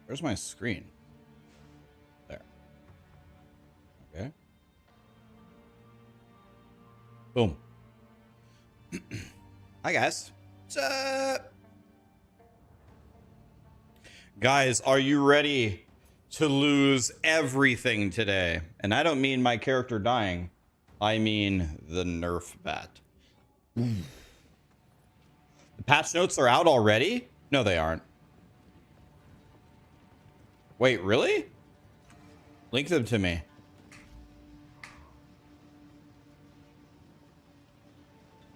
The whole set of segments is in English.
Where's my screen? There. Okay. Boom. Hi, guys. What's up? Guys, are you ready to lose everything today? And I don't mean my character dying. I mean the nerf bat. The patch notes are out already? No, they aren't. Wait, really? Link them to me.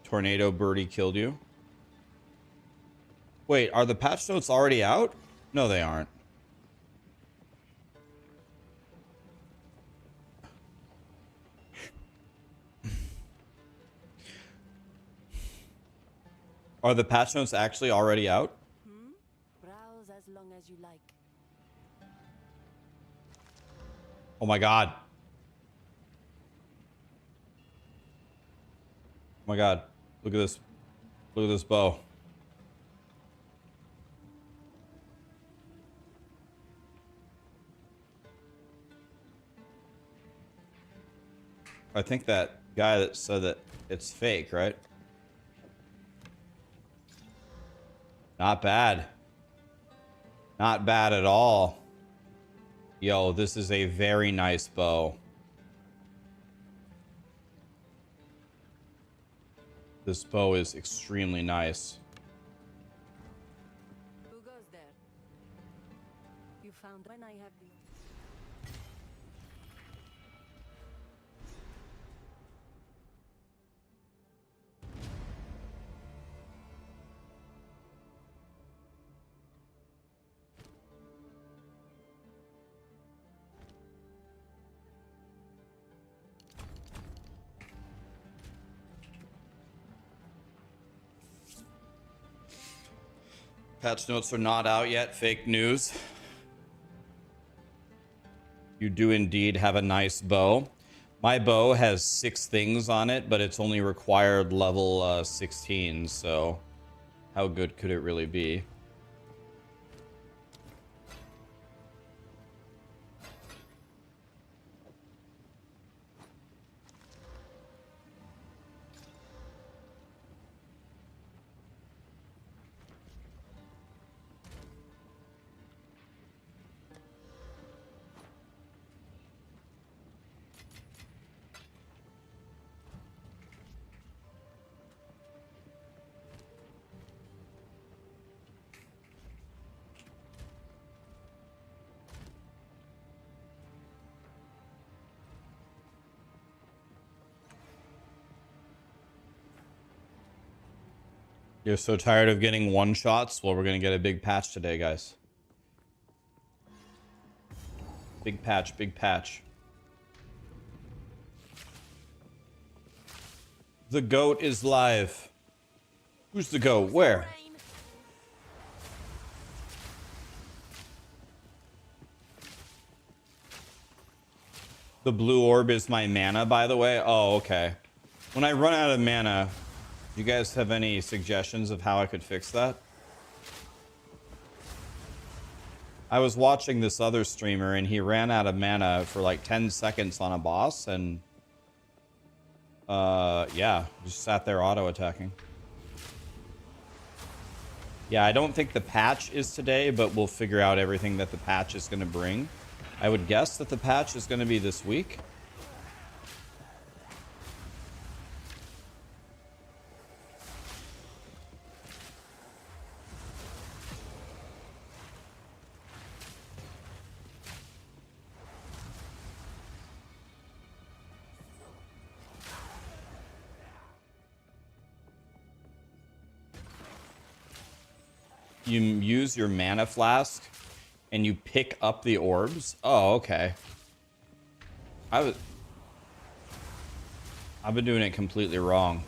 Tornado birdie killed you. Wait, are the patch notes already out? No, they aren't. Are the patch notes actually already out? Browse as long as you like. Oh my god. Oh my god. Look at this. Look at this bow. I think that guy that said that it's fake, right? Not bad. Not bad at all. Yo, this is a very nice bow. This bow is extremely nice. Who goes there? You found when I have the... Patch notes are not out yet. Fake news. You do indeed have a nice bow. My bow has 6 things on it, but it's only required level 16, so how good could it really be? You're so tired of getting one-shots? Well, we're going to get a big patch today, guys. Big patch, big patch. The goat is live. Who's the goat? Where? The blue orb is my mana, by the way. Oh, okay. When I run out of mana, do you guys have any suggestions of how I could fix that? I was watching this other streamer and he ran out of mana for like 10 seconds on a boss and yeah, just sat there auto attacking. Yeah, I don't think the patch is today, but we'll figure out everything that the patch is going to bring. I would guess that the patch is going to be this week. You use your mana flask and you pick up the orbs. Oh, okay. I've been doing it completely wrong.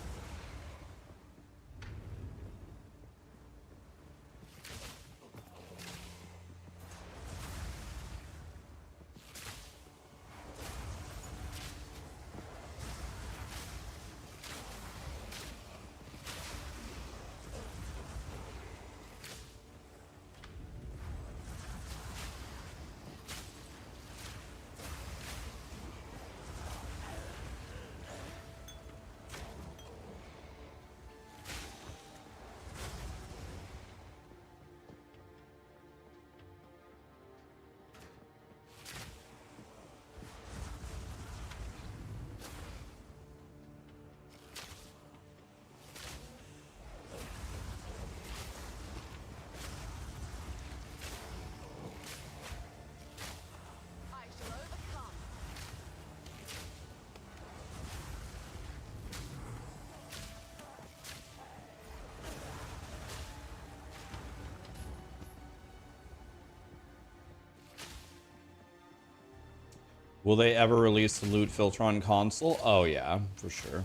Will they ever release the loot filter on console? Oh yeah, for sure.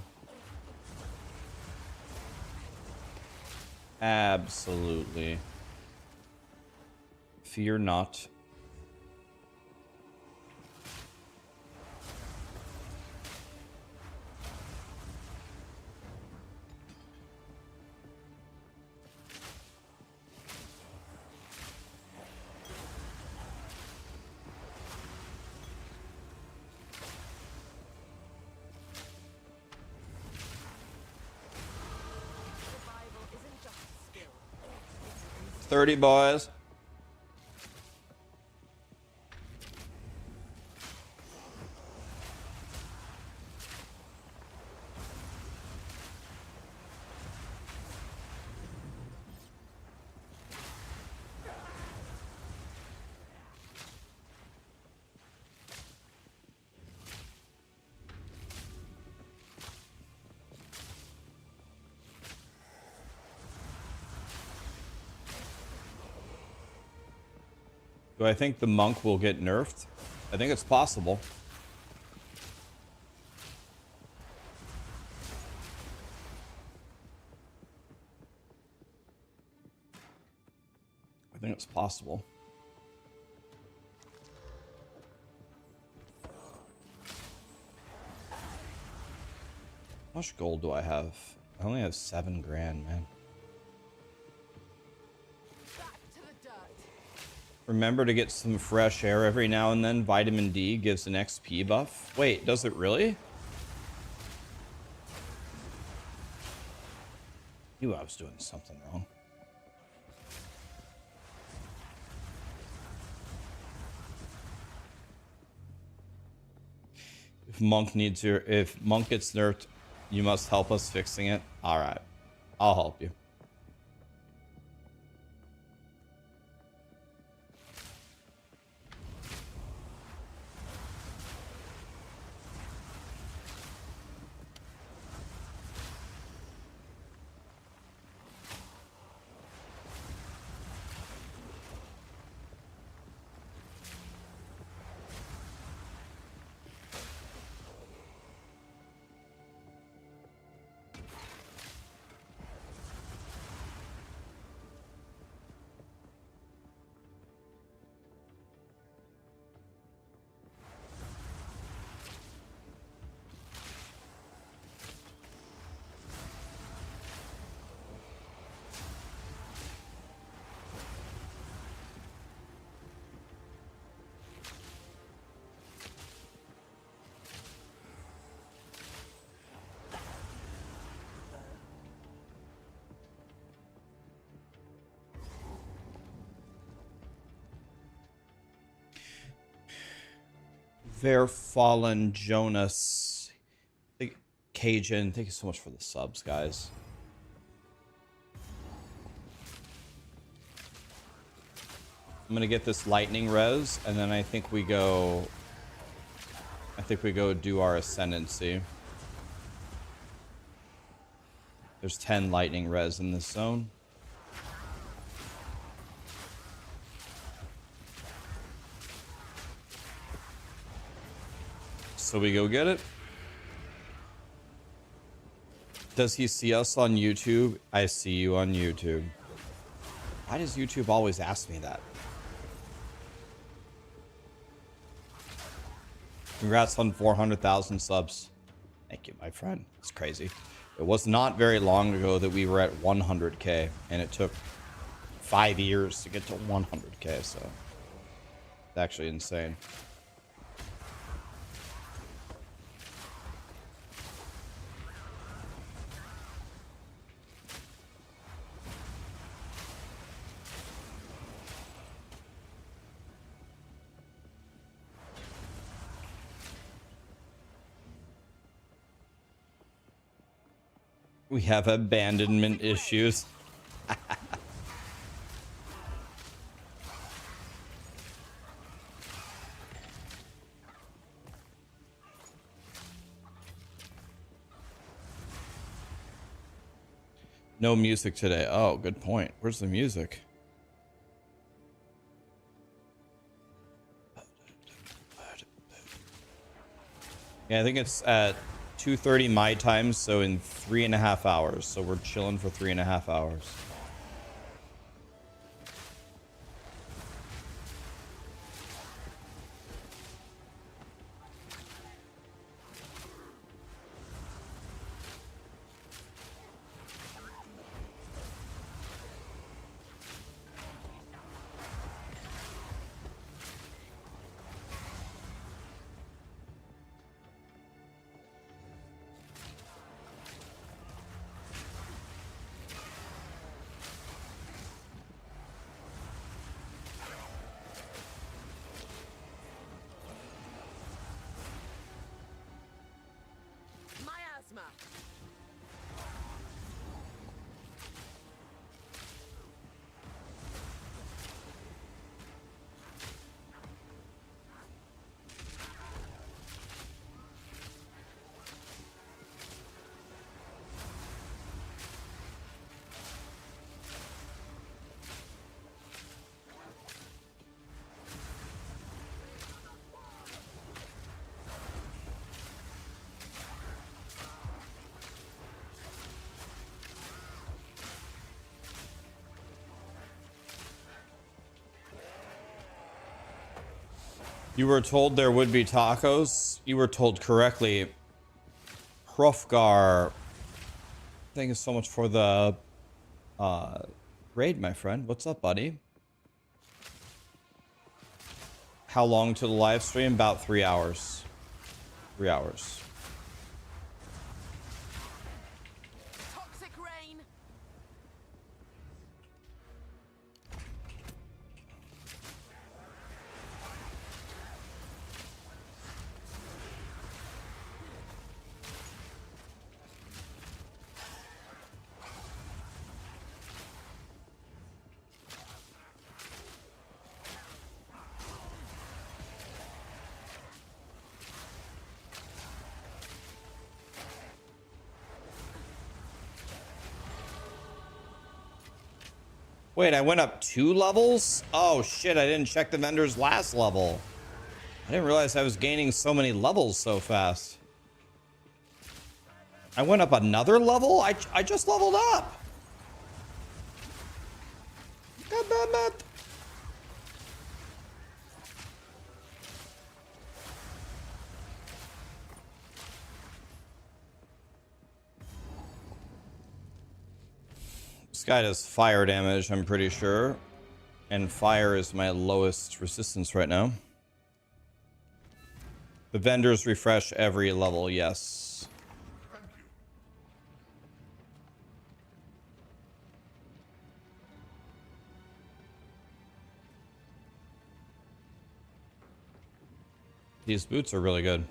Absolutely. Fear not. Survival isn't just skill. 30 boys. Do I think the monk will get nerfed? I think it's possible. I think it's possible. How much gold do I have? I only have 7 grand, man. Back to the dirt. Remember to get some fresh air every now and then. Vitamin D gives an XP buff. Wait, does it really? Knew I was doing something wrong. If Monk gets nerfed, you must help us fixing it. All right, I'll help you. Fair Fallen Jonas. Cajun, thank you so much for the subs, guys. I'm gonna get this lightning res, and then I think we go do our ascendancy. There's 10 lightning res in this zone. So we go get it. Does he see us on YouTube? I see you on YouTube. Why does YouTube always ask me that? Congrats on 400,000 subs. Thank you, my friend. It's crazy. It was not very long ago that we were at 100K, and it took 5 years to get to 100K, so it's actually insane. We have abandonment issues. No music today. Oh, good point. Where's the music? Yeah, I think it's at 2:30 my time, so in 3.5 hours. So we're chilling for 3.5 hours. Miasma. You were told there would be tacos. You were told correctly. Hrofgar, thank you so much for the raid, my friend. What's up, buddy? How long to the live stream? About 3 hours. 3 hours. Toxic rain. Wait, I went up 2 levels? Oh shit, I didn't check the vendor's last level. I didn't realize I was gaining so many levels so fast. I went up another level? I just leveled up. God damn it. This guy does fire damage, I'm pretty sure. And fire is my lowest resistance right now. The vendors refresh every level, yes. These boots are really good.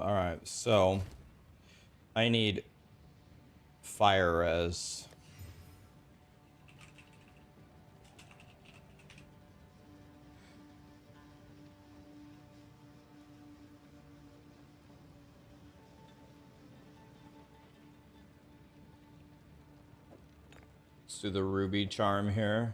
All right, so I need fire res. Let's do the ruby charm here.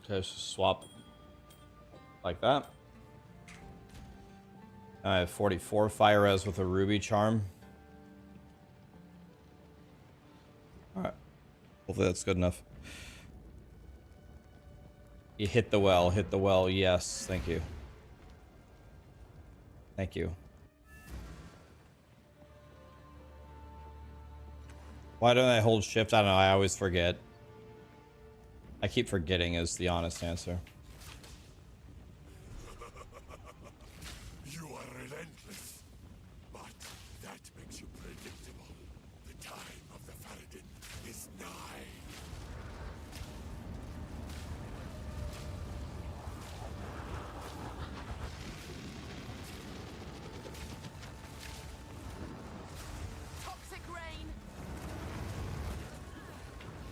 Okay, so swap like that. I have 44 fire res with a ruby charm. Alright. Hopefully that's good enough. You hit the well, hit the well. Yes, thank you. Thank you. Why don't I hold shift? I don't know, I always forget. I keep forgetting is the honest answer. You are relentless, but that makes you predictable. The time of the Faradin is nigh. Toxic rain.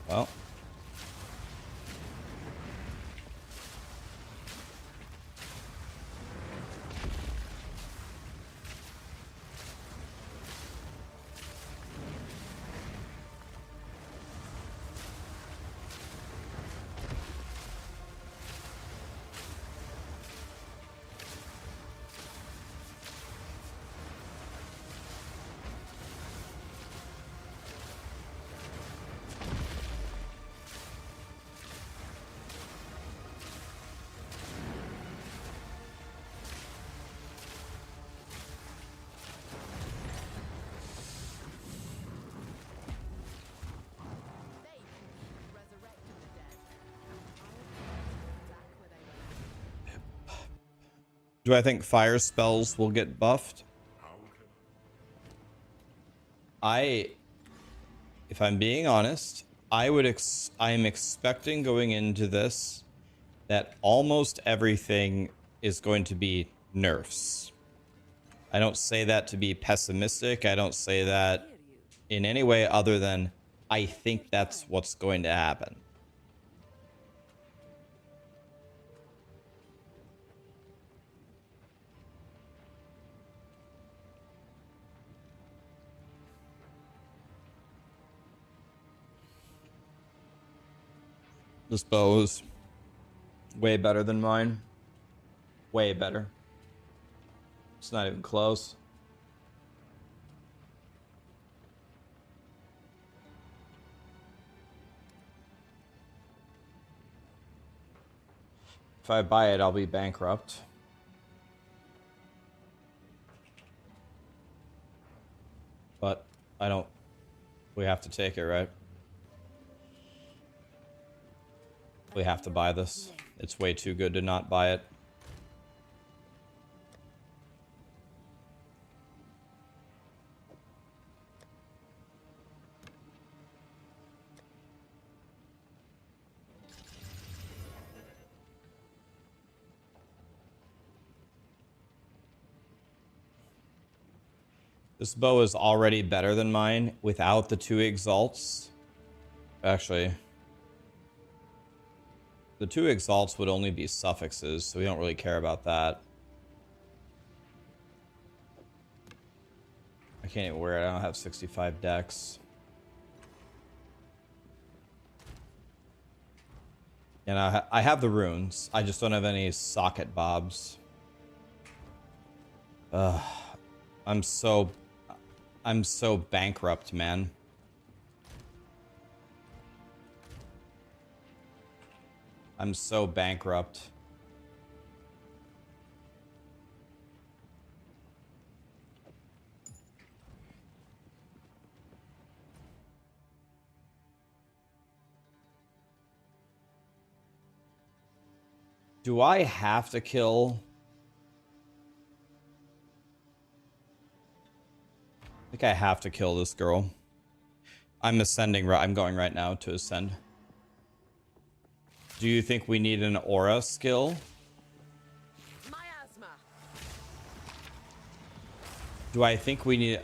Well. Do I think fire spells will get buffed? If I'm being honest, I am expecting going into this that almost everything is going to be nerfs. I don't say that to be pessimistic. I don't say that in any way other than I think that's what's going to happen. This bow is way better than mine. Way better. It's not even close. If I buy it, I'll be bankrupt. But I don't... We have to take it, right? We have to buy this. It's way too good to not buy it. This bow is already better than mine without the 2 exalts. Actually, the 2 exalts would only be suffixes, so we don't really care about that. I can't even wear it. I don't have 65 dex. And I have the runes. I just don't have any socket bobs. I'm so bankrupt, man. I'm so bankrupt. Do I have to kill? I think I have to kill this girl. I'm ascending. I'm going right now to ascend. Do you think we need an aura skill? Miasma. Do I think we need...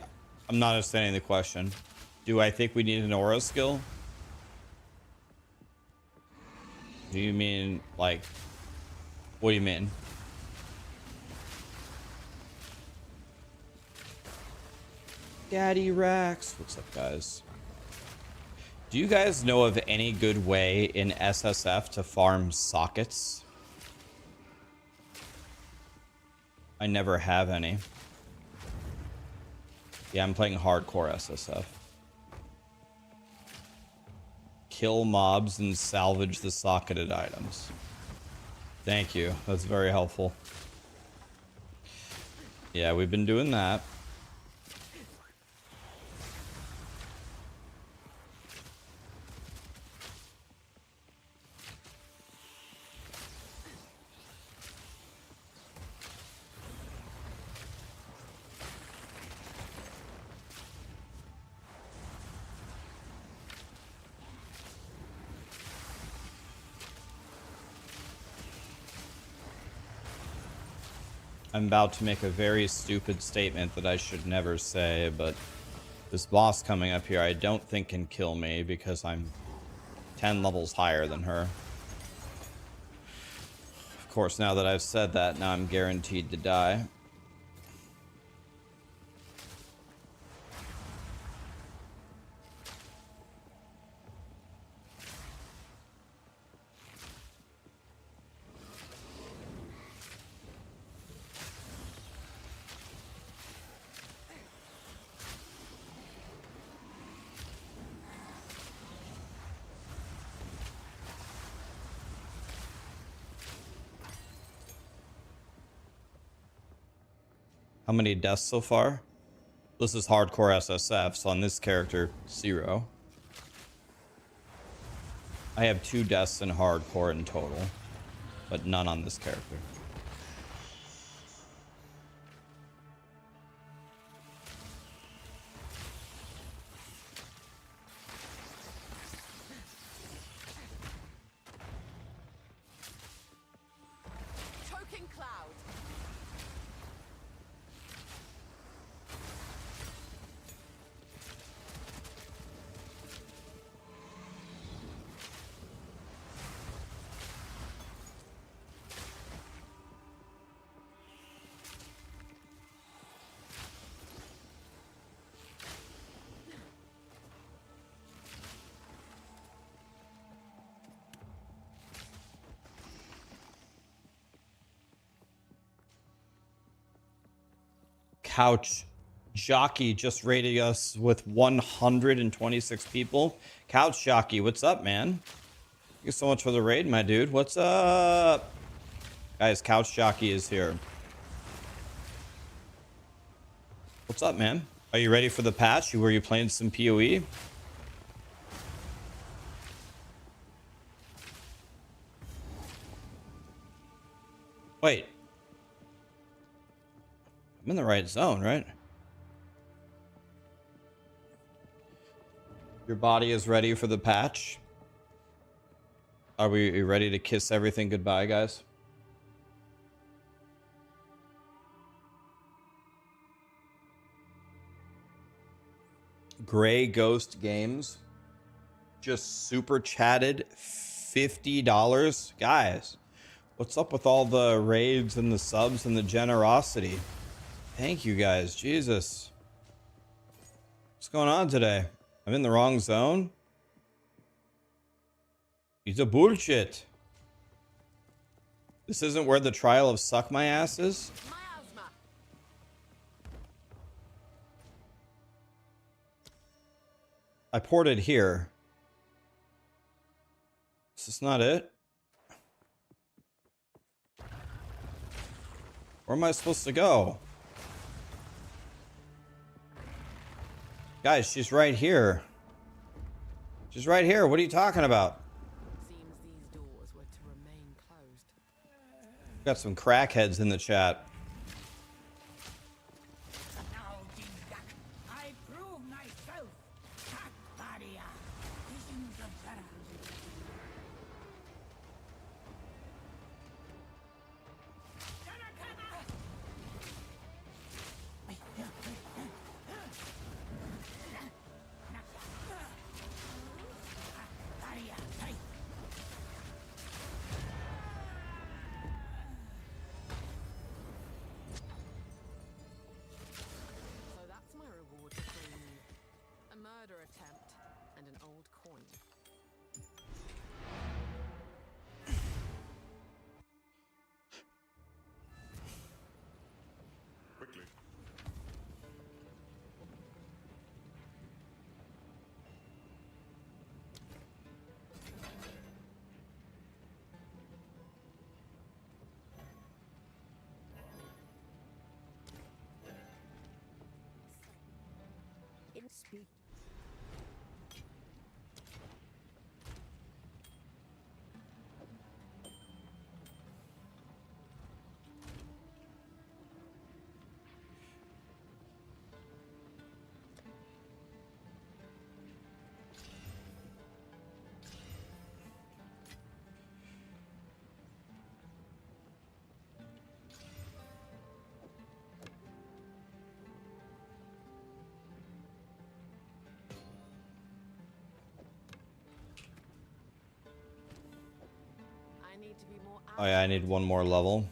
I'm not understanding the question. Do I think we need an aura skill? Do you mean, like... What do you mean? Daddy Rax. What's up, guys? Do you guys know of any good way in SSF to farm sockets? I never have any. Yeah, I'm playing hardcore SSF. Kill mobs and salvage the socketed items. Thank you. That's very helpful. Yeah, we've been doing that. I'm about to make a very stupid statement that I should never say, but this boss coming up here I don't think can kill me because I'm 10 levels higher than her. Of course, now that I've said that, now I'm guaranteed to die. How many deaths so far? This is hardcore SSF, so on this character, 0. I have 2 deaths in hardcore in total, but none on this character. Choking cloud. Couch Jockey just rated us with 126 people. Couch Jockey, what's up, man? Thank you so much for the raid, my dude. What's up? Guys, Couch Jockey is here. What's up, man? Are you ready for the patch? Were you playing some POE? Wait. I'm in the right zone, right? Your body is ready for the patch. Are we ready to kiss everything goodbye, guys? Gray Ghost Games just super chatted $50. Guys, what's up with all the raids and the subs and the generosity? Thank you guys. Jesus. What's going on today? I'm in the wrong zone? It's a bullshit. This isn't where the trial of suck my ass is? Miasma. I ported here. Is this not it? Where am I supposed to go? Guys, she's right here. She's right here. What are you talking about? Seems these doors were to remain closed. Got some crackheads in the chat. Now, Jindak, I prove myself. Takparia, visions of Terra. Speak. I need to be more Oh yeah, I need one more level.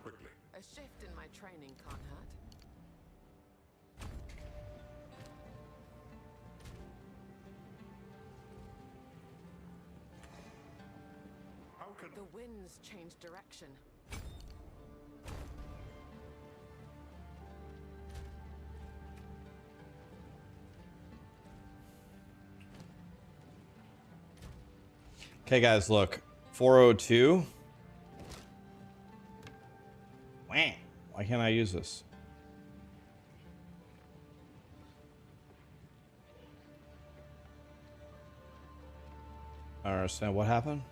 Quickly. A shift in my training can't hurt. How can The winds change direction. Okay, guys, look. 402. Wah. Why can't I use this? I don't understand what happened.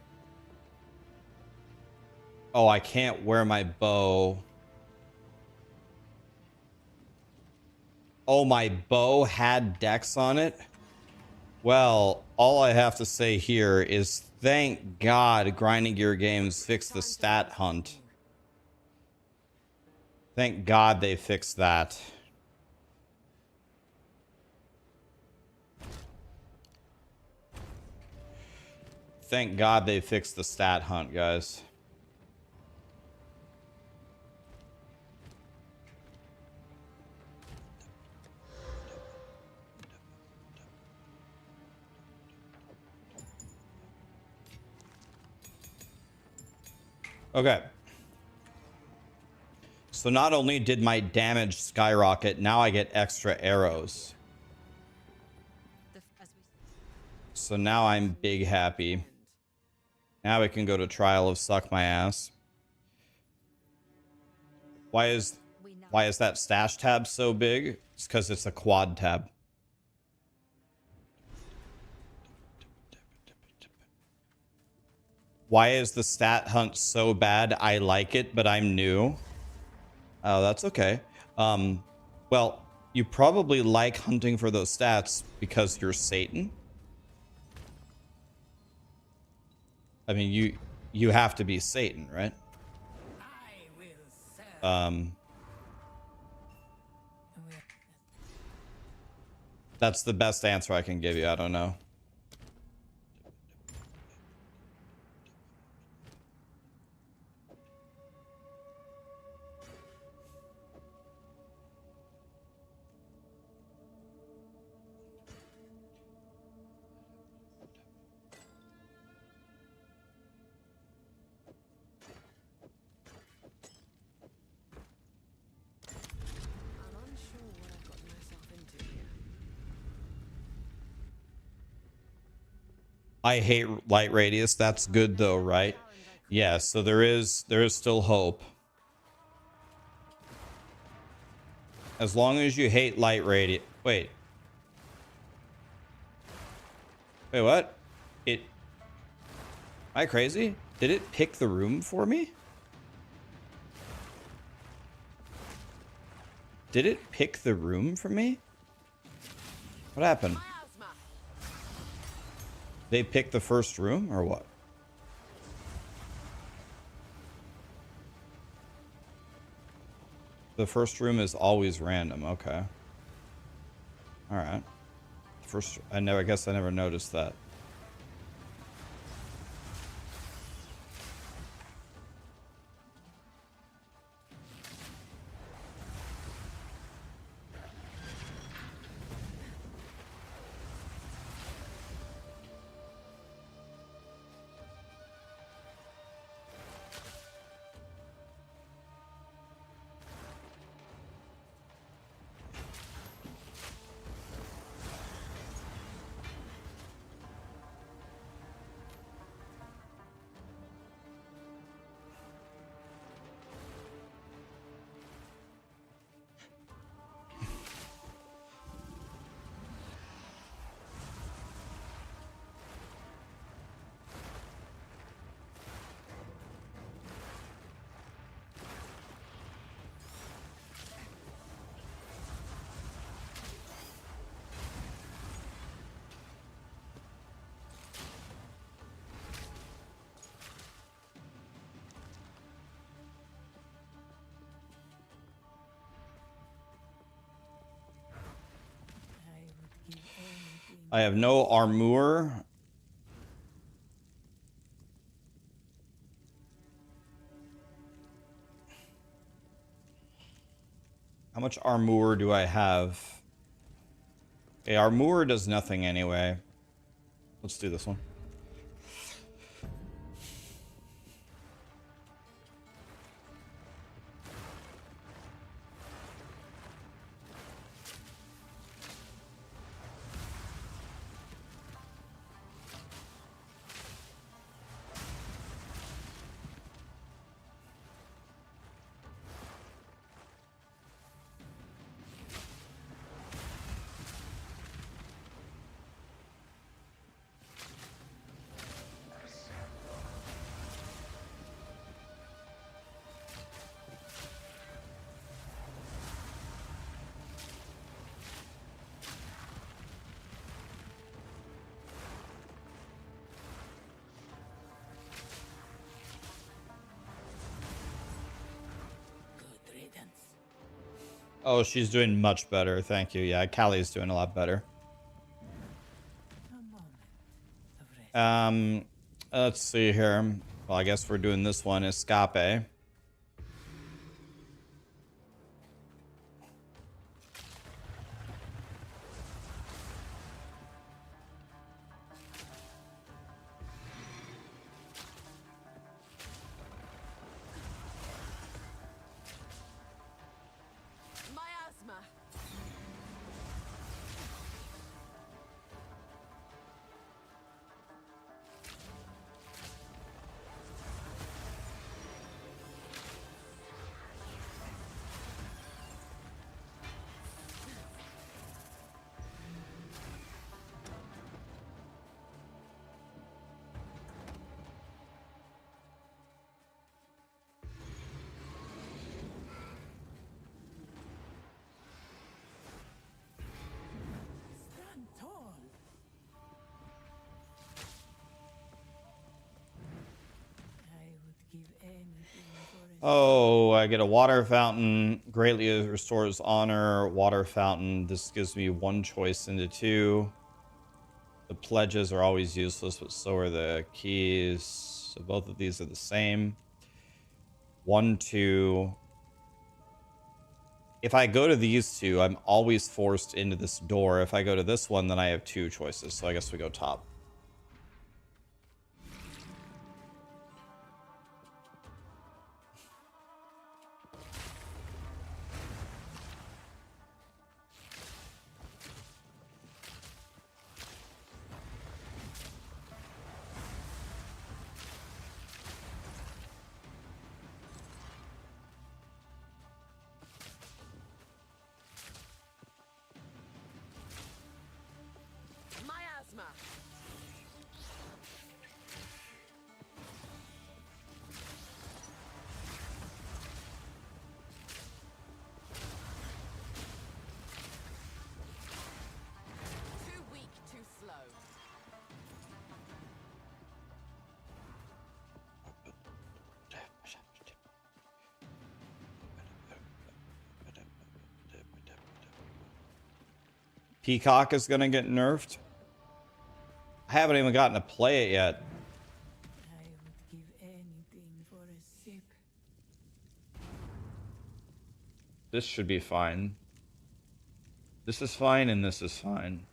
Oh, I can't wear my bow. Oh, my bow had dex on it? Well, all I have to say here is thank God Grinding Gear Games fixed the stat hunt. Thank God they fixed that. Thank God they fixed the stat hunt, guys. Okay. So not only did my damage skyrocket, now I get extra arrows. So now I'm big happy. Now we can go to Trial of Suck My Ass. Why is that stash tab so big? It's because it's a quad tab. Why is the stat hunt so bad? I like it, but I'm new. Oh, that's okay. Well, you probably like hunting for those stats because you're Satan. I mean, you have to be Satan, right? I will serve. That's the best answer I can give you. I don't know. I'm unsure what I've got myself into here. I hate light radius. That's good though, right? Yeah, so there is still hope. As long as you hate light radius. Wait. Wait, what? Am I crazy? Did it pick the room for me? Did it pick the room for me? What happened? Miasma. They picked the first room or what? The first room is always random. Okay. All right. First, I guess I never noticed that. I have no armor. How much armor do I have? Okay, armor does nothing anyway. Let's do this one. Good riddance. Oh, she's doing much better. Thank you. Yeah, Callie's doing a lot better. A moment of rest. Let's see here. Well, I guess we're doing this one. Escape. Miasma. Stand tall. I would give anything for a Oh, I get a water fountain. Greatly restores honor. Water fountain. This gives me one choice into two. The pledges are always useless, but so are the keys. So both of these are the same. 1, 2. If I go to these two, I'm always forced into this door. If I go to this one, then I have two choices. So I guess we go top. Miasma. Too weak, too slow. Peacock is going to get nerfed. I haven't even gotten to play it yet. I would give anything for a sip. This should be fine. This is fine and this is fine.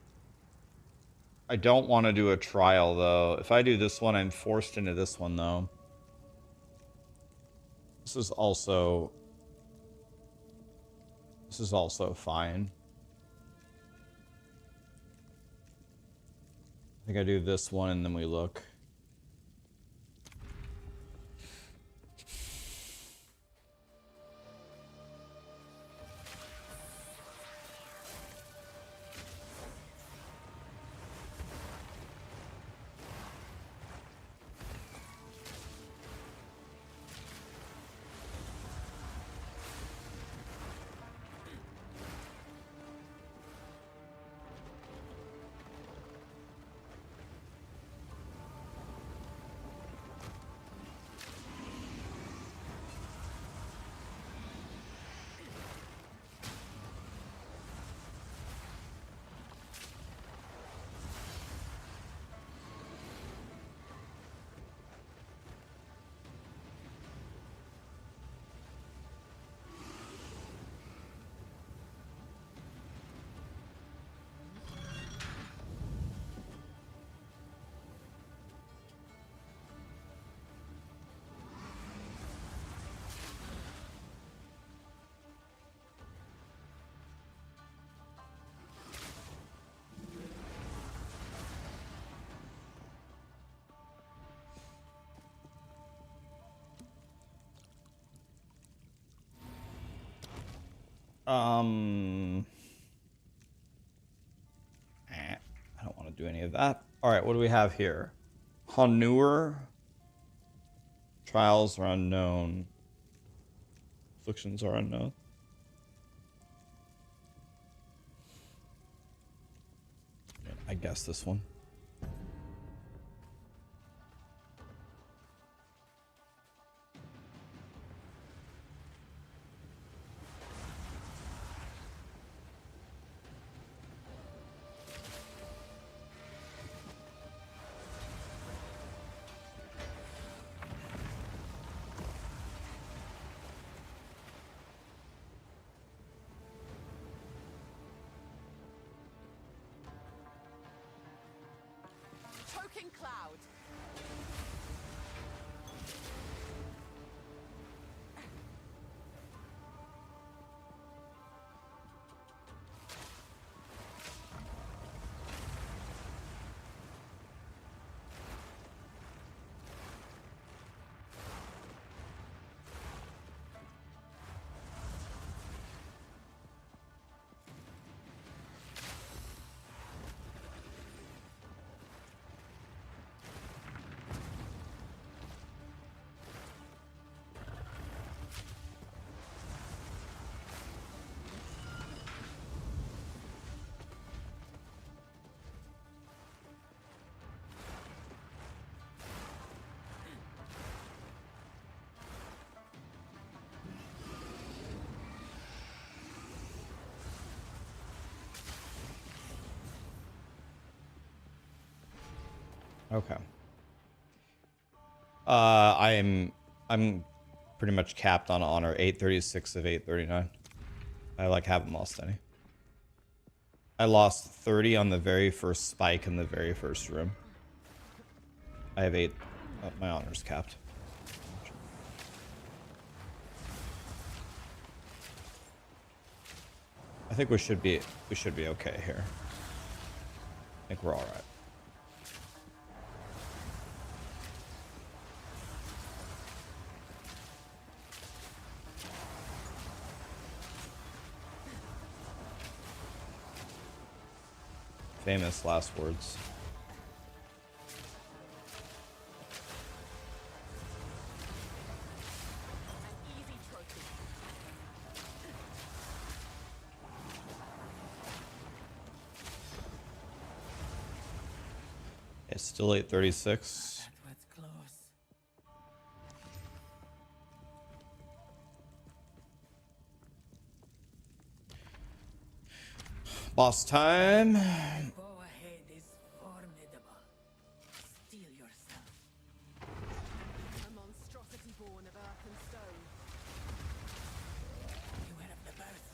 I don't want to do a trial though. If I do this one, I'm forced into this one though. This is also fine. I think I do this one and then we look. I don't want to do any of that. All right, what do we have here? Honur. Trials are unknown. Afflictions are unknown. I guess this one. Choking cloud. Okay. I'm pretty much capped on honor. 836 of 839. I like haven't lost any. I lost 30 on the very first spike in the very first room. I have 8. Oh, my honor's capped. I think we should be okay here. I think we're all right. Famous last words. An easy trophy. It's still 836. That was close. Boss time. Go ahead is formidable. Steel yourself. A monstrosity born of earth and stone. Beware of the burst.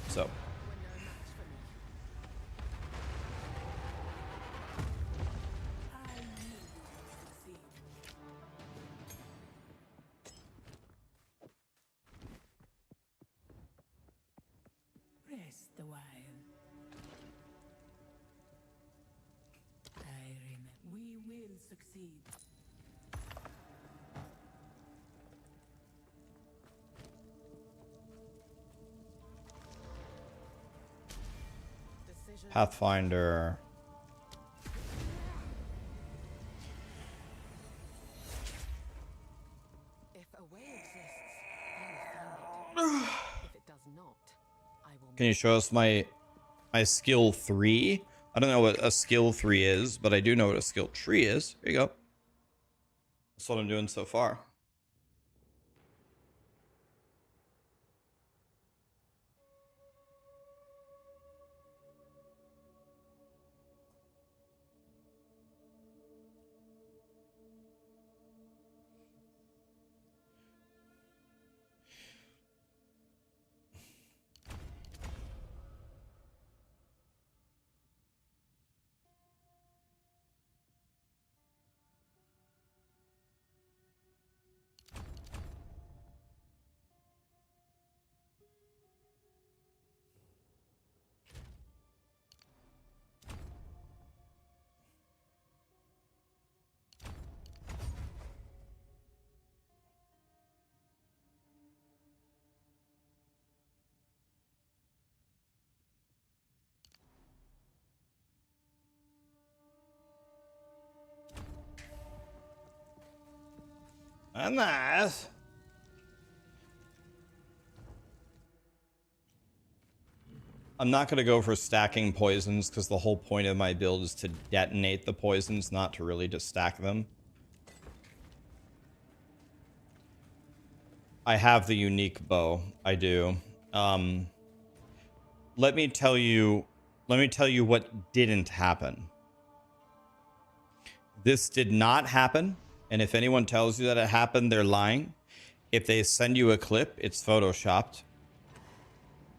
So, Were no match for me. I knew you would succeed. Rest a while. We will succeed. Decision. Pathfinder. If a way exists, I will find it. If it does not, I will. Can you show us my skill 3? I don't know what a skill 3 is, but I do know what a skill tree is. There you go. That's what I'm doing so far. And nice. I'm not going to go for stacking poisons because the whole point of my build is to detonate the poisons, not to really just stack them. I have the unique bow. I do. Let me tell you what didn't happen. This did not happen. And if anyone tells you that it happened, they're lying. If they send you a clip, it's photoshopped.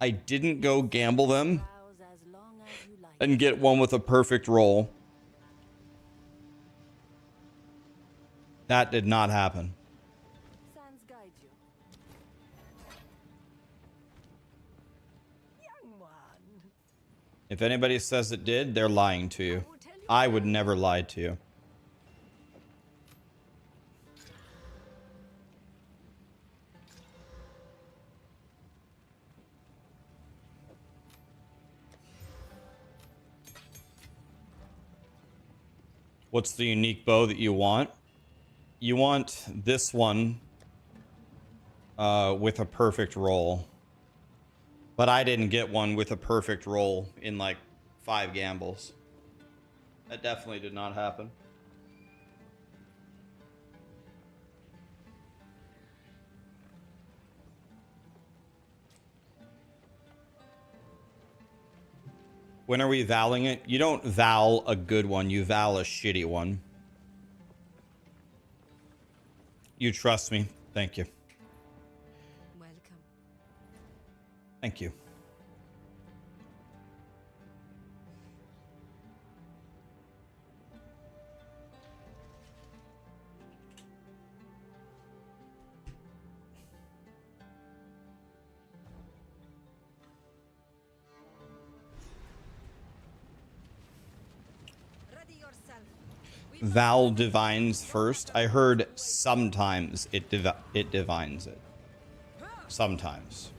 I didn't go gamble them Browse as long as you like. and get one with a perfect roll. That did not happen. Sands guide you. Young one. If anybody says it did, they're lying to you. I would never lie to you. What's the unique bow that you want? You want this one with a perfect roll. But I didn't get one with a perfect roll in like 5 gambles. That definitely did not happen. When are we vowing it? You don't vow a good one, you vow a shitty one. You trust me. Thank you. Welcome. Thank you. Ready yourself. Val divines first. I heard sometimes it divines it. Sometimes.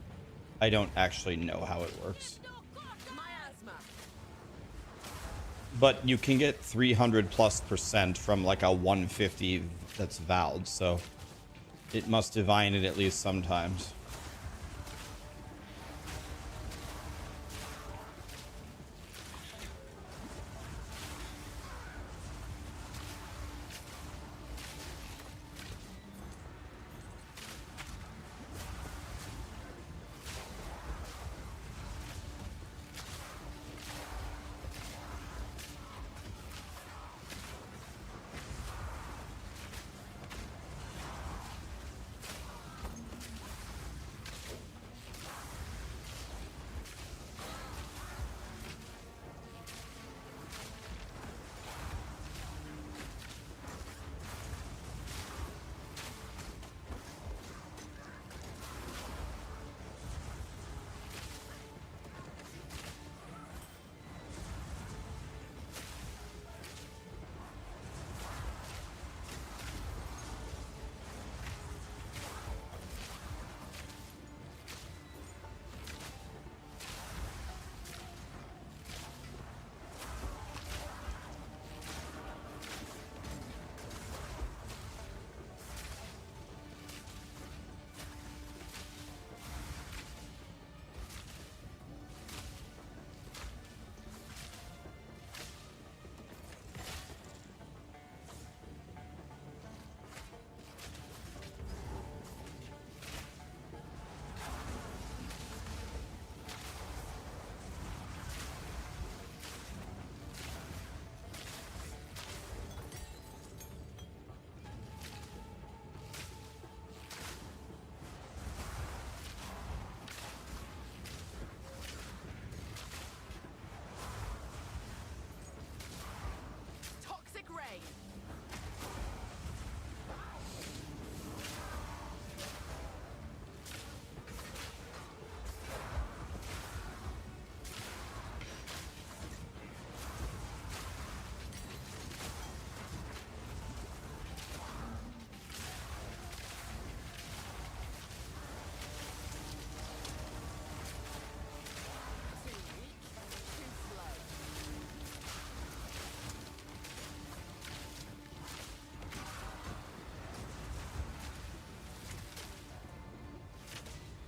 I don't actually know how it works. Miasma. But you can get 300+% from like a 150 that's vowed, so it must divine it at least sometimes.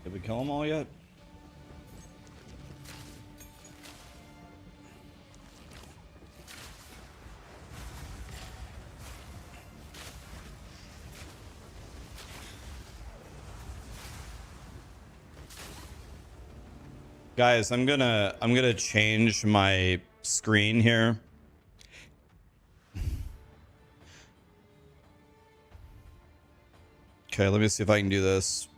Did we kill them all yet? Guys, I'm gonna change my screen here. Okay, let me see if I can do this.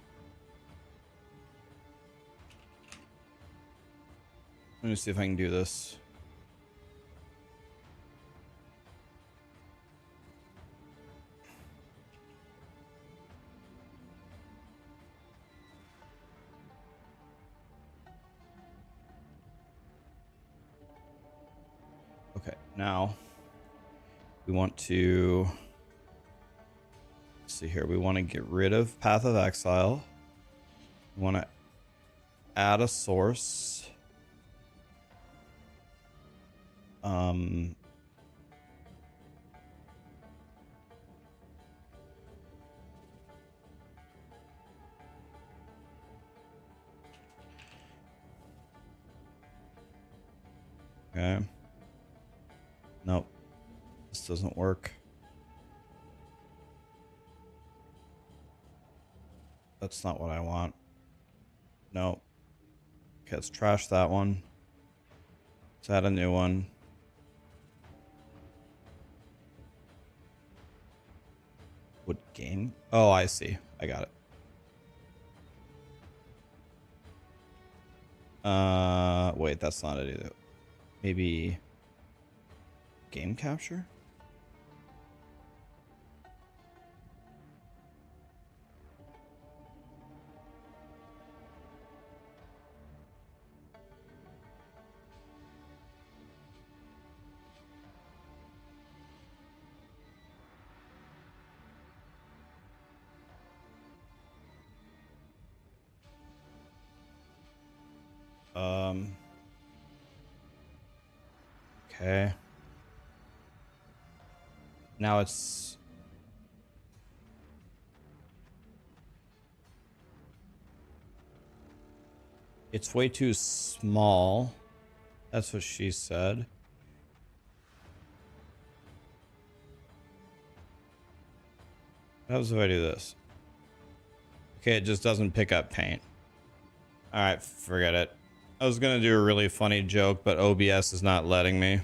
Let me see if I can do this. Okay, now we want to see here. We want to get rid of Path of Exile. We want to add a source. Okay. Nope. This doesn't work. That's not what I want. Nope. Okay, let's trash that one. Let's add a new one. What game? Oh, I see. I got it. Wait, that's not it either. Maybe game capture? Okay. Now it's way too small. That's what she said. What happens if I do this? Okay, it just doesn't pick up paint. All right, forget it. I was gonna do a really funny joke, but OBS is not letting me.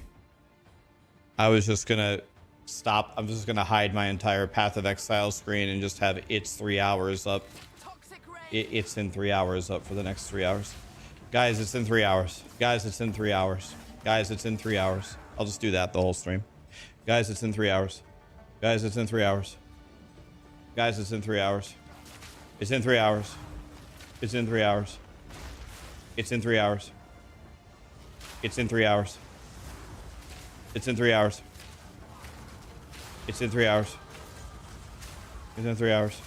I was just gonna stop. I'm just gonna hide my entire Path of Exile screen and just have it's 3 hours up. It's in 3 hours up for the next 3 hours. Guys, it's in 3 hours. Guys, it's in 3 hours. Guys, it's in 3 hours. I'll just do that the whole stream. Guys, it's in 3 hours. Guys, it's in 3 hours. Guys, it's in 3 hours. It's in 3 hours. It's in 3 hours. It's in 3 hours. It's in 3 hours. It's in 3 hours. It's in 3 hours. It's in 3 hours.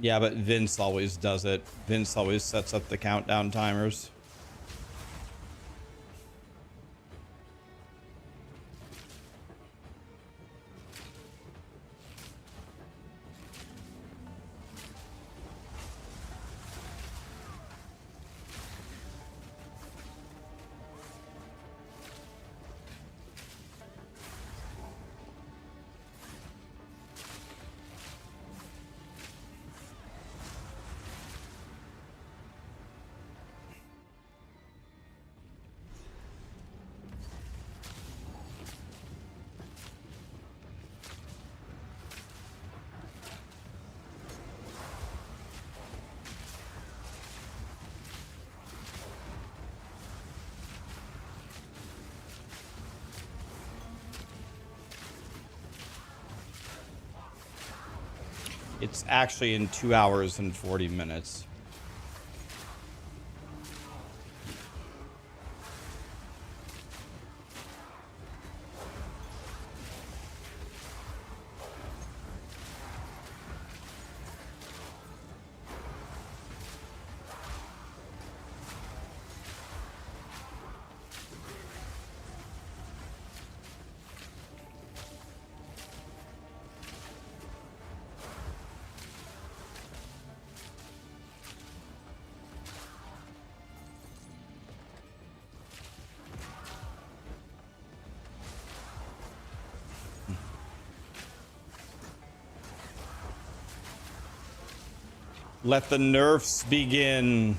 Yeah, but Vince always does it. Vince always sets up the countdown timers. It's actually in 2 hours and 40 minutes. Let the nerfs begin.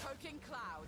Choking cloud.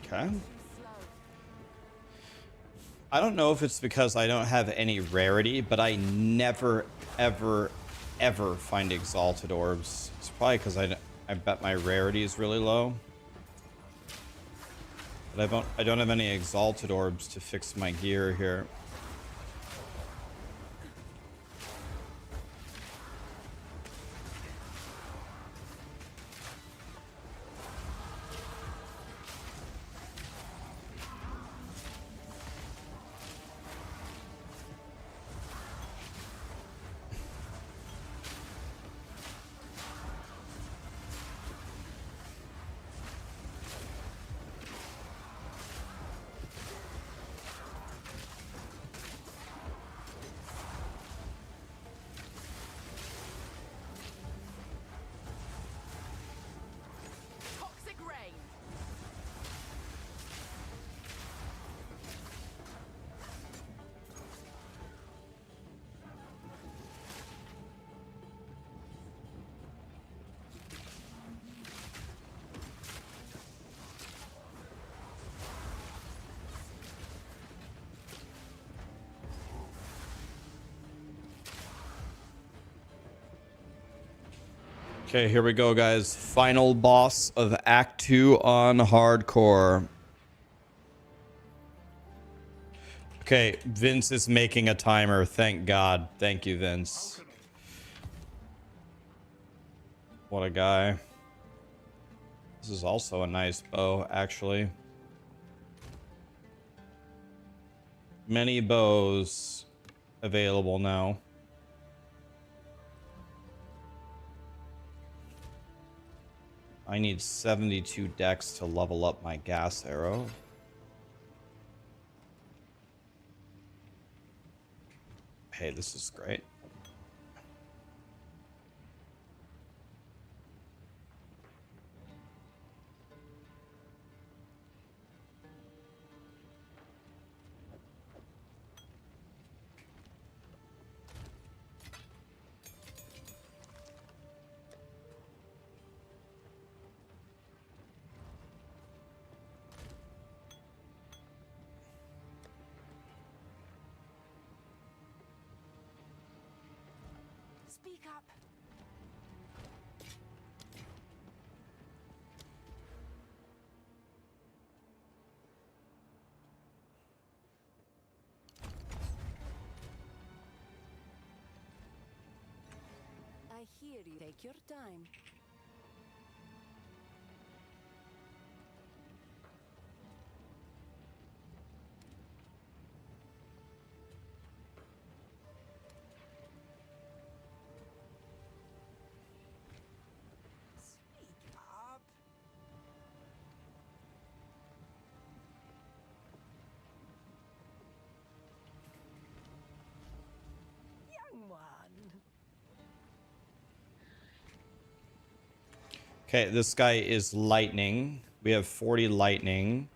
Okay. I don't know if it's because I don't have any rarity, but I never, ever, ever find exalted orbs. It's probably because I bet my rarity is really low. But I don't have any exalted orbs to fix my gear here. Toxic rain. Okay, here we go, guys. Final boss of Act 2 on hardcore. Okay, Vince is making a timer. Thank God. Thank you, Vince. What a guy. This is also a nice bow, actually. Many bows available now. I need 72 decks to level up my gas arrow. Hey, this is great. Speak up. I hear you. Take your time. Speak up. Young one. Okay, this guy is lightning. We have 40 lightning.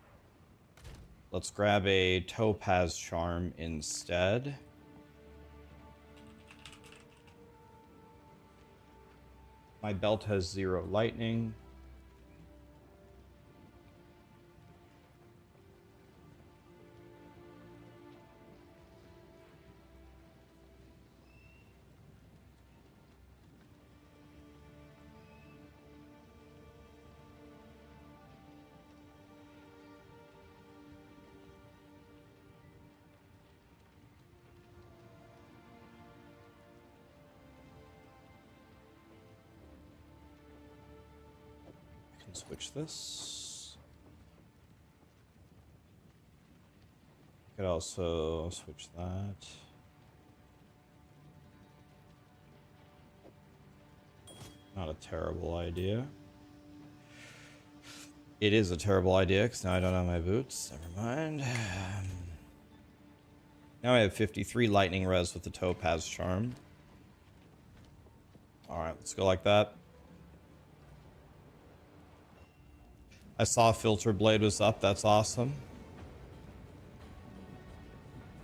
Let's grab a topaz charm instead. My belt has 0 lightning. Switch this. Could also switch that. Not a terrible idea. It is a terrible idea because now I don't have my boots. Never mind. Now I have 53 lightning res with the topaz charm. All right, let's go like that. I saw Filter Blade was up. That's awesome.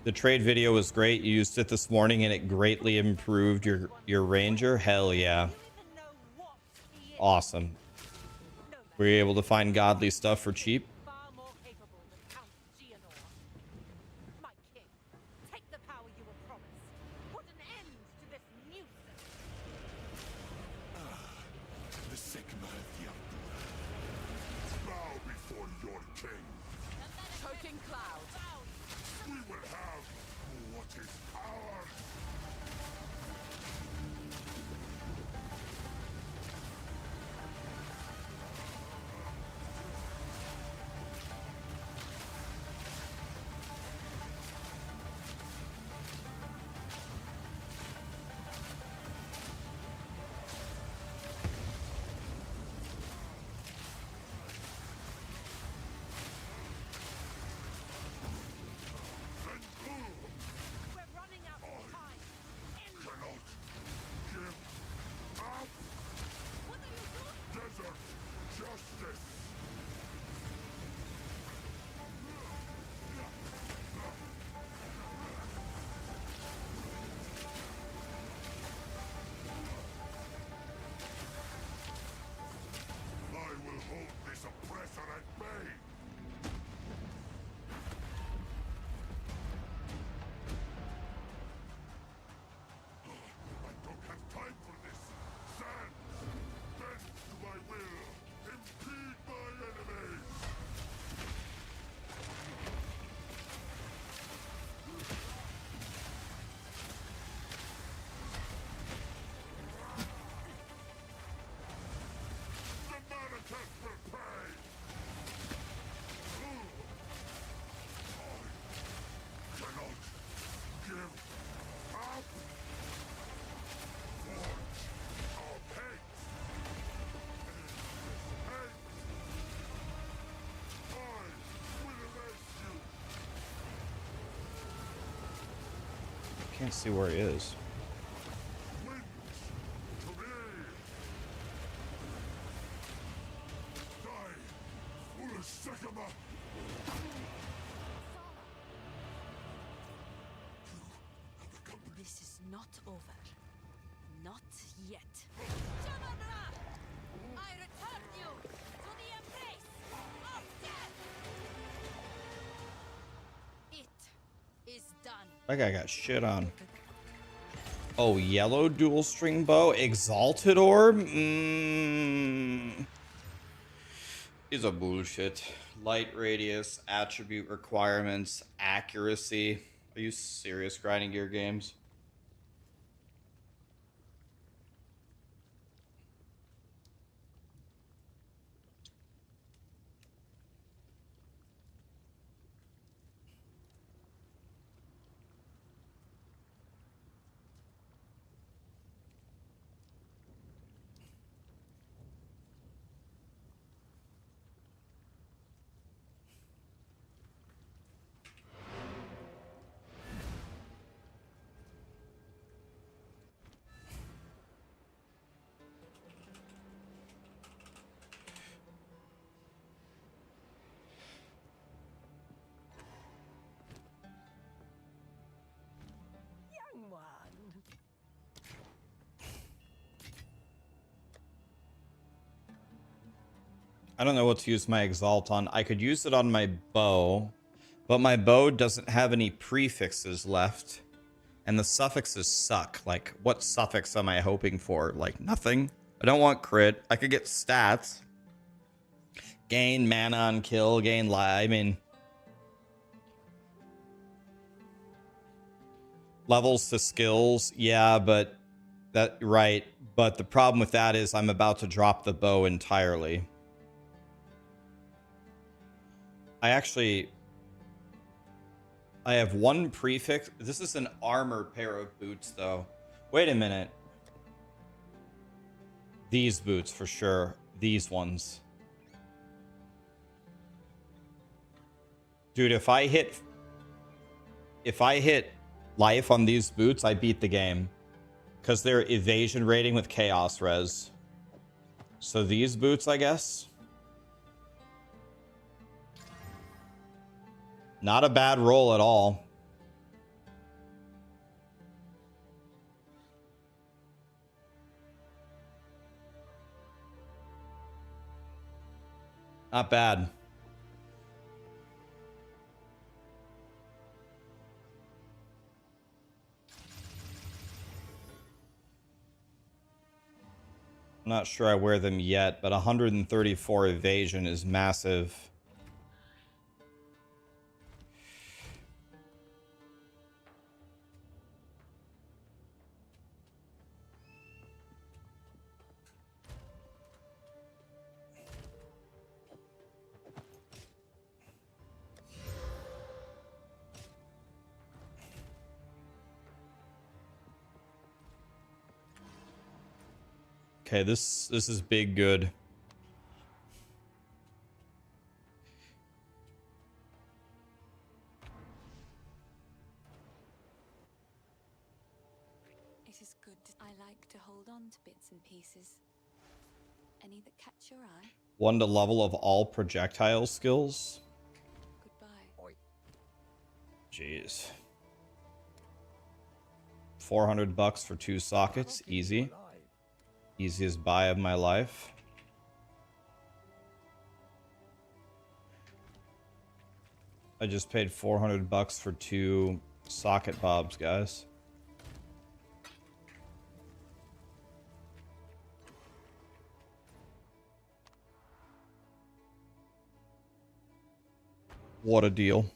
The trade video was great. You used it this morning and it greatly improved your ranger. Hell yeah. Awesome. Were you able to find godly stuff for cheap? Far more capable than Count Geonor. My king, take the power you were promised. Put an end to this nuisance. The Sekhemas of Diablo. Bow before your king. Choking cloud. We will have what is ours. We're running out of time. End Cannot give up. What are you doing? Desert justice. I will hold this oppressor at bay. I don't have time for this. Sand, bend to my will. Impede my enemies. The manifest will pay. I cannot give up. Forge our hate. Hate. I will erase you. Can't see where he is. Wings to me. Die, foolish Sekhemas. You have become This is not over. Not yet. I return you to the embrace of death. It is done. That guy got shit on. Oh, yellow dual string bow, exalted orb. Is a bullshit. Light radius, attribute requirements, accuracy. Are you serious, grinding gear games? I don't know what to use my Exalt on. I could use it on my bow, but my bow doesn't have any prefixes left. And the suffixes suck. Like, what suffix am I hoping for? Like, nothing. I don't want crit. I could get stats. Gain mana on kill, gain life. I mean, levels to skills. Yeah, but that, right. But the problem with that is I'm about to drop the bow entirely. I have one prefix. This is an armor pair of boots, though. Wait a minute. These boots, for sure. These ones. Dude, if I hit life on these boots, I beat the game. Because they're evasion rating with chaos res. So these boots, I guess. Not a bad roll at all. Not bad. I'm not sure I wear them yet, but 134 evasion is massive. Okay, this is big good. It is good. I like to hold on to bits and pieces. Any that catch your eye? 1 to level of all projectile skills. Goodbye. Jeez. 400 bucks for 2 sockets, easy. Easiest buy of my life. I just paid 400 bucks for 2 socket bobs, guys. What a deal.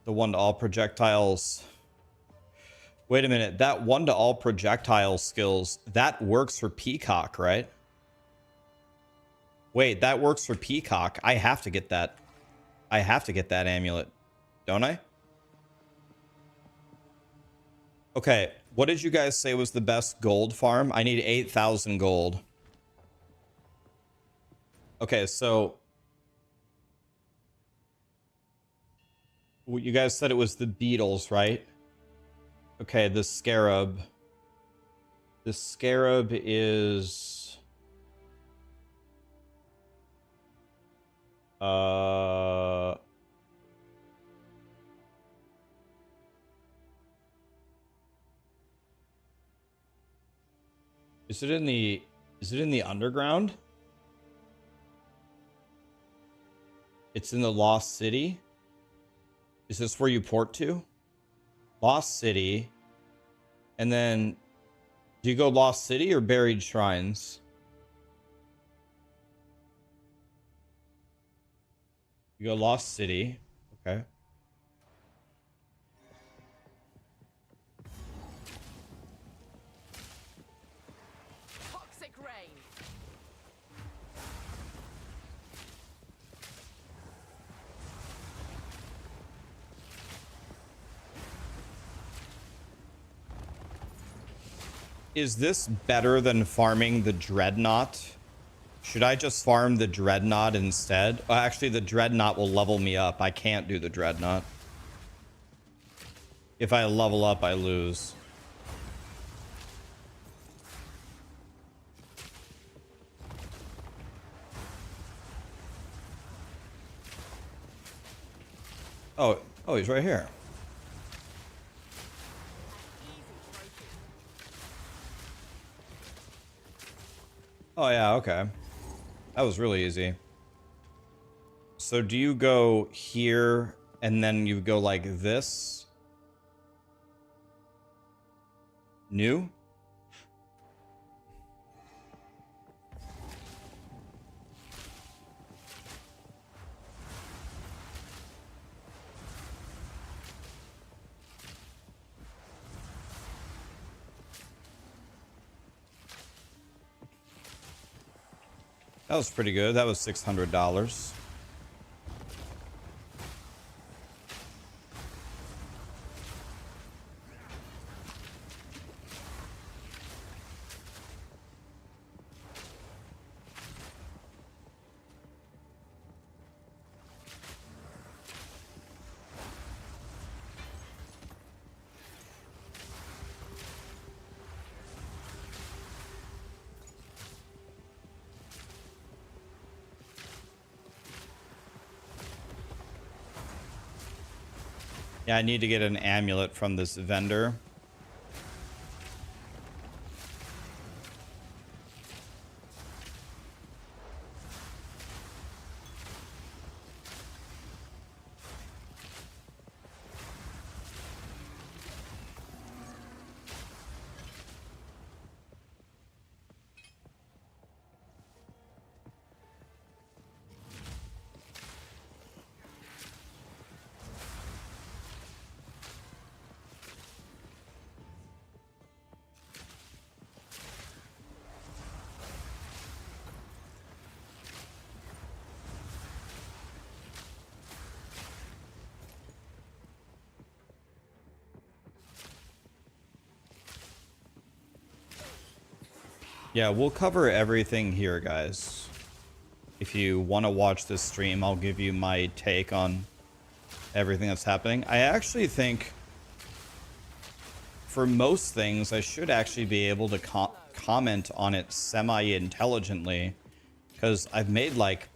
The 1 to all projectiles. Wait a minute. That 1 to all projectile skills, that works for Peacock, right? Wait, that works for Peacock. I have to get that. I have to get that amulet, don't I? Okay, what did you guys say was the best gold farm? I need 8,000 gold. Okay, so you guys said it was the beetles, right? Okay, the scarab. The scarab is... Is it in the underground? It's in the Lost City? Is this where you port to? Lost City. And then do you go Lost City or Buried Shrines? You go Lost City. Okay. Toxic rain. Is this better than farming the Dreadnought? Should I just farm the Dreadnought instead? Oh, actually, the Dreadnought will level me up. I can't do the Dreadnought. If I level up, I lose. Oh, oh, he's right here. Oh yeah, okay. That was really easy. So do you go here and then you go like this? New? That was pretty good. That was $600. Yeah, I need to get an amulet from this vendor. Yeah, we'll cover everything here, guys. If you want to watch this stream, I'll give you my take on everything that's happening. I actually think for most things, I should actually be able to comment on it semi-intelligently, because I've made like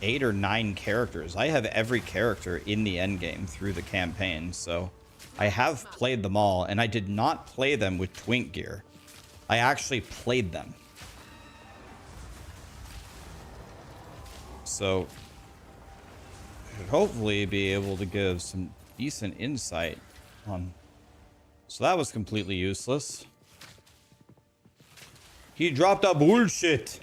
8 or 9 characters. I have every character in the endgame through the campaign, so I have played them all, and I did not play them with Twink gear. I actually played them. So, should hopefully be able to give some decent insight on. So that was completely useless. He dropped a bullshit.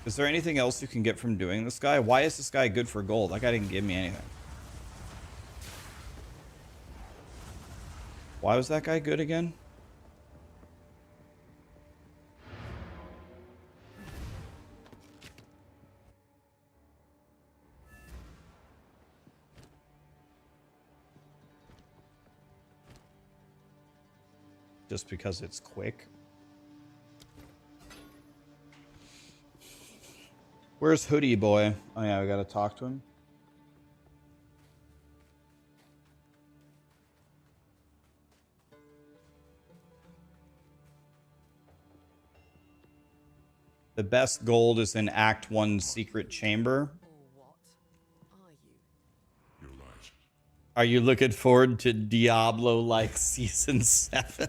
Is there anything else you can get from doing this guy? Why is this guy good for gold? That guy didn't give me anything. Why was that guy good again? Just because it's quick. Where's Hoodie Boy? Oh yeah, we gotta talk to him. The best gold is in Act 1 Secret Chamber. You're right. Are you looking forward to Diablo like Season 7?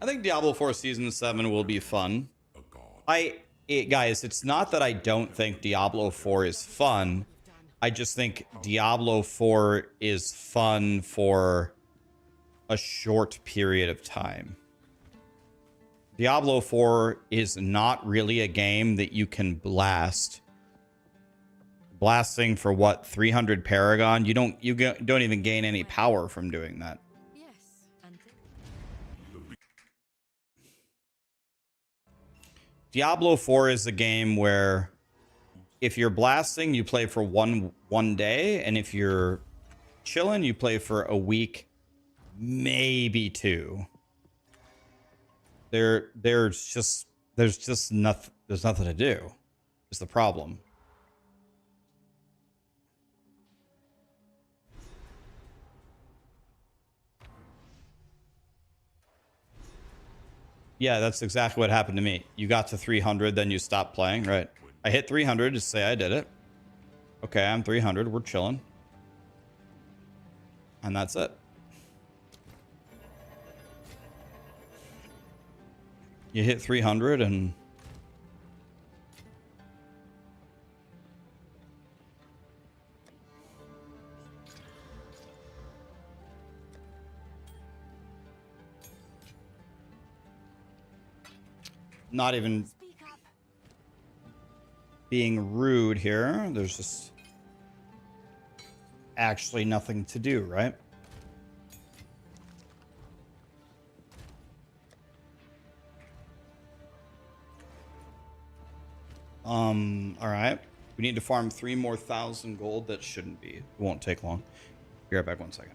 I think Diablo 4 Season 7 will be fun. A god. Guys, it's not that I don't think Diablo 4 is fun. I just think Diablo 4 is fun for a short period of time. Diablo 4 is not really a game that you can blast. Blasting for what, 300 Paragon? You don't even gain any power from doing that. Yes, and Diablo 4 is a game where if you're blasting, you play for one day, and if you're chilling, you play for a week, maybe 2. There's just nothing. There's nothing to do. Is the problem. Yeah, that's exactly what happened to me. You got to 300, then you stopped playing, right? I hit 300 to say I did it. Okay, I'm 300. We're chilling. And that's it. You hit 300 and... Not even Speak up. being rude here. There's just actually nothing to do, right? All right. We need to farm 3 more 1,000 gold. That shouldn't be. It won't take long. Be right back 1 second.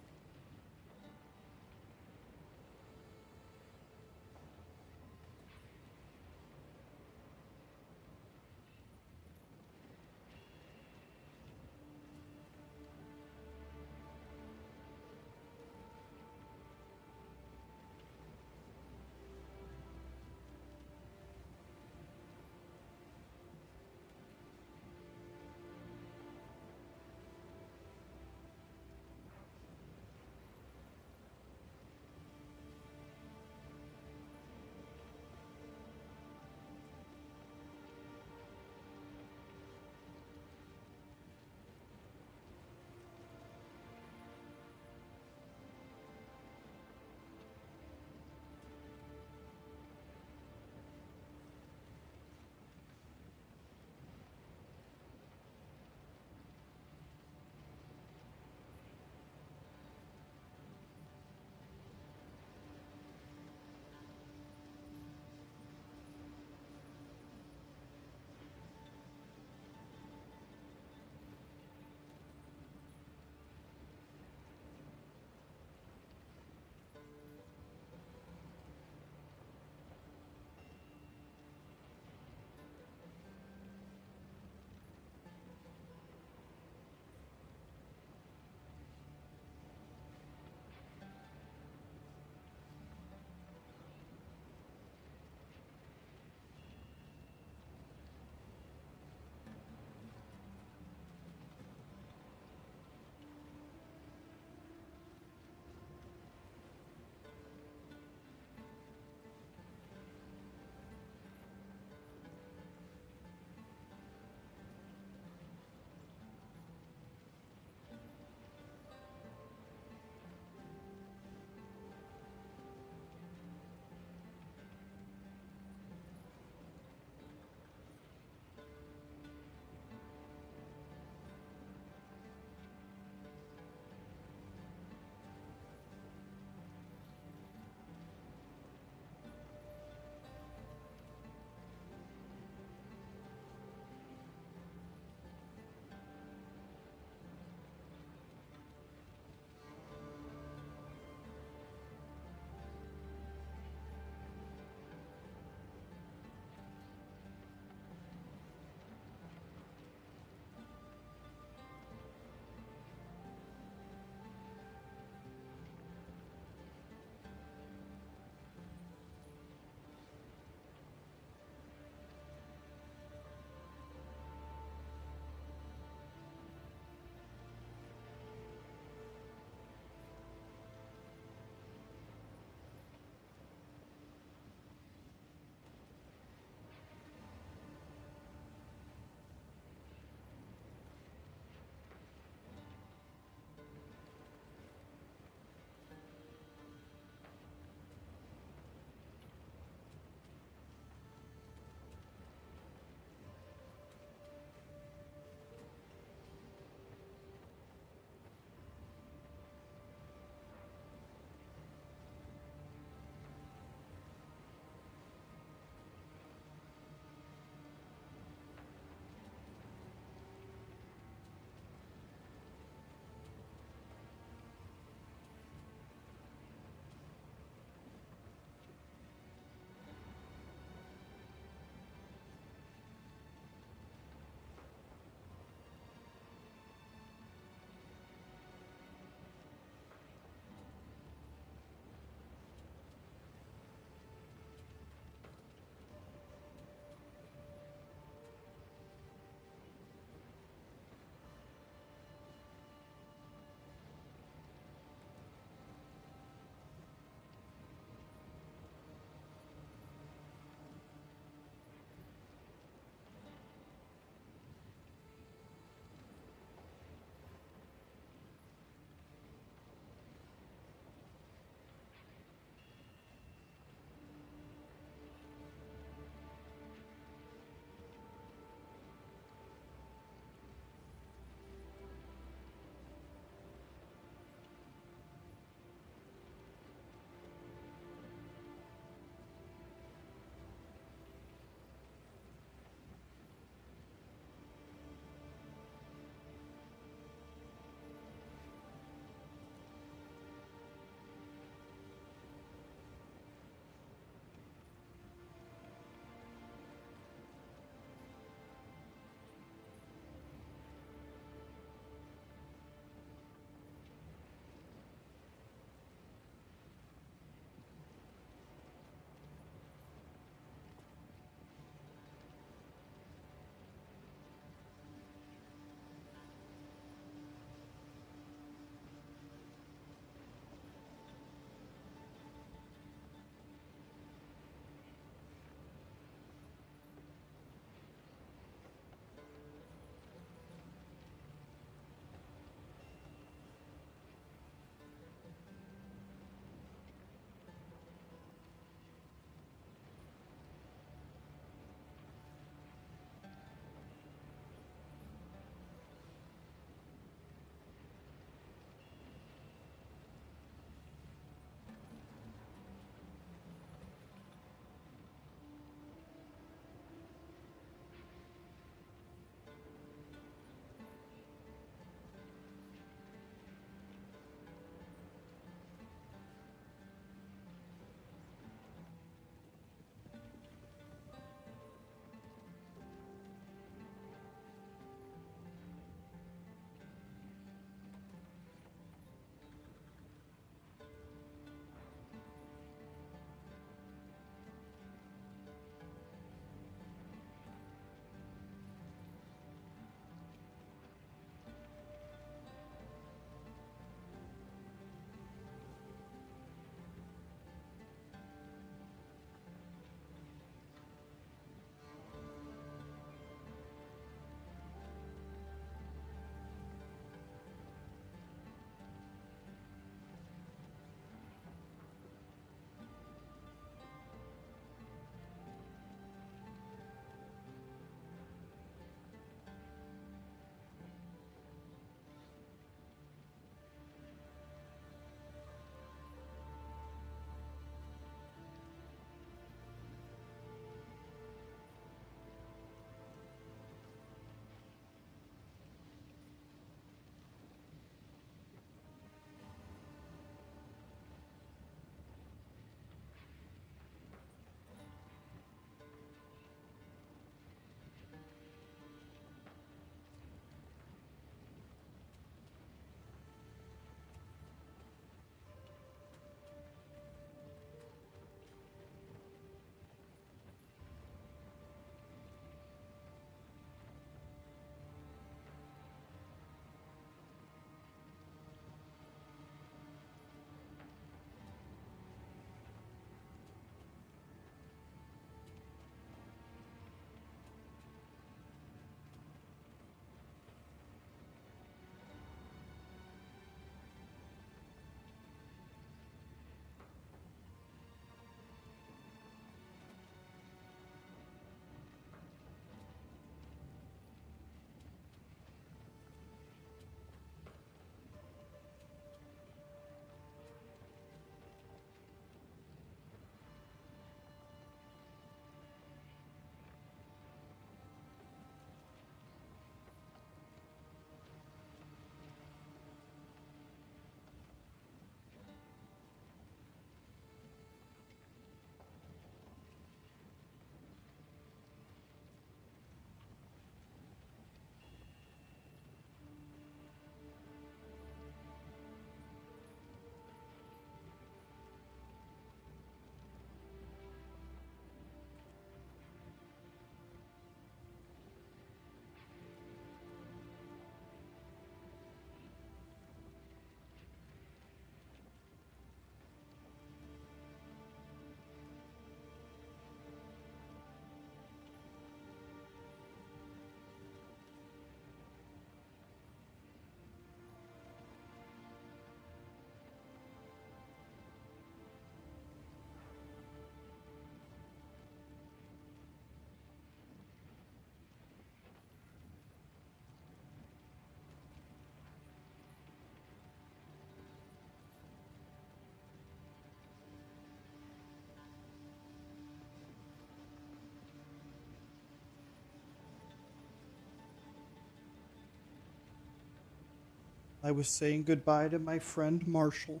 I was saying goodbye to my friend Marshall.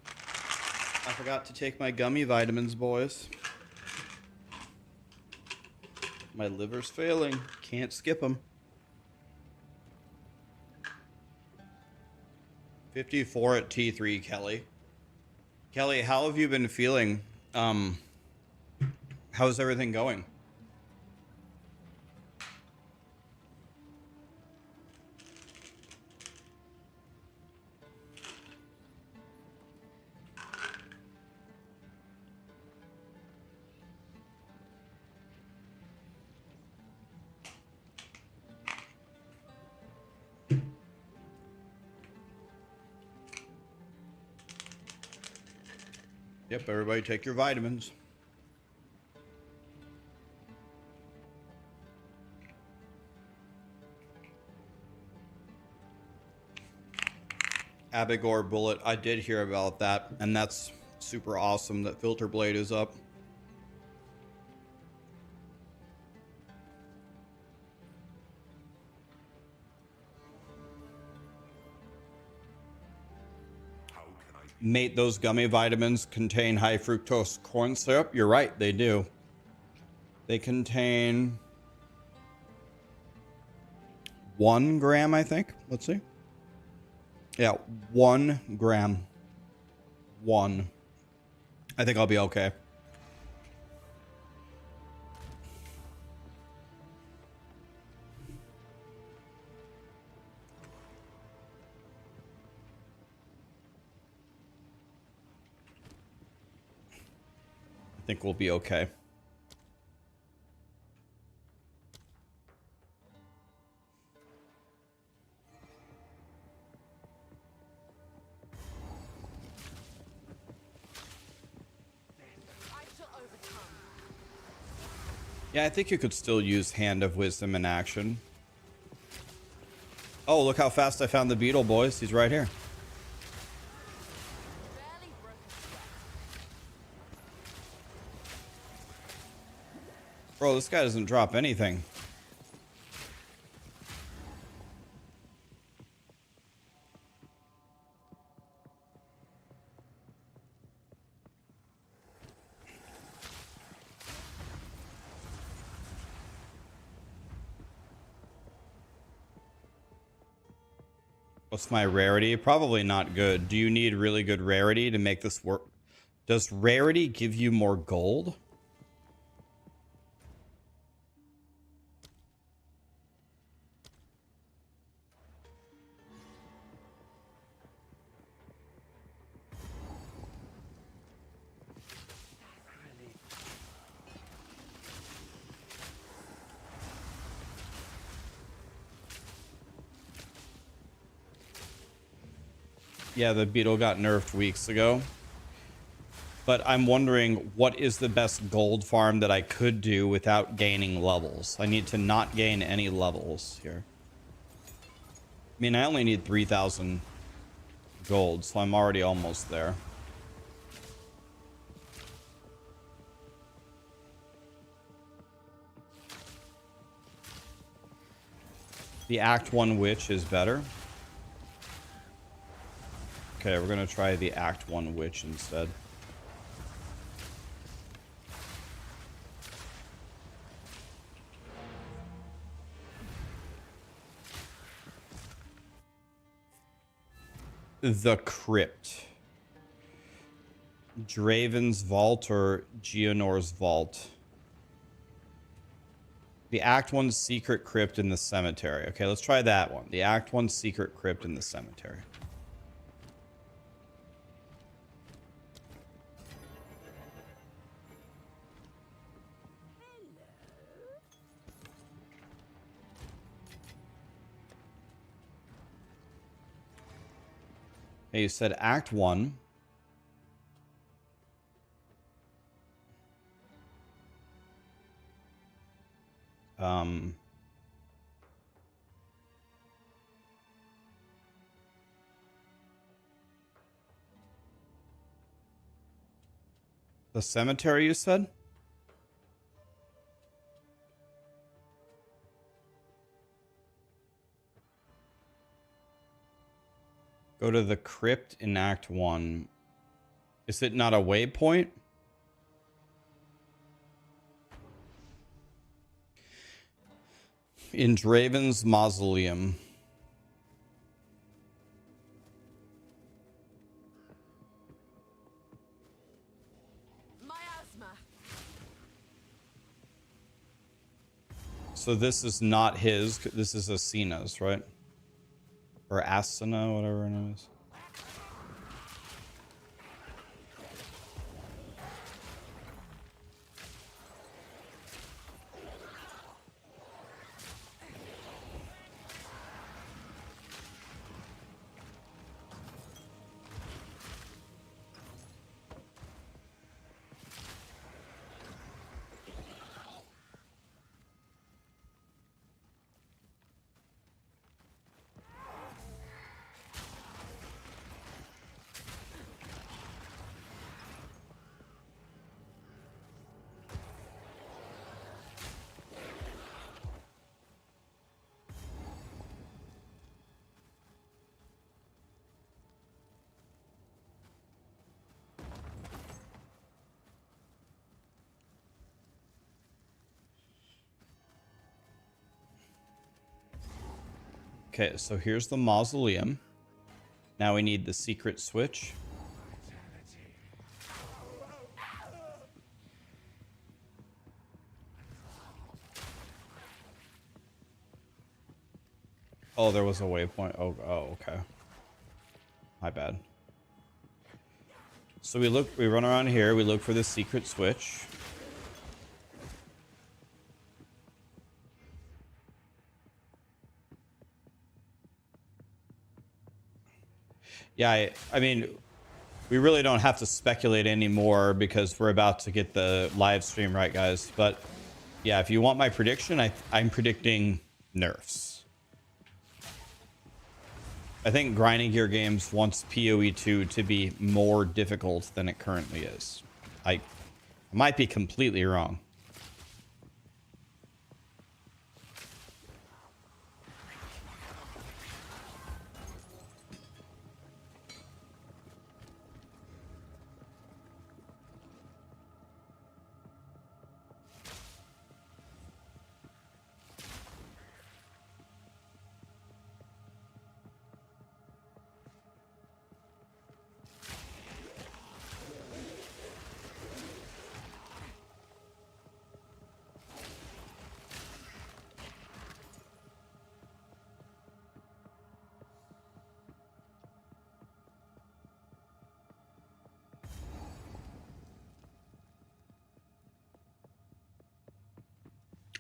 I forgot to take my gummy vitamins, boys. My liver's failing. Can't skip them. 54 at T3, Kelly. Kelly, how have you been feeling? How's everything going? Yep, everybody take your vitamins. Abigor Bullet, I did hear about that, and that's super awesome that Filter Blade is up. Mate, those gummy vitamins contain high fructose corn syrup. You're right, they do. They contain 1 gram, I think. Let's see. Yeah, 1 gram. 1. I think I'll be okay. I think we'll be okay. Yeah, I think you could still use Hand of Wisdom in action. Oh, look how fast I found the beetle, boys. He's right here. Bro, this guy doesn't drop anything. What's my rarity? Probably not good. Do you need really good rarity to make this work? Does rarity give you more gold? Yeah, the beetle got nerfed weeks ago. But I'm wondering, what is the best gold farm that I could do without gaining levels? I need to not gain any levels here. I mean, I only need 3,000 gold, so I'm already almost there. The Act 1 Witch is better. Okay, we're gonna try the Act 1 Witch instead. The Crypt. Draven's Vault or Geonor's Vault. The Act 1 Secret Crypt in the Cemetery. Okay, let's try that one. The Act 1 Secret Crypt in the Cemetery. Hey, you said Act 1. The cemetery, you said? Go to the crypt in Act 1. Is it not a waypoint? In Draven's Mausoleum. Miasma. So this is not his. This is Asina's, right? Or Asina, whatever her name is. Okay, so here's the mausoleum. Now we need the secret switch. Oh, there was a waypoint. Oh, okay. My bad. So we run around here, we look for the secret switch. Yeah, I mean, we really don't have to speculate anymore because we're about to get the live stream, right, guys? But yeah, if you want my prediction, I'm predicting nerfs. I think grinding gear games wants POE2 to be more difficult than it currently is. I might be completely wrong.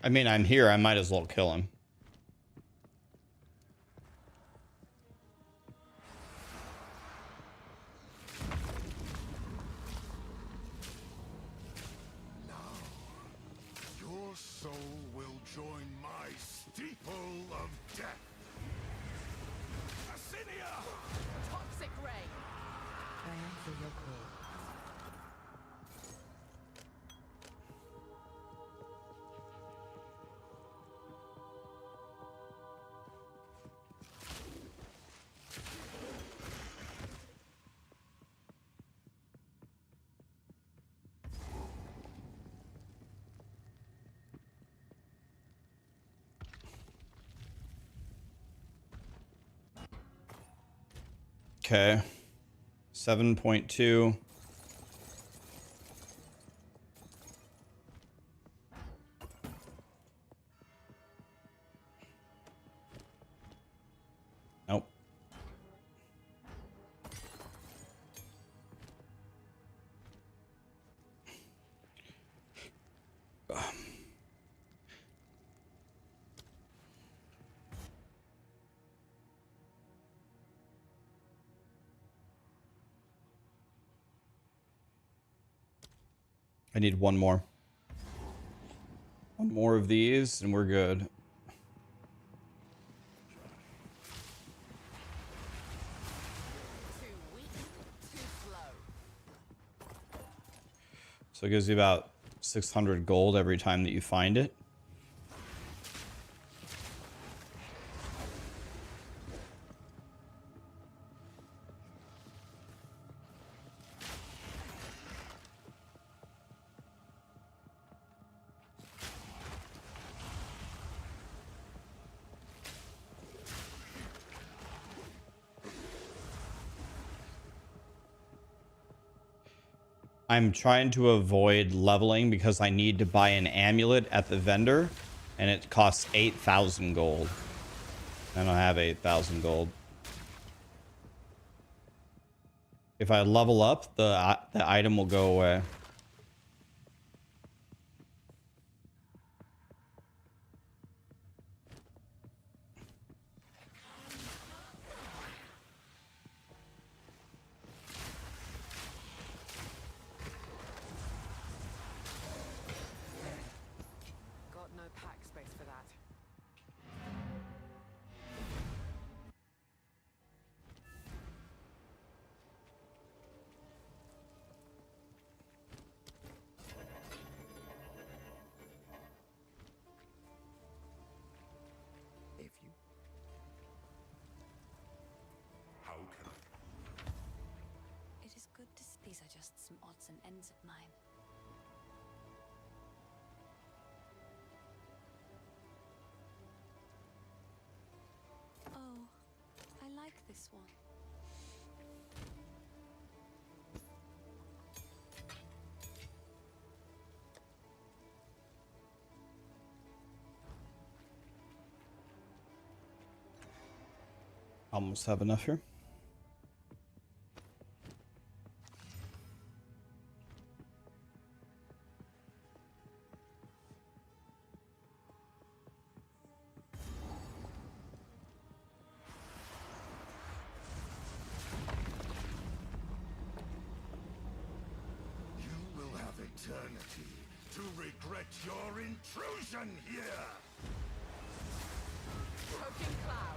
I mean, I'm here. I might as well kill him. Your soul will join my steeple of death. Assinia! Toxic ray. I answer your call. Okay. 7.2. Nope. I need one more. One more of these and we're good. Too weak, too slow. So it gives you about 600 gold every time that you find it. I'm trying to avoid leveling because I need to buy an amulet at the vendor, and it costs 8,000 gold. I don't have 8,000 gold. If I level up, the item will go away. Got no pack space for that. If you... How can I... It is good to see. These are just some odds and ends of mine. Oh, I like this one. Almost have enough here. You will have eternity to regret your intrusion here! Poking cloud.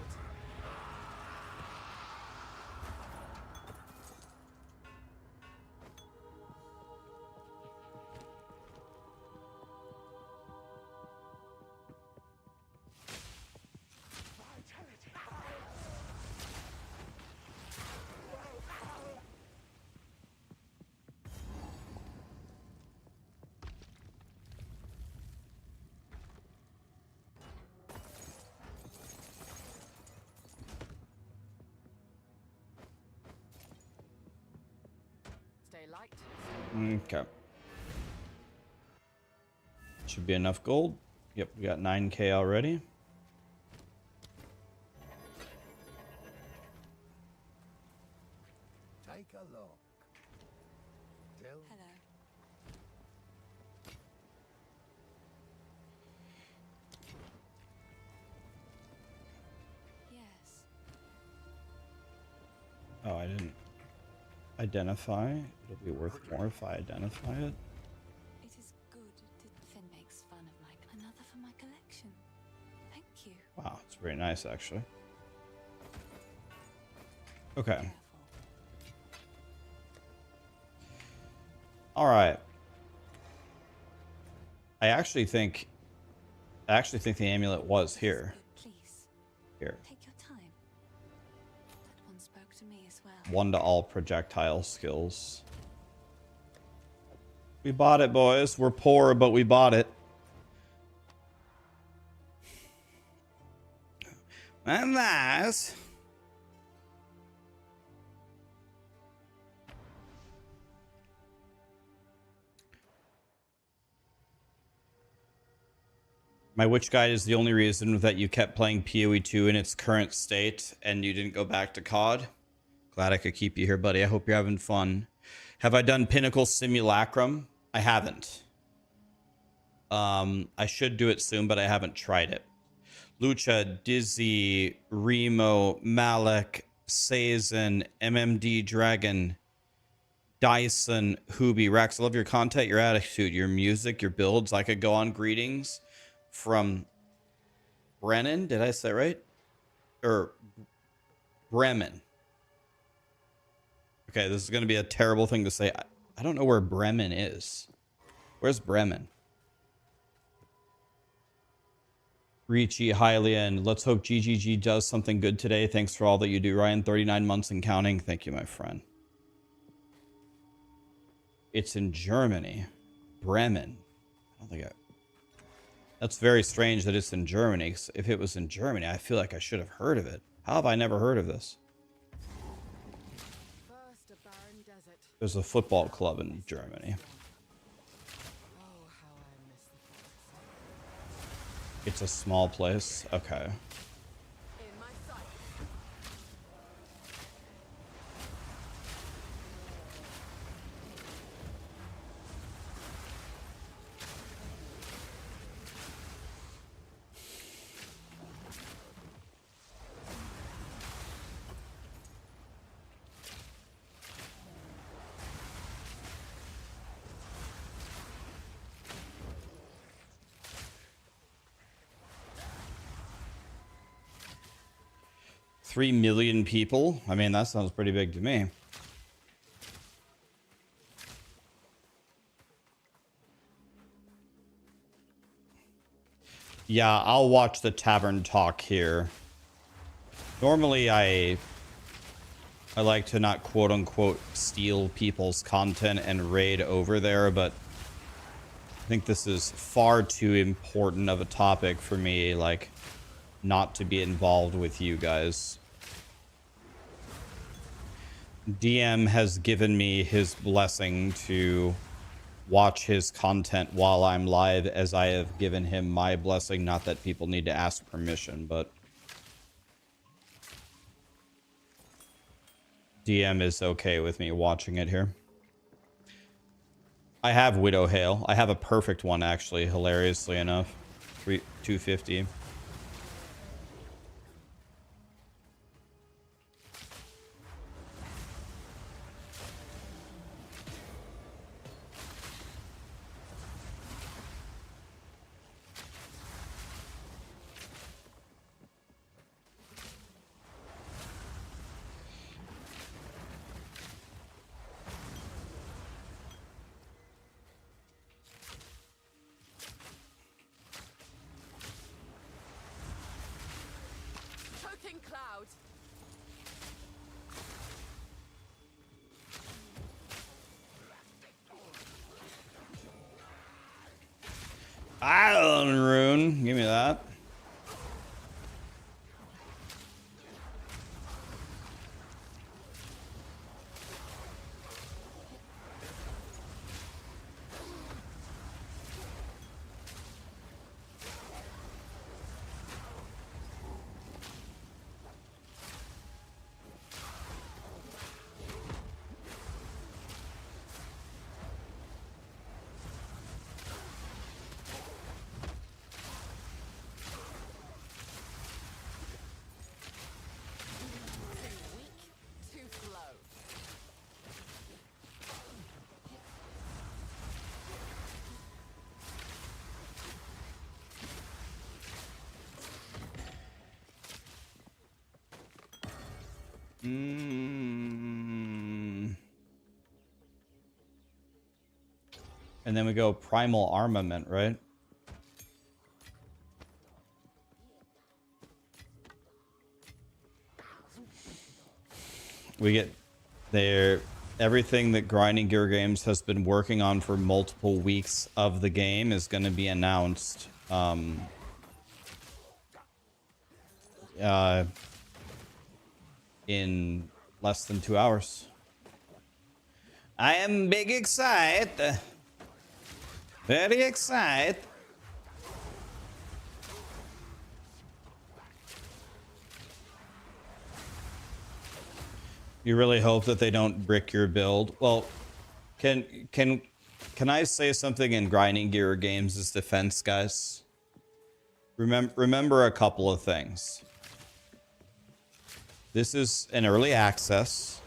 Stay light. Okay. Should be enough gold. Yep, we got 9k already. Take a look. Tell Hello. Yes. Oh, I didn't identify. It'll be worth more if I identify it. It is good to Finn makes fun of my another for my collection. Thank you. Wow, it's very nice actually. Okay. Careful. All right. I actually think the amulet was here. Good, please. Here. Take your time. That one spoke to me as well. 1 to all projectile skills. We bought it, boys. We're poor, but we bought it. And nice. My witch guide is the only reason that you kept playing POE2 in its current state and you didn't go back to COD. Glad I could keep you here, buddy. I hope you're having fun. Have I done Pinnacle Simulacrum? I haven't. I should do it soon, but I haven't tried it. Lucha, Dizzy, Remo, Malik, Sazen, MMD Dragon, Dyson, Hooby, Rax. I love your content, your attitude, your music, your builds. I could go on. Greetings from Brennan. Did I say it right? Or Bremen. Okay, this is going to be a terrible thing to say. I don't know where Bremen is. Where's Bremen? Ricci, Hylian. Let's hope GGG does something good today. Thanks for all that you do, Ryan. 39 months and counting. Thank you, my friend. It's in Germany. Bremen. I don't think I... That's very strange that it's in Germany. 'Cause if it was in Germany, I feel like I should have heard of it. How have I never heard of this? First a barren desert. There's a football club in Germany. Oh, how I miss the forest. It's a small place. Okay. In my sight. 3 million people? I mean, that sounds pretty big to me. Yeah, I'll watch the Tavern talk here. Normally, I like to not quote-unquote steal people's content and raid over there, but I think this is far too important of a topic for me, like, not to be involved with you guys. DM has given me his blessing to watch his content while I'm live, as I have given him my blessing. Not that people need to ask permission, but DM is okay with me watching it here. I have Widow Hail. I have a perfect one, actually, hilariously enough. 250. Choking cloud. Island rune. Give me that. Too slow. And then we go Primal Armament, right? We get there. Everything that Grinding Gear Games has been working on for multiple weeks of the game is going to be announced in less than 2 hours. I am big excited. Very excited. You really hope that they don't brick your build. Well, can I say something in Grinding Gear Games' defense, guys? Remember a couple of things. This is an early access.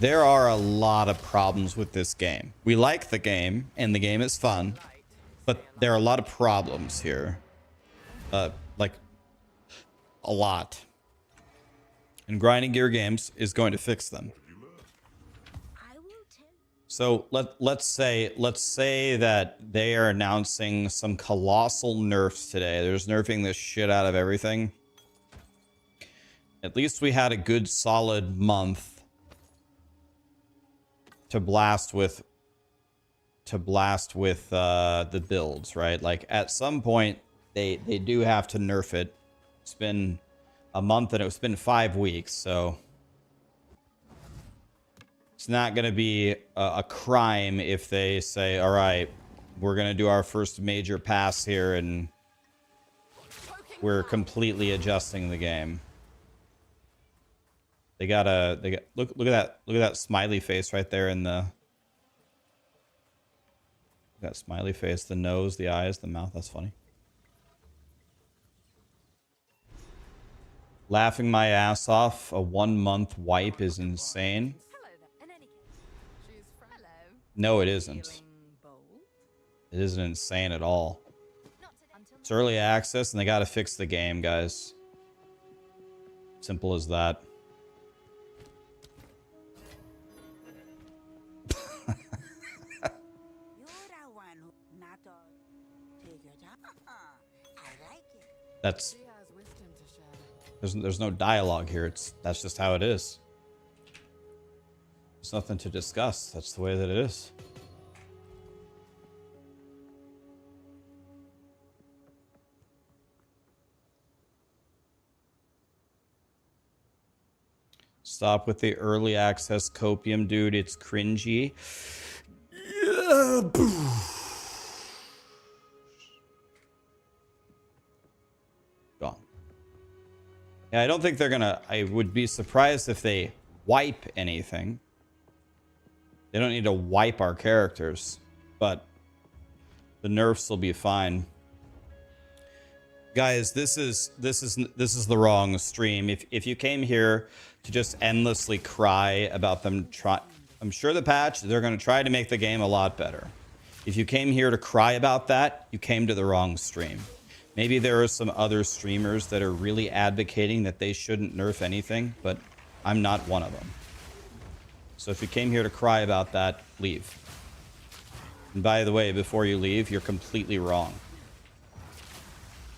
There are a lot of problems with this game. We like the game, and the game is fun, but there are a lot of problems here. Like, a lot. And Grinding Gear Games is going to fix them. So let's say that they are announcing some colossal nerfs today. They're just nerfing the shit out of everything. At least we had a good solid month to blast with the builds, right? Like at some point they do have to nerf it. It's been a month and it's been 5 weeks, so It's not going to be a crime if they say, all right, we're going to do our first major pass here and we're completely adjusting the game. They got look at that smiley face right there in the that smiley face, the nose, the eyes, the mouth. That's funny. Laughing my ass off. A 1 month wipe is insane. Hello there. In any case, she's hello. No, it isn't. Feeling bold? It isn't insane at all. Not today. Until It's early access and they got to fix the game, guys. Simple as that. That's she has wisdom to share. there's no dialogue here. That's just how it is. There's nothing to discuss. That's the way that it is. Stop with the early access copium, dude. It's cringy. Yeah. Gone. Yeah, I don't think they're gonna. I would be surprised if they wipe anything. They don't need to wipe our characters, but the nerfs will be fine. Guys, this is the wrong stream. If you came here to just endlessly cry about them I'm sure the patch, they're going to try to make the game a lot better. If you came here to cry about that, you came to the wrong stream. Maybe there are some other streamers that are really advocating that they shouldn't nerf anything, but I'm not one of them. So if you came here to cry about that, leave. And by the way, before you leave, you're completely wrong.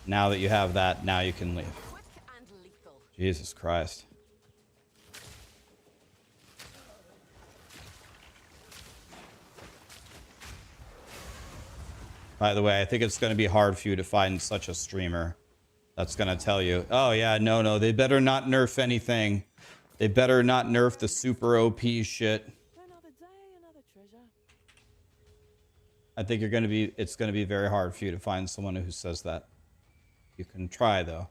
Now that you have that, now you can leave. Quick and lethal. Jesus Christ. By the way, I think it's going to be hard for you to find such a streamer that's going to tell you, oh yeah, no, they better not nerf anything. They better not nerf the super OP shit. Another day, another treasure. I think it's going to be very hard for you to find someone who says that. You can try though.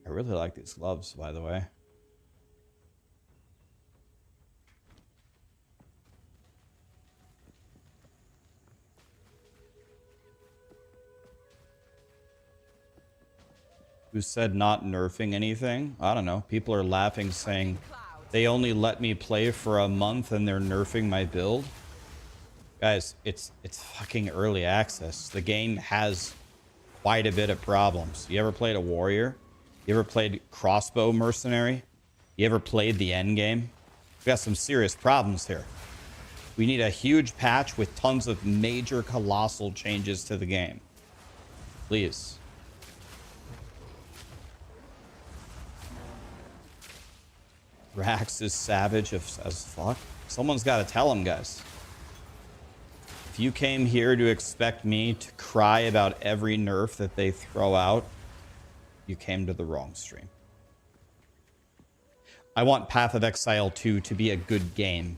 I really like these gloves, by the way. Who said not nerfing anything? I don't know. People are laughing saying they only let me play for a month and they're nerfing my build. Guys, it's fucking early access. The game has quite a bit of problems. You ever played a warrior? You ever played crossbow mercenary? You ever played the end game? We got some serious problems here. We need a huge patch with tons of major colossal changes to the game. Please. Rax is savage as fuck. Someone's got to tell him, guys. If you came here to expect me to cry about every nerf that they throw out, you came to the wrong stream. I want Path of Exile 2 to be a good game.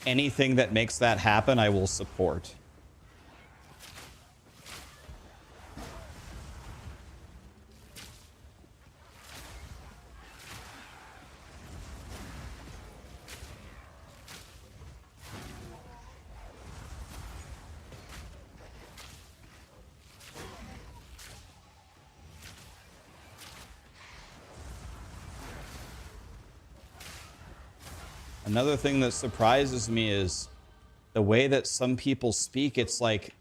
Anything that makes that happen, I will support. Another thing that surprises me is the way that some people speak. It's like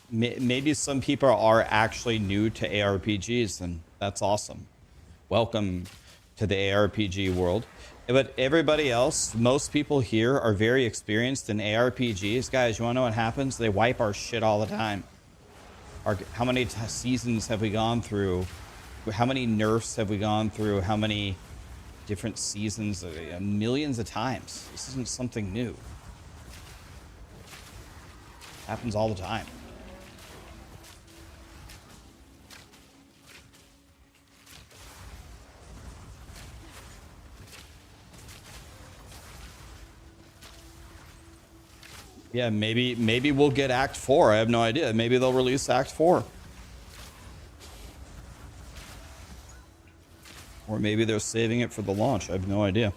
maybe some people are actually new to ARPGs, and that's awesome. Welcome to the ARPG world. But everybody else, most people here are very experienced in ARPGs. Guys, you want to know what happens? They wipe our shit all the time. How many seasons have we gone through? How many nerfs have we gone through? How many different seasons? Millions of times. This isn't something new. Happens all the time. Yeah, maybe we'll get Act 4. I have no idea. Maybe they'll release Act 4. Or maybe they're saving it for the launch. I have no idea.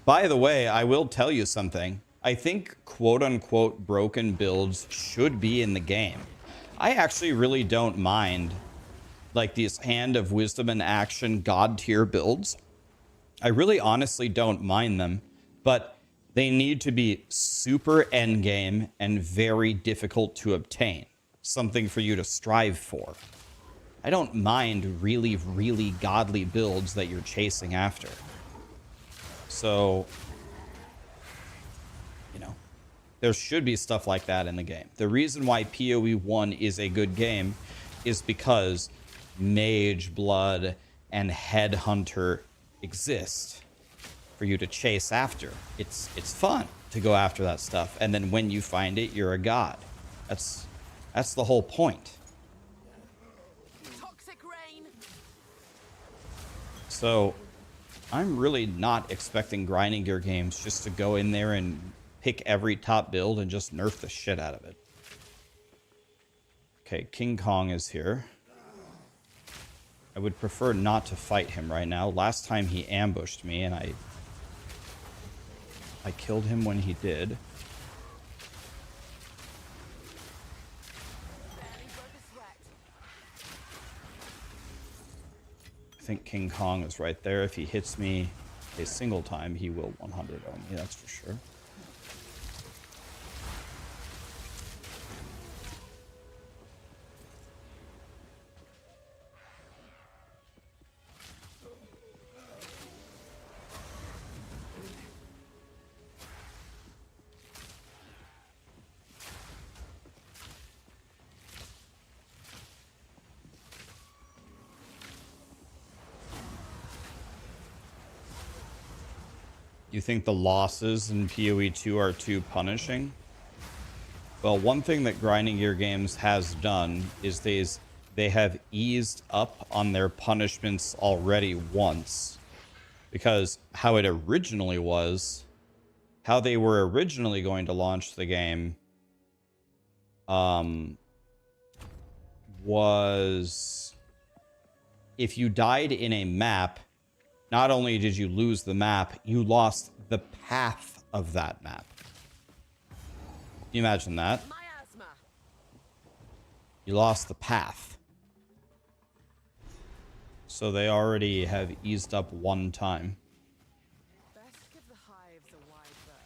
By the way, I will tell you something. I think quote-unquote broken builds should be in the game. I actually really don't mind like these Hand of Wisdom and Action God tier builds. I really honestly don't mind them, but they need to be super endgame and very difficult to obtain. Something for you to strive for. I don't mind really, really godly builds that you're chasing after. So, you know, there should be stuff like that in the game. The reason why POE1 is a good game is because Mage, Blood, and Headhunter exist for you to chase after. It's fun to go after that stuff. And then when you find it, you're a god. That's the whole point. Toxic rain. So I'm really not expecting grinding gear games just to go in there and pick every top build and just nerf the shit out of it. Okay, King Kong is here. I would prefer not to fight him right now. Last time he ambushed me and I killed him when he did. I think King Kong is right there. If he hits me a single time, he will 100 on me, that's for sure. You think the losses in POE2 are too punishing? Well, one thing that Grinding Gear Games has done is they have eased up on their punishments already once. Because how it originally was, how they were originally going to launch the game, was if you died in a map, not only did you lose the map, you lost the path of that map. Can you imagine that? Miasma. You lost the path. So they already have eased up one time. Best give the hives a wide berth.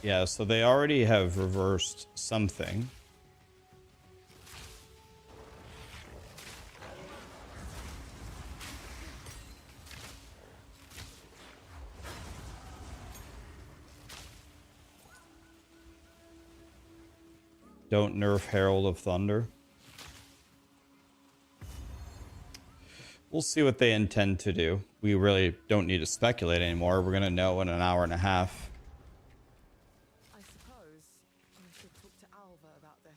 Yeah, so they already have reversed something. Don't nerf Herald of Thunder. We'll see what they intend to do. We really don't need to speculate anymore. We're going to know in an hour and a half. I suppose I should talk to Alva about this.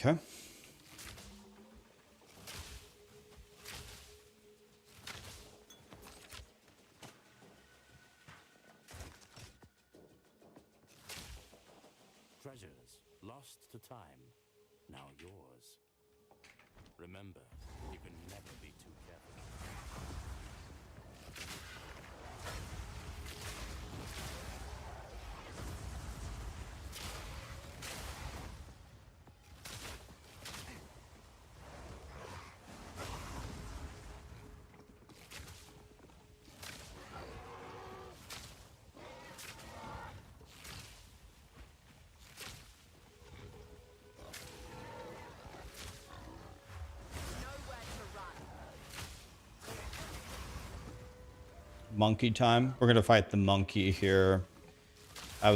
Okay. Treasures lost to time, now yours. Remember, you can never be too careful. Monkey time. We're gonna fight the monkey here. I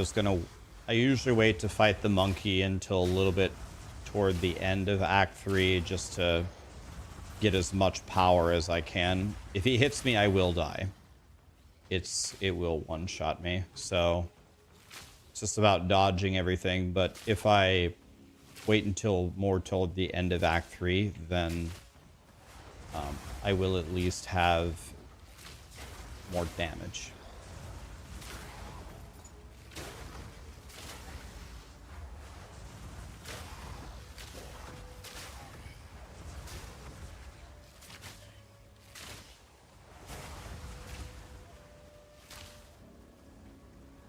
usually wait to fight the monkey until a little bit toward the end of Act 3 just to get as much power as I can. If he hits me, I will die. It will one-shot me. So it's just about dodging everything. But if I wait until more toward the end of Act 3, then I will at least have more damage.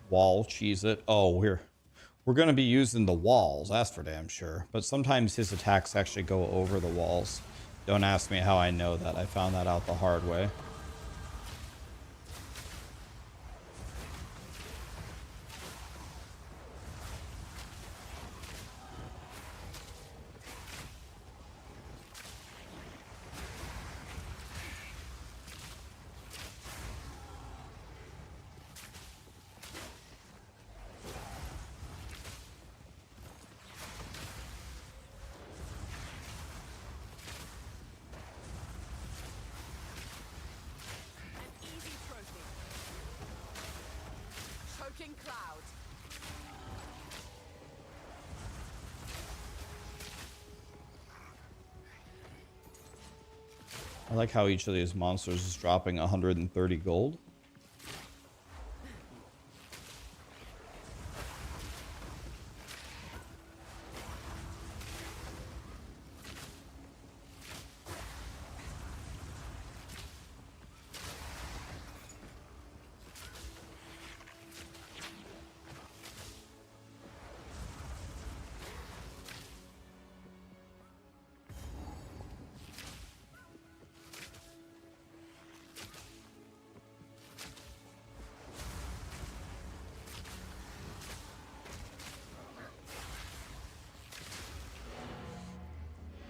Wall cheese it. Oh, we're gonna be using the walls, that's for damn sure. But sometimes his attacks actually go over the walls. Don't ask me how I know that. I found that out the hard way. Cloud. I like how each of these monsters is dropping 130 gold.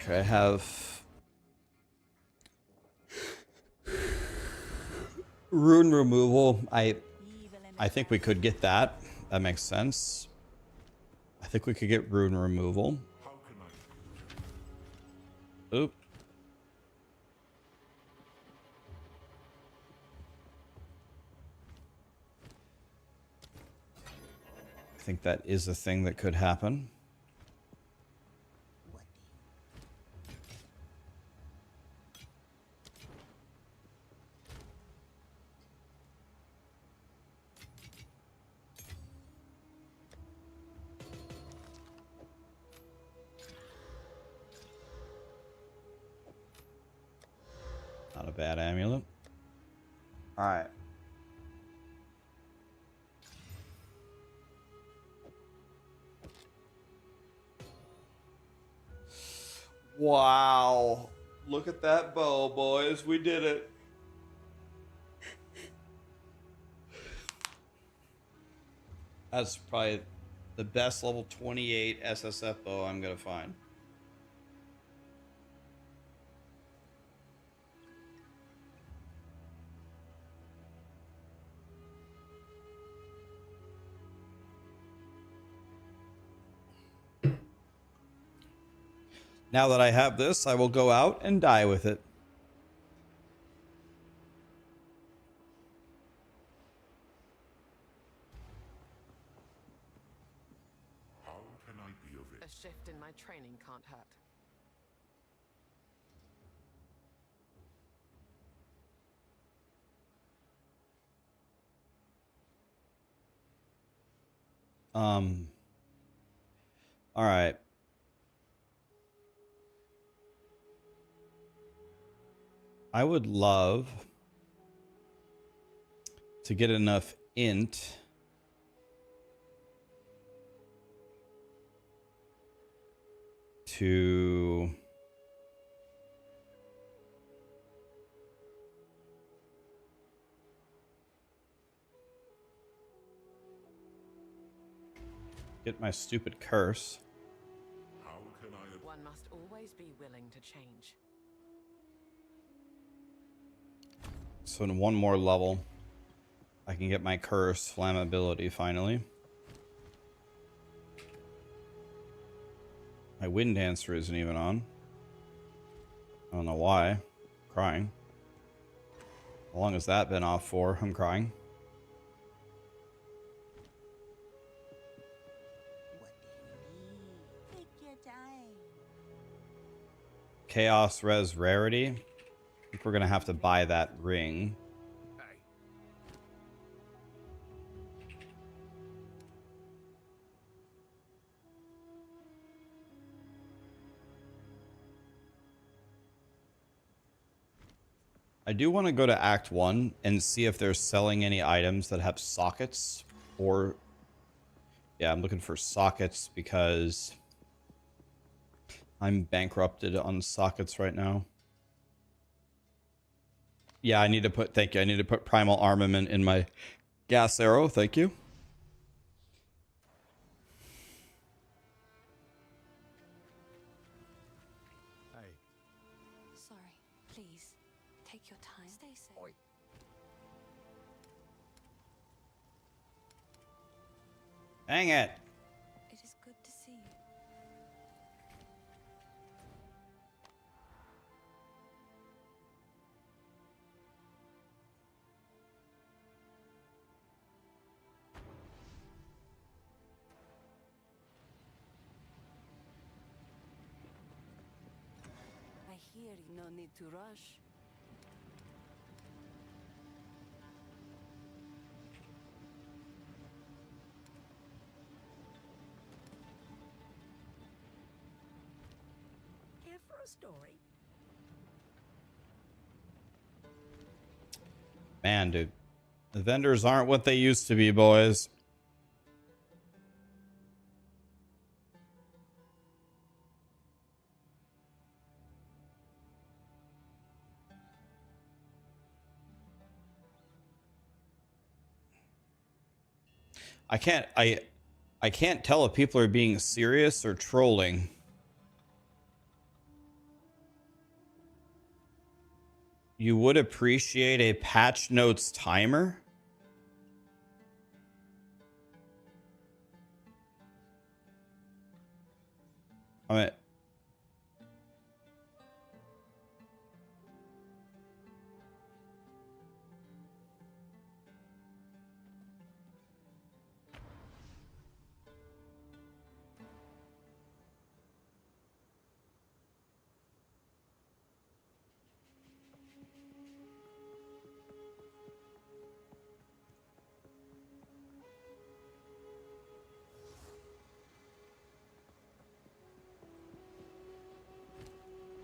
Okay, I have rune removal. I think we could get that. That makes sense. I think we could get rune removal. How can I? Oop. I think that is a thing that could happen. Not a bad amulet. All right. Wow. Look at that bow, boys. We did it. That's probably the best level 28 SSF bow I'm going to find. Now that I have this, I will go out and die with it. How can I be of A it? shift in my training can't hurt. All right. I would love to get enough int to get my stupid curse. How can I... One must always be willing to change. So in one more level, I can get my curse flammability finally. My wind dancer isn't even on. I don't know why. I'm crying. How long has that been off for? I'm crying. What do you need? Take your time. Chaos res rarity. I think we're gonna have to buy that ring. I do want to go to Act 1 and see if they're selling any items that have sockets or... Yeah, I'm looking for sockets because I'm bankrupted on sockets right now. Yeah, I need to put... Thank you. I need to put primal armament in my gas arrow. Thank you. Sorry. Please, take your time. Stay safe. Dang it. It is good to see you. I hear no need to rush. Here for a story. Man, dude. The vendors aren't what they used to be, boys. I can't tell if people are being serious or trolling. You would appreciate a patch notes timer? I mean,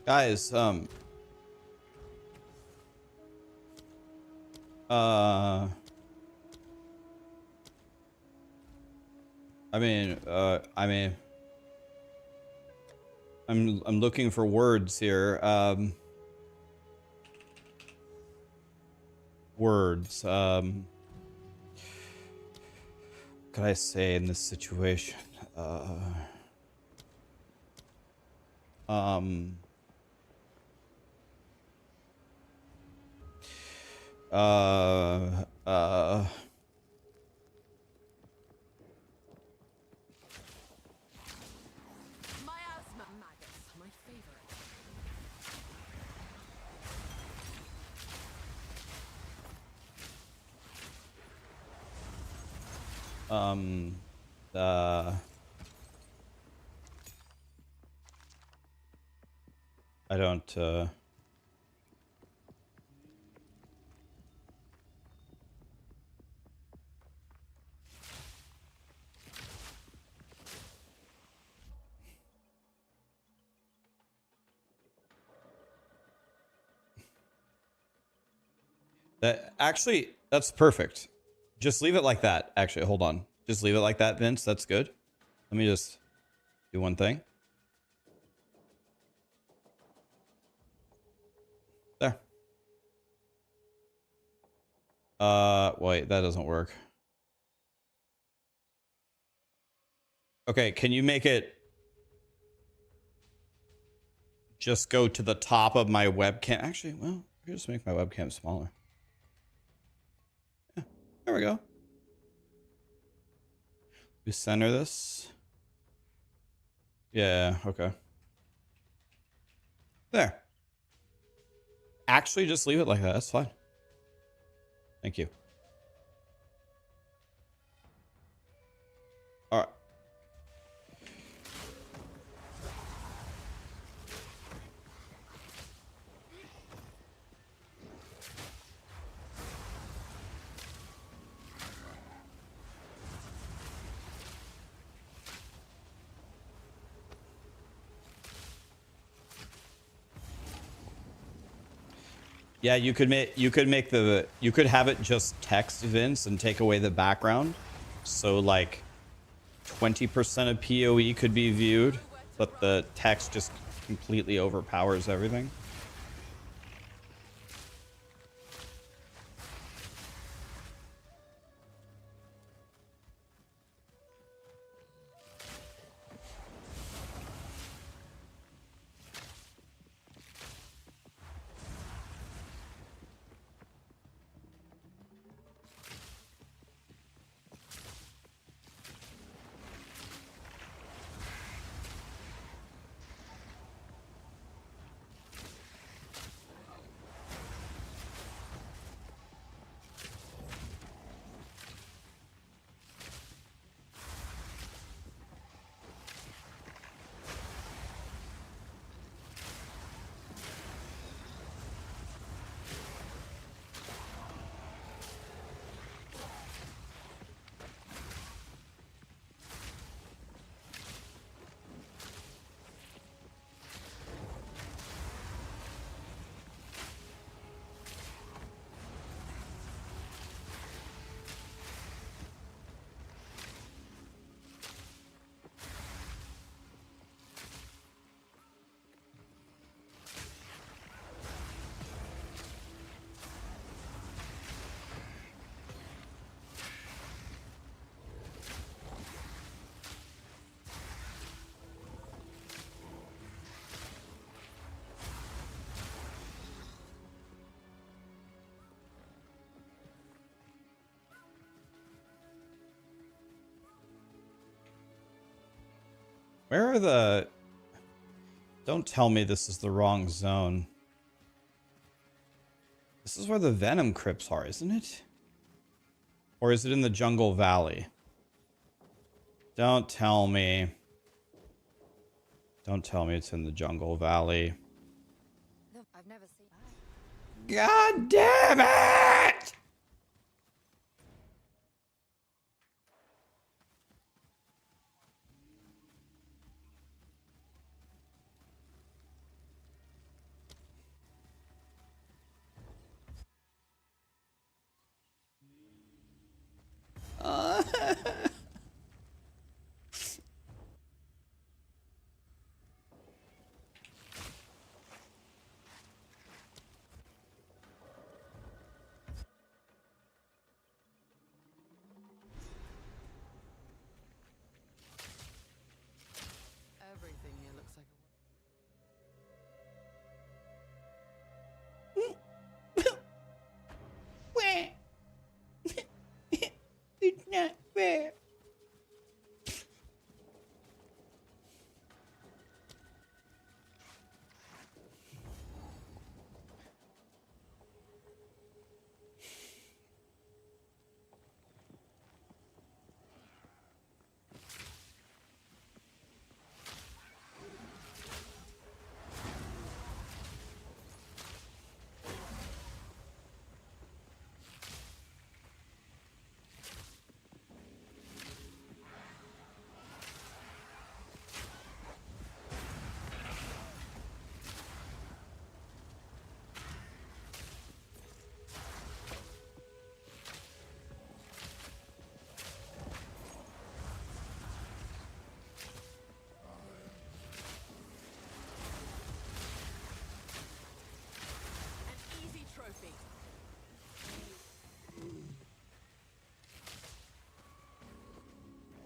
guys, I mean, I'm looking for words here. Words. What could I say in this situation? Um, Miasma maggots, my favorite. I don't, That actually, that's perfect. Just leave it like that. Actually, hold on. Just leave it like that, Vince. That's good. Let me just do one thing. There. Wait, that doesn't work. Okay, can you make it just go to the top of my webcam? Actually, well, I can just make my webcam smaller. Yeah, there we go. We center this. Yeah, okay. There. Actually, just leave it like that. That's fine. Thank you. All right. Yeah, you could have it just text, Vince, and take away the background. So like 20% of POE could be viewed, but the text just completely overpowers everything. Where are the... Don't tell me this is the wrong zone. This is where the Venom crypts are, isn't it? Or is it in the Jungle Valley? Don't tell me. Don't tell me it's in the Jungle Valley. I've never seen. God damn it!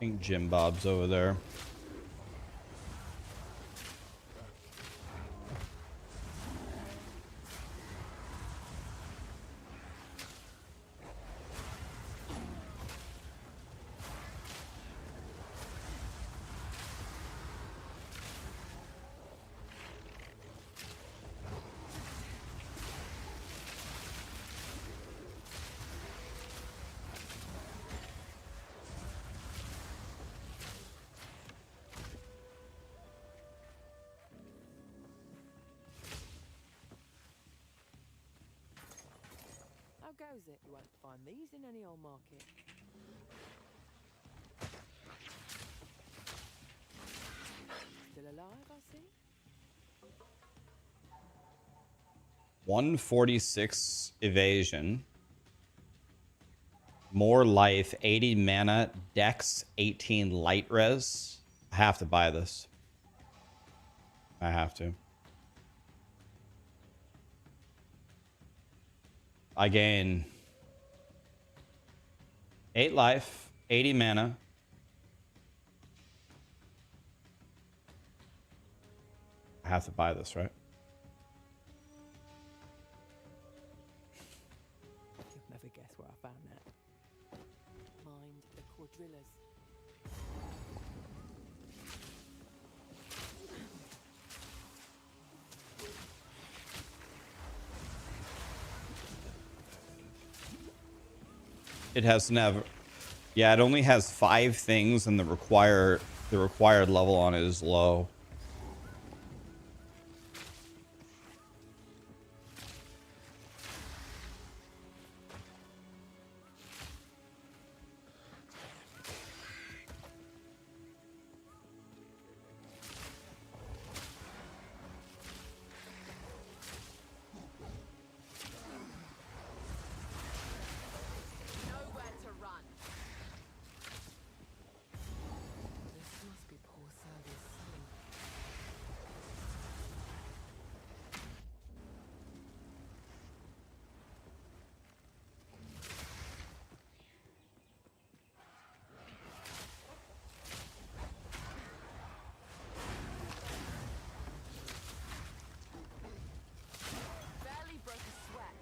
think Jim Bob's over there. How goes it? You won't find these in any old market. Still alive, I see. 146 evasion. More life, 80 mana, dex, 18 light res. I have to buy this. I have to. I gain 8 life, 80 mana. I have to buy this, right? You'll never guess where I found that. Mind the quadrillas. It has never. Yeah, it only has 5 things, and the required level on it is low. Nowhere to run. This must be poor Sally's son. Barely broke a sweat.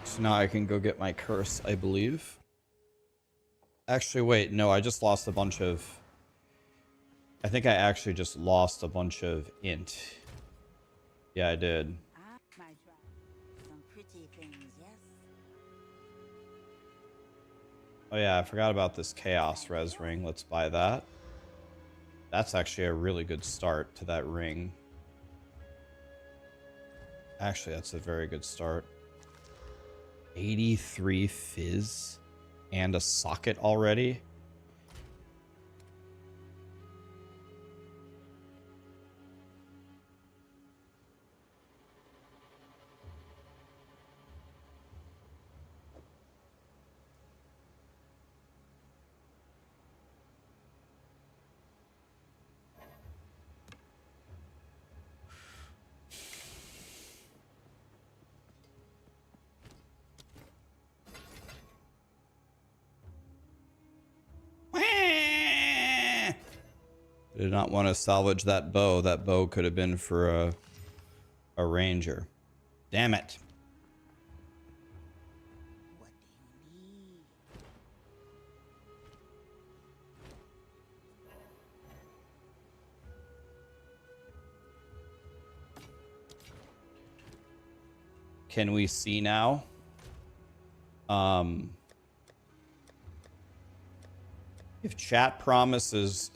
So now I can go get my curse, I believe. Actually, wait, no, I just lost a bunch of... I think I actually just lost a bunch of int. Yeah, I did. Ah, my friend. Some pretty things, yes? Oh yeah, I forgot about this chaos res ring. Let's buy that. That's actually a really good start to that ring. Actually, that's a very good start. 83 fizz and a socket already. I did not want to salvage that bow. That bow could have been for a ranger. Damn it. What do you need? Can we see now? If chat promises,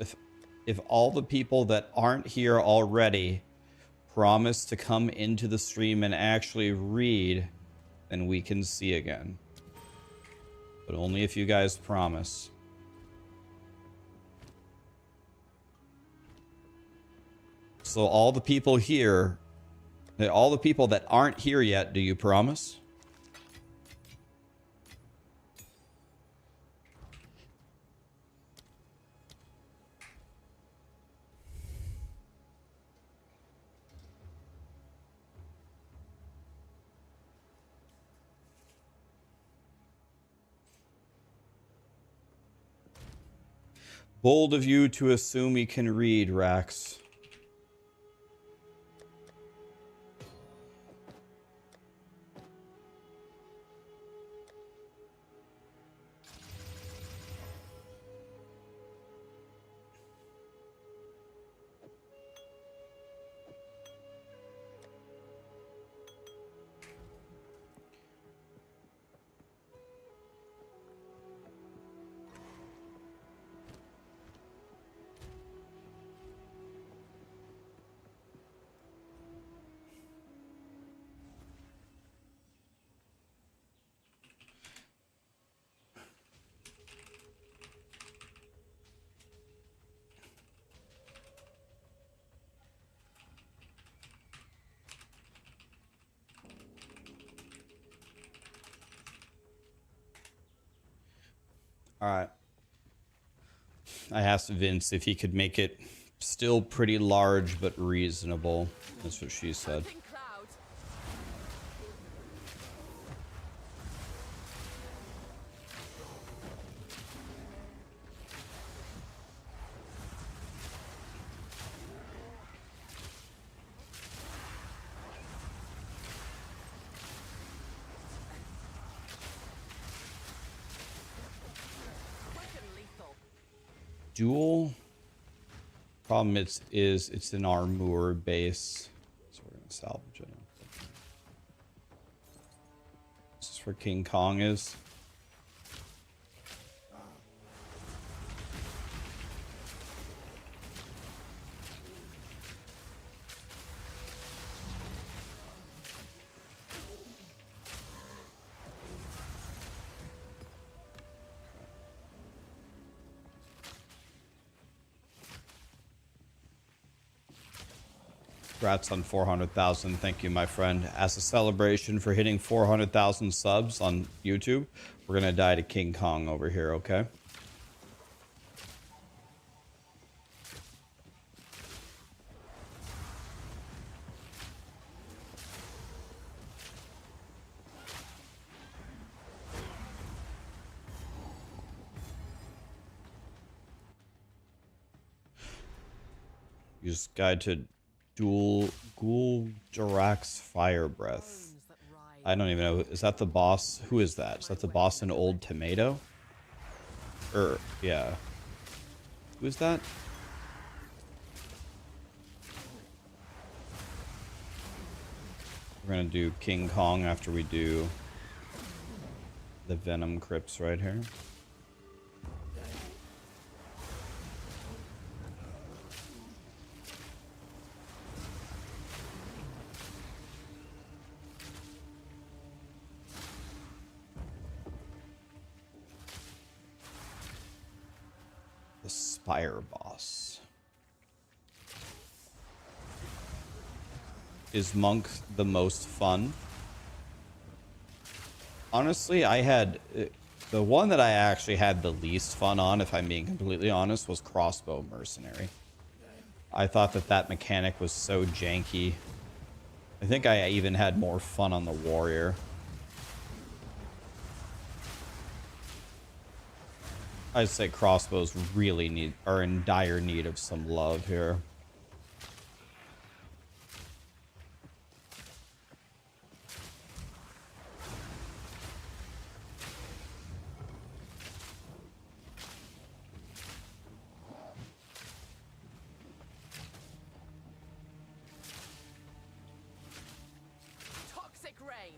if all the people that aren't here already promise to come into the stream and actually read, then we can see again. But only if you guys promise. So all the people here, all the people that aren't here yet, do you promise? Bold of you to assume he can read, Rax. All right. I asked Vince if he could make it still pretty large but reasonable. That's what she said. Dual problem is it's an armor base, so we're gonna salvage it. This is where King Kong is. Congrats on 400,000. Thank you, my friend. As a celebration for hitting 400,000 subs on YouTube, we're going to die to King Kong over here, okay? Use guide to Ghoul-Jarax's Fire Breath. I don't even know. Is that the boss? Who is that? Is that the boss in Old Tomato? Yeah. Who is that? We're gonna do King Kong after we do the Venom Crypts right here. The Spire Boss. Is Monk the most fun? Honestly, I had... the one that I actually had the least fun on, if I'm being completely honest, was Crossbow Mercenary. I thought that that mechanic was so janky. I think I even had more fun on the Warrior. I'd say crossbows really are in dire need of some love here. Toxic rain.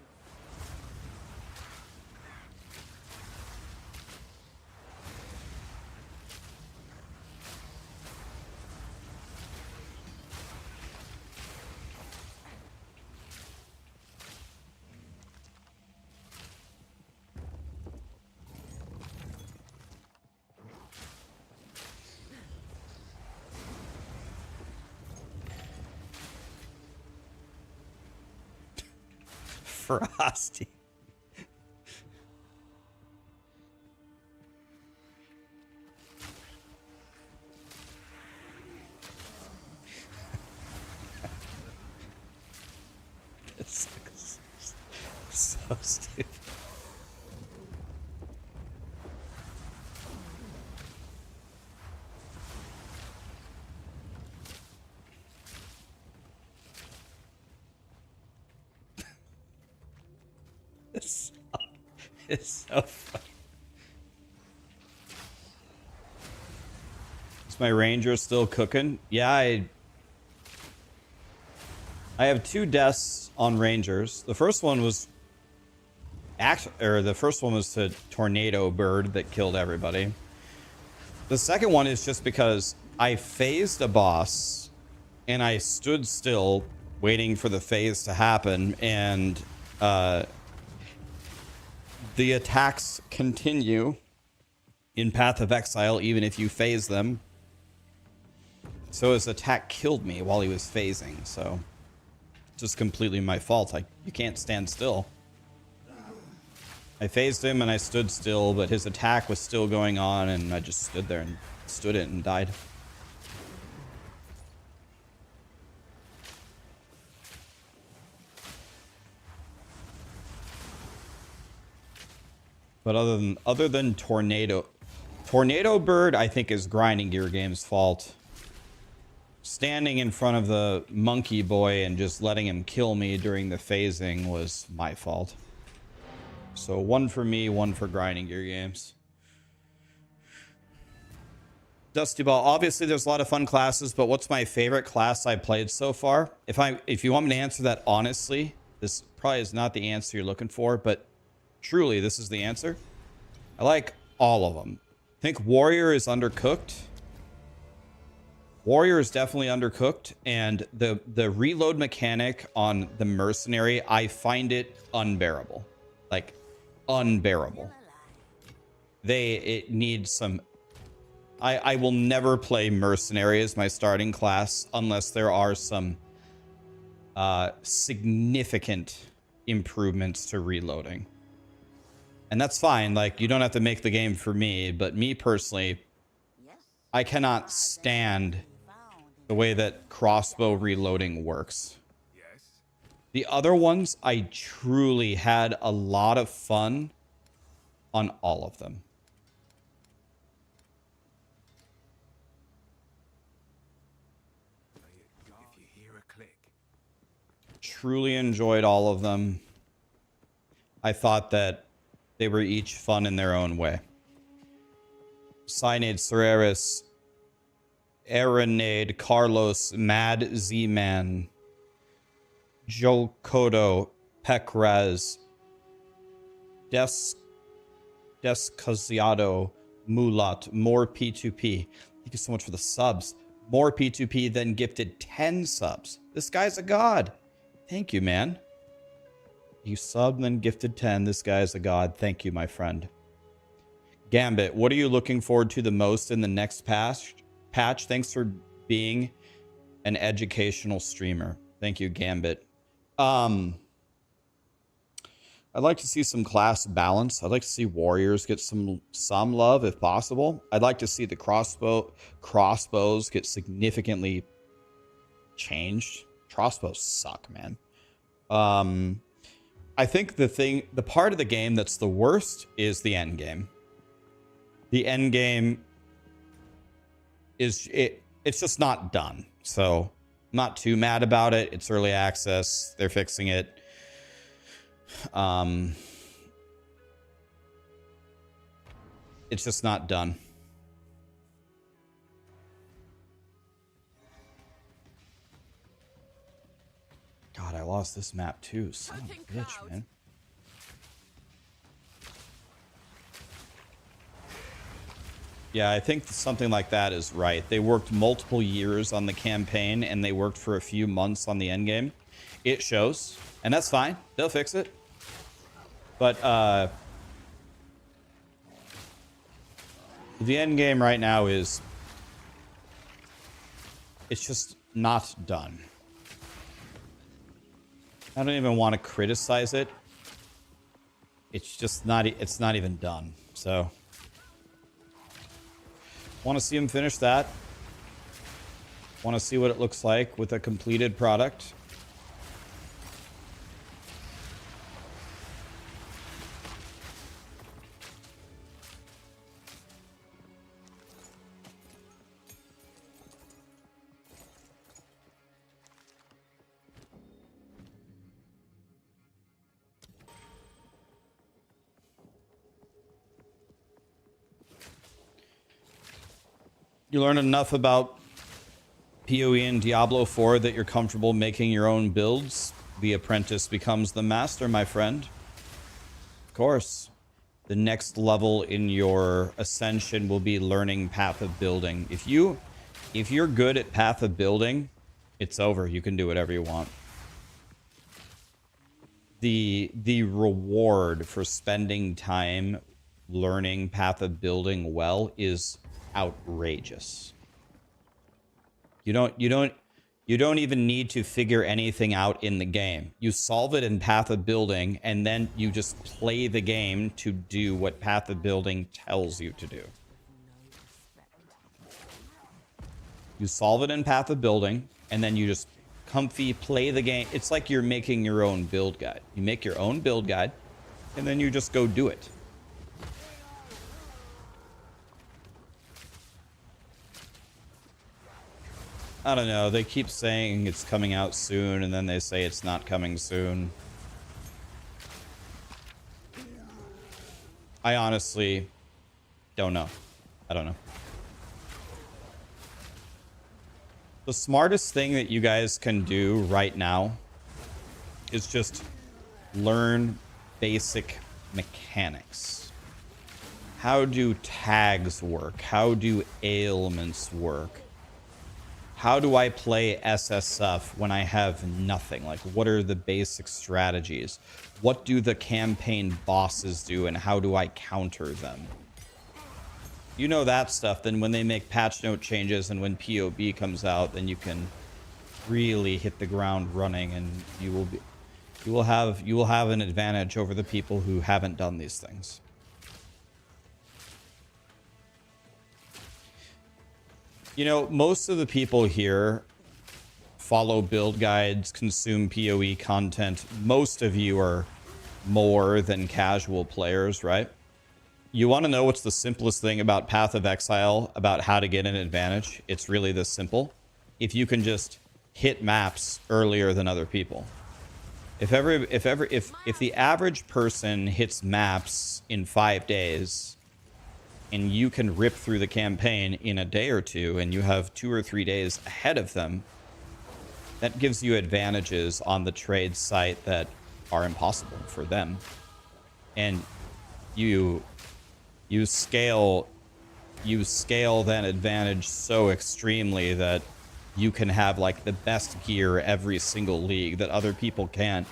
Frosty. It's so stupid. It's so funny. Is my ranger still cooking? Yeah, I have 2 deaths on rangers. The first one was the tornado bird that killed everybody. The second one is just because I phased a boss and I stood still waiting for the phase to happen, and the attacks continue in Path of Exile even if you phase them. So his attack killed me while he was phasing, so just completely my fault. You can't stand still. I phased him and I stood still, but his attack was still going on, and I just stood there and stood it and died. But other than Tornado Bird, I think is Grinding Gear Game's fault. Standing in front of the monkey boy and just letting him kill me during the phasing was my fault. So 1 for me, 1 for Grinding Gear Games. Dusty Ball, obviously there's a lot of fun classes, but what's my favorite class I played so far? If you want me to answer that honestly, this probably is not the answer you're looking for, but truly, this is the answer. I like all of them. I think Warrior is undercooked. Warrior is definitely undercooked, and the reload mechanic on the Mercenary, I find it unbearable. Like, unbearable. It needs some... I will never play Mercenary as my starting class unless there are some significant improvements to reloading. And that's fine. Like, you don't have to make the game for me, but me personally, I cannot stand the way that crossbow reloading works. The other ones, I truly had a lot of fun on all of them. If you hear a click. Truly enjoyed all of them. I thought that they were each fun in their own way. Cyanide, Cereris, Aranade, Carlos, Mad Z-Man, Jokodo, Pekraz, Descaziado, Mulat, more P2P. Thank you so much for the subs. More P2P then gifted 10 subs. This guy's a god. Thank you, man. You subbed and then gifted 10. This guy is a god. Thank you, my friend. Gambit, what are you looking forward to the most in the next patch? Thanks for being an educational streamer. Thank you, Gambit. I'd like to see some class balance. I'd like to see warriors get some love if possible. I'd like to see the crossbows get significantly changed. Crossbows suck, man. I think the part of the game that's the worst is the end game. The end game it's just not done. So I'm not too mad about it. It's early access. They're fixing it. It's just not done. God, I lost this map too. Son of a bitch, man. Yeah, I think something like that is right. They worked multiple years on the campaign, and they worked for a few months on the end game. It shows, and that's fine. They'll fix it. But the end game right now is... it's just not done. I don't even want to criticize it. It's just not, it's not even done. So, want to see him finish that. Want to see what it looks like with a completed product. You learn enough about PoE and Diablo 4 that you're comfortable making your own builds. The apprentice becomes the master, my friend. Of course. The next level in your ascension will be learning path of building. If you're good at path of building, it's over. You can do whatever you want. The reward for spending time learning path of building well is outrageous. You don't even need to figure anything out in the game. You solve it in path of building, and then you just play the game to do what path of building tells you to do. You solve it in path of building, and then you just comfy play the game. It's like you're making your own build guide. You make your own build guide, and then you just go do it. I don't know. They keep saying it's coming out soon, and then they say it's not coming soon. I honestly don't know. I don't know. The smartest thing that you guys can do right now is just learn basic mechanics. How do tags work? How do ailments work? How do I play SSF when I have nothing? Like, what are the basic strategies? What do the campaign bosses do, and how do I counter them? You know that stuff, then when they make patch note changes and when POB comes out, then you can really hit the ground running, and you will have an advantage over the people who haven't done these things. You know, most of the people here follow build guides, consume PoE content. Most of you are more than casual players, right? You want to know what's the simplest thing about Path of Exile, about how to get an advantage? It's really this simple. If you can just hit maps earlier than other people. If the average person hits maps in 5 days, and you can rip through the campaign in a day or two, and you have 2 or 3 days ahead of them, that gives you advantages on the trade site that are impossible for them. And you scale that advantage so extremely that you can have like the best gear every single league that other people can't.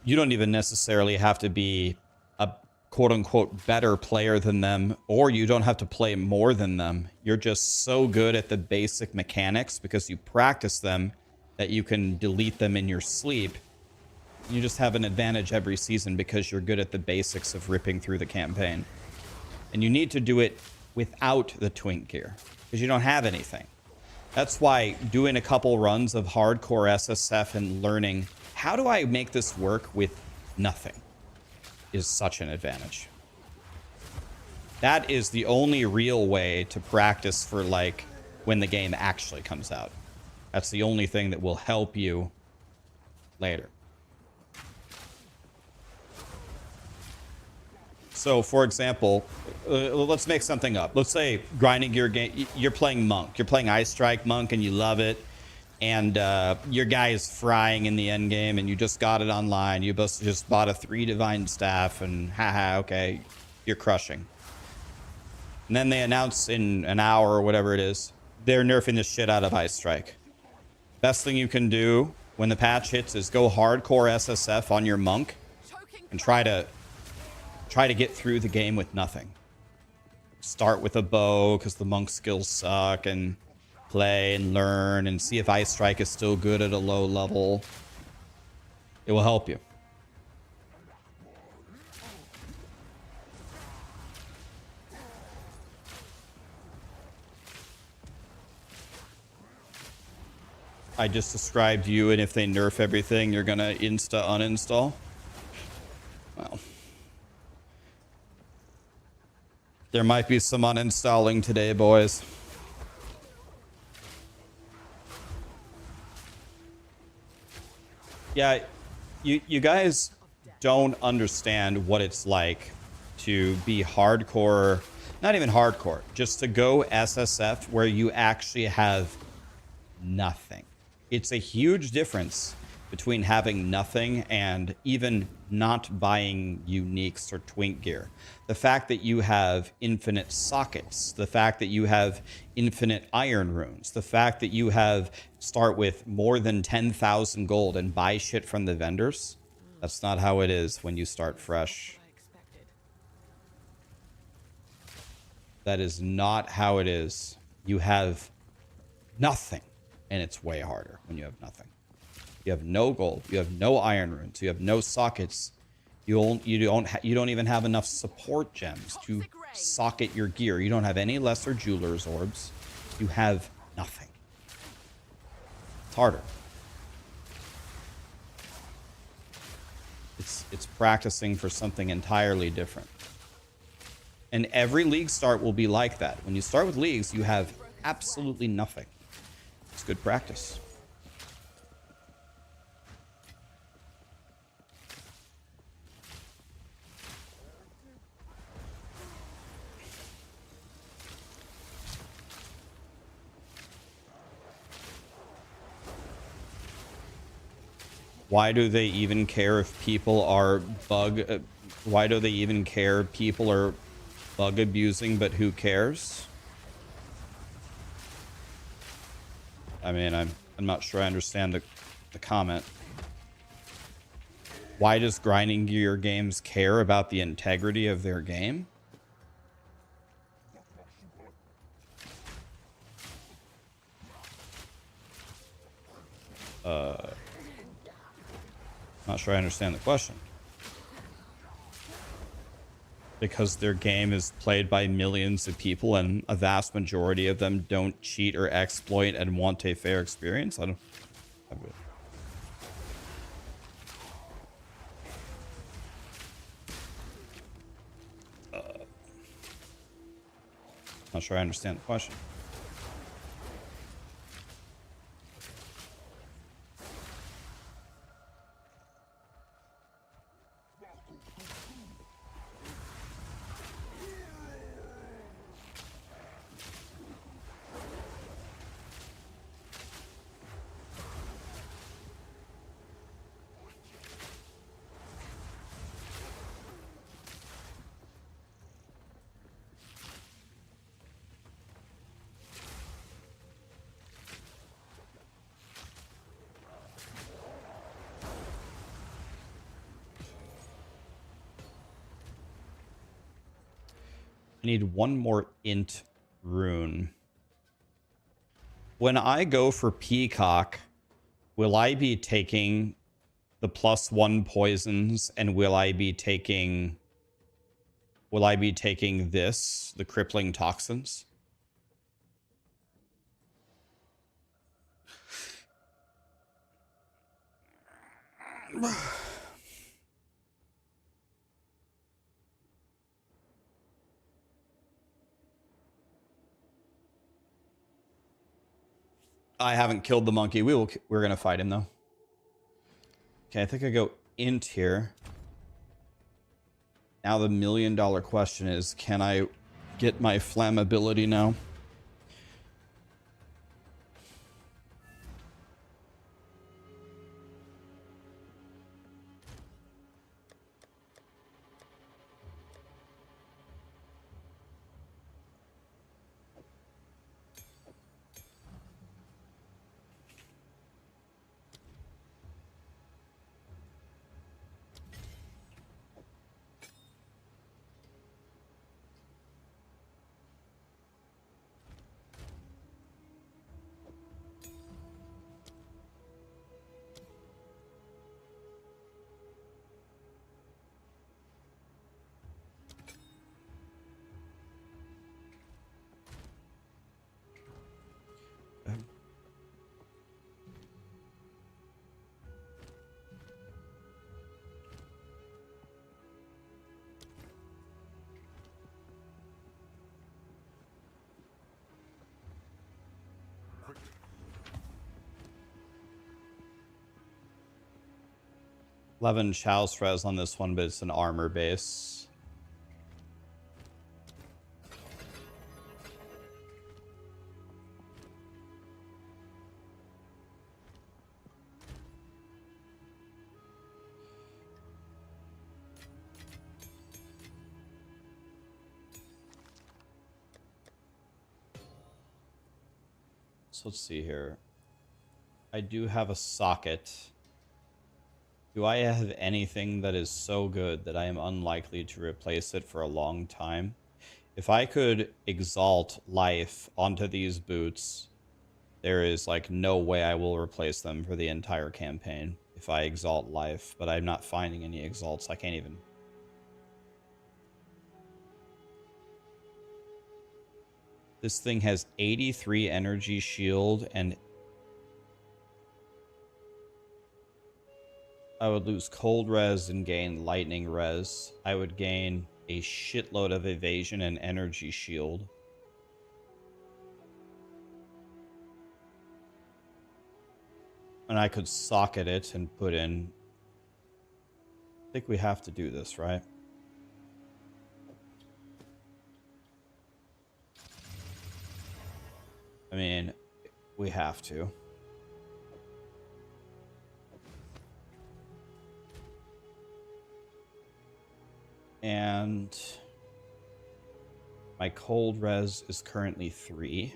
You don't even necessarily have to be a quote-unquote better player than them, or you don't have to play more than them. You're just so good at the basic mechanics because you practice them that you can delete them in your sleep. You just have an advantage every season because you're good at the basics of ripping through the campaign. And you need to do it without the twink gear because you don't have anything. That's why doing a couple runs of hardcore SSF and learning how do I make this work with nothing is such an advantage. That is the only real way to practice for like when the game actually comes out. That's the only thing that will help you later. So for example, let's make something up. Let's say grinding your game, you're playing Monk. You're playing Ice Strike Monk and you love it. And your guy is frying in the end game, and you just got it online. You just bought a 3 divine staff, and haha, okay, you're crushing. And then they announce in an hour or whatever it is, they're nerfing the shit out of Ice Strike. Best thing you can do when the patch hits is go hardcore SSF on your Monk and try to get through the game with nothing. Start with a bow because the Monk skills suck, and play and learn and see if Ice Strike is still good at a low level. It will help you. I just described you, and if they nerf everything, you're gonna uninstall. Well, there might be some uninstalling today, boys. Yeah, you guys don't understand what it's like to be hardcore, not even hardcore, just to go SSF where you actually have nothing. It's a huge difference between having nothing and even not buying uniques or twink gear. The fact that you have infinite sockets, the fact that you have infinite iron runes, the fact that you have start with more than 10,000 gold and buy shit from the vendors. That's not how it is when you start fresh. That is not how it is. You have nothing, and it's way harder when you have nothing. You have no gold. You have no iron runes. You have no sockets. You don't even have enough support gems to socket your gear. You don't have any lesser jeweler's orbs. You have nothing. It's harder. It's practicing for something entirely different. And every league start will be like that. When you start with leagues, you have absolutely nothing. It's good practice. Why do they even care if people are why do they even care people are bug abusing, but who cares? I mean, I'm not sure I understand the comment. Why does grinding gear games care about the integrity of their game? Not sure I understand the question. Because their game is played by millions of people and a vast majority of them don't cheat or exploit and want a fair experience. I don't. Not sure I understand the question. I need one more int rune. When I go for Peacock, will I be taking the +1 poisons, and will I be taking this, the crippling toxins? I haven't killed the monkey. We're gonna fight him though. Okay, I think I go int here. Now the $1 million question is, can I get my flammability now? 11 Chalice res on this one, but it's an armor base. So let's see here. I do have a socket. Do I have anything that is so good that I am unlikely to replace it for a long time? If I could exalt life onto these boots, there is like no way I will replace them for the entire campaign if I exalt life, but I'm not finding any exalts. I can't even. This thing has 83 energy shield, and I would lose cold res and gain lightning res. I would gain a shitload of evasion and energy shield. And I could socket it and put in... I think we have to do this, right? I mean, we have to. And my cold res is currently 3.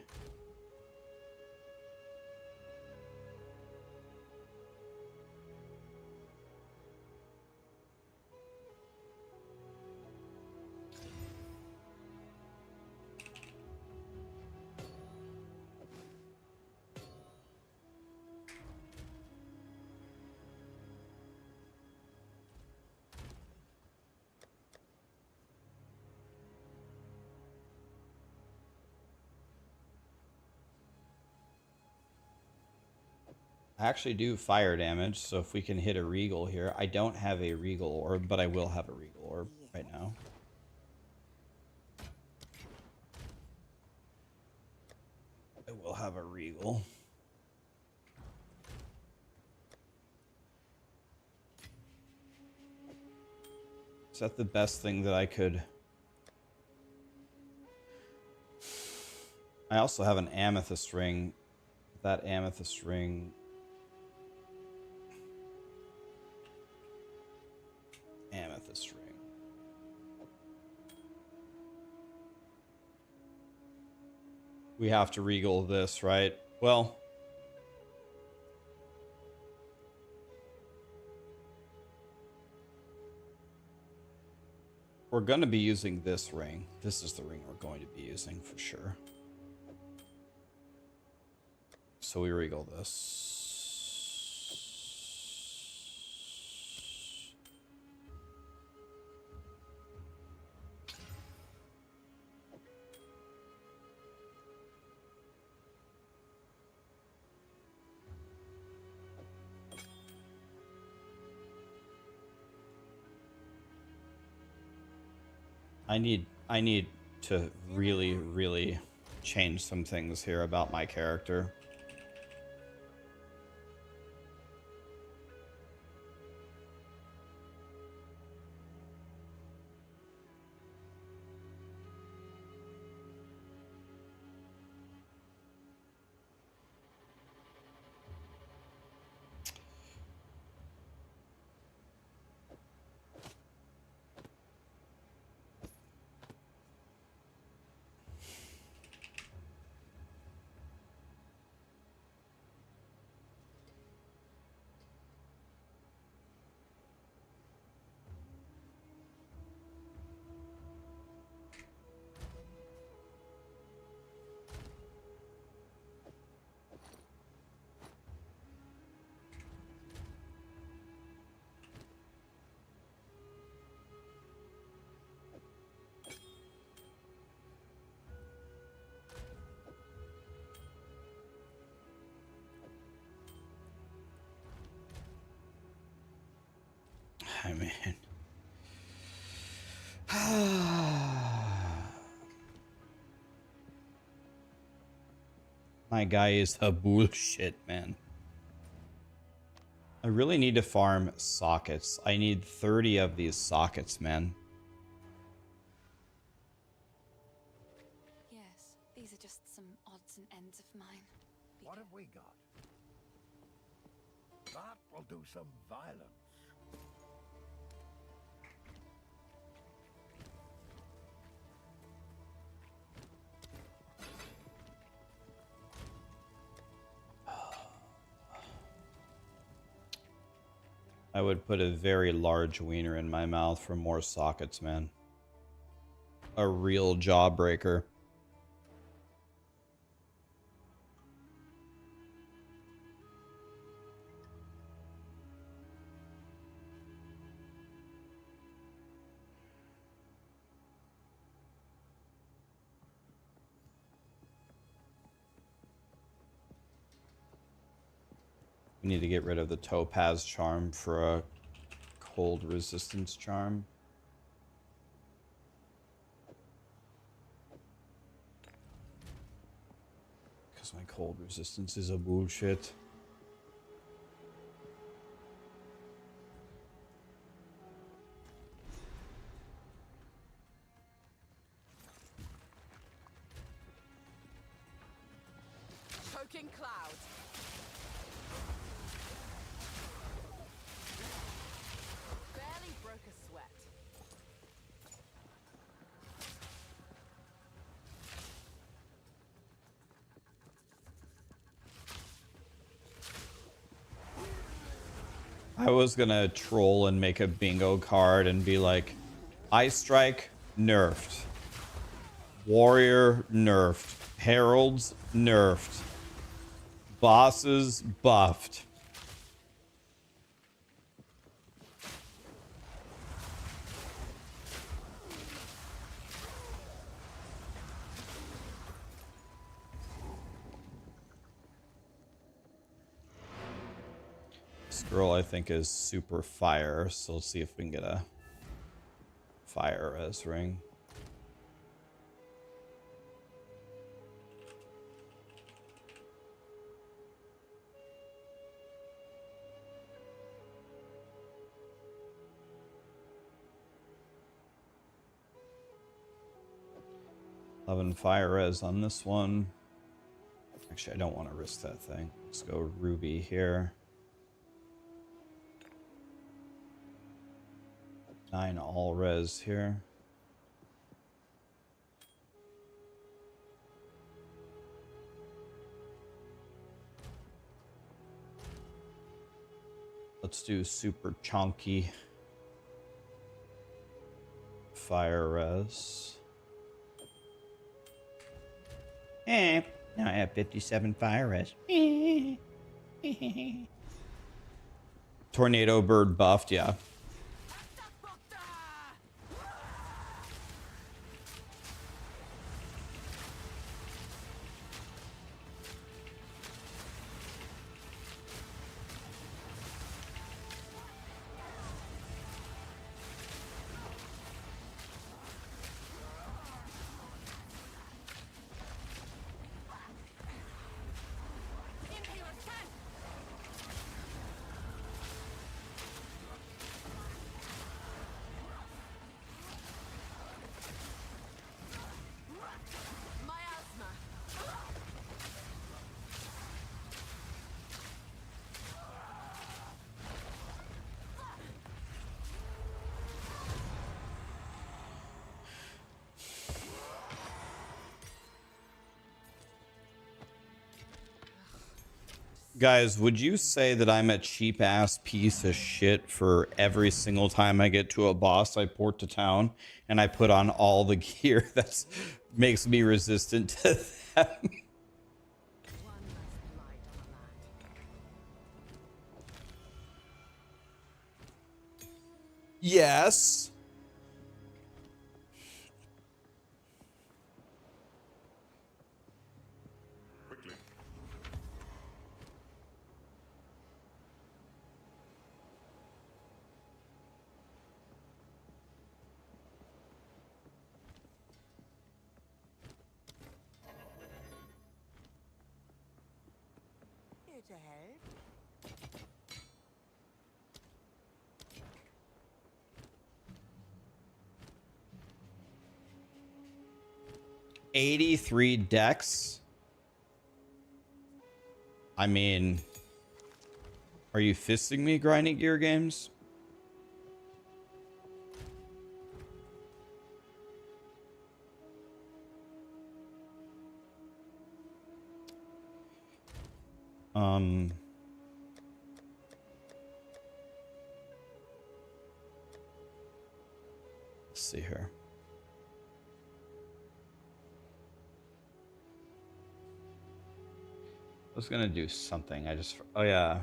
I actually do fire damage, so if we can hit a regal here. I don't have a regal orb, but I will have a regal orb right now. I will have a regal. Is that the best thing that I could... I also have an amethyst ring. That amethyst ring... Amethyst ring. We have to regal this, right? Well... we're going to be using this ring. This is the ring we're going to be using for sure. So we regal this. I need to really change some things here about my character. I mean, my guy is a bullshit, man. I really need to farm sockets. I need 30 of these sockets, man. Yes, these are just some odds and ends of mine. What have we got? That will do some violence. I would put a very large wiener in my mouth for more sockets, man. A real jawbreaker. We need to get rid of the topaz charm for a cold resistance charm. Because my cold resistance is a bullshit. Choking cloud. Barely broke a sweat. I was gonna troll and make a bingo card and be like, Ice Strike, nerfed. Warrior, nerfed. Heralds, nerfed. Bosses, buffed. This girl, I think, is super fire, so let's see if we can get a fire res ring. Fire res on this one. Actually, I don't want to risk that thing. Let's go ruby here. 9 all res here. Let's do super chunky fire res. Now I have 57 fire res. Tornado bird buffed, yeah. Guys, would you say that I'm a cheap ass piece of shit for every single time I get to a boss I port to town and I put on all the gear that makes me resistant to them? Yes. Quickly. Here to help. 83 decks. I mean, are you fisting me, Grinding Gear Games? Let's see here. I was gonna do something. Oh yeah.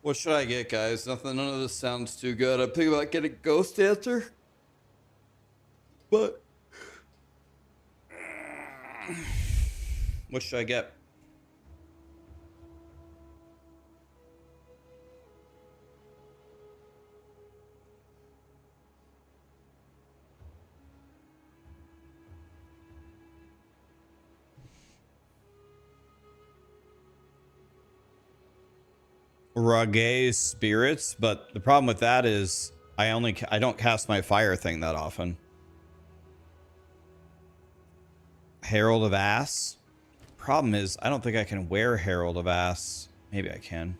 What should I get, guys? None of this sounds too good. I'm thinking about getting Ghost Dancer, but what should I get? Rage Spirits, but the problem with that is I don't cast my fire thing that often. Herald of Ass. Problem is I don't think I can wear Herald of Ass. Maybe I can.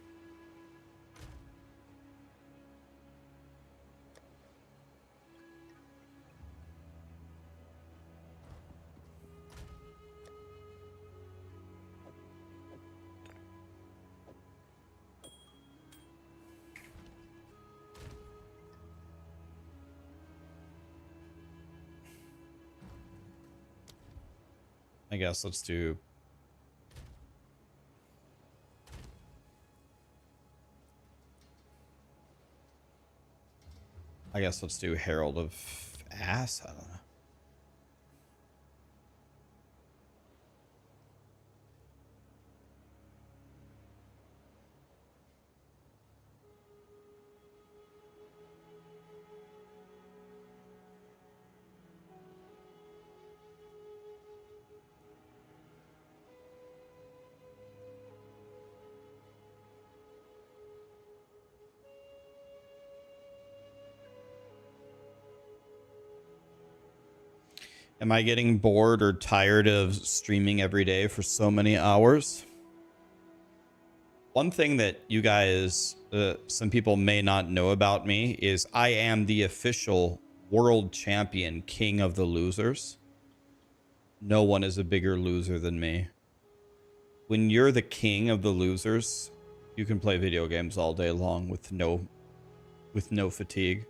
I guess let's do... I guess let's do Herald of Ass. I don't know. Am I getting bored or tired of streaming every day for so many hours? One thing that you guys, some people may not know about me is I am the official world champion king of the losers. No one is a bigger loser than me. When you're the king of the losers, you can play video games all day long with no fatigue.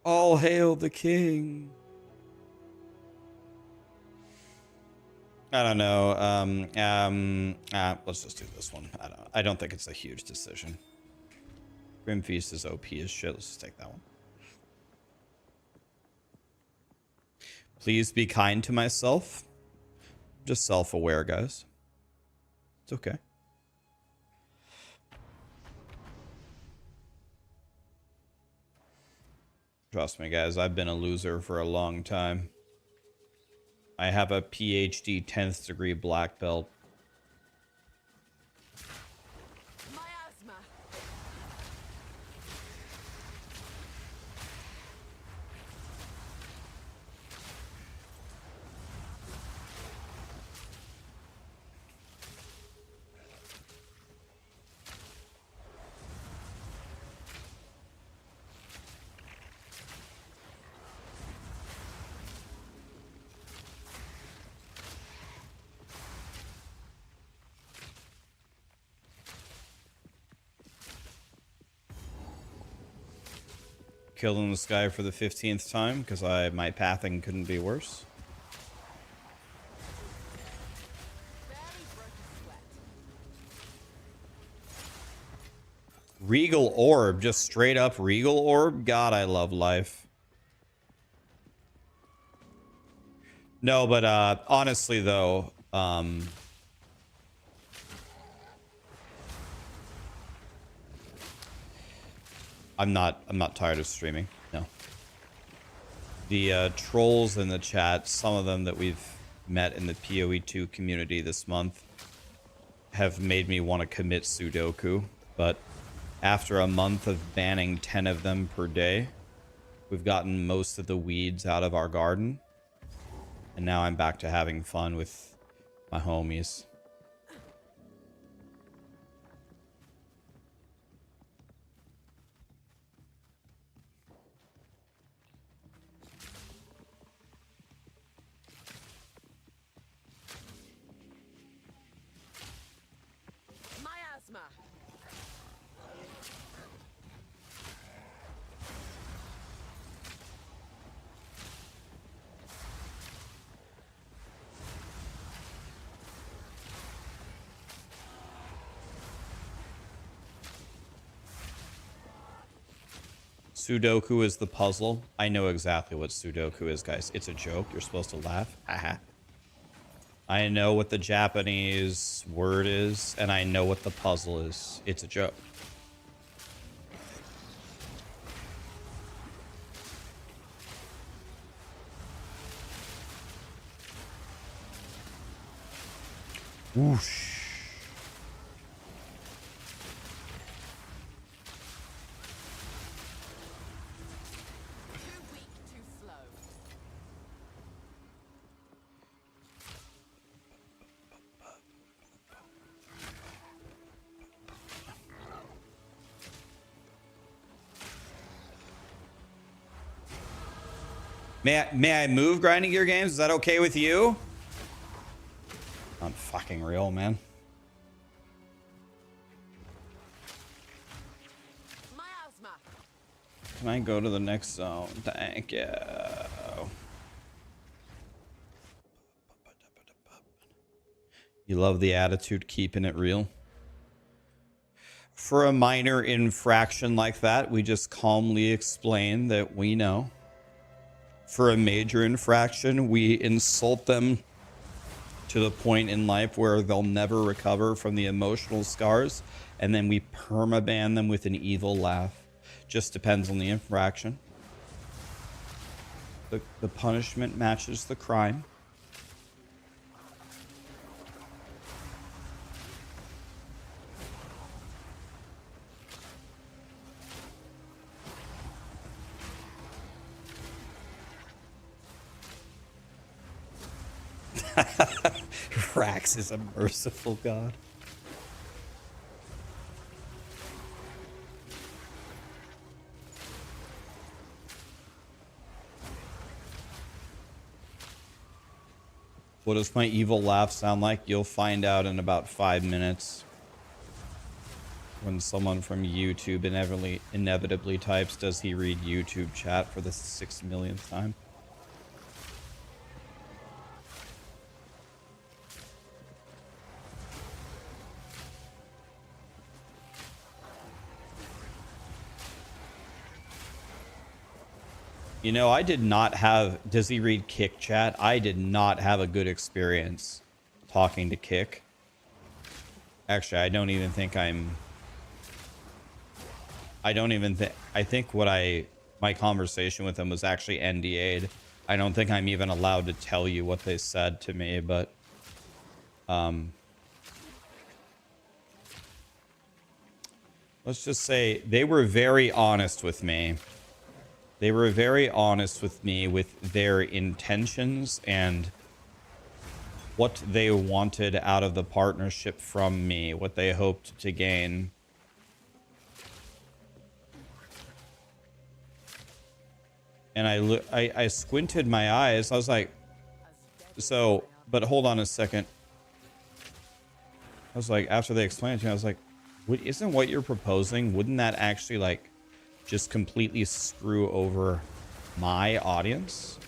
All hail the king. I don't know. Let's just do this one. I don't think it's a huge decision. Grim Feast is OP as shit. Let's just take that one. Please be kind to myself. I'm just self-aware, guys. It's okay. Trust me, guys, I've been a loser for a long time. I have a PhD 10th degree black belt. Miasma. killing this guy for the 15th time because my pathing couldn't be worse. Regal Orb, just straight up Regal Orb. God, I love life. No, but honestly though, I'm not tired of streaming. No. The trolls in the chat, some of them that we've met in the POE2 community this month, have made me want to commit Sudoku, but after a month of banning 10 of them per day, we've gotten most of the weeds out of our garden. And now I'm back to having fun with my homies. Miasma. Sudoku is the puzzle. I know exactly what Sudoku is, guys. It's a joke. You're supposed to laugh. Haha. I know what the Japanese word is, and I know what the puzzle is. It's a joke. Whoosh. May I move grinding gear games? Is that okay with you? Not fucking real, man. Miasma. Can I go to the next zone? Thank you. You love the attitude, keeping it real. For a minor infraction like that, we just calmly explain that we know. For a major infraction, we insult them to the point in life where they'll never recover from the emotional scars, and then we permaban them with an evil laugh. Just depends on the infraction. The punishment matches the crime. Rax is a merciful god. What does my evil laugh sound like? You'll find out in about 5 minutes. When someone from YouTube inevitably types, does he read YouTube chat for the 6 millionth time? You know, I did not have... Does he read Kick chat? I did not have a good experience talking to Kick. Actually, I don't even think I'm... I don't even think... I think my conversation with him was actually NDA'd. I don't think I'm even allowed to tell you what they said to me, but... let's just say they were very honest with me. They were very honest with me with their intentions and what they wanted out of the partnership from me, what they hoped to gain. And I squinted my eyes. I was like, so, but hold on a second. I was like, after they explained it to me, I was like, isn't what you're proposing, wouldn't that actually like just completely screw over my audience?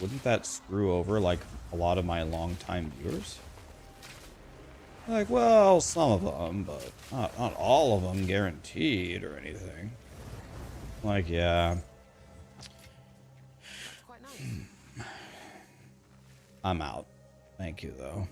Wouldn't that screw over like a lot of my longtime viewers? Like, well, some of them, but not all of them guaranteed or anything. Like, yeah. Quite nice. I'm out. Thank you, though.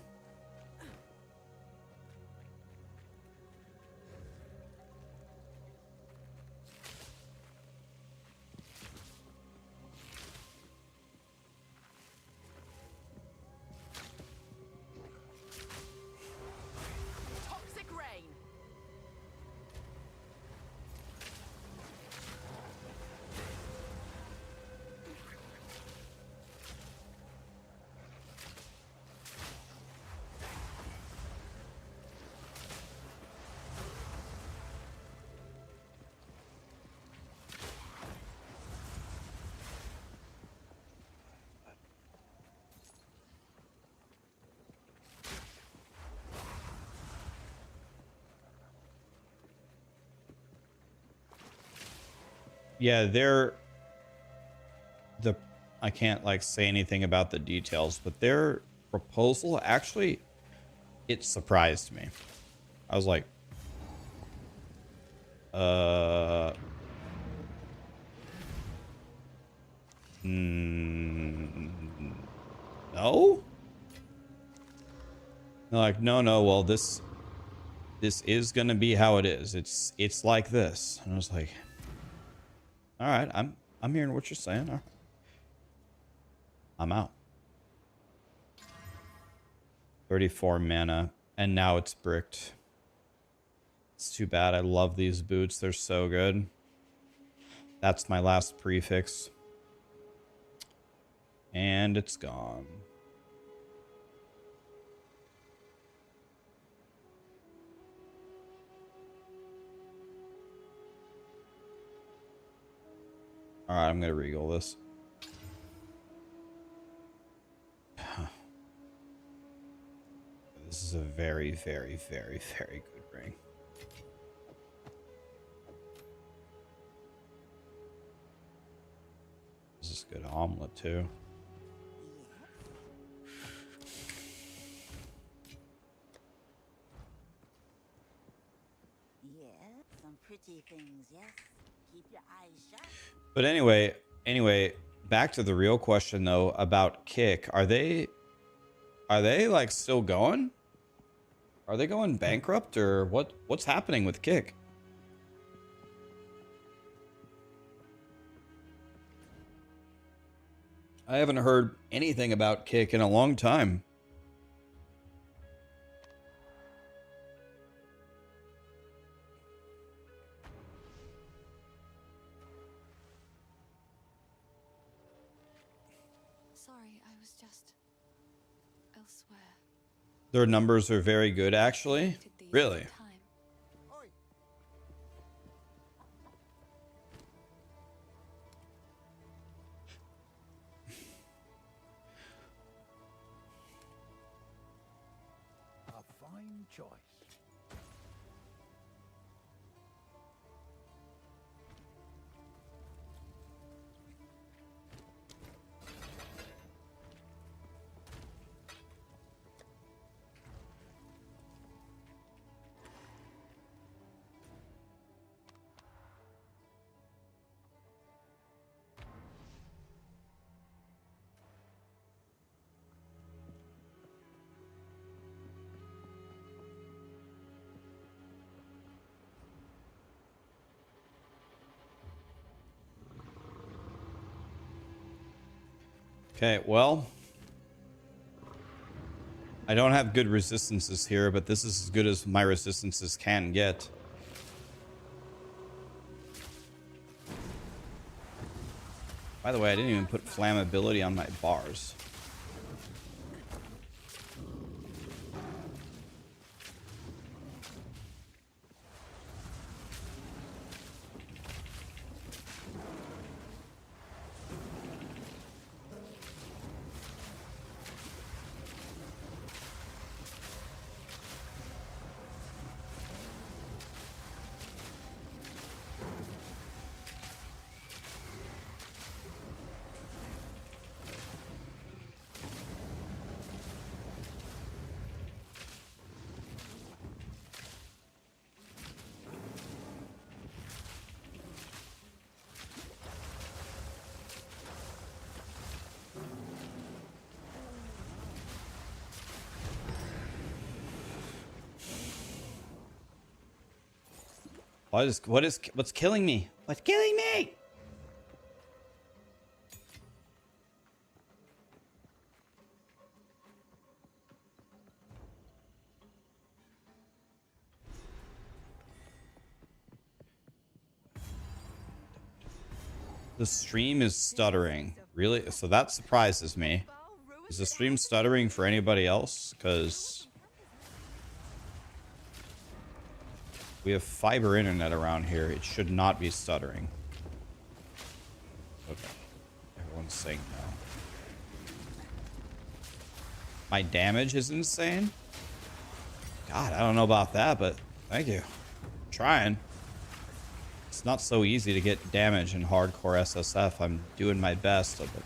Toxic rain. Yeah, I can't like say anything about the details, but their proposal actually, it surprised me. I was like, no? They're like, no, well, this is gonna be how it is. It's like this. And I was like, all right, I'm hearing what you're saying. All right. I'm out. 34 mana, and now it's bricked. It's too bad. I love these boots. They're so good. That's my last prefix. And it's gone. All right, I'm going to regal this. This is a very, very, very, very good ring. This is good omelet too. Yeah, some pretty things, yes. Keep your eyes shut. But anyway, back to the real question though about Kick. Are they like still going? Are they going bankrupt or what's happening with Kick? I haven't heard anything about Kick in a long time. Sorry, I was just elsewhere. Their numbers are very good, actually. Really? A fine choice. Okay, well, I don't have good resistances here, but this is as good as my resistances can get. By the way, I didn't even put flammability on my bars. What's killing me? What's killing me? The stream is stuttering. Really? So that surprises me. Is the stream stuttering for anybody else? Because we have fiber internet around here. It should not be stuttering. Okay. Everyone's saying no. My damage is insane? God, I don't know about that, but thank you. I'm trying. It's not so easy to get damage in hardcore SSF. I'm doing my best of it.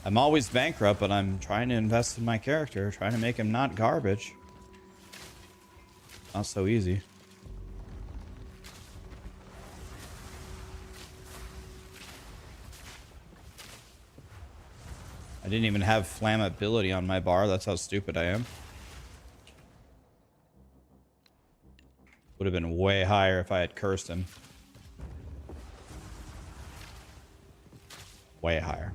I'm always bankrupt, but I'm trying to invest in my character, trying to make him not garbage. Not so easy. I didn't even have flammability on my bar. That's how stupid I am. Would have been way higher if I had cursed him. Way higher.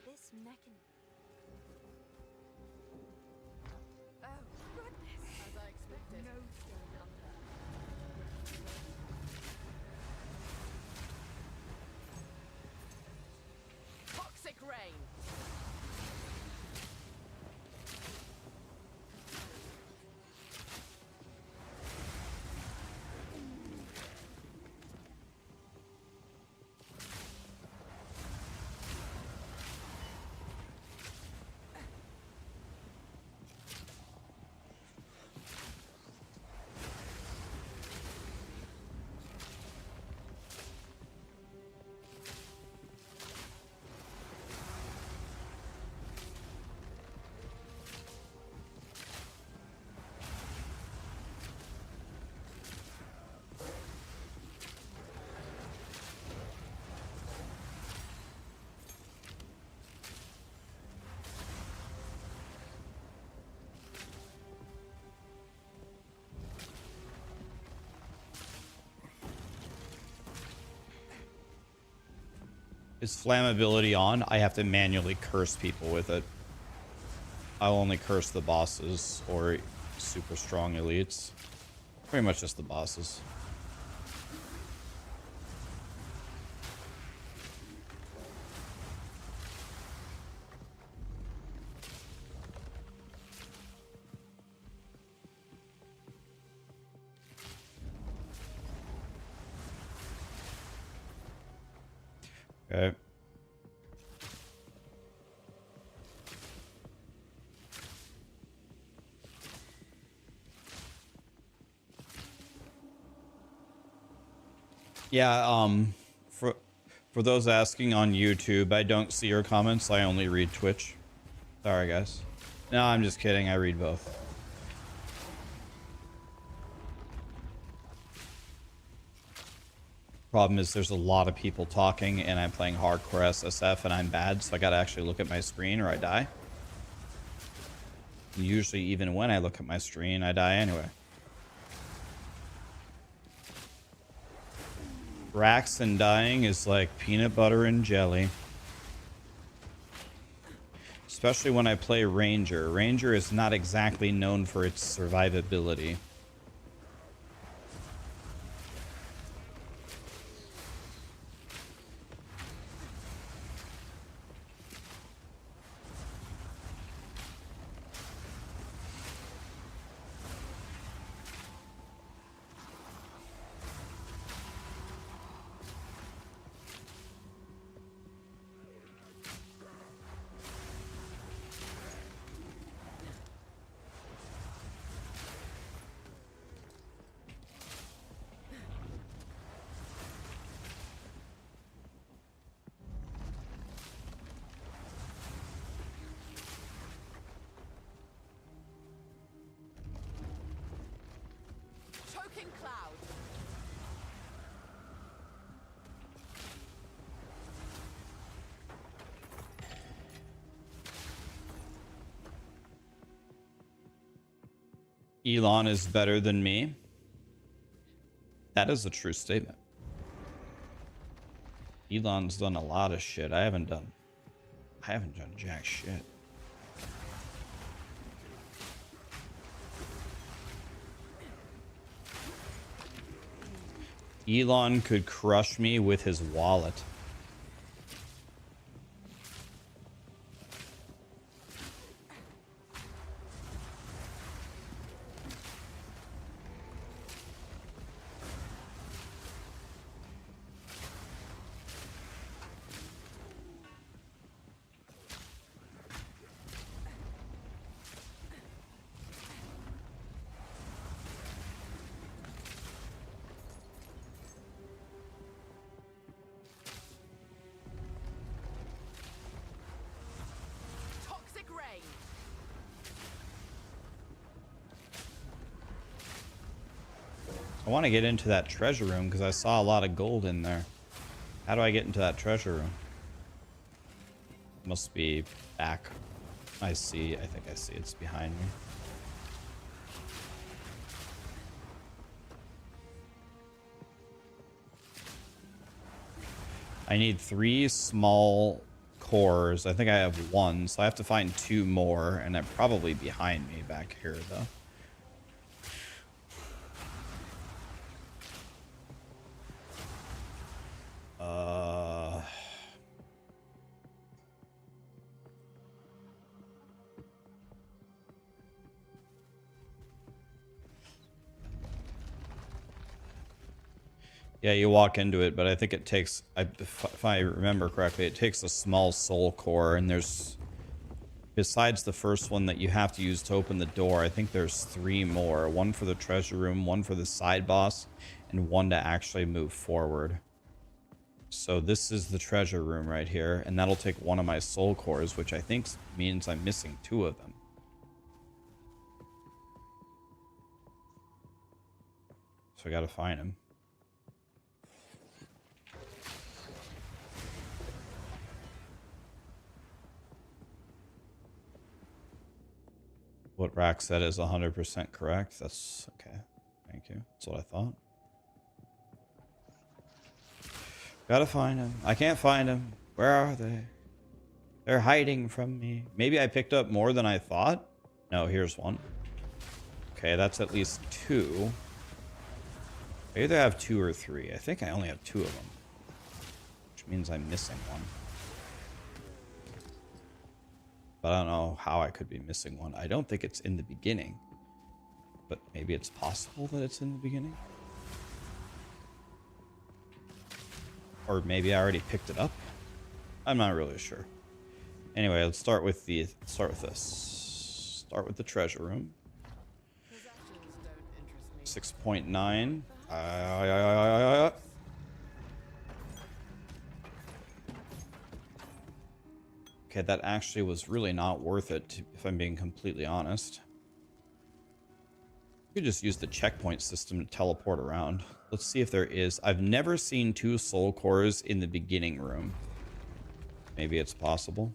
This mechanism. Oh, goodness. As I expected. No stone under. Toxic rain. Is flammability on? I have to manually curse people with it. I'll only curse the bosses or super strong elites. Pretty much just the bosses. Okay. Yeah, for those asking on YouTube, I don't see your comments. I only read Twitch. Sorry, guys. No, I'm just kidding. I read both. Problem is there's a lot of people talking and I'm playing hardcore SSF and I'm bad, so I gotta actually look at my screen or I die. And usually even when I look at my screen, I die anyway. Raxxanterax dying is like peanut butter and jelly. Especially when I play Ranger. Ranger is not exactly known for its survivability. Elon is better than me. That is a true statement. Elon's done a lot of shit. I haven't done jack shit. Elon could crush me with his wallet. Toxic rain. I want to get into that treasure room because I saw a lot of gold in there. How do I get into that treasure room? Must be back. I see. I think I see. It's behind me. I need 3 small cores. I think I have 1, so I have to find 2 more, and they're probably behind me back here, though. Yeah, you walk into it, but I think it takes, if I remember correctly, it takes a small soul core, and there's, besides the first one that you have to use to open the door, I think there's 3 more. 1 for the treasure room, 1 for the side boss, and 1 to actually move forward. So this is the treasure room right here, and that'll take 1 of my soul cores, which I think means I'm missing 2 of them. So I gotta find him. What Rax said is 100% correct. That's okay. Thank you. That's what I thought. Gotta find him. I can't find him. Where are they? They're hiding from me. Maybe I picked up more than I thought. No, here's 1. Okay, that's at least 2. I either have 2 or 3. I think I only have 2 of them, which means I'm missing 1. But I don't know how I could be missing 1. I don't think it's in the beginning, but maybe it's possible that it's in the beginning. Or maybe I already picked it up. I'm not really sure. Anyway, let's start with this. Start with the treasure room. 6.9. Okay, that actually was really not worth it, if I'm being completely honest. You could just use the checkpoint system to teleport around. Let's see if there is. I've never seen 2 soul cores in the beginning room. Maybe it's possible.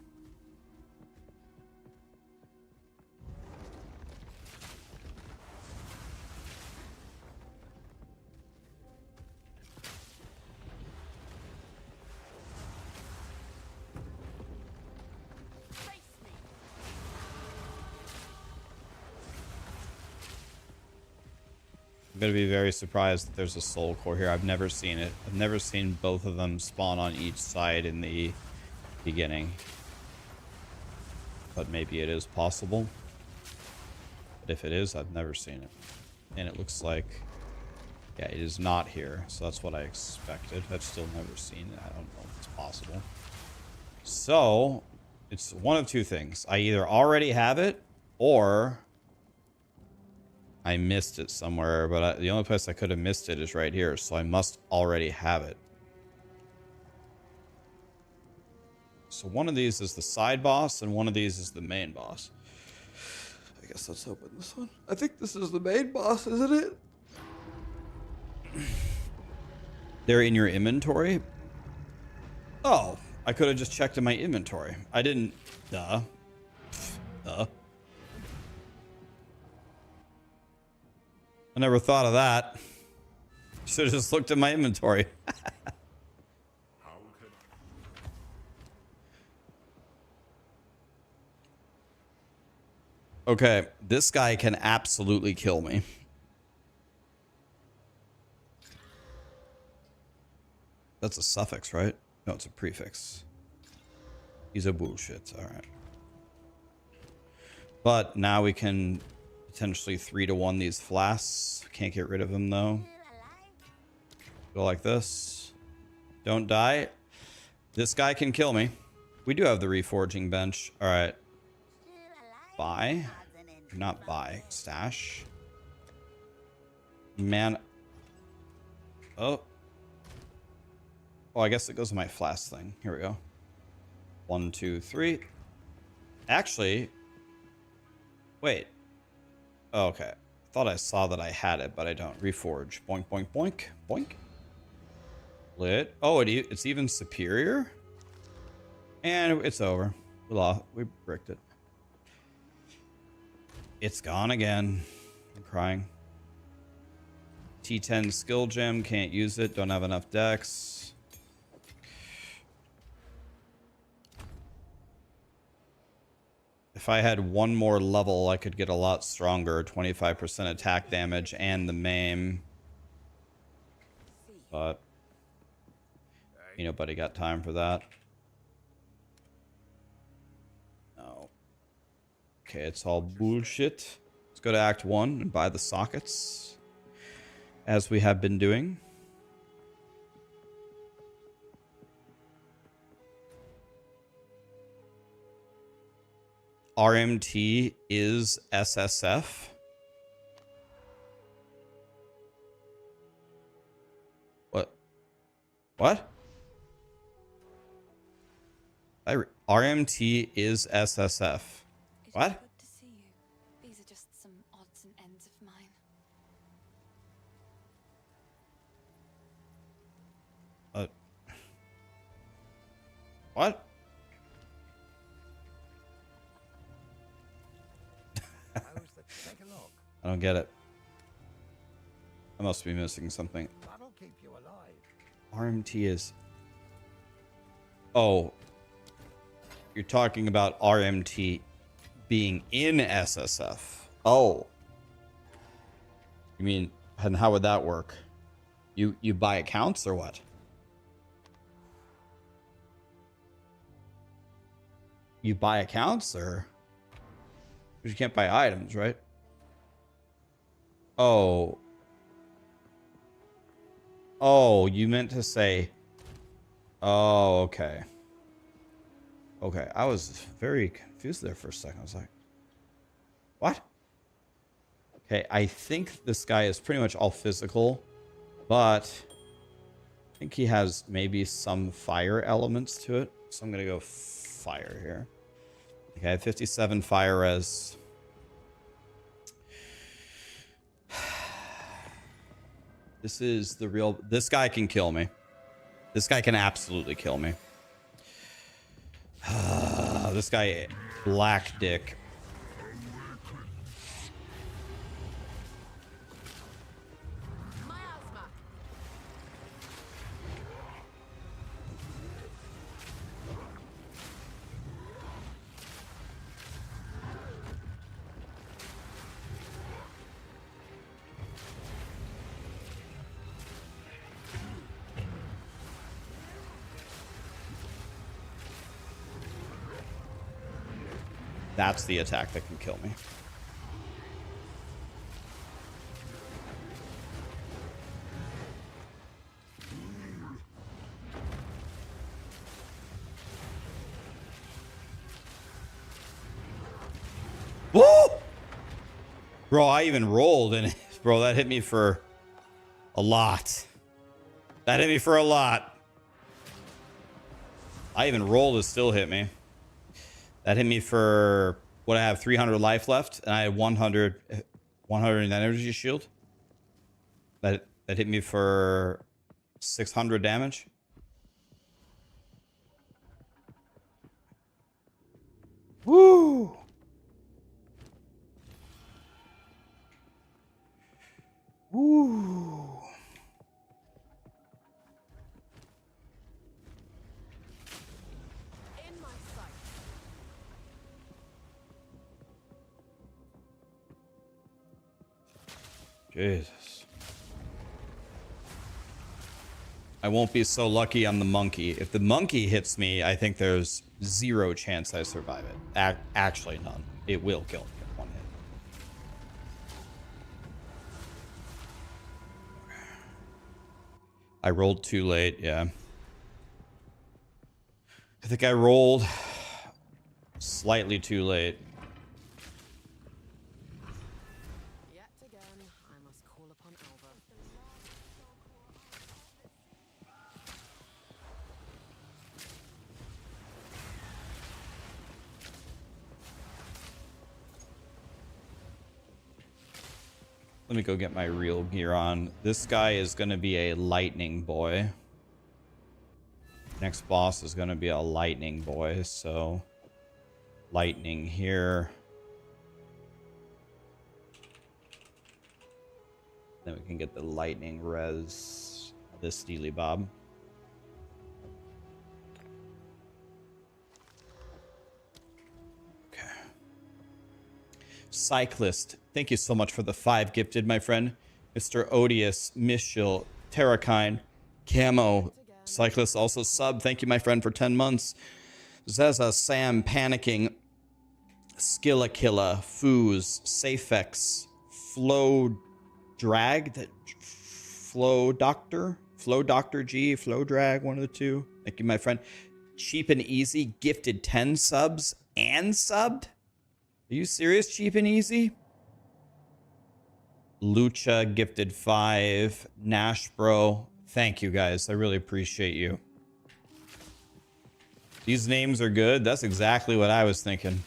I'm going to be very surprised that there's a soul core here. I've never seen it. I've never seen both of them spawn on each side in the beginning. But maybe it is possible. But if it is, I've never seen it. And it looks like, yeah, it is not here. So that's what I expected. I've still never seen it. I don't know if it's possible. So it's one of 2 things. I either already have it or I missed it somewhere, but the only place I could have missed it is right here, so I must already have it. So one of these is the side boss, and one of these is the main boss. I guess let's open this one. I think this is the main boss, isn't it? They're in your inventory? Oh, I could have just checked in my inventory. I didn't. Duh. I never thought of that. Should have just looked at my inventory. Okay, this guy can absolutely kill me. That's a suffix, right? No, it's a prefix. He's a bullshit. All right. But now we can potentially 3-to-1 these flasks. Can't get rid of them though. Go like this. Don't die. This guy can kill me. We do have the reforging bench. All right. Buy. Not buy. Stash. Man. Oh. Oh, I guess it goes to my flask thing. Here we go. 1, 2, 3. Actually. Wait. Oh, okay. Thought I saw that I had it, but I don't. Reforge. Boink, boink, boink. Boink. Lit. Oh, it's even superior? And it's over. We bricked it. It's gone again. I'm crying. T10 skill gem. Can't use it. Don't have enough dex. If I had one more level, I could get a lot stronger. 25% attack damage and the maim. But ain't nobody got time for that. No. Okay, it's all bullshit. Let's go to Act 1 and buy the sockets. As we have been doing. RMT is SSF. What? RMT is SSF. What? Good to see you. These are just some odds and ends of mine. What? Take a look. I don't get it. I must be missing something. That'll keep you alive. RMT is... Oh. You're talking about RMT being in SSF. Oh. You mean, and how would that work? You buy accounts or what? You buy accounts or... You can't buy items, right? Oh. Oh, you meant to say... Oh, okay. Okay, I was very confused there for a second. I was like, what? Okay, I think this guy is pretty much all physical, but I think he has maybe some fire elements to it. So I'm going to go fire here. Okay, I have 57 fire res. This is the real... This guy can kill me. This guy can absolutely kill me. This guy, black dick. That's the attack that can kill me. Whoa! Bro, I even rolled and bro, that hit me for a lot. That hit me for a lot. I even rolled, it still hit me. That hit me for what I have 300 life left, and I had 100 in energy shield. That hit me for 600 damage. Woo! Woo. In my sight. Jesus. I won't be so lucky on the monkey. If the monkey hits me, I think there's 0 chance I survive it. Actually, none. It will kill me in 1 hit. I rolled too late, yeah. I think I rolled slightly too late. Yet again, I must call upon Alva. Let me go get my real gear on. This guy is going to be a lightning boy. Next boss is going to be a lightning boy, so lightning here. Then we can get the lightning res, the Steely Bob. Okay. Cyclist, thank you so much for the 5 gifted, my friend. Mr. Odious, Mishil, Terrakine, Camo. Cyclist also sub. Thank you, my friend, for 10 months. Zeza, Sam, Panicking, Skillakilla, Foos, Safex, Flow Drag, Flow Doctor G, Flow Drag, one of the two. Thank you, my friend. Cheap and Easy, gifted 10 subs and subbed? Are you serious, Cheap and Easy? Lucha, gifted 5. Nash, bro. Thank you, guys. I really appreciate you. These names are good. That's exactly what I was thinking.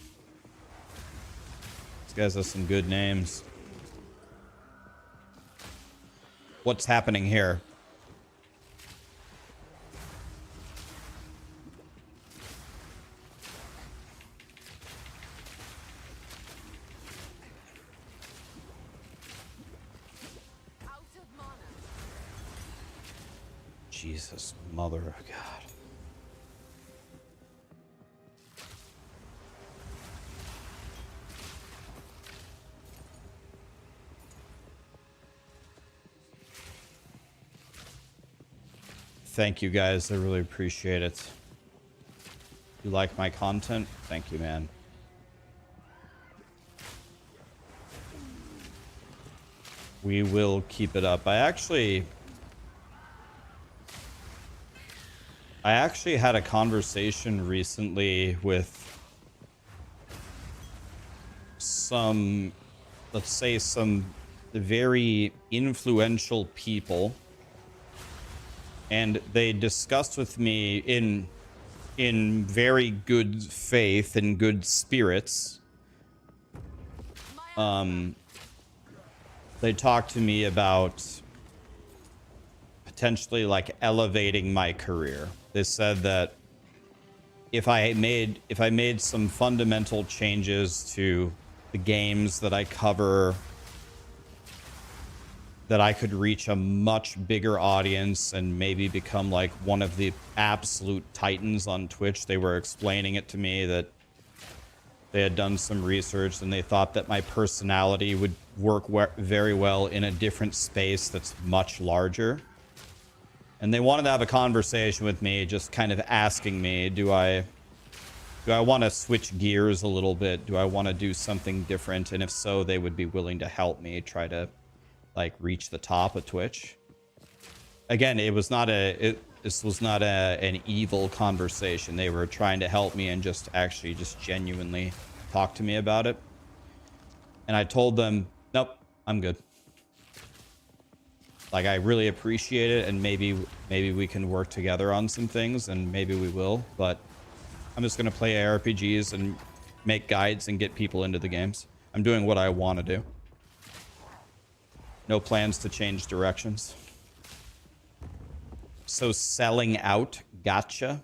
These guys have some good names. What's happening here? Jesus, mother of God. Thank you, guys. I really appreciate it. You like my content? Thank you, man. We will keep it up. I actually had a conversation recently with some, let's say, some very influential people, and they discussed with me in very good faith and good spirits. They talked to me about potentially like elevating my career. They said that if I made some fundamental changes to the games that I cover, that I could reach a much bigger audience and maybe become like one of the absolute titans on Twitch. They were explaining it to me that they had done some research and they thought that my personality would work very well in a different space that's much larger. And they wanted to have a conversation with me, just kind of asking me, do I want to switch gears a little bit? Do I want to do something different? And if so, they would be willing to help me try to like reach the top of Twitch. Again, it was not this was not an evil conversation. They were trying to help me and just genuinely talk to me about it. And I told them, nope, I'm good. Like, I really appreciate it, and maybe we can work together on some things, and maybe we will, but I'm just gonna play ARPGs and make guides and get people into the games. I'm doing what I want to do. No plans to change directions. So selling out, gotcha.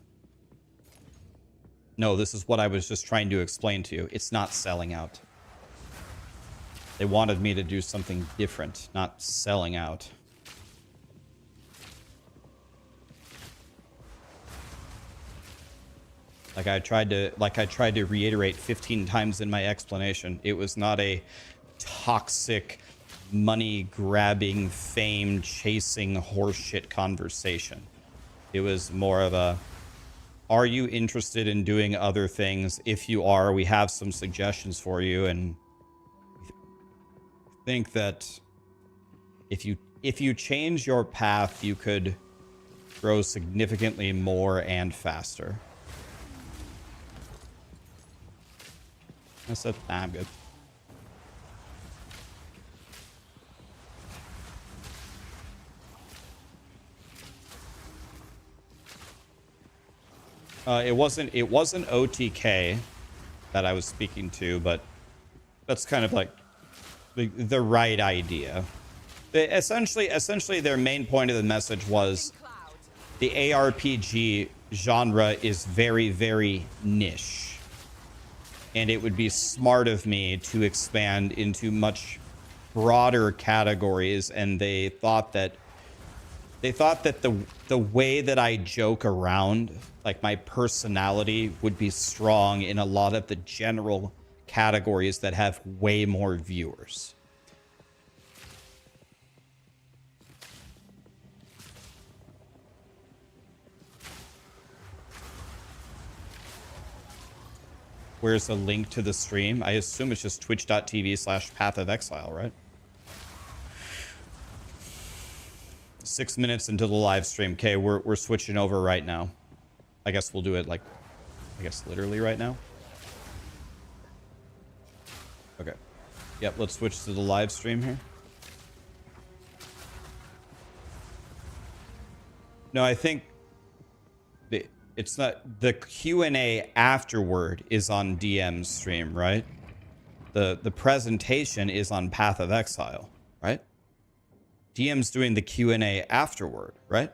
No, this is what I was just trying to explain to you. It's not selling out. They wanted me to do something different, not selling out. Like I tried to reiterate 15 times in my explanation, it was not a toxic, money-grabbing, fame-chasing horseshit conversation. It was more of a, are you interested in doing other things? If you are, we have some suggestions for you, and think that if you change your path, you could grow significantly more and faster. I said, nah, I'm good. It wasn't OTK that I was speaking to, but that's kind of like the right idea. Essentially, their main point of the message was the ARPG genre is very, very niche, and it would be smart of me to expand into much broader categories. And they thought that the way that I joke around, like my personality, would be strong in a lot of the general categories that have way more viewers. Where's the link to the stream? I assume it's just twitch.tv/Path of Exile, right? 6 minutes into the live stream. Okay, we're switching over right now. I guess we'll do it like, I guess literally right now. Okay. Yep, let's switch to the live stream here. No, I think it's not, the Q&A afterward is on DM's stream, right? The presentation is on Path of Exile, right? DM's doing the Q&A afterward, right?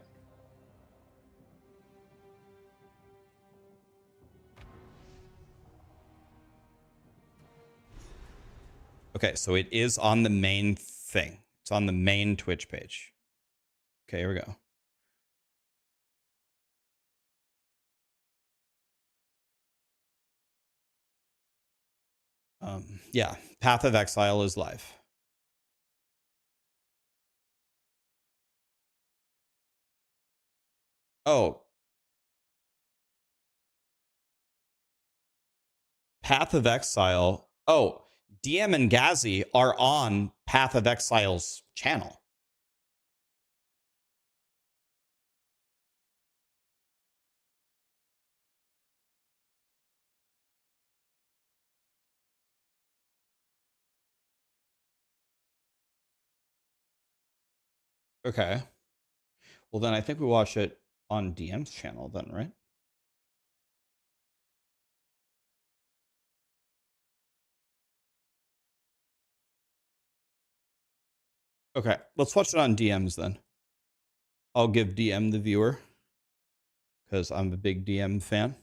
Okay, so it is on the main thing. It's on the main Twitch page. Okay, here we go. Yeah, Path of Exile is live. Oh. Path of Exile. Oh, DM and Gazi are on Path of Exile's channel. Okay. Well, then I think we watch it on DM's channel then, right? Okay, let's watch it on DM's then. I'll give DM the viewer because I'm a big DM fan.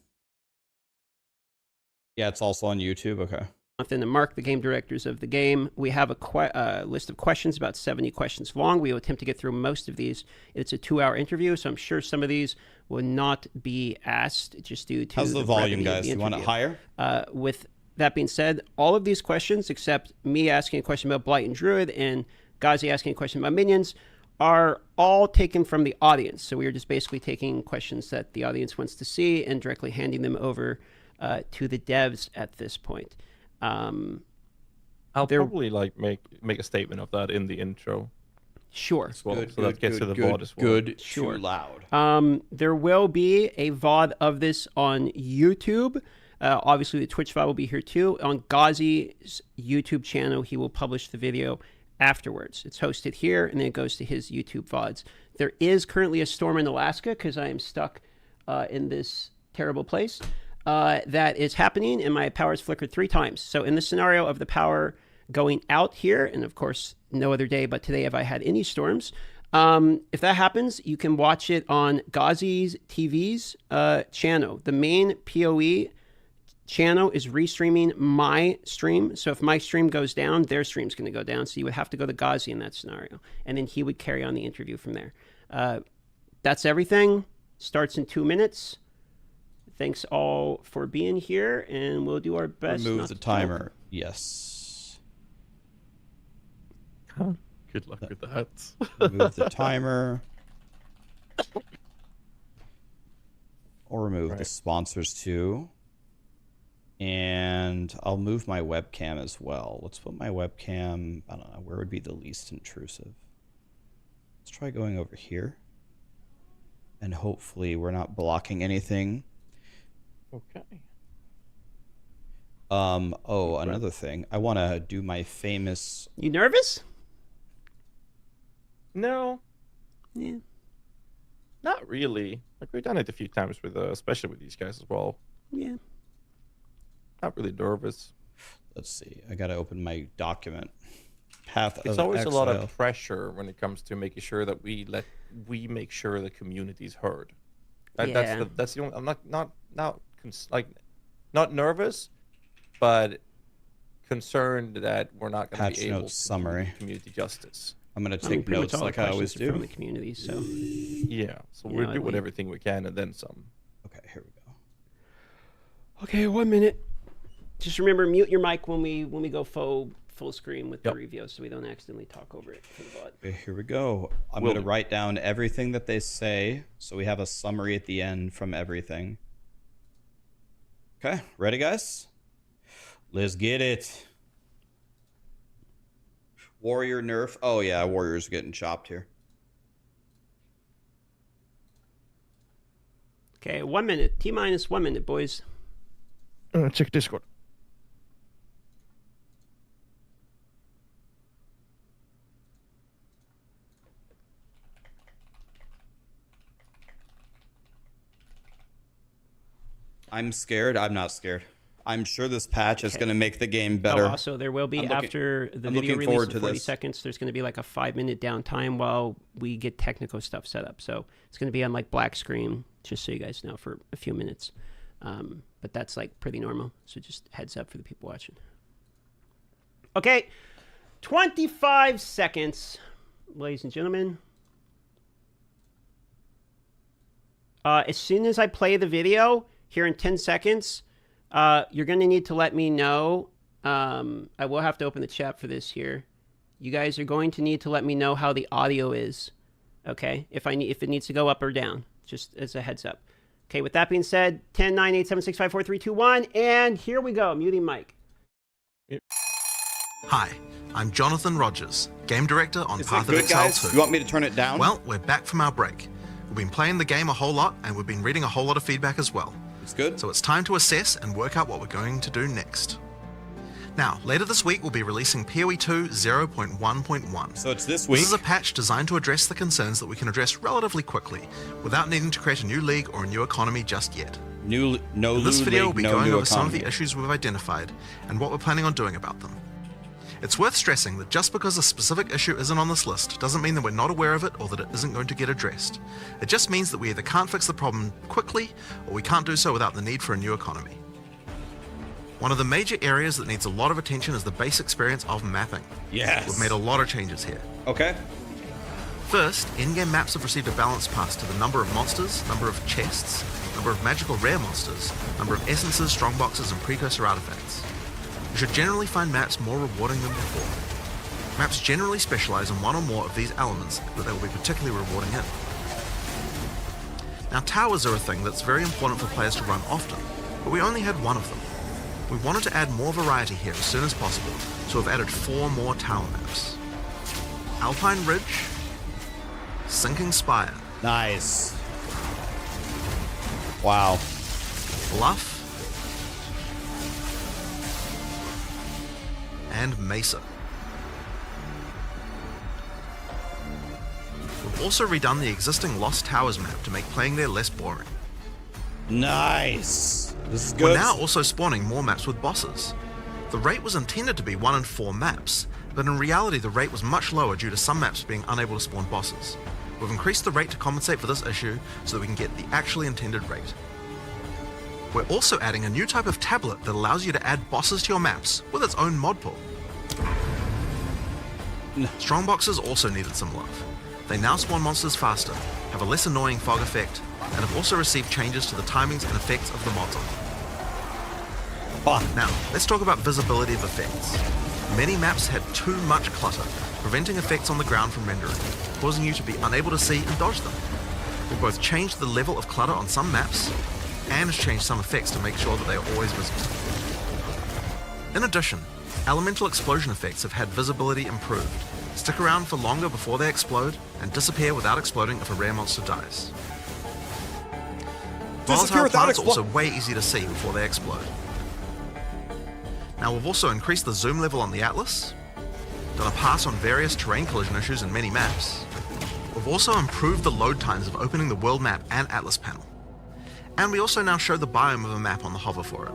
Yeah, it's also on YouTube. Okay. Jonathan and Mark, the game directors of the game. We have a list of questions, about 70 questions long. We will attempt to get through most of these. It's a 2-hour interview, so I'm sure some of these will not be asked just due to how's the volume, guys? You want it higher? With that being said, all of these questions, except me asking a question about Blight and Druid and Gazi asking a question about minions, are all taken from the audience. So we are just basically taking questions that the audience wants to see and directly handing them over to the devs at this point. I'll probably like make a statement of that in the intro. Sure. As well, good, so that gets to the VOD as well. Good. Sure. Too loud. There will be a VOD of this on YouTube. Obviously, the Twitch VOD will be here too. On Gazi's YouTube channel, he will publish the video afterwards. It's hosted here, and then it goes to his YouTube VODs. There is currently a storm in Alaska because I am stuck in this terrible place. That is happening, and my power's flickered 3 times. So in the scenario of the power going out here, and of course, no other day but today have I had any storms, if that happens, you can watch it on Gazi's TV's channel. The main POE channel is restreaming my stream. So if my stream goes down, their stream's going to go down. So you would have to go to Ghazi in that scenario. And then he would carry on the interview from there. That's everything. Starts in 2 minutes. Thanks all for being here, and we'll do our best. Remove the timer. Yes. Good luck with the hats. Remove the timer. Or remove the sponsors too. And I'll move my webcam as well. Let's put my webcam, I don't know, where would be the least intrusive? Let's try going over here. And hopefully we're not blocking anything. Okay. Oh, another thing. I want to do my famous... You nervous? No. Yeah. Not really. Like, we've done it a few times with, especially with these guys as well. Yeah. Not really nervous. Let's see. I got to open my document. Path It's of always Exile. a lot of pressure when it comes to making sure that we make sure the community's heard. That's the only. I'm not nervous, but concerned that we're not going to be able to do community justice. I'm going to take notes like I always do. From the community, so yeah. So we'll do everything we can and then some. Okay, here we go. Okay, 1 minute. Just remember, mute your mic when we go full screen with the review, so we don't accidentally talk over it for the bot. Okay, here we go. I'm going to write down everything that they say, so we have a summary at the end from everything. Okay, ready, guys? Let's get it. Warrior nerf. Oh yeah, warriors getting chopped here. Okay, 1 minute. T-minus 1 minute, boys. Check Discord. I'm scared. I'm not scared. I'm sure this patch is going to make the game better. Oh, also, there will be, after the video release in 40 seconds, there's going to be like a 5-minute downtime while we get technical stuff set up. So it's going to be on like black screen, just so you guys know, for a few minutes. But that's like pretty normal. So just heads up for the people watching. Okay, 25 seconds, ladies and gentlemen. As soon as I play the video here in 10 seconds, you're going to need to let me know. I will have to open the chat for this here. You guys are going to need to let me know how the audio is. Okay, if it needs to go up or down, just as a heads up. Okay, with that being said, 10, 9, 8, 7, 6, 5, 4, 3, 2, 1, and here we go. Muting mic. Hi, I'm Jonathan Rogers, game director on Path of good, Exile guys? 2. You want me to turn it down? Well, we're back from our break. We've been playing the game a whole lot, and we've been reading a whole lot of feedback as well. It's good. So it's time to assess and work out what we're going to do next. Now, later this week, we'll be releasing POE2 0.1.1. So it's this week. This is a patch designed to address the concerns that we can address relatively quickly, without needing to create a new league or a new economy just yet. In this video, we'll be going over some of the issues we've identified and what we're planning on doing about them. It's worth stressing that just because a specific issue isn't on this list doesn't mean that we're not aware of it or that it isn't going to get addressed. It just means that we either can't fix the problem quickly or we can't do so without the need for a new economy. One of the major areas that needs a lot of attention is the base experience of mapping. Yes. We've made a lot of changes here. Okay. First, in-game maps have received a balance pass to the number of monsters, number of chests, number of magical rare monsters, number of essences, strongboxes, and precursor artifacts. You should generally find maps more rewarding than before. Maps generally specialize in one or more of these elements that they will be particularly rewarding in. Now, towers are a thing that's very important for players to run often, but we only had one of them. We wanted to add more variety here as soon as possible, so we've added 4 more tower maps. Alpine Ridge, Sinking Spire. Nice. Wow. Bluff, and Mesa. We've also redone the existing Lost Towers map to make playing there less boring. Nice. This is good. We're now also spawning more maps with bosses. The rate was intended to be 1 in 4 maps, but in reality the rate was much lower due to some maps being unable to spawn bosses. We've increased the rate to compensate for this issue so that we can get the actually intended rate. We're also adding a new type of tablet that allows you to add bosses to your maps with its own mod pool. Strongboxes also needed some love. They now spawn monsters faster, have a less annoying fog effect, and have also received changes to the timings and effects of the mods on them. Now, let's talk about visibility of effects. Many maps had too much clutter, preventing effects on the ground from rendering, causing you to be unable to see and dodge them. We've both changed the level of clutter on some maps, and changed some effects to make sure that they are always visible. In addition, elemental explosion effects have had visibility improved, stick around for longer before they explode, and disappear without exploding if a rare monster dies. Volatile plants are also way easier to see before they explode. Now we've also increased the zoom level on the Atlas, done a pass on various terrain collision issues in many maps. We've also improved the load times of opening the world map and Atlas panel. And we also now show the biome of a map on the hover for it.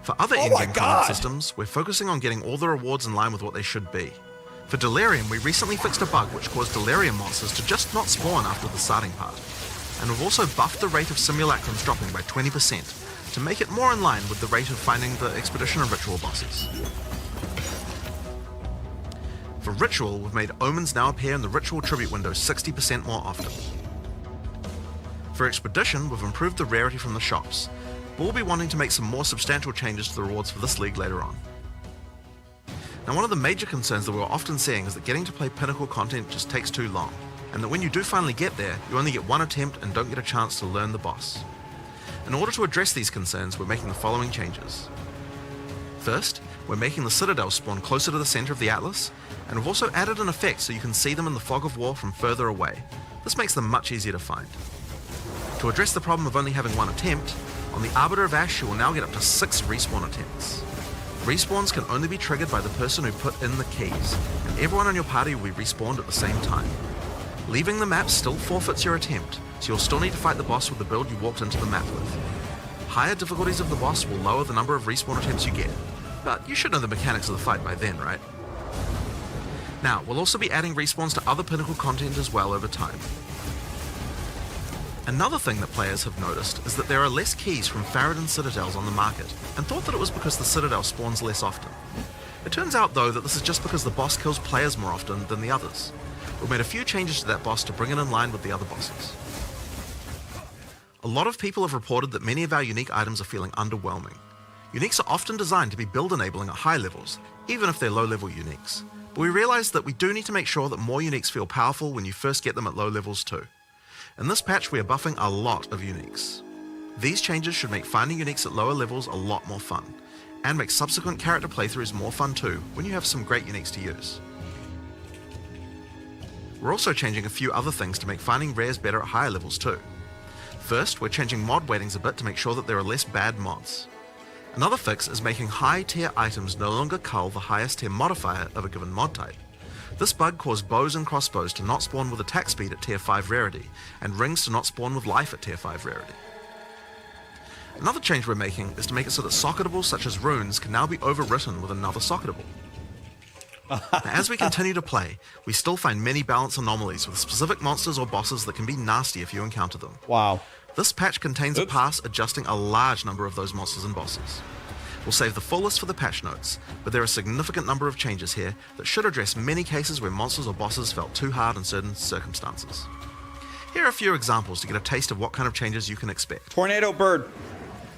For other in-game combat systems, we're focusing on getting all the rewards in line with what they should be. For Delirium, we recently fixed a bug which caused Delirium monsters to just not spawn after the starting part. And we've also buffed the rate of simulacrums dropping by 20% to make it more in line with the rate of finding the Expedition and Ritual bosses. For Ritual, we've made Omens now appear in the Ritual Tribute window 60% more often. For Expedition, we've improved the rarity from the shops, but we'll be wanting to make some more substantial changes to the rewards for this league later on. Now, one of the major concerns that we're often seeing is that getting to play Pinnacle content just takes too long, and that when you do finally get there, you only get one attempt and don't get a chance to learn the boss. In order to address these concerns, we're making the following changes. First, we're making the Citadel spawn closer to the center of the Atlas, and we've also added an effect so you can see them in the fog of war from further away. This makes them much easier to find. To address the problem of only having one attempt, on the Arbiter of Ash you will now get up to 6 respawn attempts. Respawns can only be triggered by the person who put in the keys, and everyone on your party will be respawned at the same time. Leaving the map still forfeits your attempt, so you'll still need to fight the boss with the build you walked into the map with. Higher difficulties of the boss will lower the number of respawn attempts you get, but you should know the mechanics of the fight by then, right? Now, we'll also be adding respawns to other Pinnacle content as well over time. Another thing that players have noticed is that there are less keys from Faradin Citadels on the market, and thought that it was because the Citadel spawns less often. It turns out though that this is just because the boss kills players more often than the others. We've made a few changes to that boss to bring it in line with the other bosses. A lot of people have reported that many of our unique items are feeling underwhelming. Uniques are often designed to be build enabling at high levels, even if they're low level uniques. But we realised that we do need to make sure that more uniques feel powerful when you first get them at low levels too. In this patch we are buffing a lot of uniques. These changes should make finding uniques at lower levels a lot more fun, and make subsequent character playthroughs more fun too when you have some great uniques to use. We're also changing a few other things to make finding rares better at higher levels too. First, we're changing mod weightings a bit to make sure that there are less bad mods. Another fix is making high tier items no longer cull the highest tier modifier of a given mod type. This bug caused bows and crossbows to not spawn with attack speed at tier 5 rarity, and rings to not spawn with life at tier 5 rarity. Another change we're making is to make it so that socketables such as runes can now be overwritten with another socketable. Now, as we continue to play, we still find many balance anomalies with specific monsters or bosses that can be nasty if you encounter them. Wow. This patch contains a pass adjusting a large number of those monsters and bosses. We'll save the full list for the patch notes, but there are a significant number of changes here that should address many cases where monsters or bosses felt too hard in certain circumstances. Here are a few examples to get a taste of what kind of changes you can expect. Tornado bird.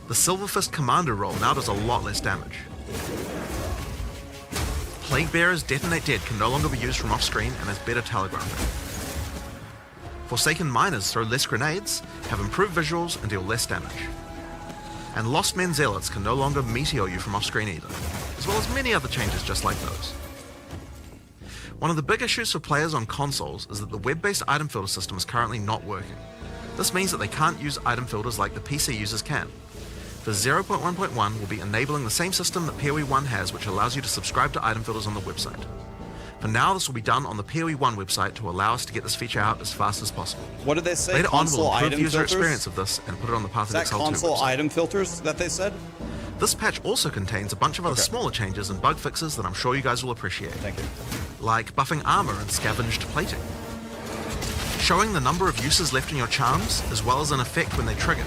The Silverfist Commander roll now does a lot less damage. Plague Bearer's Detonate Dead can no longer be used from off-screen and has better telegraphing. Forsaken Miners throw less grenades, have improved visuals, and deal less damage. And Lost Men Zealots can no longer meteor you from off-screen either, as well as many other changes just like those. One of the big issues for players on consoles is that the web-based item filter system is currently not working. This means that they can't use item filters like the PC users can. For 0.1.1, we'll be enabling the same system that POE1 has, which allows you to subscribe to item filters on the website. For now, this will be done on the POE1 website to allow us to get this feature out as fast as possible. What did they say? Later on, we'll improve the user filters? experience of this and put it on the Path of Exile 2 website. console item filters that they said? This patch also contains a bunch of other smaller changes and bug fixes that I'm sure you guys will appreciate. Thank you. Like buffing armor and scavenged plating. Showing the number of uses left in your charms, as well as an effect when they trigger.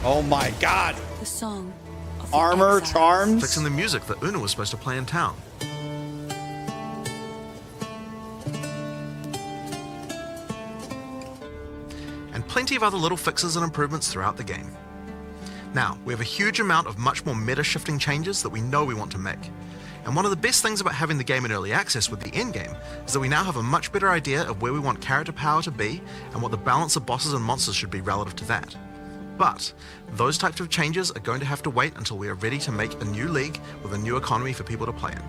Oh my god. The song of the Armor exiles. charms. Fixing the music that Song of the Armor exiles. charms. fixing the music that Una was supposed to play in town. And plenty of other little fixes and improvements throughout the game. Now, we have a huge amount of much more meta-shifting changes that we know we want to make. And one of the best things about having the game in early access with the endgame is that we now have a much better idea of where we want character power to be and what the balance of bosses and monsters should be relative to that. But those types of changes are going to have to wait until we are ready to make a new league with a new economy for people to play in.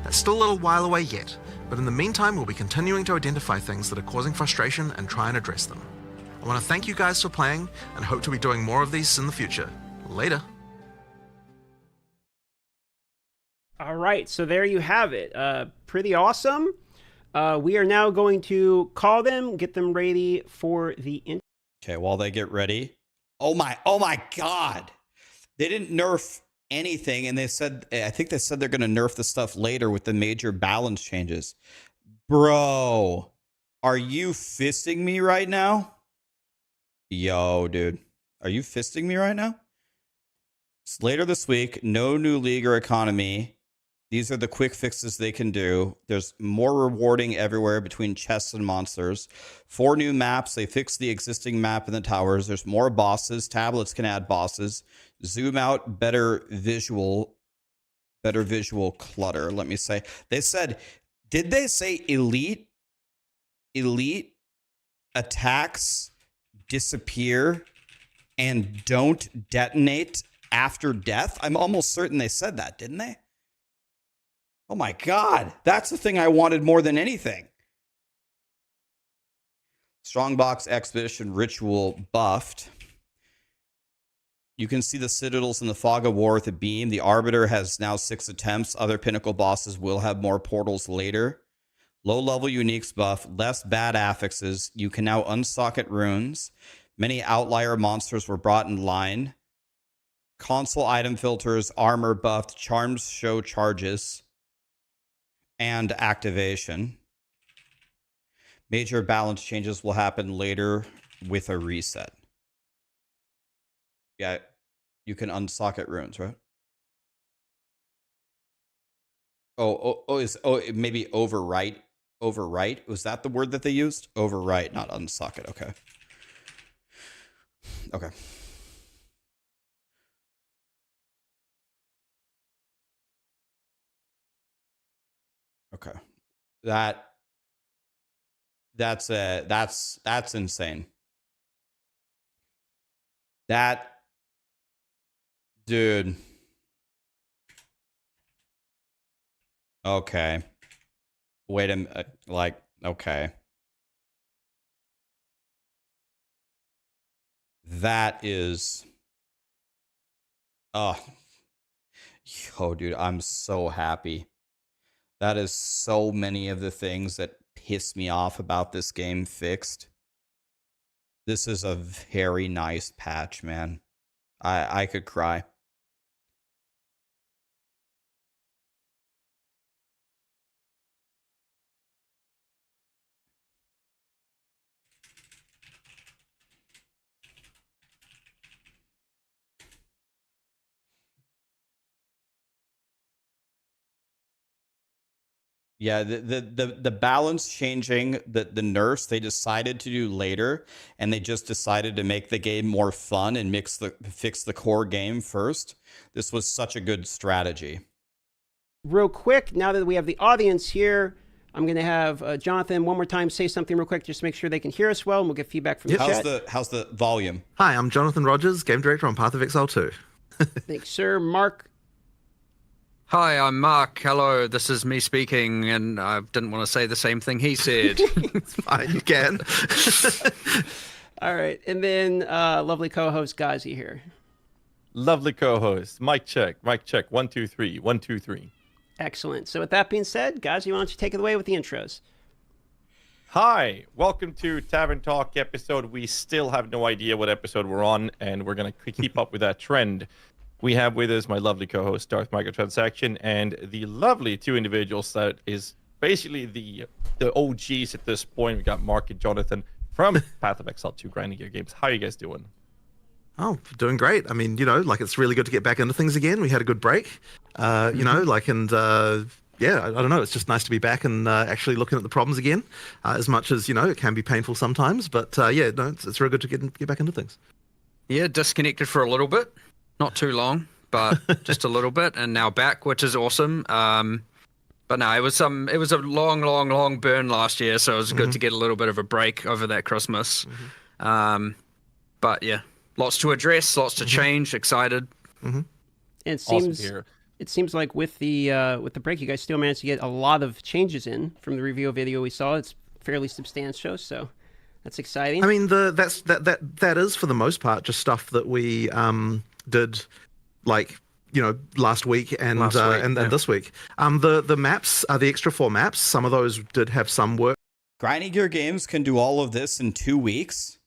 That's still a little while away yet, but in the meantime we'll be continuing to identify things that are causing frustration and try and address them. I want to thank you guys for playing and hope to be doing more of these in the future. Later. All right, so there you have it. Pretty awesome. We are now going to call them, get them ready for the... Okay, while they get ready. Oh my god. They didn't nerf anything, and they said, I think they said they're going to nerf the stuff later with the major balance changes. Bro, are you fisting me right now? Yo, dude. Are you fisting me right now? It's later this week. No new league or economy. These are the quick fixes they can do. There's more rewarding everywhere between chests and monsters. 4 new maps. They fixed the existing map in the towers. There's more bosses. Tablets can add bosses. Zoom out, better visual clutter. Let me say. They said, did they say elite attacks disappear and don't detonate after death? I'm almost certain they said that, didn't they? Oh my god, that's the thing I wanted more than anything. Strongbox Expedition Ritual buffed. You can see the Citadels in the Fog of War with a beam. The Arbiter has now 6 attempts. Other Pinnacle bosses will have more portals later. Low-level uniques buff. Less bad affixes. You can now unsocket runes. Many outlier monsters were brought in line. Console item filters, armor buffed. Charms show charges. And activation. Major balance changes will happen later with a reset. Yeah, you can unsocket runes, right? Maybe overwrite. Overwrite? Was that the word that they used? Overwrite, not unsocket. Okay. Okay. Okay. That's insane. That dude. Okay. Wait a minute. Like, okay. That is. Oh, dude, I'm so happy. That is so many of the things that piss me off about this game fixed. This is a very nice patch, man. I could cry. Yeah, the balance changing, the nerfs they decided to do later, and they just decided to make the game more fun and fix the core game first. This was such a good strategy. Real quick, now that we have the audience here, I'm going to have Jonathan one more time say something real quick just to make sure they can hear us well, and we'll get feedback from the chat. How's the volume? Hi, I'm Jonathan Rogers, game director on Path of Exile 2. Thanks, sir. Mark. Hi, I'm Mark. Hello, this is me speaking, and I didn't want to say the same thing he said. It's fine, you can. All right, and then lovely co-host Ghazi here. Lovely co-host. Mic check. 1, 2, 3. 1, 2, 3. Excellent. So with that being said, Ghazi, why don't you take it away with the intros? Hi, welcome to Tavern Talk episode. We still have no idea what episode we're on, and we're going to keep up with that trend. We have with us my lovely co-host, Darth Microtransaction, and the lovely 2 individuals that is basically the OGs at this point. We got Mark and Jonathan from Path of Exile 2 Grinding Gear Games. How are you guys doing? Oh, doing great. I mean, like it's really good to get back into things again. We had a good break, yeah, I don't know. It's just nice to be back and actually looking at the problems again. As much as it can be painful sometimes, but yeah, no, it's really good to get back into things. Yeah, disconnected for a little bit, not too long, but just a little bit, and now back, which is awesome. But no, it was a long burn last year, so it was good to get a little bit of a break over that Christmas. But yeah, lots to address, lots to change. Excited. It seems like with the break, you guys still managed to get a lot of changes in from the review video we saw. It's fairly substantial, so that's exciting. I mean, that is for the most part just stuff that we did, like last week and this week. The maps, the extra 4 maps, some of those did have some work. Grinding Gear Games can do all of this in 2 weeks.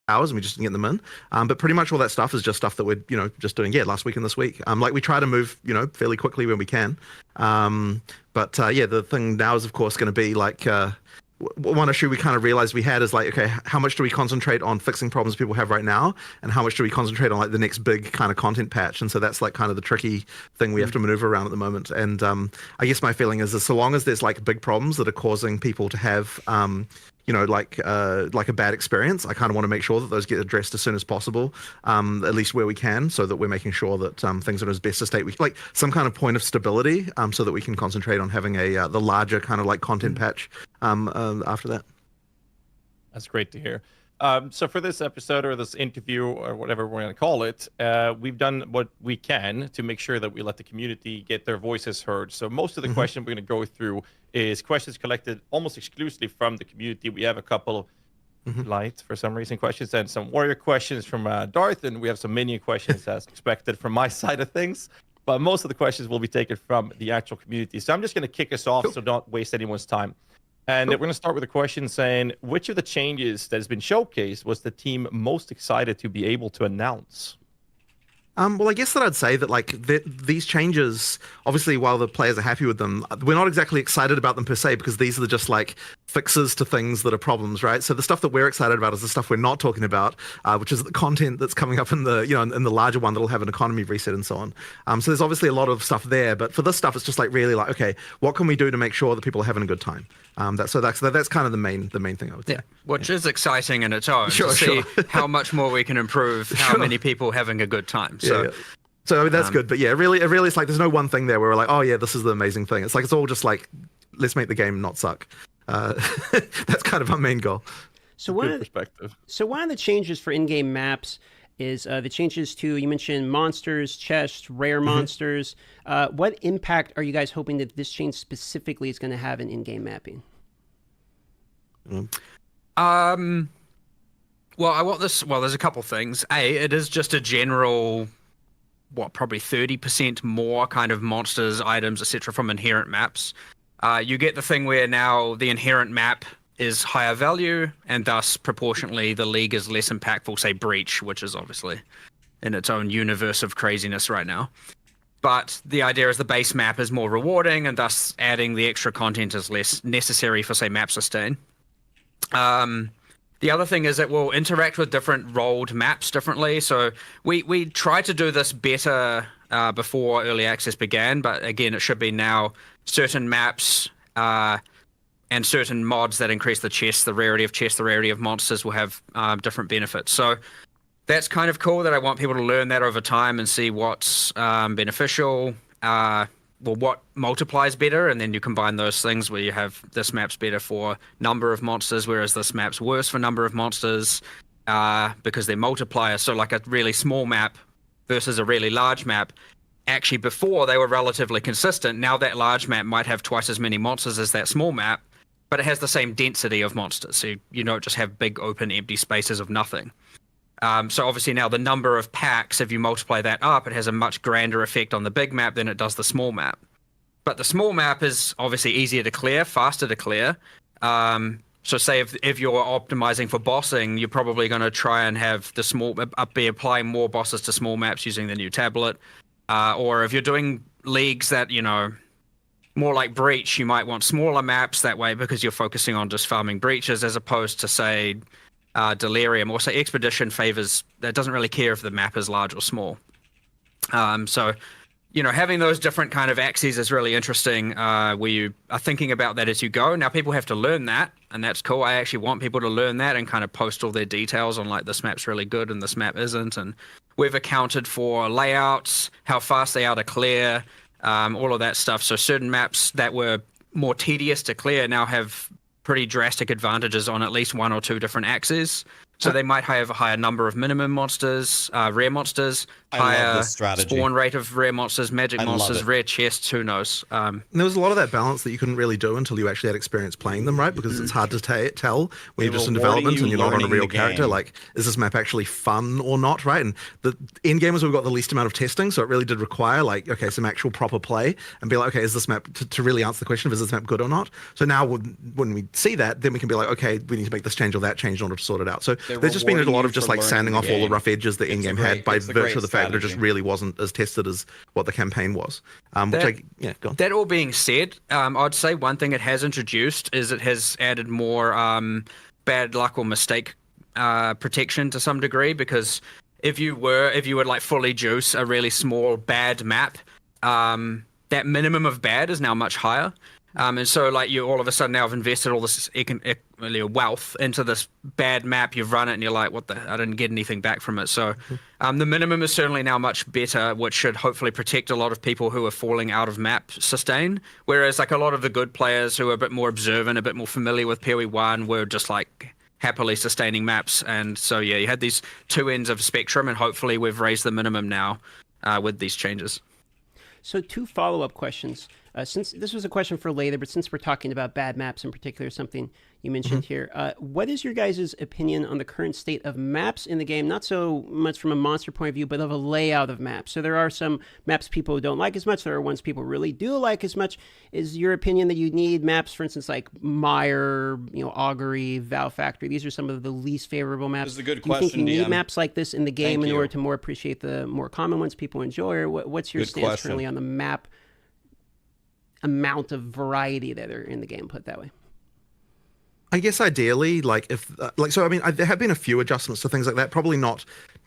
Hours, and we just didn't get them in. But pretty much all that stuff is just stuff that we're just doing last week and this week. Like we try to move fairly quickly when we can. But the thing now is of course going to be like one issue we kind of realized we had is like, okay, how much do we concentrate on fixing problems people have right now, and how much do we concentrate on like the next big kind of content patch? And so that's like kind of the tricky thing we have to maneuver around at the moment. And I guess my feeling is that so long as there's like big problems that are causing people to have like a bad experience, I kind of want to make sure that those get addressed as soon as possible, at least where we can, so that we're making sure that things are in as best a state we like some kind of point of stability, so that we can concentrate on having the larger kind of like content patch after that. That's great to hear. So for this episode or this interview or whatever we're going to call it, we've done what we can to make sure that we let the community get their voices heard. So most of the questions we're going to go through is questions collected almost exclusively from the community. We have a couple light, for some reason, questions and some warrior questions from Darth, and we have some minion questions as expected from my side of things. But most of the questions will be taken from the actual community. So I'm just going to kick us off so don't waste anyone's time. And we're going to start with a question saying, which of the changes that has been showcased was the team most excited to be able to announce? Well, I guess that I'd say that like these changes, obviously, while the players are happy with them, we're not exactly excited about them per se, because these are just like fixes to things that are problems, right? So the stuff that we're excited about is the stuff we're not talking about, which is the content that's coming up in the in the larger one that'll have an economy reset and so on. So there's obviously a lot of stuff there, but for this stuff, it's just like really like, okay, what can we do to make sure that people are having a good time? That's kind of the main thing I would say. Yeah, which is exciting in its own to see how much more we can improve, how many people having a good time. So, So I mean, that's good, but yeah, really, it's like there's no one thing there where we're like, oh yeah, this is the amazing thing. It's like it's all just like, let's make the game not suck. That's kind of our main goal. So one of the changes for in-game maps is the changes to, you mentioned monsters, chests, rare monsters. What impact are you guys hoping that this change specifically is going to have in in-game mapping? Well, I want this. Well, there's a couple things. It is just a general, probably 30% more kind of monsters, items, etc. from inherent maps. You get the thing where now the inherent map is higher value, and thus proportionately the league is less impactful, say Breach, which is obviously in its own universe of craziness right now. But the idea is the base map is more rewarding, and thus adding the extra content is less necessary for, say, map sustain. The other thing is it will interact with different rolled maps differently. So we tried to do this better before early access began, but again, it should be now certain maps and certain mods that increase the chests, the rarity of chests, the rarity of monsters will have different benefits. So that's kind of cool that I want people to learn that over time and see what's beneficial, what multiplies better, and then you combine those things where you have this map's better for number of monsters, whereas this map's worse for number of monsters because they're multipliers. So like a really small map versus a really large map, actually before they were relatively consistent. Now that large map might have twice as many monsters as that small map, but it has the same density of monsters. So you don't just have big open empty spaces of nothing. So obviously now the number of packs, if you multiply that up, it has a much grander effect on the big map than it does the small map. But the small map is obviously easier to clear, faster to clear. So say if you're optimizing for bossing, you're probably going to try and have the be applying more bosses to small maps using the new tablet. Or if you're doing leagues that, more like Breach, you might want smaller maps that way because you're focusing on just farming breaches as opposed to, say, delirium. Also, expedition favors that doesn't really care if the map is large or small. So, you know, having those different kind of axes is really interesting, where you are thinking about that as you go. Now, people have to learn that, and that's cool. I actually want people to learn that and kind of post all their details on, like, this map's really good and this map isn't. And we've accounted for layouts, how fast they are to clear, all of that stuff. So certain maps that were more tedious to clear now have pretty drastic advantages on at least 1 or 2 different axes. So they might have a higher number of minimum monsters, rare monsters, higher spawn rate of rare monsters, magic monsters, rare chests, who knows. And there was a lot of that balance that you couldn't really do until you actually had experience playing them, right? Because it's hard to tell when you're just in development and you're not on a real character. Like, is this map actually fun or not, right? And the end gamers we've got the least amount of testing, so it really did require, like, okay, some actual proper play and be like, okay, is this map, to really answer the question of is this map good or not? So now when we see that, then we can be like, okay, we need to make this change or that change in order to sort it out. So there's just been a lot of just like sanding off all the rough edges that in-game had by virtue of the fact that it just really wasn't as tested as what the campaign was. Go on. That all being said, I'd say one thing it has introduced is it has added more bad luck or mistake protection to some degree, because if you would like fully juice a really small bad map, that minimum of bad is now much higher. And so, like, you all of a sudden now have invested all this wealth into this bad map. You've run it, and you're like, "What the? I didn't get anything back from it." So, the minimum is certainly now much better, which should hopefully protect a lot of people who are falling out of map sustain. Whereas, like, a lot of the good players who are a bit more observant, a bit more familiar with POE1, were just like happily sustaining maps. And so, yeah, you had these 2 ends of spectrum, and hopefully we've raised the minimum now with these changes. So 2 follow-up questions. Since this was a question for later, but since we're talking about bad maps in particular, something you mentioned here, what is your guys' opinion on the current state of maps in the game? Not so much from a monster point of view, but of a layout of maps. So there are some maps people don't like as much. There are ones people really do like as much. Is your opinion that you need maps, for instance, like Mire, Augury, Vow Factory? These are some of the least favorable maps. This is a good question. Do you think you DM. need maps like this in the game in order to more appreciate the more common ones people enjoy? Or what's your stance currently on the map amount of variety that are in the game, put it that way? I guess ideally, like, if so I mean, there have been a few adjustments to things like that. Probably not,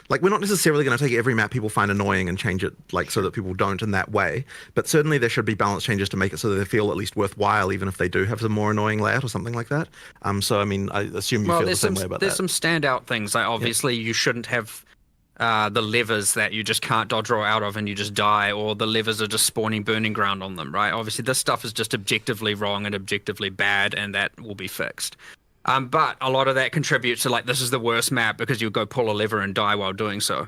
like, we're not necessarily going to take every map people find annoying and change it, like, so that people don't in that way, but certainly there should be balance changes to make it so that they feel at least worthwhile, even if they do have some more annoying layout or something like that. So I mean, I assume you feel the same way about that. There's some standout things, like, obviously you shouldn't have the levers that you just can't dodge roll out of and you just die, or the levers are just spawning burning ground on them, right? Obviously this stuff is just objectively wrong and objectively bad, and that will be fixed. But a lot of that contributes to, like, this is the worst map because you go pull a lever and die while doing so.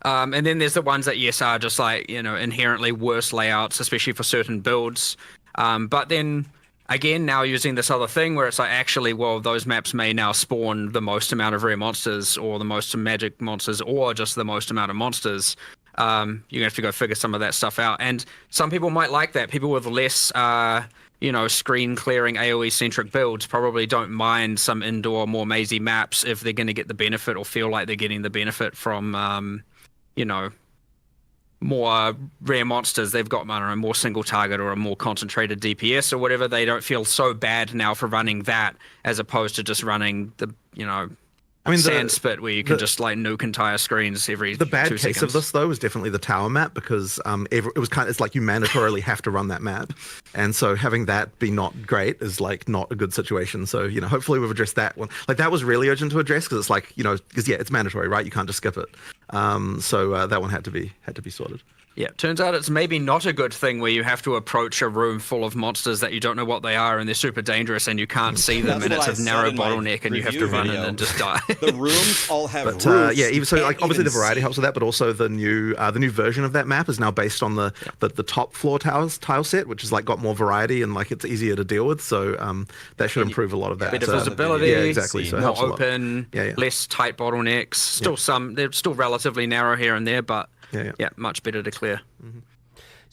And then there's the ones that, yes, are just, like, inherently worse layouts, especially for certain builds. But then again, now using this other thing where it's like, actually, well, those maps may now spawn the most amount of rare monsters or the most magic monsters or just the most amount of monsters. You're going to have to go figure some of that stuff out. And some people might like that. People with less, screen clearing AoE-centric builds probably don't mind some indoor, more mazy maps if they're going to get the benefit or feel like they're getting the benefit from, more rare monsters. They've got, I don't know, more single target or a more concentrated DPS or whatever. They don't feel so bad now for running that as opposed to just running the, sand spit where you can just, like, nuke entire screens every 2 seconds. The bad case of this, though, is definitely the tower map, because it's like you mandatorily have to run that map, and so having that be not great is, like, not a good situation. So hopefully we've addressed that one. Like, that was really urgent to address, because it's like, because it's mandatory, right? You can't just skip it. So that one had to be sorted. Yeah, turns out it's maybe not a good thing where you have to approach a room full of monsters that you don't know what they are and they're super dangerous and you can't see them, and it's a narrow bottleneck and you have to run in and just die. The rooms all have roofs. Like, obviously the variety helps with that, but also the new version of that map is now based on the top floor tile set, which has, like, got more variety and, like, it's easier to deal with. So that should improve a lot of that. Better visibility, yeah, exactly. So more open, less tight bottlenecks. Still they're still relatively narrow here and there, but yeah, much better to clear.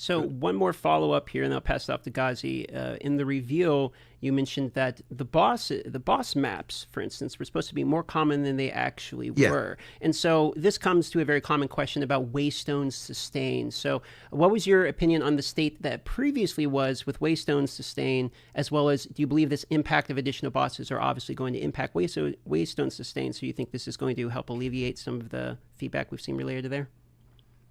So one more follow-up here, and I'll pass it off to Ghazi. In the reveal, you mentioned that the boss maps, for instance, were supposed to be more common than they actually were. And so this comes to a very common question about Waystone's sustain. So what was your opinion on the state that previously was with Waystone's sustain, as well as do you believe this impact of additional bosses are obviously going to impact Waystone's sustain, so you think this is going to help alleviate some of the feedback we've seen related to there?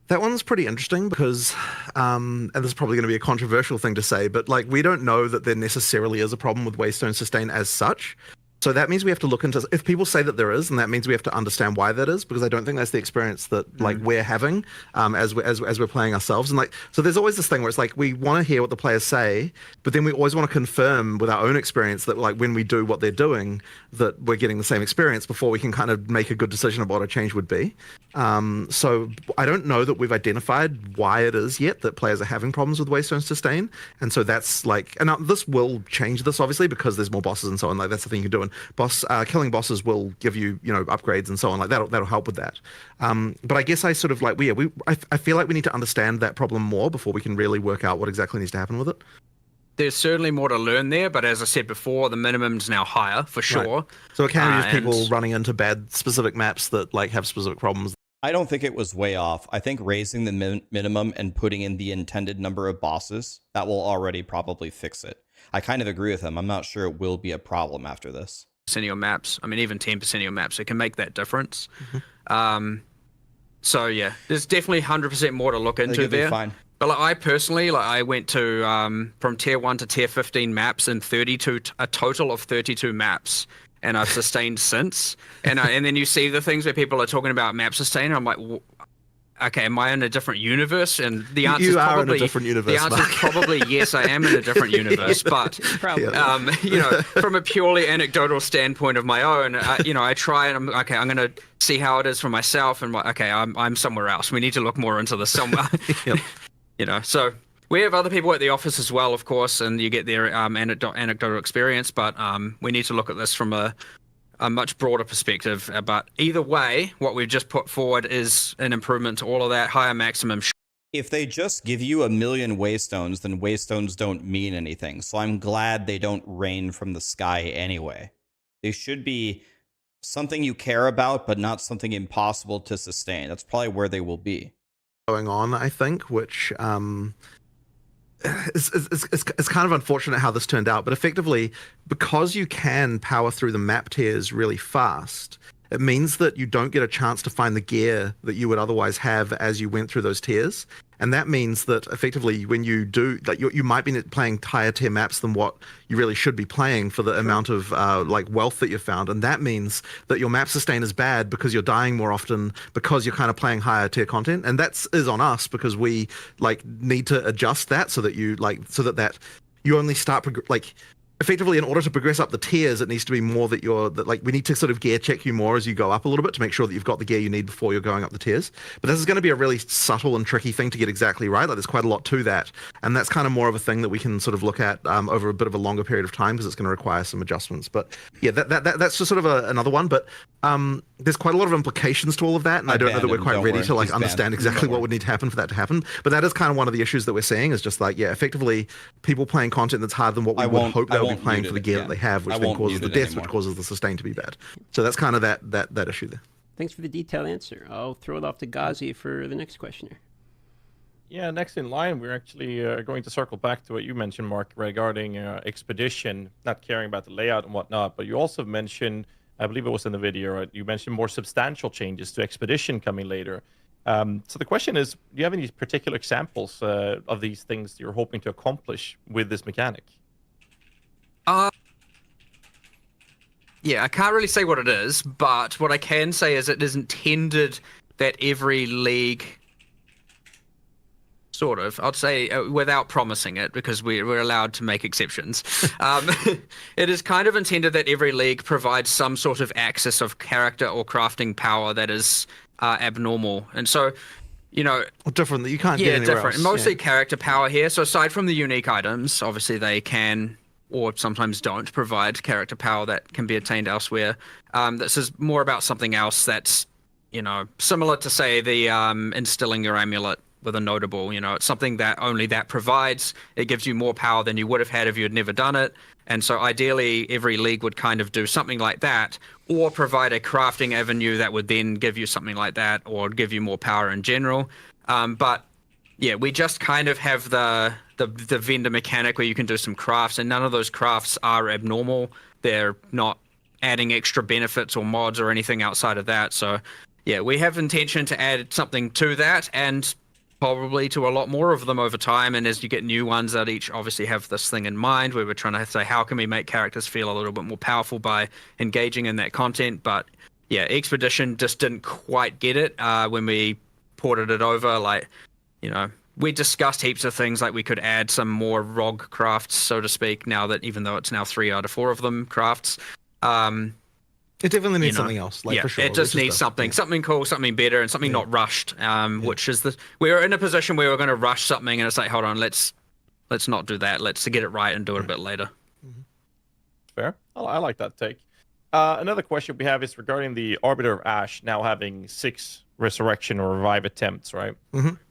That one's pretty interesting because, and this is probably going to be a controversial thing to say, but like we don't know that there necessarily is a problem with Waystone Sustain as such. So that means we have to look into, if people say that there is, then that means we have to understand why that is, because I don't think that's the experience that like we're having as we're playing ourselves. And like, so there's always this thing where it's like we want to hear what the players say, but then we always want to confirm with our own experience that like when we do what they're doing, that we're getting the same experience before we can kind of make a good decision about what a change would be. So I don't know that we've identified why it is yet that players are having problems with Waystone Sustain. And so that's like, and this will change this obviously because there's more bosses and so on. Like that's the thing you can do. And killing bosses will give you, upgrades and so on. Like that'll help with that. But I guess I sort of like, I feel like we need to understand that problem more before we can really work out what exactly needs to happen with it. There's certainly more to learn there, but as I said before, the minimum's now higher for sure. Right. So it can be just people running into bad specific maps that like have specific problems. I don't think it was way off. I think raising the minimum and putting in the intended number of bosses, that will already probably fix it. I kind of agree with him. I'm not sure it will be a problem after this. Of your maps, I mean, even 10% of your maps, it can make that difference. So yeah, there's definitely 100% more to look into there. Fine. But like, I personally, I went to from tier 1 to tier 15 maps in a total of 32 maps, and I've sustained since. And then you see the things where people are talking about map sustain. I'm like, okay, am I in a different universe? And the answer is probably in a different universe. The answer is probably yes, I am in a different universe. But from a purely anecdotal standpoint of my own, I try and I'm going to see how it is for myself. And I'm somewhere else. We need to look more into this somewhere. So we have other people at the office as well, of course, and you get their anecdotal experience. But we need to look at this from a much broader perspective. But either way, what we've just put forward is an improvement to all of that, higher maximum. If they just give you 1 million waystones, then waystones don't mean anything. So I'm glad they don't rain from the sky anyway. They should be something you care about, but not something impossible to sustain. That's probably where they will be. Going on, I think, which it's kind of unfortunate how this turned out, but effectively, because you can power through the map tiers really fast, it means that you don't get a chance to find the gear that you would otherwise have as you went through those tiers. And that means that effectively when you do, like you might be playing higher tier maps than what you really should be playing for the amount of wealth that you found. And that means that your map sustain is bad because you're dying more often because you're kind of playing higher tier content. And that is on us because we need to adjust that so that you you only start effectively, in order to progress up the tiers, it needs to be more that we need to sort of gear check you more as you go up a little bit to make sure that you've got the gear you need before you're going up the tiers. But this is going to be a really subtle and tricky thing to get exactly right. Like there's quite a lot to that. And that's kind of more of a thing that we can sort of look at over a bit of a longer period of time because it's going to require some adjustments. But yeah, that's just sort of another one. But there's quite a lot of implications to all of that. And I don't know that we're quite ready to understand exactly what would need to happen for that to happen. But that is kind of one of the issues that we're seeing is just effectively people playing content that's harder than what we would hope they'll be playing for the gear that they have, which then causes the deaths, which causes the sustain to be bad. So that's kind of that issue there. Thanks for the detailed answer. I'll throw it off to Ghazi for the next questioner. Yeah, next in line, we're actually going to circle back to what you mentioned, Mark, regarding Expedition, not caring about the layout and whatnot, but you also mentioned, I believe it was in the video, right? You mentioned more substantial changes to Expedition coming later. So the question is, do you have any particular examples of these things you're hoping to accomplish with this mechanic? Yeah, I can't really say what it is, but what I can say is it is intended that every league, sort of, I'd say without promising it, because we're allowed to make exceptions. It is kind of intended that every league provides some sort of access of character or crafting power that is abnormal. And so, different that you can't get anywhere different. else. Mostly character power here. So aside from the unique items, obviously they can or sometimes don't provide character power that can be attained elsewhere. This is more about something else that's, similar to, say, the instilling your amulet with a notable. You know, it's something that only that provides. It gives you more power than you would have had if you had never done it. And so ideally, every league would kind of do something like that, or provide a crafting avenue that would then give you something like that, or give you more power in general. But yeah, we just kind of have the vendor mechanic where you can do some crafts, and none of those crafts are abnormal. They're not adding extra benefits or mods or anything outside of that. So yeah, we have intention to add something to that, and probably to a lot more of them over time. And as you get new ones that each obviously have this thing in mind, where we're trying to say, how can we make characters feel a little bit more powerful by engaging in that content? But yeah, Expedition just didn't quite get it when we ported it over. Like, you know, we discussed heaps of things, like we could add some more ROG crafts, so to speak, now that, even though it's now 3 out of 4 of them crafts. It definitely needs something else, like, yeah, for sure. it just needs something cool, something better, and something not rushed. Which is we were in a position where we were going to rush something, and it's like, hold on, let's not do that. Let's get it right and do it a bit later. Fair. I like that take. Another question we have is regarding the Arbiter of Ash now having 6 resurrection or revive attempts, right?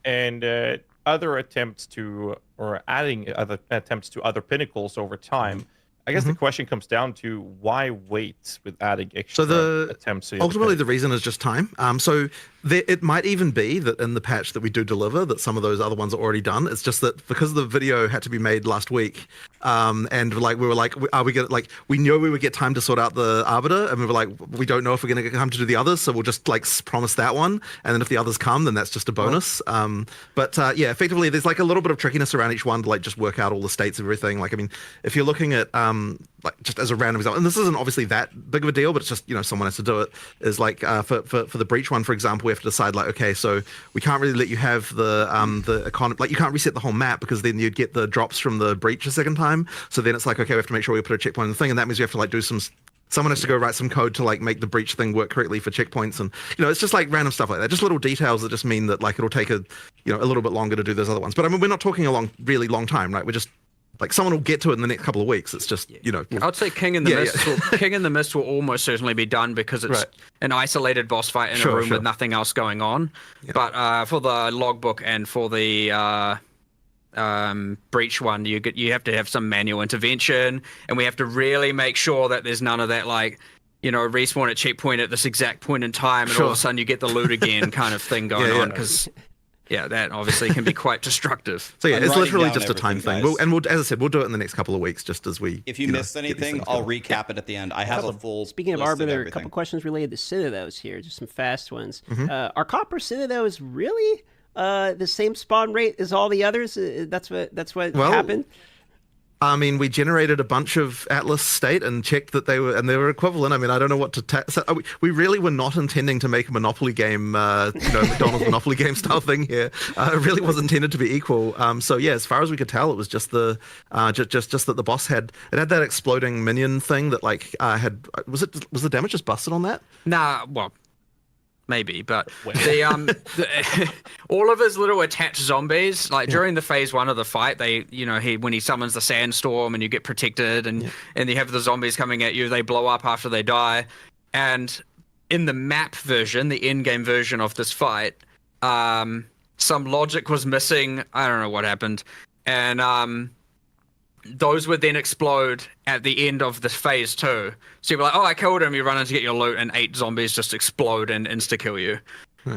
And other attempts to, or adding other attempts to other pinnacles over time. I guess the question comes down to, why wait with adding extra attempts? Ultimately, the reason is just time. So it might even be that in the patch that we do deliver, that some of those other ones are already done. It's just that because the video had to be made last week, and like we were like, are we gonna, like, we knew we would get time to sort out the Arbiter, and we were like, we don't know if we're gonna get time to do the others, so we'll just like promise that one, and then if the others come, then that's just a bonus. But yeah, effectively, there's like a little bit of trickiness around each one to like just work out all the states of everything. Like, I mean, if you're looking at like, just as a random example, and this isn't obviously that big of a deal, but it's just, you know, someone has to do it, is like for the breach one, for example, we have to decide, like, okay, so we can't really let you have the economy, like, you can't reset the whole map, because then you'd get the drops from the breach a second time. So then it's like, okay, we have to make sure we put a checkpoint in the thing, and that means we have to like do someone has to go write some code to like make the breach thing work correctly for checkpoints, and, you know, it's just like random stuff like that, just little details that just mean that like it'll take a little bit longer to do those other ones. But I mean, we're not talking a really long time, right? We're just like, someone will get to it in the next couple of weeks. It's just, you know. I would say King in the Mist. King in the Mist will almost certainly be done, because it's an isolated boss fight in a room with nothing else going on. But for the logbook and for the breach one, you have to have some manual intervention, and we have to really make sure that there's none of that, like, you know, respawn at checkpoint at this exact point in time, and all of a sudden you get the loot again kind of thing going on, because that obviously can be quite destructive. So yeah, it's literally just a time thing. We'll, as I said, we'll do it in the next couple of weeks, just as we. If you missed anything, I'll recap it at the end. I have a full. Speaking of Arbiter, a couple questions related to Citadels here, just some fast ones. Are Copper Citadels really the same spawn rate as all the others? That's what happened. I mean, we generated a bunch of Atlas state and checked that they were equivalent. I mean, I don't know what to so we really were not intending to make a Monopoly game, McDonald's Monopoly game style thing here. It really was intended to be equal. So yeah, as far as we could tell, it was just just that the boss had that exploding minion thing that like was the damage just busted on that? Nah, well, maybe, but all of his little attached zombies, like during the phase 1 of the fight, when he summons the sandstorm and you get protected, and you have the zombies coming at you, they blow up after they die. And in the map version, the in-game version of this fight, some logic was missing. I don't know what happened, and those would then explode at the end of the phase 2. So you're like, oh, I killed him. You run in to get your loot, and 8 zombies just explode and insta-kill you.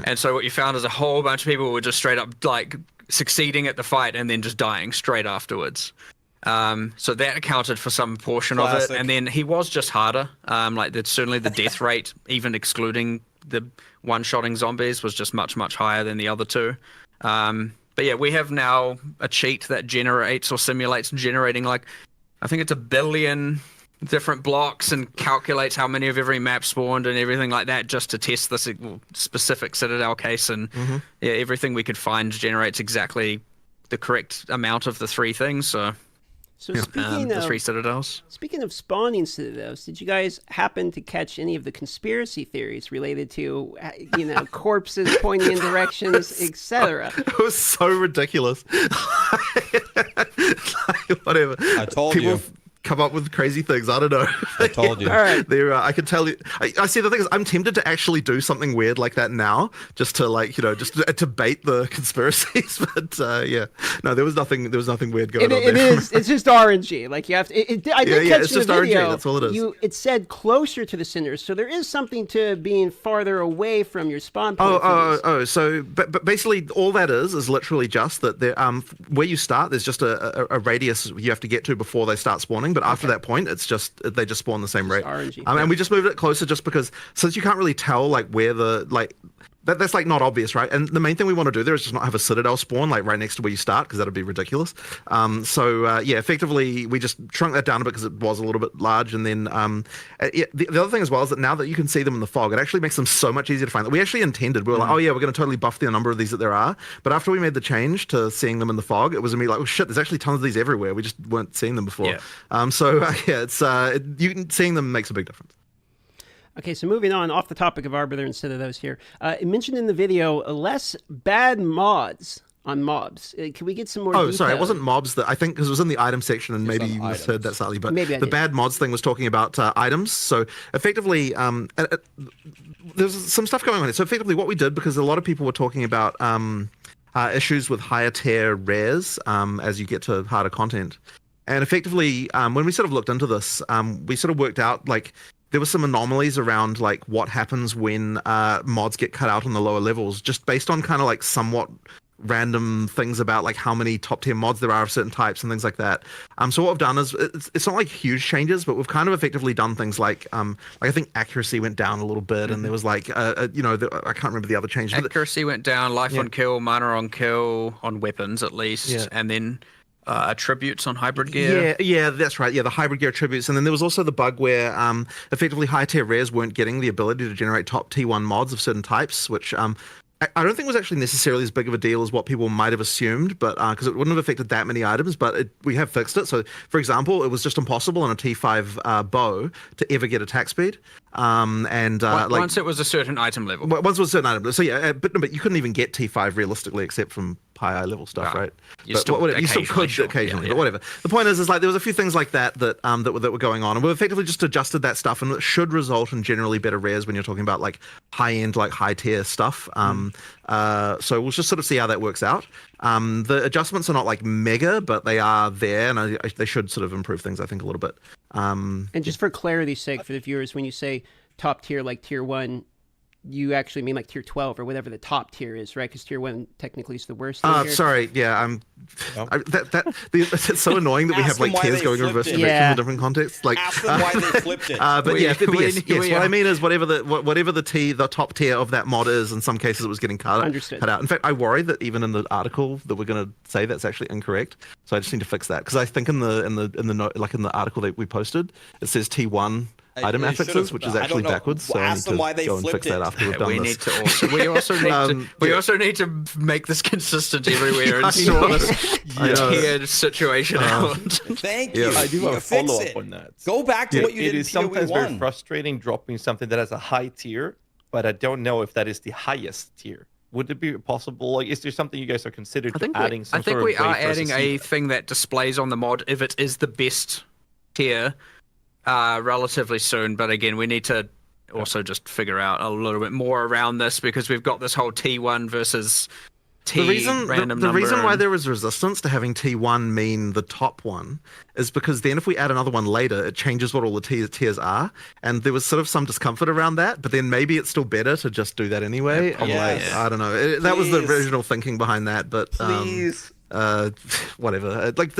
And so what you found is a whole bunch of people were just straight up like succeeding at the fight and then just dying straight afterwards. So that accounted for some portion of it. And then he was just harder. Certainly the death rate, even excluding the one-shotting zombies, was just much, much higher than the other two. But yeah, we have now a cheat that generates or simulates generating, like, I think it's 1 billion different blocks, and calculates how many of every map spawned and everything like that, just to test this specific Citadel case. And yeah, everything we could find generates exactly the correct amount of the 3 things. So speaking the 3 Citadels. Speaking of spawning Citadels, did you guys happen to catch any of the conspiracy theories related to, corpses pointing in directions, etc.? It was so ridiculous. Whatever. I told you. come up with crazy things. I don't know. I told you. All right. I can tell you. I see. The thing is, I'm tempted to actually do something weird like that now, just to just to bait the conspiracies. But yeah, no, there was nothing weird going on. It is. It's just RNG. Like you have to. I did catch it's in the just RNG. video. That's all it is. It said closer to the cinders, so there is something to being farther away from your spawn point. So, but basically, all that is literally just that there, where you start, there's just a radius you have to get to before they start spawning. But after that point, it's just they just spawn the same rate. RNG. And we just moved it closer just because since you can't really tell like where the like. That's like not obvious, right? And the main thing we want to do there is just not have a citadel spawn like right next to where you start, because that'd be ridiculous. Yeah, effectively we just shrunk that down a bit because it was a little bit large. And then the other thing as well is that now that you can see them in the fog, it actually makes them so much easier to find. We actually intended, we were like, oh yeah, we're going to totally buff the number of these that there are. But after we made the change to seeing them in the fog, it was immediately like, oh shit, there's actually tons of these everywhere. We just weren't seeing them before. Yeah. Seeing them makes a big difference. Okay, so moving on, off the topic of Arbiter instead of those here. It mentioned in the video less bad mods on mobs. Can we get some more detail? Sorry, it wasn't mobs. That I think because it was in the item section, and maybe you misheard that slightly. But the bad mods thing was talking about items. So effectively, there's some stuff going on here. So effectively, what we did, because a lot of people were talking about issues with higher tier rares as you get to harder content, and effectively, when we sort of looked into this, we sort of worked out like. There were some anomalies around like what happens when mods get cut out on the lower levels, just based on kind of like somewhat random things about like how many top tier mods there are of certain types and things like that. So what we've done is it's not like huge changes, but we've kind of effectively done things like I think accuracy went down a little bit, and there was like I can't remember the other changes. Accuracy went down, life on kill, mana on kill on weapons at least, and then. Attributes on hybrid gear. Yeah, that's right. Yeah, the hybrid gear attributes, and then there was also the bug where effectively high tier rares weren't getting the ability to generate top T1 mods of certain types, which I don't think was actually necessarily as big of a deal as what people might have assumed, but because it wouldn't have affected that many items, but we have fixed it. So, for example, it was just impossible on a T5 bow to ever get attack speed. Once it was a certain item level. Once it was a certain item level. So yeah, but you couldn't even get T5 realistically except from high level stuff, right? You still could occasionally, but whatever. The point is like there was a few things like that were going on, and we effectively just adjusted that stuff, and it should result in generally better rares when you're talking about like high end, like high tier stuff. So we'll just sort of see how that works out. The adjustments are not like mega, but they are there, and they should sort of improve things, I think, a little bit. And just for clarity's sake, for the viewers, when you say top tier, like tier 1, you actually mean like tier 12 or whatever the top tier is, right? Because tier 1 technically is the worst. Sorry, yeah, it's so annoying that we have like tiers going in reverse direction in different contexts. Like, ask them why they flipped it. But yes, what I mean is whatever the top tier of that mod is, in some cases it was getting cut out. In fact, I worry that even in the article that we're going to say that's actually incorrect. So I just need to fix that, because I think in the article that we posted, it says T1. Item affixes, which is actually backwards. So I need to go and fix that after we've done this. We also need to make this consistent everywhere and sort this tiered situation out. Thank you. I do have a follow up on that. Go back to what you did. It is sometimes very frustrating dropping something that has a high tier, but I don't know if that is the highest tier. Would it be possible? Like, is there something you guys are considering adding? I think we are adding a thing that displays on the mod if it is the best tier. Relatively soon, but again, we need to also just figure out a little bit more around this, because we've got this whole T1 versus T random number. The reason why there is resistance to having T1 mean the top one is because then if we add another one later, it changes what all the tiers are, and there was sort of some discomfort around that, but then maybe it's still better to just do that anyway. I don't know. That was the original thinking behind that, but whatever. Like,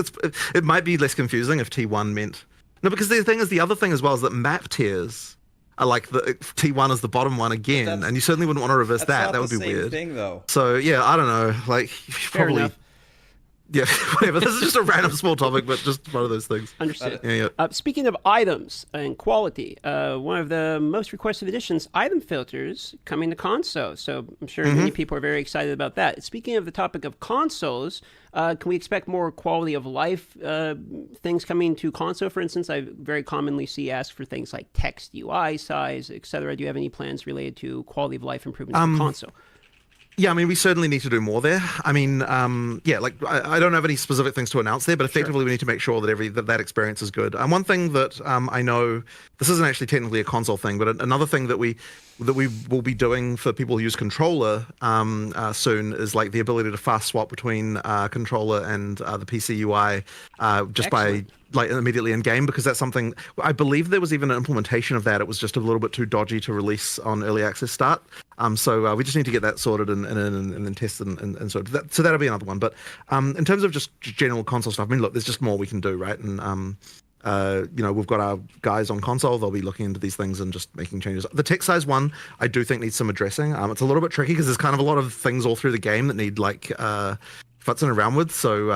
it might be less confusing if T1 meant... No, because the other thing as well is that map tiers are like the T1 is the bottom one again, and you certainly wouldn't want to reverse that. That would be weird. Thing, though. So yeah, I don't know. Like, probably. Enough. Yeah, whatever. This is just a random small topic, but just one of those things. Understood. Yeah. Speaking of items and quality, one of the most requested additions, item filters, coming to console. So I'm sure many people are very excited about that. Speaking of the topic of consoles, can we expect more quality of life things coming to console? For instance, I very commonly see asked for things like text UI size, etc. Do you have any plans related to quality of life improvements for console? Yeah, I mean, we certainly need to do more there. I mean, yeah, like I don't have any specific things to announce there, but effectively we need to make sure that that experience is good. And one thing that I know, this isn't actually technically a console thing, but another thing that we will be doing for people who use controller soon is like the ability to fast swap between controller and the PC UI just by like immediately in game, because that's something I believe there was even an implementation of that. It was just a little bit too dodgy to release on early access start. So we just need to get that sorted and then tested and so that'll be another one. But in terms of just general console stuff, I mean, look, there's just more we can do, right? And you know, we've got our guys on console. They'll be looking into these things and just making changes. The text size one, I do think needs some addressing. It's a little bit tricky because there's kind of a lot of things all through the game that need like futzing around with. So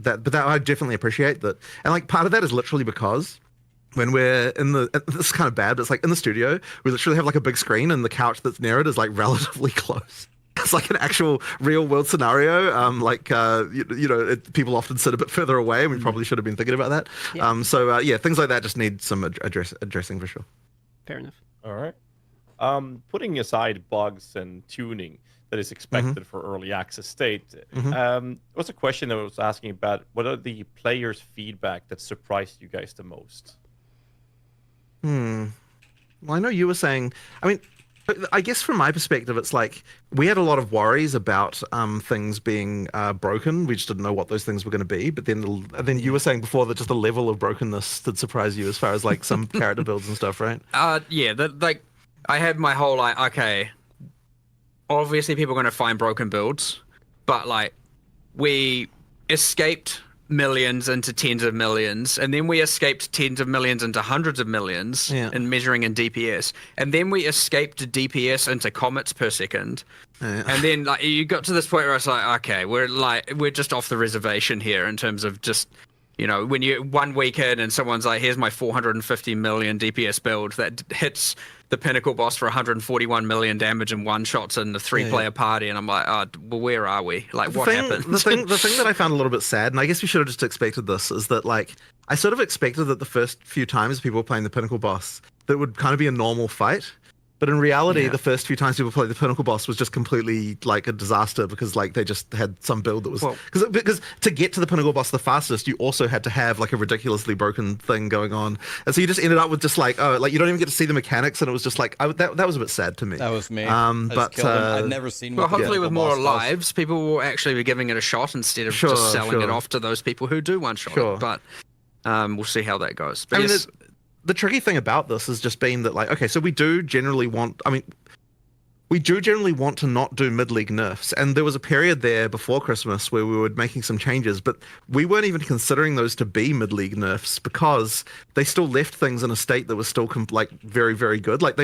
that I definitely appreciate that. And like part of that is literally because when we're in this is kind of bad, but it's like in the studio, we literally have like a big screen and the couch that's near it is like relatively close. It's like an actual real world scenario. People often sit a bit further away, and we probably should have been thinking about that. Yeah. Yeah, things like that just need some addressing for sure. Fair enough. All right. Putting aside bugs and tuning that is expected for early access state, what's a question that I was asking about? What are the players' feedback that surprised you guys the most? Well, I know you were saying, I mean, I guess from my perspective, it's like we had a lot of worries about things being broken. We just didn't know what those things were going to be. But then you were saying before that just the level of brokenness that surprised you as far as like some character builds and stuff, right? Yeah, like I had my whole like, okay, obviously people are going to find broken builds, but like we escaped millions into tens of millions, and then we escaped tens of millions into hundreds of millions in measuring in DPS, and then we escaped DPS into comets per second, and then like you got to this point where it's like, okay, we're just off the reservation here in terms of just, you know, when you 1 week in and someone's like, here's my 450 million DPS build that hits the pinnacle boss for 141 million damage and one shots in the 3-player party, and I'm like, well, where are we? Like, what happened? The thing that I found a little bit sad, and I guess we should have just expected this, is that like I sort of expected that the first few times people were playing the pinnacle boss, that would kind of be a normal fight. But in reality, the first few times people played the pinnacle boss was just completely like a disaster, because like they just had some build that was because to get to the pinnacle boss the fastest, you also had to have like a ridiculously broken thing going on, and so you just ended up with just like like you don't even get to see the mechanics, and it was just like that was a bit sad to me. That was me. But I've never seen. Well, hopefully with more lives, people will actually be giving it a shot instead of just selling it off to those people who do one shot it. But we'll see how that goes. But the tricky thing about this has just been that, like, okay, so we do generally want to not do mid-league nerfs, and there was a period there before Christmas where we were making some changes, but we weren't even considering those to be mid-league nerfs because they still left things in a state that was still like very, very good. Like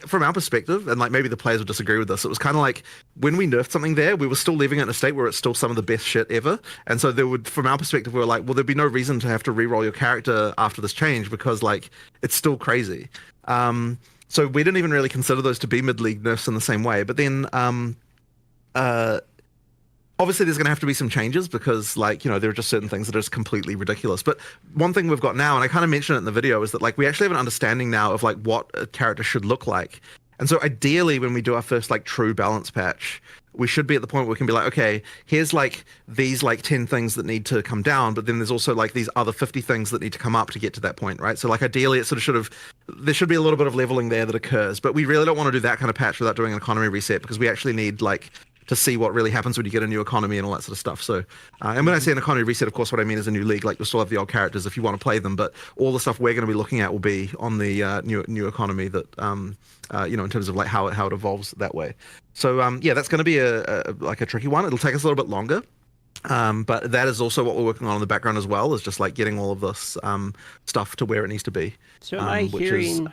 from our perspective, and like maybe the players would disagree with this, it was kind of like when we nerfed something there, we were still leaving it in a state where it's still some of the best shit ever. And so from our perspective, we were like, well, there'd be no reason to have to re-roll your character after this change because like it's still crazy. So we didn't even really consider those to be mid-league nerfs in the same way. But then, obviously, there's going to have to be some changes because, like, you know, there are just certain things that are just completely ridiculous. But one thing we've got now, and I kind of mentioned it in the video, is that, like, we actually have an understanding now of, like, what a character should look like. And so ideally, when we do our first, like, true balance patch, we should be at the point where we can be like, okay, here's like these like 10 things that need to come down, but then there's also like these other 50 things that need to come up to get to that point, right? So like ideally it there should be a little bit of leveling there that occurs, but we really don't want to do that kind of patch without doing an economy reset, because we actually need like to see what really happens when you get a new economy and all that sort of stuff. So, and when I say an economy reset, of course, what I mean is a new league. Like you'll still have the old characters if you want to play them, but all the stuff we're going to be looking at will be on the new economy that, you know, in terms of like how it evolves that way. So, yeah, that's going to be a tricky one. It'll take us a little bit longer. But that is also what we're working on in the background as well, is just like getting all of this stuff to where it needs to be. So am I hearing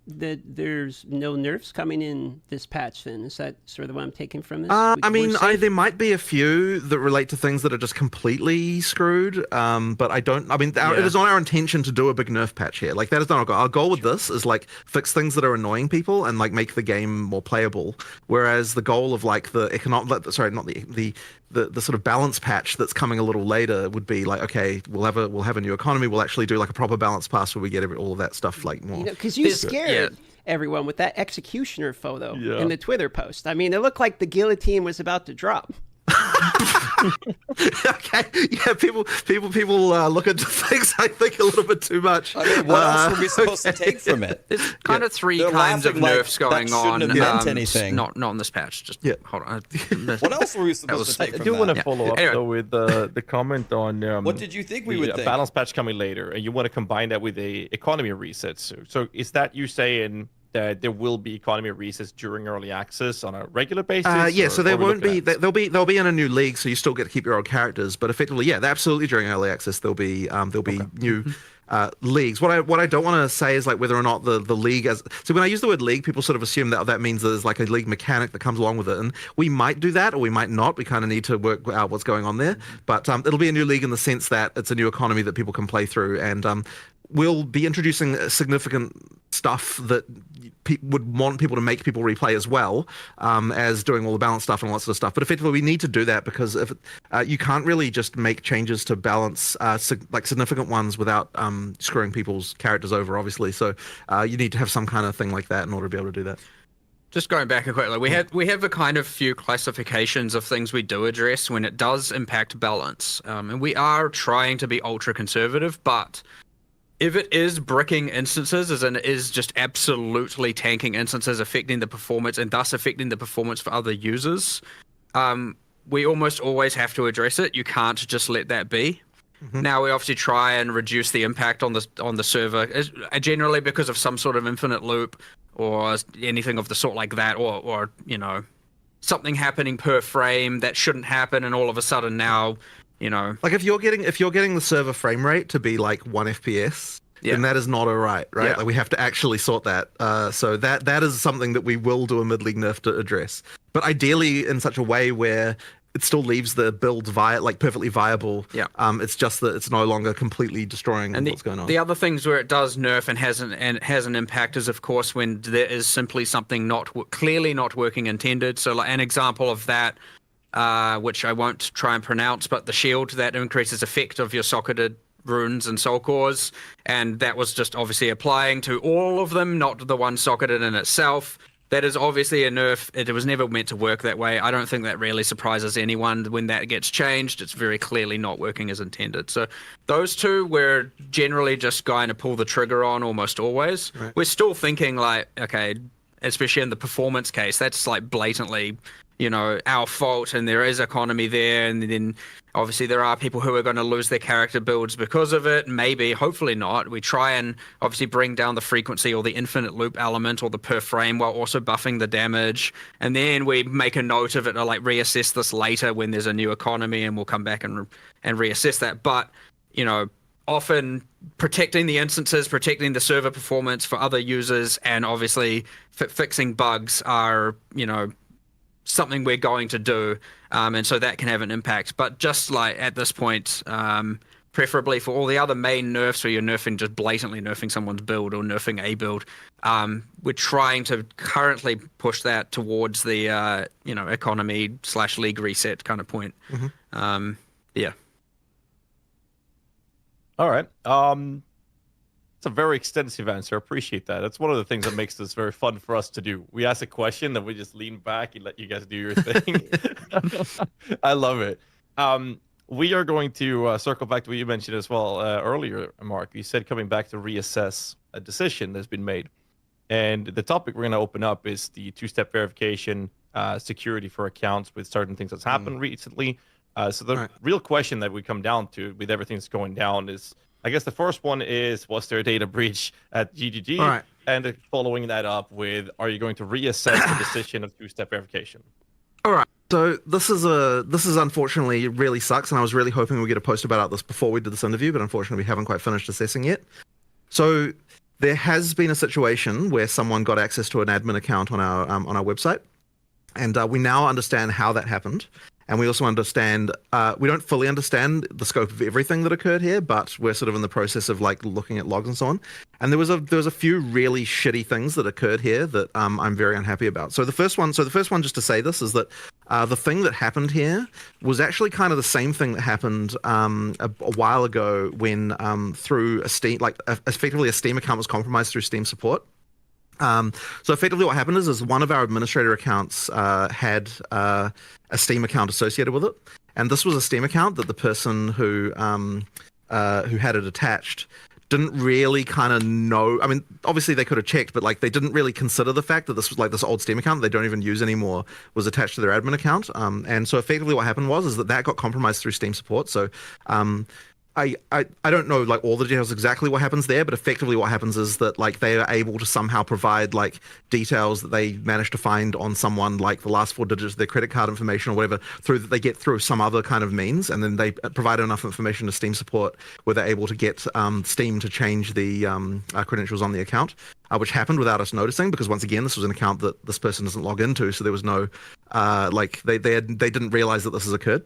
that there's no nerfs coming in this patch then? Is that sort of what I'm taking from this? I mean, there might be a few that relate to things that are just completely screwed, but it is not our intention to do a big nerf patch here. Like, that is not our goal. Our goal with this is, like, fix things that are annoying people and, like, make the game more playable, whereas the goal of, like, the the sort of balance patch that's coming a little later would be like, okay, we'll have a new economy. We'll actually do like a proper balance pass where we get all of that stuff like more. Because you scared everyone with that executioner photo in the Twitter post. I mean, it looked like the guillotine was about to drop. Okay, yeah, people look into things, I think, a little bit too much. I mean, what else were we supposed to take from it? There's kind of three They're kinds of laughing nerfs like going that on. shouldn't have meant anything. Not on this patch. Just hold on. What else were we supposed to take I from do that? want to follow up though with the comment on what did you think we would think? Balance patch coming later, and you want to combine that with a economy reset. So is that you saying that there will be economy resets during early access on a regular basis? Yeah, so there won't be. They'll be in a new league, so you still get to keep your old characters. But effectively, yeah, absolutely during early access there'll be new leagues. What I don't want to say is like whether or not the league as so when I use the word league, people sort of assume that means there's like a league mechanic that comes along with it, and we might do that or we might not. We kind of need to work out what's going on there. But it'll be a new league in the sense that it's a new economy that people can play through, and we'll be introducing significant stuff that would want people to make people replay as well, as doing all the balance stuff and all that sort of stuff. But effectively, we need to do that because if you can't really just make changes to balance like significant ones without screwing people's characters over, obviously. So you need to have some kind of thing like that in order to be able to do that. Just going back quickly, we have a kind of few classifications of things we do address when it does impact balance, and we are trying to be ultra conservative, but if it is bricking instances, as in it is just absolutely tanking instances, affecting the performance and thus affecting the performance for other users, we almost always have to address it. You can't just let that be. Now we obviously try and reduce the impact on the server, generally because of some sort of infinite loop or anything of the sort like that, or you know, something happening per frame that shouldn't happen, and all of a sudden now, you know, like if you're getting the server frame rate to be like 1 FPS, then that is not right? Yeah. Like we have to actually sort that. So that is something that we will do a mid-league nerf to address, but ideally in such a way where it still leaves the build perfectly viable. Yeah. It's just that it's no longer completely destroying what's going on. The other things where it does nerf and has an impact is, of course, when there is simply something clearly not working intended. So, like an example of that, which I won't try and pronounce, but the shield that increases effect of your socketed runes and soul cores, and that was just obviously applying to all of them, not the one socketed in itself. That is obviously a nerf. It was never meant to work that way. I don't think that really surprises anyone when that gets changed. It's very clearly not working as intended. So those two we're generally just going to pull the trigger on almost always. Right. We're still thinking like, okay, especially in the performance case, that's like blatantly, you know, our fault, and there is economy there, and then obviously there are people who are going to lose their character builds because of it. Maybe, hopefully not. We try and obviously bring down the frequency or the infinite loop element or the per frame while also buffing the damage, and then we make a note of it or like reassess this later when there's a new economy, and we'll come back and reassess that. But, you know, often protecting the instances, protecting the server performance for other users, and obviously fixing bugs are, you know, something we're going to do, and so that can have an impact. But just like at this point, preferably for all the other main nerfs where you're nerfing, just blatantly nerfing someone's build or nerfing a build, we're trying to currently push that towards the you know, economy / league reset kind of point. Yeah. All right. It's a very extensive answer. I appreciate that. That's one of the things that makes this very fun for us to do. We ask a question, then we just lean back and let you guys do your thing. I love it. We are going to circle back to what you mentioned as well earlier, Mark. You said coming back to reassess a decision that's been made. And the topic we're going to open up is the two-step verification, security for accounts with certain things that's happened recently. So the real question that we come down to with everything that's going down is, I guess the first one is, was there a data breach at GGG? All right. And following that up with, are you going to reassess the decision of two-step verification? All right. So this is unfortunately really sucks, and I was really hoping we'd get a post about this before we did this interview, but unfortunately we haven't quite finished assessing yet. So there has been a situation where someone got access to an admin account on our website, and we now understand how that happened. And we also understand, we don't fully understand the scope of everything that occurred here, but we're sort of in the process of like looking at logs and so on. And there was a few really shitty things that occurred here that I'm very unhappy about. So the first one, just to say this, is that the thing that happened here was actually kind of the same thing that happened a while ago when through a Steam, effectively a Steam account was compromised through Steam support. So effectively what happened is one of our administrator accounts had a Steam account associated with it. And this was a Steam account that the person who had it attached didn't really kind of know. I mean, obviously they could have checked, but like they didn't really consider the fact that this was like this old Steam account that they don't even use anymore was attached to their admin account. And so effectively what happened was that got compromised through Steam support. So I don't know like all the details exactly what happens there, but effectively what happens is that like they are able to somehow provide like details that they managed to find on someone, like the last 4 digits of their credit card information or whatever, through that they get through some other kind of means, and then they provide enough information to Steam support where they're able to get Steam to change the credentials on the account, which happened without us noticing, because once again this was an account that this person doesn't log into, so there was no they didn't realize that this has occurred.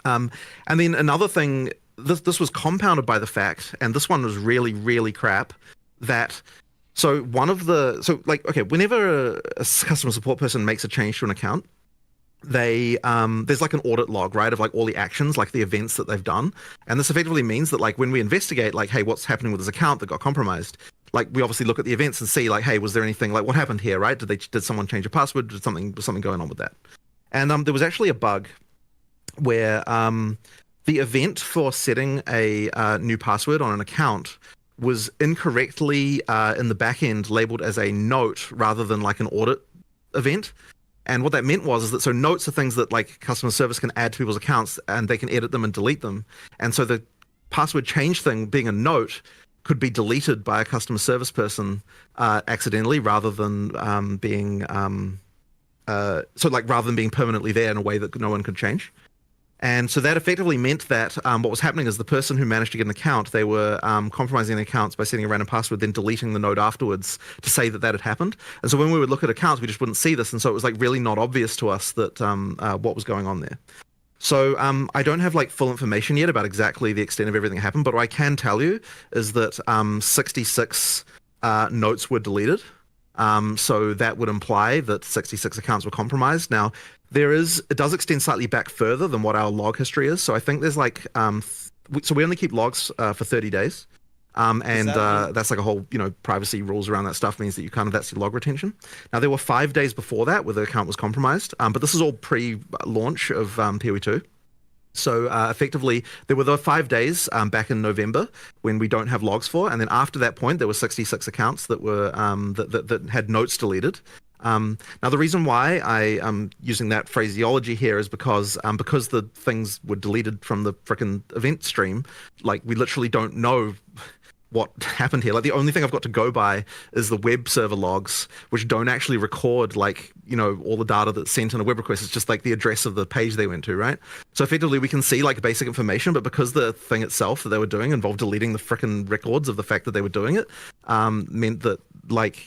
And then another thing. This was compounded by the fact, and this one was really, really crap, that whenever a customer support person makes a change to an account, they there's like an audit log, right, of like all the actions, like the events that they've done. And this effectively means that like when we investigate like, hey, what's happening with this account that got compromised, like we obviously look at the events and see like, hey, was there anything, like what happened here, right? Did someone change a password? Was something going on with that? And there was actually a bug where the event for setting a new password on an account was incorrectly in the back end labeled as a note rather than like an audit event. And what that meant was that notes are things that like customer service can add to people's accounts and they can edit them and delete them. And so the password change thing being a note could be deleted by a customer service person accidentally rather than being permanently there in a way that no one could change. And so that effectively meant that what was happening is the person who managed to get an account, they were compromising the accounts by setting a random password, then deleting the note afterwards to say that had happened. And so when we would look at accounts, we just wouldn't see this. And so it was like really not obvious to us that what was going on there. So I don't have like full information yet about exactly the extent of everything that happened, but what I can tell you is that 66 notes were deleted. So that would imply that 66 accounts were compromised. Now, it does extend slightly back further than what our log history is. So I think there's like, so we only keep logs for 30 days. That's like a whole, privacy rules around that stuff means that that's your log retention. Now, there were 5 days before that where the account was compromised, but this is all pre-launch of POE2. So effectively, there were the 5 days back in November when we don't have logs for, and then after that point, there were 66 accounts that were that had notes deleted. Now, the reason why I am using that phraseology here is because the things were deleted from the frickin' event stream, like we literally don't know what happened here. Like the only thing I've got to go by is the web server logs, which don't actually record like, all the data that's sent in a web request. It's just like the address of the page they went to, right? So effectively we can see like basic information, but because the thing itself that they were doing involved deleting the frickin' records of the fact that they were doing it, meant that like,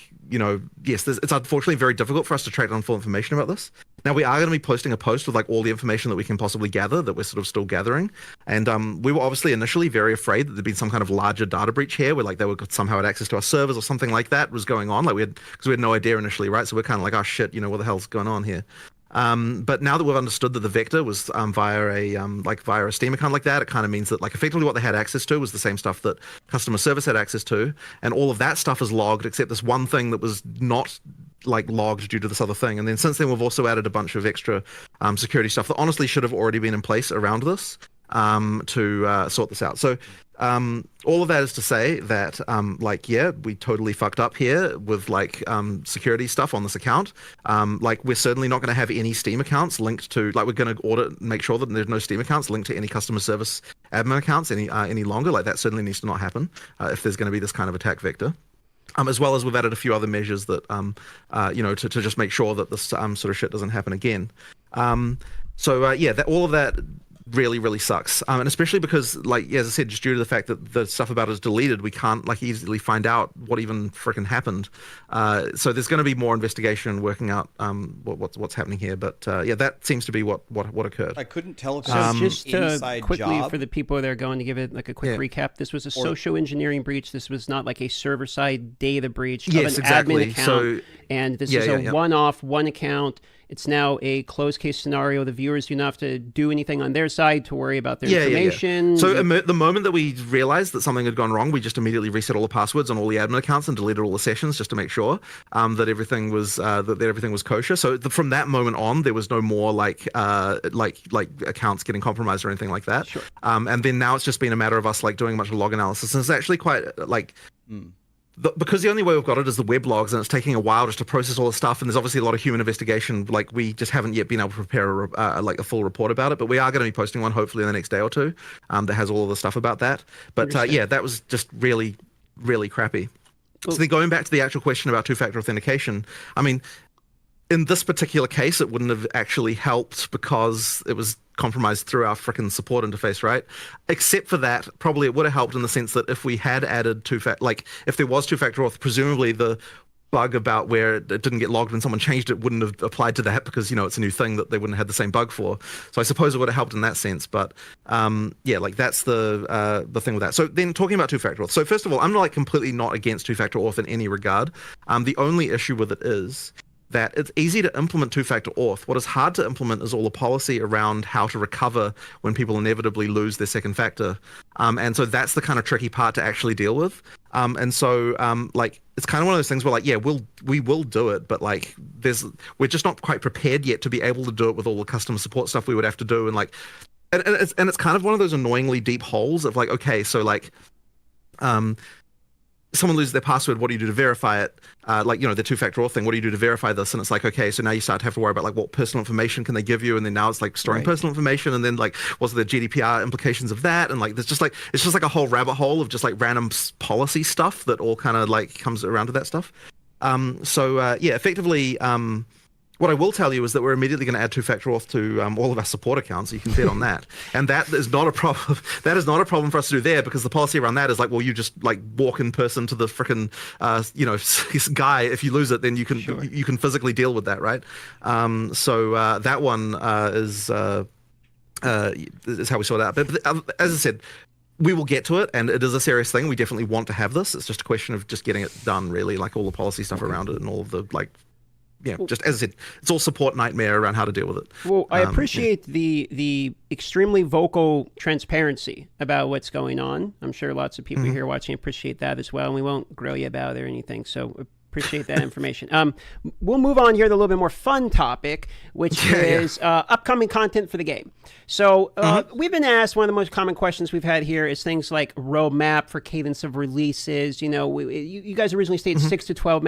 yes, it's unfortunately very difficult for us to track down full information about this. Now, we are going to be posting a post with like all the information that we can possibly gather that we're sort of still gathering. And we were obviously initially very afraid that there'd been some kind of larger data breach here where like they would somehow had access to our servers or something like that was going on. Like because we had no idea initially, right? So we're kind of like, oh shit, what the hell's going on here? But now that we've understood that the vector was via a Steam account like that, it kind of means that like effectively what they had access to was the same stuff that customer service had access to, and all of that stuff is logged except this one thing that was not like logged due to this other thing. And then since then we've also added a bunch of extra security stuff that honestly should have already been in place around this to sort this out. So all of that is to say that we totally fucked up here with like security stuff on this account. Like we're certainly not going to have any Steam accounts linked to, like we're going to audit, make sure that there's no Steam accounts linked to any customer service admin accounts any longer. Like that certainly needs to not happen if there's going to be this kind of attack vector. As well as we've added a few other measures that, to just make sure that this sort of shit doesn't happen again. All of that really, really sucks. And especially because, like, as I said, just due to the fact that the stuff about it is deleted, we can't like easily find out what even freaking happened. So there's going to be more investigation and working out what's happening here. But yeah, that seems to be what occurred. I couldn't tell if So just inside quickly job. for the people that are going to give it like a quick recap, this was a social engineering breach. This was not like a server-side data breach of an admin account. And this is a one-off, one account. It's now a closed case scenario. The viewers do not have to do anything on their side to worry about their information. So the moment that we realized that something had gone wrong, we just immediately reset all the passwords on all the admin accounts and deleted all the sessions just to make sure that everything was that everything was kosher. So from that moment on, there was no more like accounts getting compromised or anything like that. Sure. And then now it's just been a matter of us like doing a bunch of log analysis, and it's actually quite like. Because the only way we've got it is the web logs, and it's taking a while just to process all the stuff, and there's obviously a lot of human investigation. Like, we just haven't yet been able to prepare a full report about it, but we are going to be posting one hopefully in the next day or two that has all of the stuff about that. But yeah, that was just really, really crappy. So then going back to the actual question about two-factor authentication, I mean, in this particular case, it wouldn't have actually helped because it was compromised through our frickin' support interface, right? Except for that, probably it would have helped in the sense that if we had added if there was two-factor auth, presumably the bug about where it didn't get logged when someone changed it wouldn't have applied to that because, it's a new thing that they wouldn't have had the same bug for. So I suppose it would have helped in that sense. But yeah, like that's the thing with that. So then talking about two-factor auth. So first of all, I'm completely not against two-factor auth in any regard. The only issue with it is that it's easy to implement two-factor auth. What is hard to implement is all the policy around how to recover when people inevitably lose their second factor. And so that's the kind of tricky part to actually deal with. And so it's kind of one of those things where we will do it, but we're just not quite prepared yet to be able to do it with all the customer support stuff we would have to do. And it's kind of one of those annoyingly deep holes of okay, so someone loses their password, what do you do to verify it? The two-factor auth thing, what do you do to verify this? And it's okay, so now you start to have to worry about what personal information can they give you, and then now it's storing personal information, and then what's the GDPR implications of that? And there's just it's just a whole rabbit hole of just random policy stuff that all kind of comes around to that stuff. Effectively, what I will tell you is that we're immediately going to add two-factor auth to all of our support accounts. So you can bet on that. And that is not a problem. That is not a problem for us to do there because the policy around that is you just walk in person to the frickin' guy. If you lose it, then you can physically deal with that, right? That one is how we sort it out. But as I said, we will get to it, and it is a serious thing. We definitely want to have this. It's just a question of just getting it done, really, all the policy stuff around it and all of the just as I said, it's all support nightmare around how to deal with it. Well, I appreciate the extremely vocal transparency about what's going on. I'm sure lots of people here watching appreciate that as well, and we won't grill you about it or anything. So appreciate that information. We'll move on here to a little bit more fun topic, which is upcoming content for the game. So we've been asked, one of the most common questions we've had here is things like roadmap for cadence of releases. You guys originally stated 6 to 12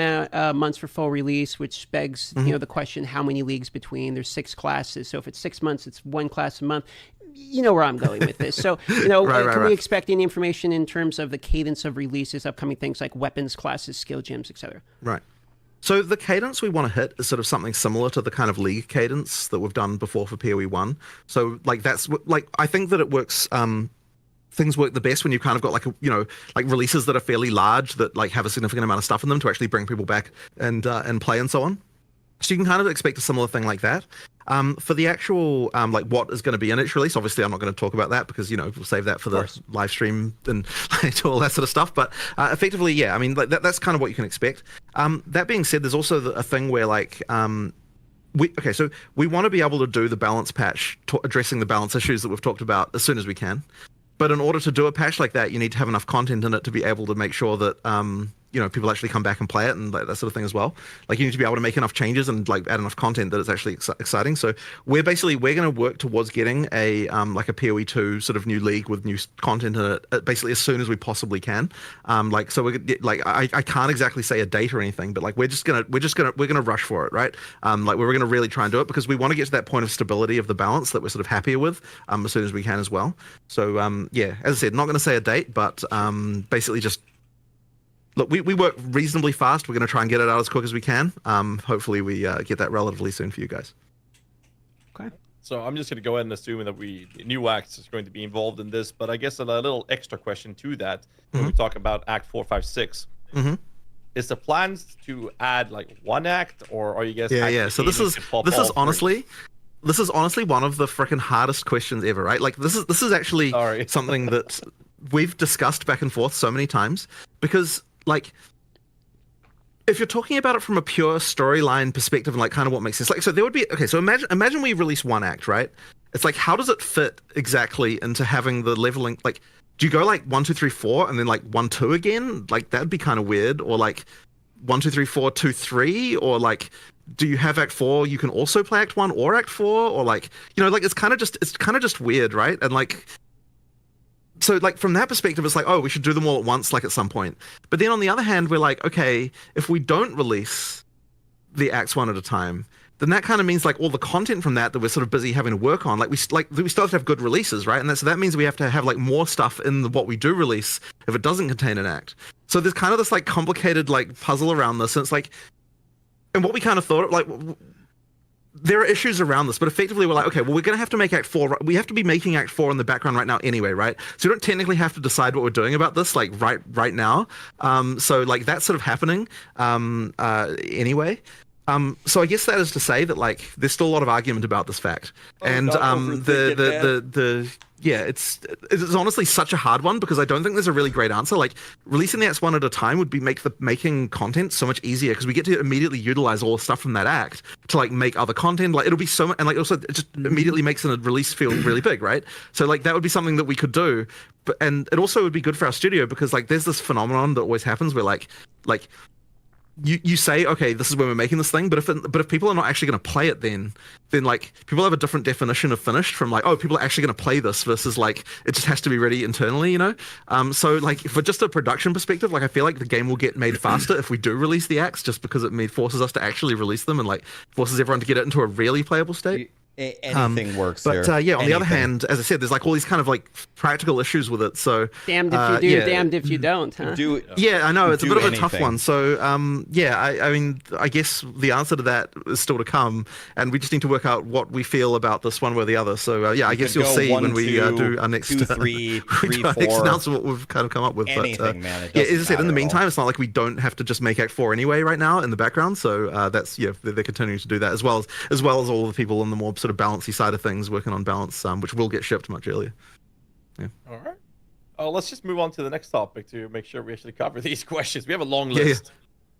months for full release, which begs the question, how many leagues between? There's 6 classes. So if it's 6 months, it's 1 class a month. You know where I'm going with this. So, can we expect any information in terms of the cadence of releases, upcoming things like weapons, classes, skill gems, etc.? Right. So the cadence we want to hit is sort of something similar to the kind of league cadence that we've done before for POE1. So that's I think that it works. Things work the best when you've kind of got releases that are fairly large that have a significant amount of stuff in them to actually bring people back and play and so on. So you can kind of expect a similar thing like that. For the actual, what is going to be in each release, obviously I'm not going to talk about that because, we'll save that for the live stream and all that sort of stuff. But effectively, yeah, I mean, that's kind of what you can expect. That being said, there's also a thing where, so we want to be able to do the balance patch, addressing the balance issues that we've talked about as soon as we can. But in order to do a patch like that, you need to have enough content in it to be able to make sure that people actually come back and play it and that sort of thing as well. You need to be able to make enough changes and add enough content that it's actually exciting. So we're going to work towards getting a POE2 sort of new league with new content in it basically as soon as we possibly can. I can't exactly say a date or anything, but we're gonna rush for it, right? We're gonna really try and do it because we want to get to that point of stability of the balance that we're sort of happier with as soon as we can as well. So as I said, not going to say a date, but basically just. Look, we work reasonably fast. We're going to try and get it out as quick as we can. Hopefully we get that relatively soon for you guys. Okay. So I'm just going to go ahead and assume that new acts is going to be involved in this. But I guess a little extra question to that when we talk about Act 4, 5, 6. Is the plans to add like one act, or are you guys? Yeah. So this is honestly one of the freaking hardest questions ever, right? Like this is actually something that we've discussed back and forth so many times, because like, if you're talking about it from a pure storyline perspective and like kind of what makes sense, like, so there would be, okay, so imagine we release one act, right? It's like, how does it fit exactly into having the leveling? Like, do you go like 1, 2, 3, 4 and then like 1, 2 again? Like that'd be kind of weird. Or like 1, 2, 3, 4, 2, 3, or like, do you have Act 4? You can also play Act 1 or Act 4, or like, you know, like it's kind of just weird, right? And like, so like from that perspective, it's like, oh, we should do them all at once, like at some point. But then on the other hand, we're like, okay, if we don't release the acts one at a time, then that kind of means like all the content from that we're sort of busy having to work on, like we still have to have good releases, right? And so that means we have to have like more stuff in what we do release if it doesn't contain an act. So there's kind of this like complicated like puzzle around this, and it's like, and what we kind of thought, like, there are issues around this, but effectively we're like, okay, well, we're going to have to make Act 4. We have to be making Act 4 in the background right now anyway, right? So we don't technically have to decide what we're doing about this, like, right now. So, like, that's sort of happening anyway. So I guess that is to say that, like, there's still a lot of argument about this fact. It's honestly such a hard one, because I don't think there's a really great answer. Like, releasing the acts one at a time would be making content so much easier, because we get to immediately utilize all the stuff from that act to like make other content. Like, it'll be so much, and like also it just immediately makes a release feel really big, right? So like that would be something that we could do, and it also would be good for our studio, because like there's this phenomenon that always happens where like you say, okay, this is when we're making this thing, but if people are not actually going to play it, then like people have a different definition of finished from like, oh, people are actually going to play this versus like it just has to be ready internally, you know. So like for just a production perspective, like I feel like the game will get made faster if we do release the acts, just because it forces us to actually release them and like forces everyone to get it into a really playable state. Anything works but here. Yeah, on the other hand, as I said, there's like all these kind of like practical issues with it. So damned if you do, damned if you don't, huh? Yeah, I know, it's a bit of a tough one. So I mean, I guess the answer to that is still to come, and we just need to work out what we feel about this one way or the other. So I guess you'll see when we do our next 2, 3, 3, 4. next announcement what we've kind of come up with. Anything, man. Yeah, as I said, in the meantime, it's not like we don't have to just make Act 4 anyway right now in the background. So that's they're continuing to do that, as well as all the people on the more sort of balancey side of things working on balance, which will get shipped much earlier. Yeah. All right. Let's just move on to the next topic to make sure we actually cover these questions. We have a long list.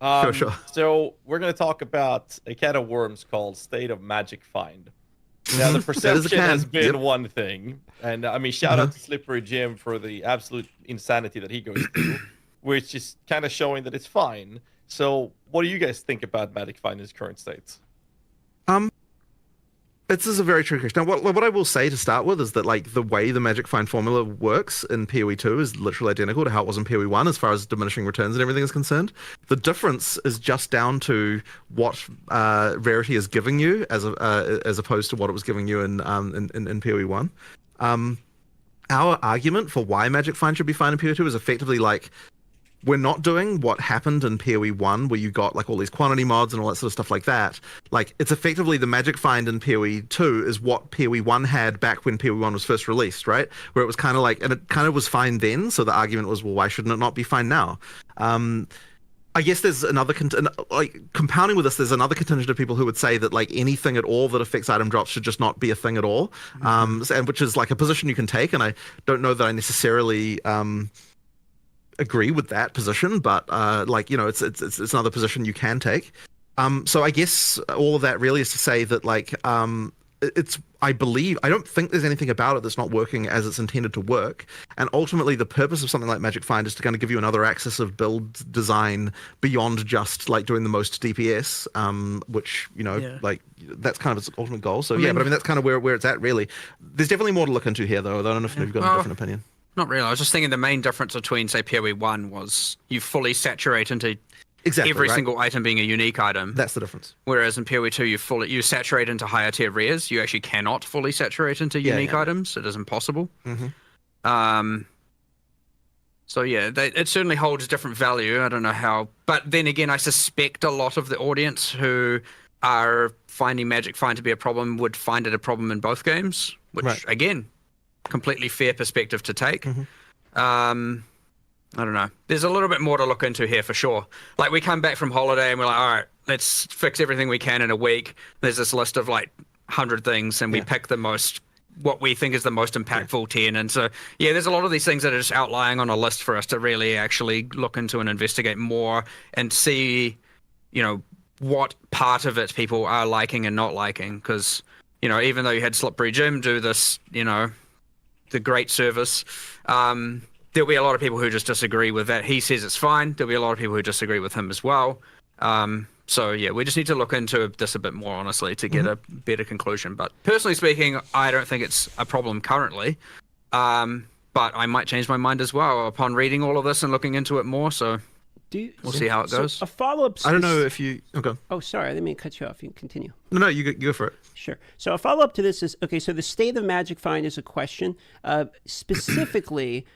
Sure. So we're going to talk about a can of worms called State of Magic Find. Now, the perception has been one thing, and I mean, shout out to Slippery Jim for the absolute insanity that he goes through, which is kind of showing that it's fine. So, what do you guys think about Magic Find in its current state? This is a very tricky question. Now, what I will say to start with is that like the way the Magic Find formula works in POE2 is literally identical to how it was in POE1 as far as diminishing returns and everything is concerned. The difference is just down to what Rarity is giving you as opposed to what it was giving you in POE1. Our argument for why Magic Find should be fine in POE2 is effectively like, we're not doing what happened in POE1 where you got like all these quantity mods and all that sort of stuff like that. Like, it's effectively the Magic Find in POE2 is what POE1 had back when POE1 was first released, right? Where it was kind of like, and it kind of was fine then, so the argument was, well, why shouldn't it not be fine now? I guess there's another, compounding with this, there's another contingent of people who would say that like anything at all that affects item drops should just not be a thing at all, and which is like a position you can take, and I don't know that I necessarily agree with that position, but it's another position you can take. So I guess all of that really is to say that like I don't think there's anything about it that's not working as it's intended to work, and ultimately the purpose of something like Magic Find is to kind of give you another axis of build design beyond just like doing the most DPS, which like that's kind of its ultimate goal. So but I mean that's kind of where it's at really. There's definitely more to look into here though. I don't know if you've got a different opinion. Not really. I was just thinking the main difference between, say, POE1 was you fully saturate into every single item being a unique item. That's the difference. Whereas in POE2, you saturate into higher tier rares. You actually cannot fully saturate into unique items. It is impossible. So yeah, it certainly holds different value. I don't know how, but then again, I suspect a lot of the audience who are finding Magic Find to be a problem would find it a problem in both games, which again, completely fair perspective to take. I don't know. There's a little bit more to look into here for sure. Like, we come back from holiday and we're like, all right, let's fix everything we can in a week. There's this list of like 100 things, and we pick the most, what we think is the most impactful 10. And so, yeah, there's a lot of these things that are just outlying on a list for us to really actually look into and investigate more and see, you know, what part of it people are liking and not liking. Because, you know, even though you had Slippery Jim do this, you know, the great service, there'll be a lot of people who just disagree with that. He says it's fine. There'll be a lot of people who disagree with him as well. So, yeah, we just need to look into this a bit more, honestly, to get a better conclusion. But personally speaking, I don't think it's a problem currently. But I might change my mind as well upon reading all of this and looking into it more. So we'll see how it goes. So a follow-up... I don't know if you... Okay. Oh, sorry. I didn't mean to cut you off. You can continue. No, you go for it. Sure. So a follow-up to this is, okay, so the state of Magic Find is a question. Specifically...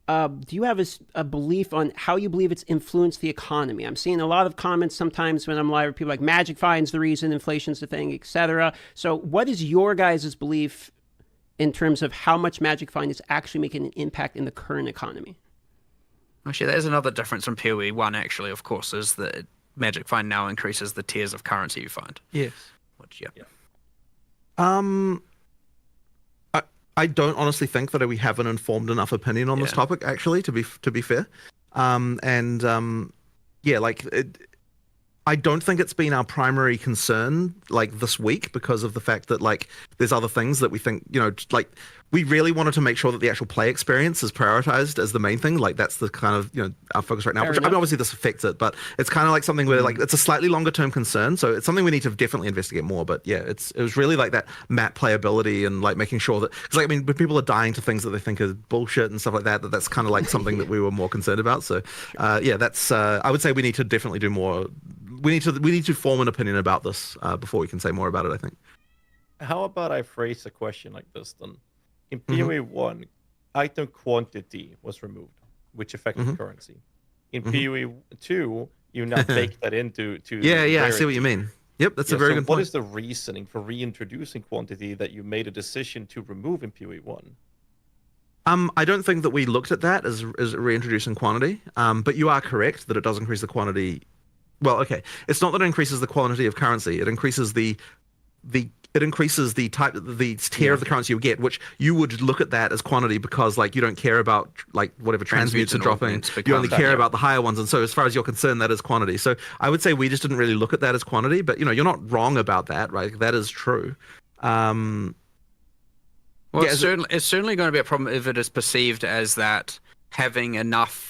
do you have a belief on how you believe it's influenced the economy? I'm seeing a lot of comments sometimes when I'm live where people are like, Magic Find's the reason, inflation's the thing, etc. So what is your guys' belief in terms of how much Magic Find is actually making an impact in the current economy? Actually, there's another difference from POE1, actually, of course, is that Magic Find now increases the tiers of currency you find. Yes. Which, I don't honestly think that we have an informed enough opinion on this topic, actually, to be fair. I don't think it's been our primary concern, like, this week, because of the fact that, like, there's other things that we think, you know, like, we really wanted to make sure that the actual play experience is prioritized as the main thing. Like, that's the kind of, you know, our focus right now. Which, I mean, obviously this affects it, but it's kind of like something where, like, it's a slightly longer term concern. So it's something we need to definitely investigate more. But yeah, it was really like that map playability and like making sure that, because, like, I mean, when people are dying to things that they think are bullshit and stuff like that, that's kind of like something that we were more concerned about. So yeah, that's, I would say we need to definitely do more. We need to form an opinion about this before we can say more about it, I think. How about I phrase a question like this then? In POE1, item quantity was removed, which affected currency. In POE2, you now take that into I see what you mean. Yep, that's a very good point. What is the reasoning for reintroducing quantity that you made a decision to remove in POE1? I don't think that we looked at that as reintroducing quantity, but you are correct that it does increase the quantity. Well, okay, it's not that it increases the quantity of currency; it increases the type, the tier of the currency you get, which you would look at that as quantity because, like, you don't care about, like, whatever transmutes are dropping. You only care about the higher ones, and so as far as you're concerned, that is quantity. So I would say we just didn't really look at that as quantity, but, you know, you're not wrong about that, right? That is true. Well, yeah, it's certainly going to be a problem if it is perceived as that having enough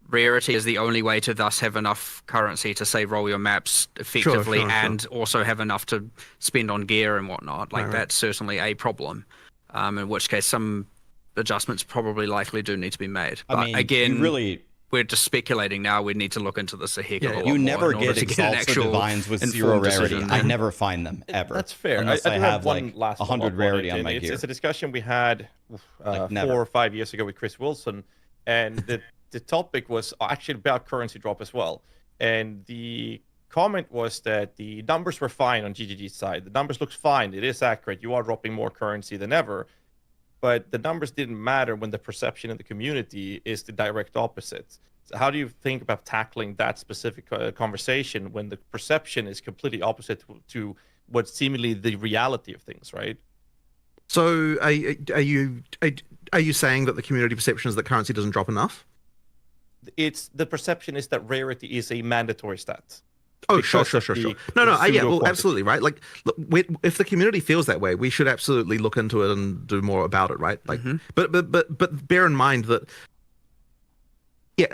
rarity is the only way to thus have enough currency to, say, roll your maps effectively and also have enough to spend on gear and whatnot. Like, that's certainly a problem, in which case some adjustments probably likely do need to be made. But I mean, again, we're just speculating now. We need to look into this a heck of a lot more. You never get Exalts or Divines with 0 rarity. I never find them, ever. That's fair. Unless I have like last 100 rarity on my gear. It's a discussion we had like 4 or 5 years ago with Chris Wilson, and the topic was actually about currency drop as well. And the comment was that the numbers were fine on GGG's side. The numbers looked fine. It is accurate. You are dropping more currency than ever. But the numbers didn't matter when the perception in the community is the direct opposite. So how do you think about tackling that specific conversation when the perception is completely opposite to what's seemingly the reality of things, right? So are you saying that the community perception is that currency doesn't drop enough? It's the perception is that rarity is a mandatory stat. Oh, sure. No, yeah, well, absolutely, right? Like, look, if the community feels that way, we should absolutely look into it and do more about it, right? Like, but bear in mind that, yeah,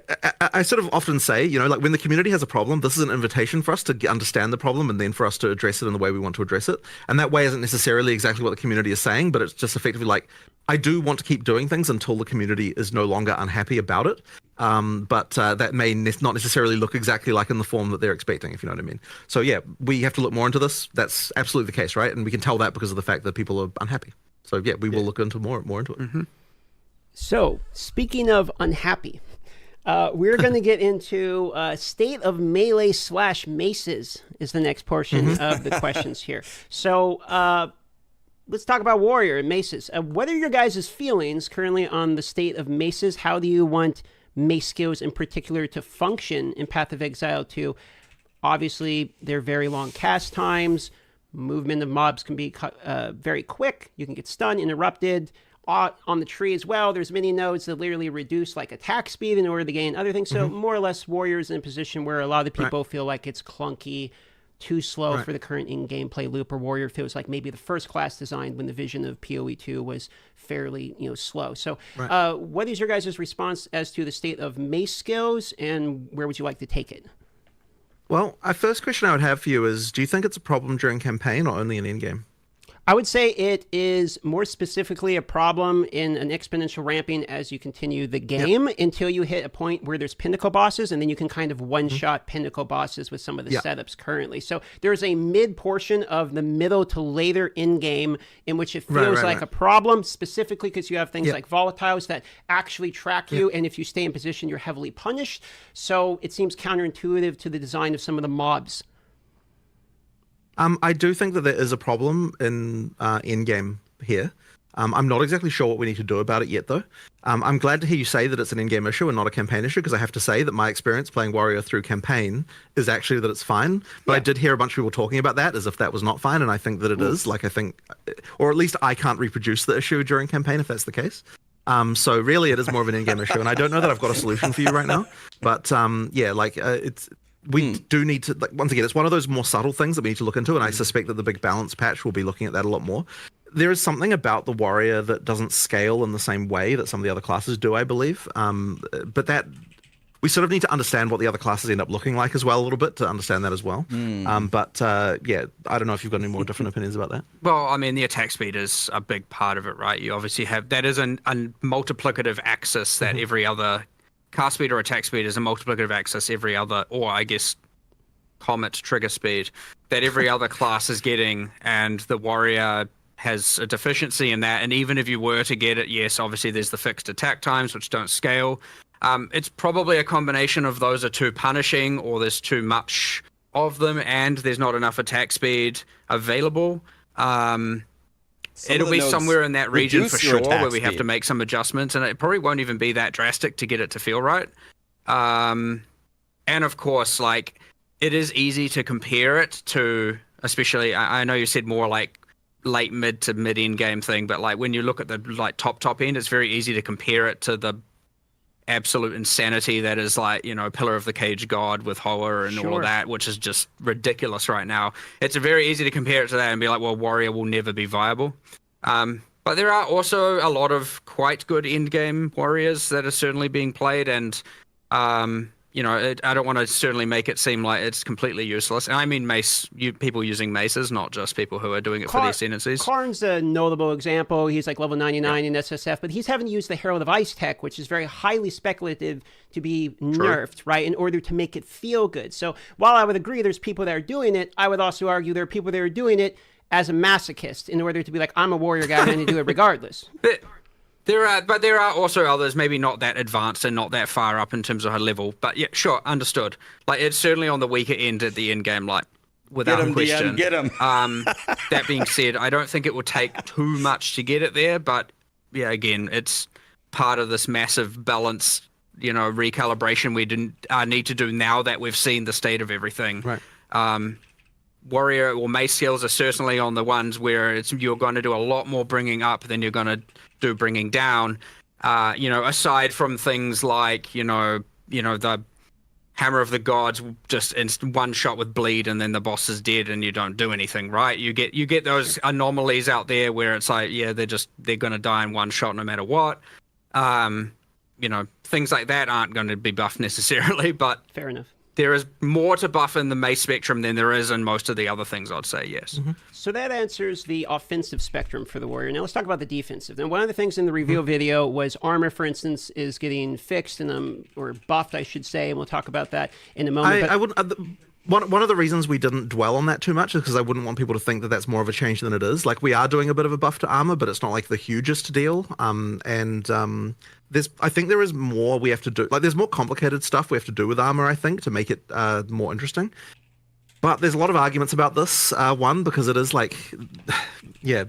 I sort of often say, you know, like, when the community has a problem, this is an invitation for us to understand the problem and then for us to address it in the way we want to address it. And that way isn't necessarily exactly what the community is saying, but it's just effectively like, I do want to keep doing things until the community is no longer unhappy about it. But that may not necessarily look exactly like in the form that they're expecting, if you know what I mean. So yeah, we have to look more into this. That's absolutely the case, right? And we can tell that because of the fact that people are unhappy. So yeah, we will look into more into it. So speaking of unhappy, We're going to get into state of melee / maces is the next portion of the questions here. So let's talk about warrior and maces. What are your guys' feelings currently on the state of maces? How do you want mace skills in particular to function in Path of Exile 2? Obviously, they're very long cast times. Movement of mobs can be very quick. You can get stunned, interrupted. On the tree as well, there's many nodes that literally reduce like attack speed in order to gain other things. So more or less, warriors in a position where a lot of people feel like it's clunky, too slow for the current in-game play loop, or warrior feels like maybe the first class designed when the vision of POE2 was fairly slow. So what is your guys' response as to the state of mace skills, and where would you like to take it? Well, a first question I would have for you is, do you think it's a problem during campaign or only in in-game? I would say it is more specifically a problem in an exponential ramping as you continue the game until you hit a point where there's pinnacle bosses, and then you can kind of one-shot pinnacle bosses with some of the setups currently. So there's a mid portion of the middle to later in-game in which it feels like a problem, specifically because you have things like volatiles that actually track you, and if you stay in position, you're heavily punished. So it seems counterintuitive to the design of some of the mobs. I do think that there is a problem in game here. I'm not exactly sure what we need to do about it yet, though. I'm glad to hear you say that it's an in-game issue and not a campaign issue, because I have to say that my experience playing Warrior through campaign is actually that it's fine. But I did hear a bunch of people talking about that as if that was not fine, and I think that it is. Like, I think, or at least I can't reproduce the issue during campaign if that's the case. So really, it is more of an in-game issue, and I don't know that I've got a solution for you right now. But it's. We do need to, like, once again, it's one of those more subtle things that we need to look into, and I suspect that the big balance patch will be looking at that a lot more. There is something about the warrior that doesn't scale in the same way that some of the other classes do, I believe. But that we sort of need to understand what the other classes end up looking like as well a little bit to understand that as well. I don't know if you've got any more different opinions about that. Well, I mean, the attack speed is a big part of it, right? You obviously have, that is a multiplicative axis that every other cast speed or attack speed is a multiplicative axis every other, or I guess comet trigger speed, that every other class is getting, and the warrior has a deficiency in that. And even if you were to get it, yes, obviously there's the fixed attack times which don't scale. It's probably a combination of those are too punishing, or there's too much of them, and there's not enough attack speed available. It'll be somewhere in that region for sure, where we have to make some adjustments, and it probably won't even be that drastic to get it to feel right. And of course, like, it is easy to compare it to, especially, I know you said more like late mid to mid end game thing, but like when you look at the like top end, it's very easy to compare it to the absolute insanity that is, like, Pillar of the Cage God with Hoa and all of that, which is just ridiculous right now. It's very easy to compare it to that and be like, well, Warrior will never be viable. But there are also a lot of quite good end-game warriors that are certainly being played, and I don't want to certainly make it seem like it's completely useless. And I mean people using maces, not just people who are doing it for the ascendancies. Karn's a notable example. He's like level 99 in SSF, but he's having used the Herald of Ice tech, which is very highly speculative to be nerfed, right, in order to make it feel good. So while I would agree there's people that are doing it, I would also argue there are people that are doing it as a masochist in order to be like, I'm a warrior guy, I'm going to do it regardless. There are also others, maybe not that advanced and not that far up in terms of her level. But yeah, sure, understood. Like, it's certainly on the weaker end at the end game, like, without question. Get him. That being said, I don't think it would take too much to get it there. But yeah, again, it's part of this massive balance, recalibration we didn't need to do now that we've seen the state of everything. Right. Warrior or mace skills are certainly on the ones where you're going to do a lot more bringing up than you're going to do bringing down. Aside from things like the Hammer of the Gods, just one shot with bleed and then the boss is dead and you don't do anything, right? You get those anomalies out there where it's like, yeah, they're going to die in one shot no matter what. Things like that aren't going to be buffed necessarily, but fair enough. There is more to buff in the mace spectrum than there is in most of the other things, I'd say, yes. So that answers the offensive spectrum for the warrior. Now let's talk about the defensive. Now, one of the things in the reveal video was armor, for instance, is getting fixed or buffed, I should say, and we'll talk about that in a moment. one of the reasons we didn't dwell on that too much is because I wouldn't want people to think that that's more of a change than it is. Like, we are doing a bit of a buff to armor, but it's not like the hugest deal. I think there is more we have to do. Like, there's more complicated stuff we have to do with armor, I think, to make it more interesting. But there's a lot of arguments about this. One, because it is like, yeah,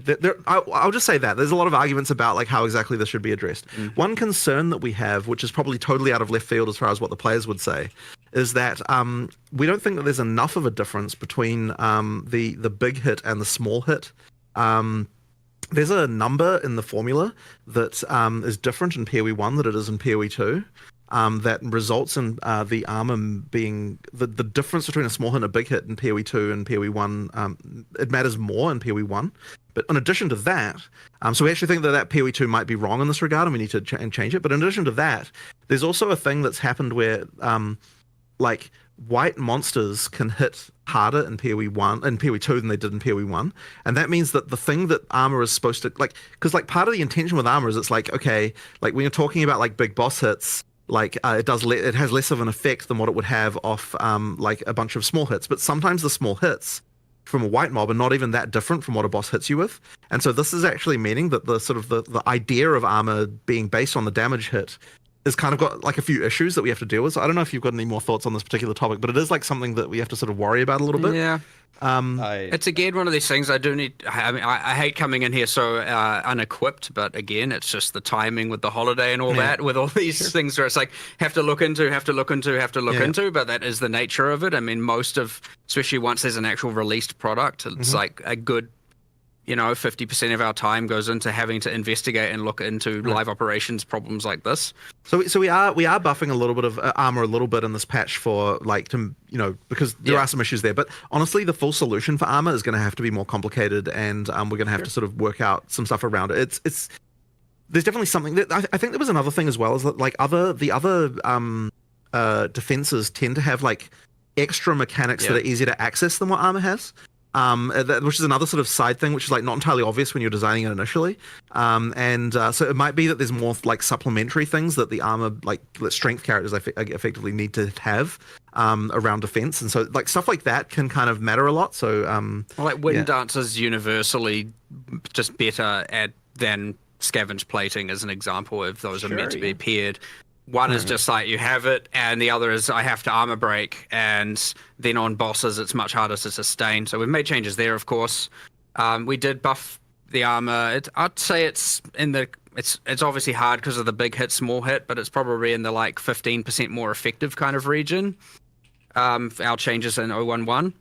I'll just say that there's a lot of arguments about like how exactly this should be addressed. One concern that we have, which is probably totally out of left field as far as what the players would say, is that we don't think that there's enough of a difference between the big hit and the small hit. There's a number in the formula that is different in PoE 1 than it is in PoE 2. That results in the armor being the difference between a small hit and a big hit in PoE 2 and PoE 1. It matters more in PoE 1. But in addition to that, so we actually think that PoE 2 might be wrong in this regard, and we need to change it. But in addition to that, there's also a thing that's happened where like white monsters can hit harder in PoE 1 and PoE 2 than they did in PoE 1, and that means that the thing that armor is supposed to like, because like part of the intention with armor is it's like, okay, like when you're talking about like big boss hits, like it has less of an effect than what it would have off like a bunch of small hits. But sometimes the small hits from a white mob are not even that different from what a boss hits you with. And so this is actually meaning that the sort of the idea of armor being based on the damage hit is kind of got like a few issues that we have to deal with. So I don't know if you've got any more thoughts on this particular topic, but it is like something that we have to sort of worry about a little bit. Yeah. It's again one of these things I do need. I mean, I hate coming in here so unequipped, but again, it's just the timing with the holiday and all that, with all these things where it's like have to look into. But that is the nature of it. I mean, especially once there's an actual released product, it's like a good, 50% of our time goes into having to investigate and look into live operations problems like this. So we are buffing a little bit of armor a little bit in this patch for like to because there are some issues there. But honestly, the full solution for armor is going to have to be more complicated, and we're going to have to sort of work out some stuff around it. It's there's definitely something that I think there was another thing as well, is that like the other defenses tend to have like extra mechanics that are easier to access than what armor has. Which is another sort of side thing, which is like not entirely obvious when you're designing it initially. So it might be that there's more like supplementary things that the armor, like that strength characters effectively need to have around defense, and so like stuff like that can kind of matter a lot. So like Wind Dance is universally just better than Scavenge Plating, as an example, if those are meant to be paired. One is just like you have it, and the other is I have to armor break, and then on bosses it's much harder to sustain. So we've made changes there, of course. We did buff the armor. I'd say it's obviously hard because of the big hit, small hit, but it's probably in the like 15% more effective kind of region. Our changes in 011.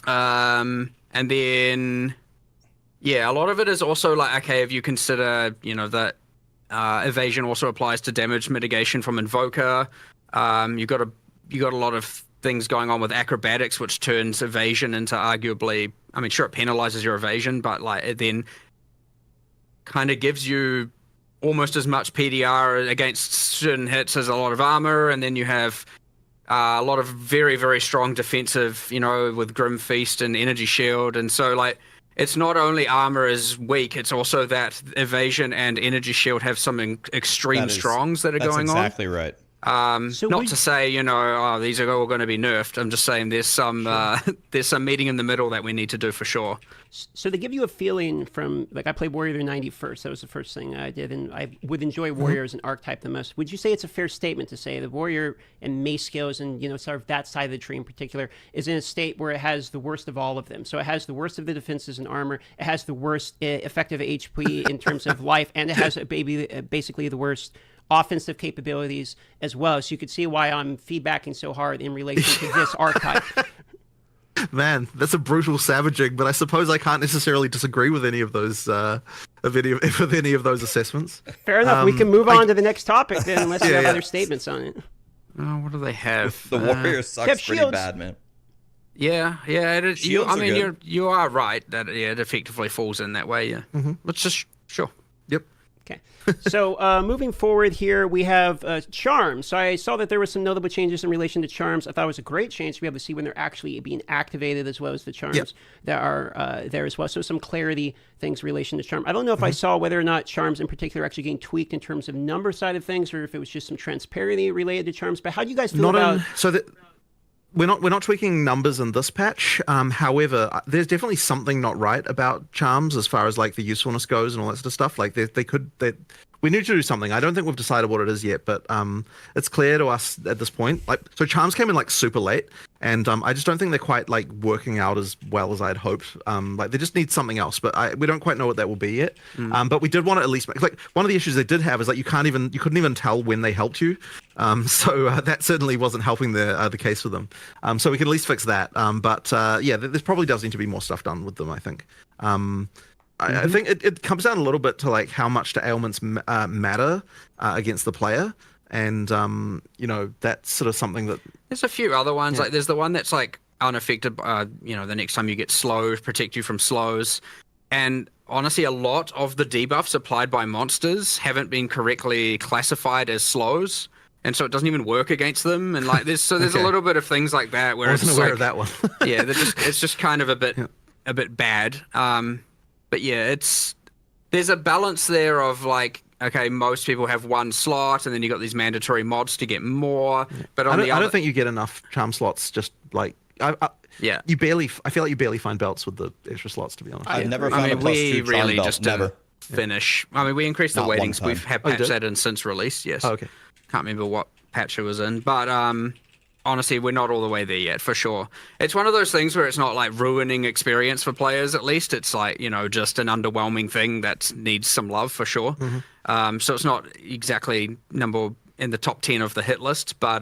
And then a lot of it is also like, okay, if you consider that evasion also applies to damage mitigation from Invoker. You got a lot of things going on with acrobatics, which turns evasion into arguably, I mean, sure, it penalizes your evasion, but like it then kind of gives you almost as much PDR against certain hits as a lot of armor, and then you have a lot of very, very strong defensive, with Grim Feast and Energy Shield, and so like it's not only armor is weak, it's also that evasion and Energy Shield have some extreme strongs that are going on. That's exactly right. To say, these are all going to be nerfed. I'm just saying there's some meeting in the middle that we need to do for sure. So they give you a feeling from, like, I played Warrior 90 first. That was the first thing I did, and I would enjoy Warrior as an archetype the most. Would you say it's a fair statement to say the Warrior and mace skills and, sort of that side of the tree in particular is in a state where it has the worst of all of them? So it has the worst of the defenses and armor, it has the worst effective HP in terms of life, and it has basically the worst offensive capabilities as well. So you could see why I'm feedbacking so hard in relation to this archetype. Man, that's a brutal savaging, but I suppose I can't necessarily disagree with any of those assessments. Fair enough. We can move on to the next topic then, unless you have other statements on it. Oh, what do they have? The Warrior sucks pretty bad, man. Yeah, it is. You are right that it effectively falls in that way. Yeah, let's just sure. Yep. Okay. So moving forward here, we have charms. So I saw that there were some notable changes in relation to charms. I thought it was a great change to be able to see when they're actually being activated, as well as the charms that are there as well. So some clarity things in relation to charm. I don't know if I saw whether or not charms in particular are actually getting tweaked in terms of number side of things, or if it was just some transparency related to charms. But how do you guys feel about... we're not tweaking numbers in this patch. However, there's definitely something not right about charms as far as like the usefulness goes and all that sort of stuff. Like we need to do something. I don't think we've decided what it is yet, but it's clear to us at this point. Like, so charms came in like super late, and I just don't think they're quite like working out as well as I'd hoped. Like they just need something else, but we don't quite know what that will be yet. But we did want to at least like one of the issues they did have is like you couldn't even tell when they helped you. So that certainly wasn't helping the case for them. So we can at least fix that. But yeah, there probably does need to be more stuff done with them, I think. I think it comes down a little bit to like how much do ailments matter against the player, and you know, that's sort of something that there's a few other ones. Like there's the one that's like unaffected. You know, the next time you get slows, protect you from slows, and honestly, a lot of the debuffs applied by monsters haven't been correctly classified as slows. And so it doesn't even work against them, and like there's a little bit of things like that where I wasn't it's aware like, of that one. yeah, it's just kind of a bit bad. But yeah, there's a balance there of like, okay, most people have one slot, and then you got these mandatory mods to get more. But I don't think you get enough charm slots. Just like I feel like you barely find belts with the extra slots. To be honest, I've never found a plus 2 charm really belt. just Never. Finish. I mean, we increased the Not weightings. one time. We've had patched that in since release. Yes. Oh, okay. Can't remember what patch it was in, but honestly, we're not all the way there yet, for sure. It's one of those things where it's not like ruining experience for players. At least it's like, you know, just an underwhelming thing that needs some love for sure. So it's not exactly number in the top 10 of the hit list, but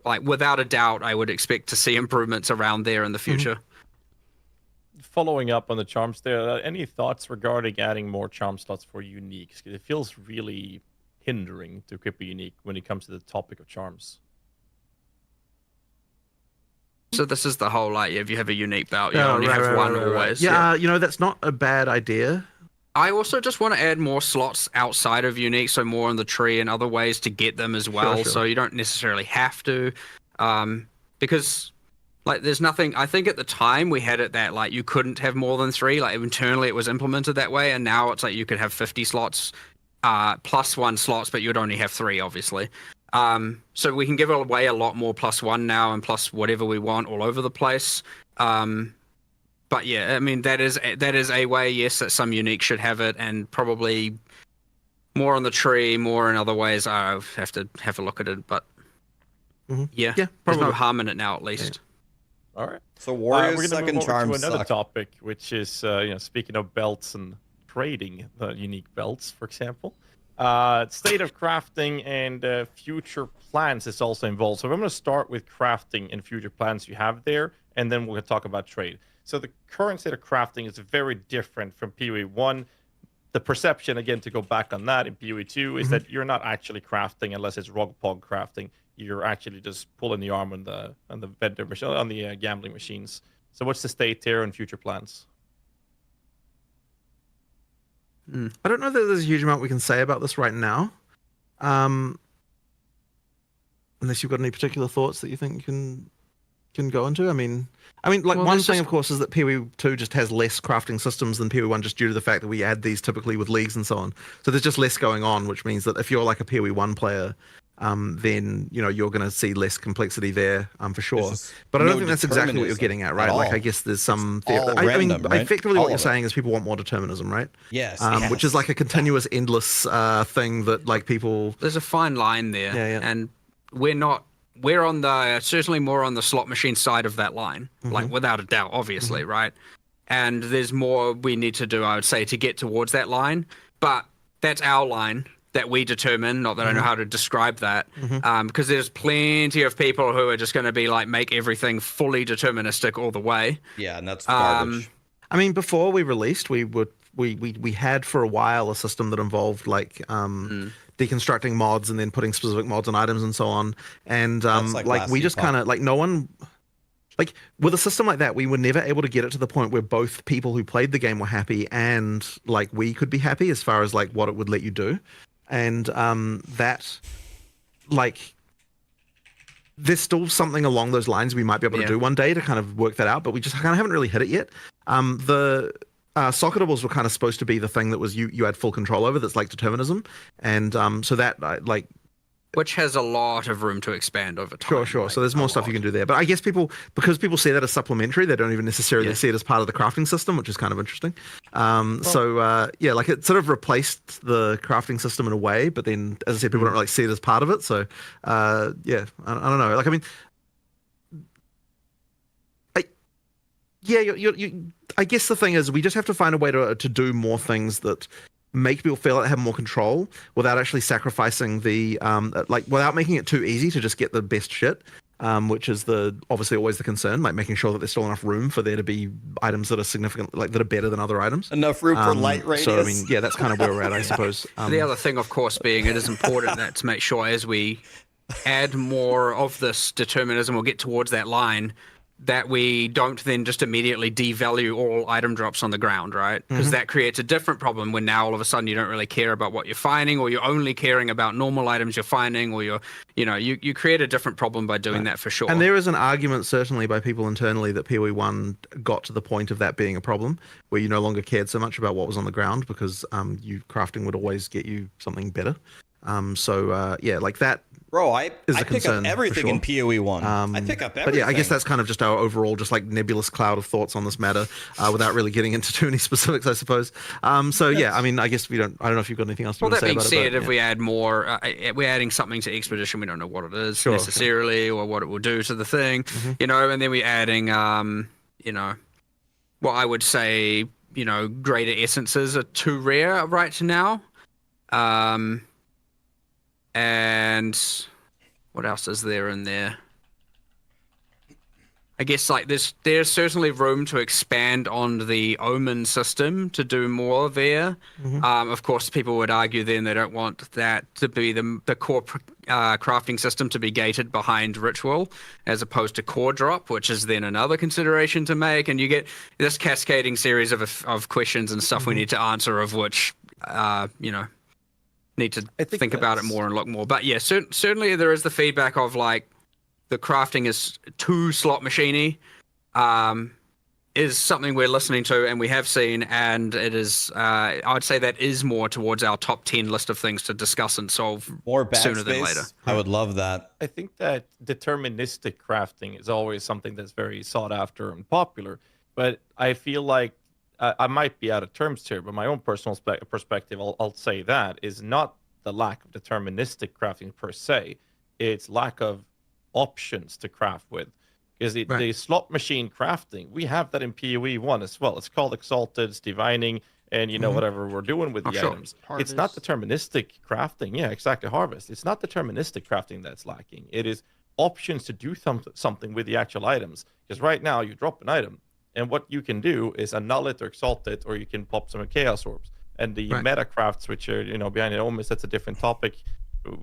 like without a doubt, I would expect to see improvements around there in the future. Following up on the charms there, any thoughts regarding adding more charm slots for uniques? 'Cause it feels really hindering to equip a unique when it comes to the topic of charms. So this is the whole like, if you have a unique belt, you only have one always. Yeah, you know, that's not a bad idea. I also just want to add more slots outside of unique, so more on the tree and other ways to get them as well. Sure. So you don't necessarily have to, because like there's nothing. I think at the time we had it that like you couldn't have more than 3. Like internally it was implemented that way, and now it's like you could have 50 slots. Plus 1 slots, but you'd only have 3, obviously. So we can give away a lot more +1 now, and plus whatever we want all over the place. But yeah, I mean that is a way, yes, that some unique should have it, and probably more on the tree, more in other ways. I have to have a look at it, but yeah, there's no harm in it now, at least. All right. So Warrior's we're gonna second move over charm to another suck. topic, which is you know, speaking of belts and trading the unique belts, for example. State of crafting and future plans is also involved. So I'm going to start with crafting and future plans you have there, and then we're going to talk about trade. So the current state of crafting is very different from POE1. The perception, again, to go back on that in POE2, is that you're not actually crafting unless it's rog-pog crafting. You're actually just pulling the arm on the vendor machine, on the gambling machines. So what's the state there and future plans? I don't know that there's a huge amount we can say about this right now. Unless you've got any particular thoughts that you think you can go into. I mean, like one thing, of course, is that POE2 just has less crafting systems than POE1 just due to the fact that we add these typically with leagues and so on. So there's just less going on, which means that if you're like a POE1 player, then you know you're going to see less complexity there, for sure. But I don't think that's exactly what you're getting at, right? Like I guess there's some. I mean, effectively, what you're saying is people want more determinism, right? Yes. Which is like a continuous, endless thing that like people. There's a fine line there, and we're not. We're on the certainly more on the slot machine side of that line, like without a doubt, obviously, right? And there's more we need to do, I would say, to get towards that line. But that's our line that we determine. Not that I know how to describe that, because there's plenty of people who are just going to be like make everything fully deterministic all the way. Yeah, and that's garbage. I mean, before we released, we had for a while a system that involved like deconstructing mods and then putting specific mods on items and so on. And like we just kind of like no one. Like with a system like that, we were never able to get it to the point where both people who played the game were happy and like we could be happy as far as like what it would let you do. And that, like, there's still something along those lines we might be able to do one day to kind of work that out, but we just kind of haven't really hit it yet. The socketables were kind of supposed to be the thing that was you had full control over. That's like determinism, and so that like which has a lot of room to expand over time. Sure. Like, So there's more stuff you can do there. But I guess because people see that as supplementary, they don't even necessarily see it as part of the crafting system, which is kind of interesting. Like it sort of replaced the crafting system in a way, but then, as I said, people don't really see it as part of it. So, I don't know. Like, I mean, I guess the thing is we just have to find a way to do more things that make people feel like they have more control without actually sacrificing the without making it too easy to just get the best shit, which is obviously always the concern, like making sure that there's still enough room for there to be items that are significant, like that are better than other items. Enough room for light radius. So I mean, yeah, that's kind of where we're at, I suppose. The other thing, of course, being it is important that to make sure as we add more of this determinism or get towards that line, that we don't then just immediately devalue all item drops on the ground, right? Because that creates a different problem when now all of a sudden you don't really care about what you're finding, or you're only caring about normal items you're finding, or you create a different problem by doing that for sure. And there is an argument certainly by people internally that POE1 got to the point of that being a problem, where you no longer cared so much about what was on the ground because crafting would always get you something better. Like that. Bro, I pick up everything in POE1. I pick up everything. But yeah, I guess that's kind of just our overall, just like nebulous cloud of thoughts on this matter, without really getting into too many specifics, I suppose. I mean, I guess I don't know if you've got anything else to say about it. Well, that being said, if we add more, we're adding something to Expedition, we don't know what it is necessarily, or what it will do to the thing, and then we're adding, what I would say, greater essences are too rare right now. And what else is there in there? I guess like there's certainly room to expand on the Omen system to do more there. Of course, people would argue then they don't want that to be the core crafting system to be gated behind ritual as opposed to core drop, which is then another consideration to make. And you get this cascading series of questions and stuff we need to answer, of which need to think about it more and look more. But yeah, certainly there is the feedback of like the crafting is too slot machiney, is something we're listening to and we have seen, and it is I'd say that is more towards our top 10 list of things to discuss and solve more sooner than later. I would love that. I think that deterministic crafting is always something that's very sought after and popular, but I feel like I might be out of terms here, but my own personal perspective, I'll say that, is not the lack of deterministic crafting per se. It's lack of options to craft with. Because the slot machine crafting, we have that in POE1 as well. It's called Exalted, it's divining, and whatever we're doing with the items. Harvest. It's not deterministic crafting. Yeah, exactly, harvest. It's not deterministic crafting that's lacking. It is options to do something with the actual items. Because right now, you drop an item, and what you can do is annul it or exalt it, or you can pop some chaos orbs. And the meta crafts, which are behind the omens, that's a different topic,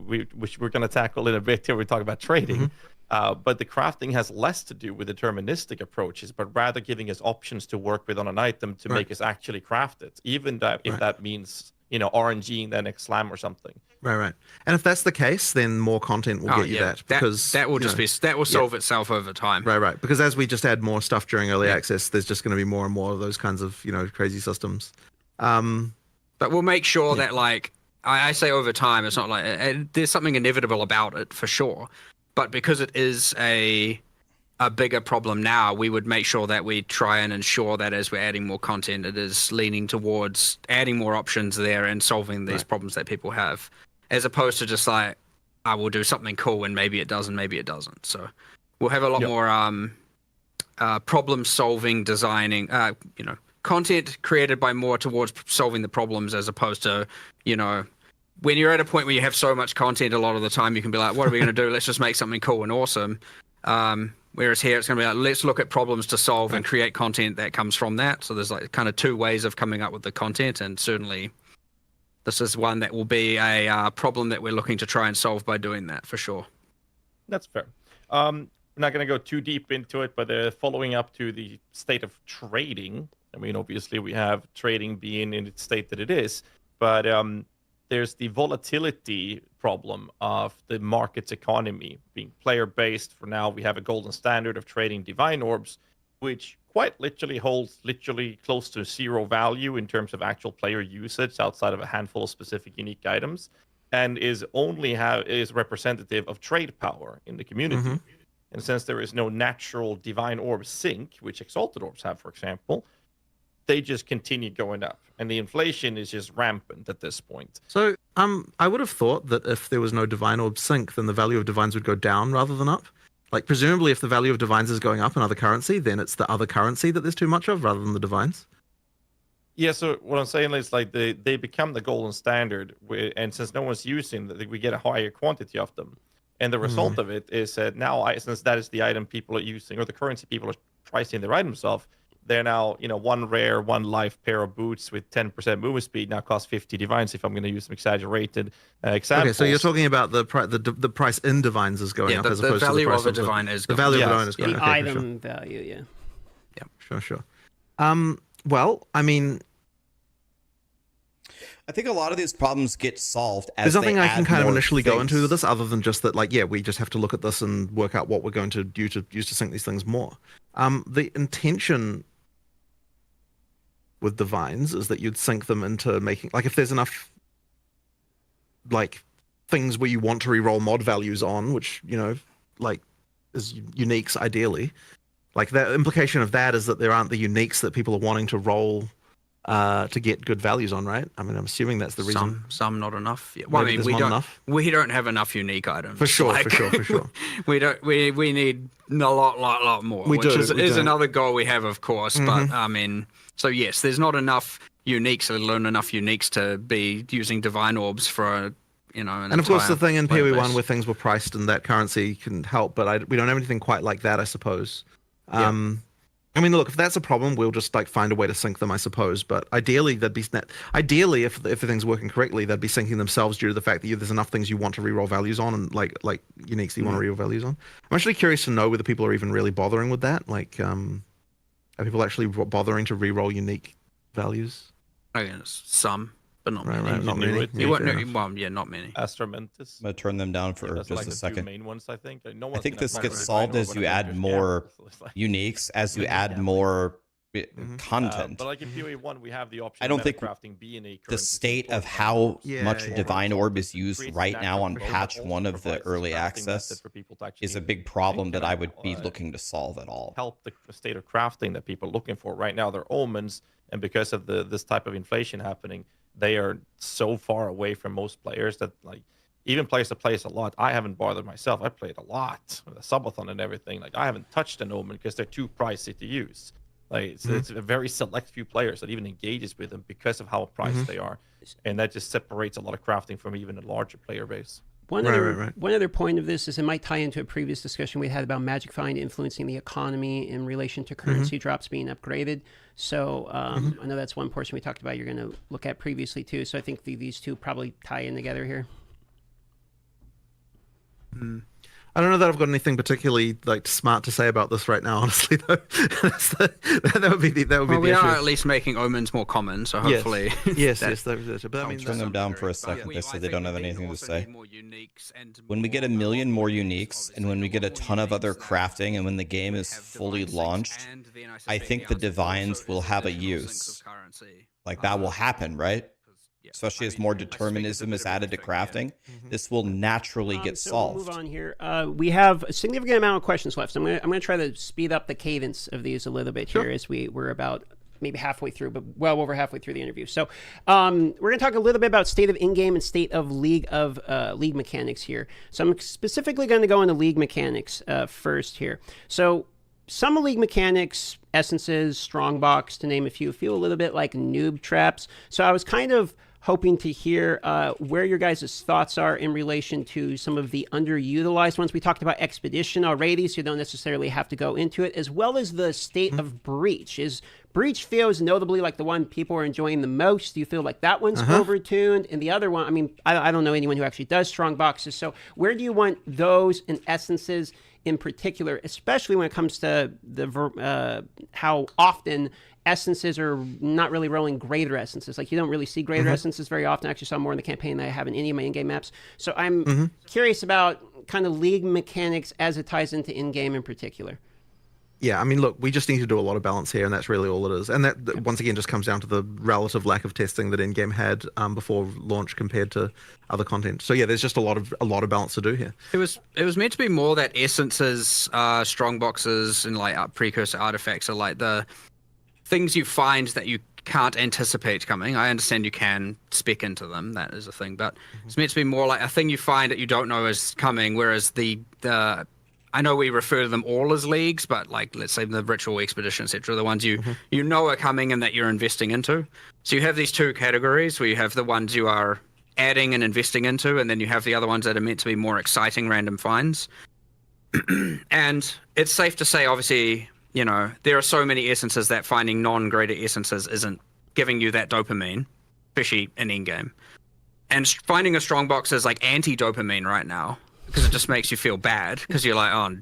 which we're going to tackle in a bit here. We talk about trading, but the crafting has less to do with deterministic approaches, but rather giving us options to work with on an item to make us actually craft it, even if that means RNGing the next slam or something. Right. And if that's the case, then more content will get you that, because that will that will solve itself over time. Right. Because as we just add more stuff during early access, there's just going to be more and more of those kinds of crazy systems. But we'll make sure that, like I say, over time, it's not like there's something inevitable about it for sure. But because it is a bigger problem now, we would make sure that we try and ensure that as we're adding more content, it is leaning towards adding more options there and solving these problems that people have, as opposed to just like, I will do something cool and maybe it does and maybe it doesn't. So we'll have a lot more problem solving, designing, content created by more towards solving the problems, as opposed to, when you're at a point where you have so much content, a lot of the time you can be like, what are we going to do? Let's just make something cool and awesome. Whereas here it's going to be like, let's look at problems to solve and create content that comes from that. So there's like kind of two ways of coming up with the content, and certainly this is one that will be a problem that we're looking to try and solve by doing that for sure. That's fair. I'm not going to go too deep into it, but following up to the state of trading, I mean, obviously we have trading being in its state that it is, but there's the volatility problem of the market's economy being player-based. For now, we have a golden standard of trading divine orbs, which quite literally holds close to zero value in terms of actual player usage outside of a handful of specific unique items. and is representative of trade power in the community. And since there is no natural divine orb sink, which exalted orbs have, for example, they just continue going up, and the inflation is just rampant at this point. So, I would have thought that if there was no divine orb sink, then the value of divines would go down rather than up. Like, presumably, if the value of divines is going up in other currency, then it's the other currency that there's too much of rather than the divines. Yeah, so what I'm saying is, like, they become the golden standard, and since no one's using them, we get a higher quantity of them. And the result of it is that now, since that is the item people are using, or the currency people are pricing their items off, they're now, one rare, one life pair of boots with 10% movement speed now cost 50 divines, if I'm going to use some exaggerated examples. Okay, so you're talking about the price in divines is going up as opposed to the price of the divine is going up. The value of a divine is going up. up. The item value, yeah. Yeah, sure. Well, I mean, I think a lot of these problems get solved as there's nothing I can kind of initially go into with this. this other than just that, like, yeah, we just have to look at this and work out what we're going to use to sync these things more. The intention with divines is that you'd sync them into making, like, if there's enough, like, things where you want to reroll mod values on, which, like, is uniques ideally. Like, the implication of that is that there aren't the uniques that people are wanting to roll to get good values on, right? I mean, I'm assuming that's the reason. Some not enough. Yeah. Well, I mean, we don't have enough unique items. For sure. we need a lot more. Which is another goal we have, of course. But I mean, so yes, there's not enough uniques, let alone enough uniques to be using divine orbs for and of course the thing in POE1 where things were priced and that currency can help, but we don't have anything quite like that, I suppose. I mean, look, if that's a problem, we'll just like find a way to sync them, I suppose. But ideally, if everything's working correctly, they'd be syncing themselves due to the fact that there's enough things you want to reroll values on, and like uniques that you want to reroll values on. I'm actually curious to know whether people are even really bothering with that. Like, are people actually bothering to reroll unique values? I guess some, but not many. Right, not many. Not many. Astromentus. I'm gonna turn them down for just like a second. Two main ones, I think. I think this gets solved as you add more uniques, as you add more content. But like in POE1, we have the option. I don't think crafting the state of how much Divine Orb is used right now on patch 1 of the early access is a big problem that I would be looking to solve at all. Help the state of crafting that people are looking for right now. They're omens, and because of this type of inflation happening, they are so far away from most players that, like, even players that play us a lot, I haven't bothered myself. I played a lot with a subathon and everything. Like, I haven't touched an omen because they're too pricey to use. Like, it's a very select few players that even engages with them because of how priced they are, and that just separates a lot of crafting from even a larger player base. One other point of this is it might tie into a previous discussion we had about Magic Find influencing the economy in relation to currency drops being upgraded. So I know that's one portion we talked about you're going to look at previously too. So I think these two probably tie in together here. I don't know that I've got anything particularly like smart to say about this right now, honestly. Though that would be the we issue. are at least making omens more common, so hopefully. Yes. But I'll turn them down for a second. They said they don't have anything to say. When we get 1 million more uniques, and when we get a ton of other crafting, and when the game is fully launched, I think the divines will have a use. Like, that will happen, right? Especially as more determinism is added to crafting, this will naturally get solved. We'll move on here. We have a significant amount of questions left. So I'm gonna try to speed up the cadence of these a little bit here as we're about maybe halfway through, but well over halfway through the interview. So we're gonna talk a little bit about state of in-game and state of league mechanics here. So I'm specifically going to go into league mechanics first here. So some league mechanics, essences, strongbox, to name a few, feel a little bit like noob traps. So I was kind of hoping to hear where your guys' thoughts are in relation to some of the underutilized ones. We talked about Expedition already, so you don't necessarily have to go into it, as well as the state of Breach. Breach feels notably like the one people are enjoying the most. Do you feel like that one's overtuned? And the other one, I mean, I don't know anyone who actually does strong boxes, so where do you want those and essences in particular, especially when it comes to how often essences are not really rolling greater essences. Like, you don't really see greater essences very often. I actually saw more in the campaign than I have in any of my in-game maps. So I'm curious about kind of league mechanics as it ties into in-game in particular. Yeah, I mean, look, we just need to do a lot of balance here, and that's really all it is. And that once again just comes down to the relative lack of testing that Endgame had before launch compared to other content. So yeah, there's just a lot of balance to do here. It was meant to be more that essences, strong boxes, and like precursor artifacts are like the things you find that you can't anticipate coming. I understand you can spec into them, that is a thing, but it's meant to be more like a thing you find that you don't know is coming, whereas the I know we refer to them all as leagues, but like let's say the ritual expedition, etc., the ones you know are coming and that you're investing into. So you have these two categories where you have the ones you are adding and investing into, and then you have the other ones that are meant to be more exciting random finds. And it's safe to say, obviously, you know, there are so many essences that finding non-greater essences isn't giving you that dopamine, especially in endgame. And finding a strong box is like anti-dopamine right now, because it just makes you feel bad, because you're like, oh,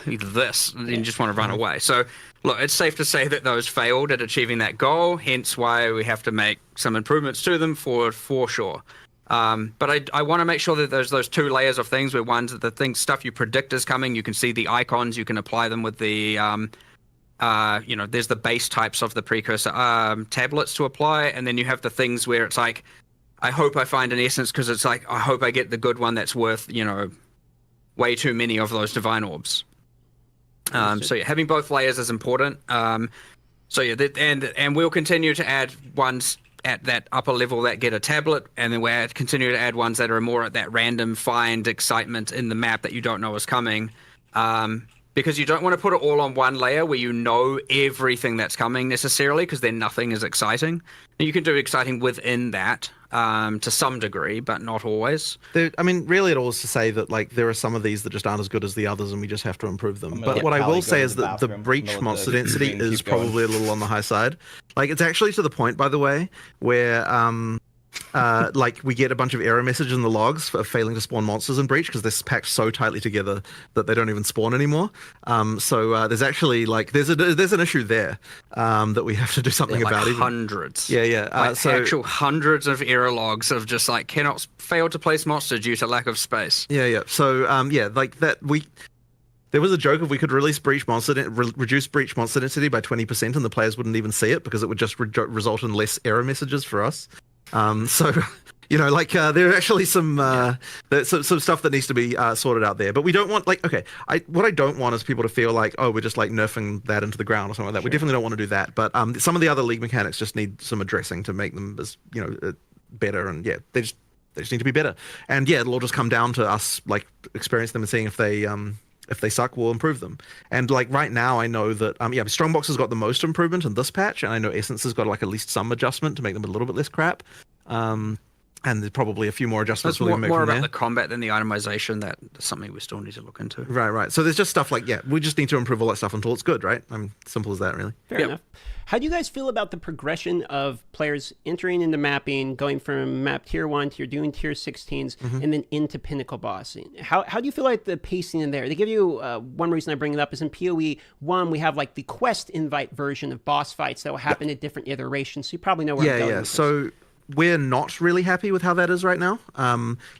this, and you just want to run away. So, look, it's safe to say that those failed at achieving that goal, hence why we have to make some improvements to them for sure. But I want to make sure that there's those two layers of things, where one's the things, stuff you predict is coming, you can see the icons, you can apply them with the, you know, there's the base types of the precursor tablets to apply, and then you have the things where it's like, I hope I find an essence, because it's like, I hope I get the good one that's worth, you know, way too many of those divine orbs. So yeah, having both layers is important. So yeah, and we'll continue to add ones at that upper level that get a tablet, and then we'll continue to add ones that are more at that random find excitement in the map that you don't know is coming. Because you don't want to put it all on one layer where you know everything that's coming necessarily, because then nothing is exciting. And you can do exciting within that to some degree, but not always. I mean, really it all is to say that like there are some of these that just aren't as good as the others, and we just have to improve them. But what I will say is that the breach monster density is probably a little on the high side. Like, it's actually to the point, by the way, where like we get a bunch of error messages in the logs for failing to spawn monsters in breach, because they're packed so tightly together that they don't even spawn anymore. So there's actually like there's an issue there that we have to do something about. Like hundreds. Yeah. Like so actual hundreds of error logs of just like cannot fail to place monster due to lack of space. Yeah. So yeah, like that there was a joke if we could release reduce breach monster density by 20%, and the players wouldn't even see it, because it would just result in less error messages for us. So, you know, like there are actually some stuff that needs to be sorted out there. But we don't want, like, okay, what I don't want is people to feel like, oh, we're just like nerfing that into the ground or something like that. We definitely don't want to do that. But some of the other league mechanics just need some addressing to make them, as you know, better. And yeah, they just need to be better. And yeah, it'll all just come down to us like experiencing them and seeing if they suck, we'll improve them. And like right now, I know that Strongbox has got the most improvement in this patch, and I know Essence has got like at least some adjustment to make them a little bit less crap. And there's probably a few more adjustments. That's more about the combat than the itemization. That's something we still need to look into. Right. So there's just stuff like, we just need to improve all that stuff until it's good, right? I mean, simple as that, really. Fair enough. How do you guys feel about the progression of players entering into mapping, going from map tier 1 to you're doing tier 16s, and then into pinnacle bossing? How do you feel like the pacing in there? They give you, one reason I bring it up is in POE1, we have like the quest invite version of boss fights that will happen at different iterations, so you probably know where I'm going with so this. We're not really happy with how that is right now.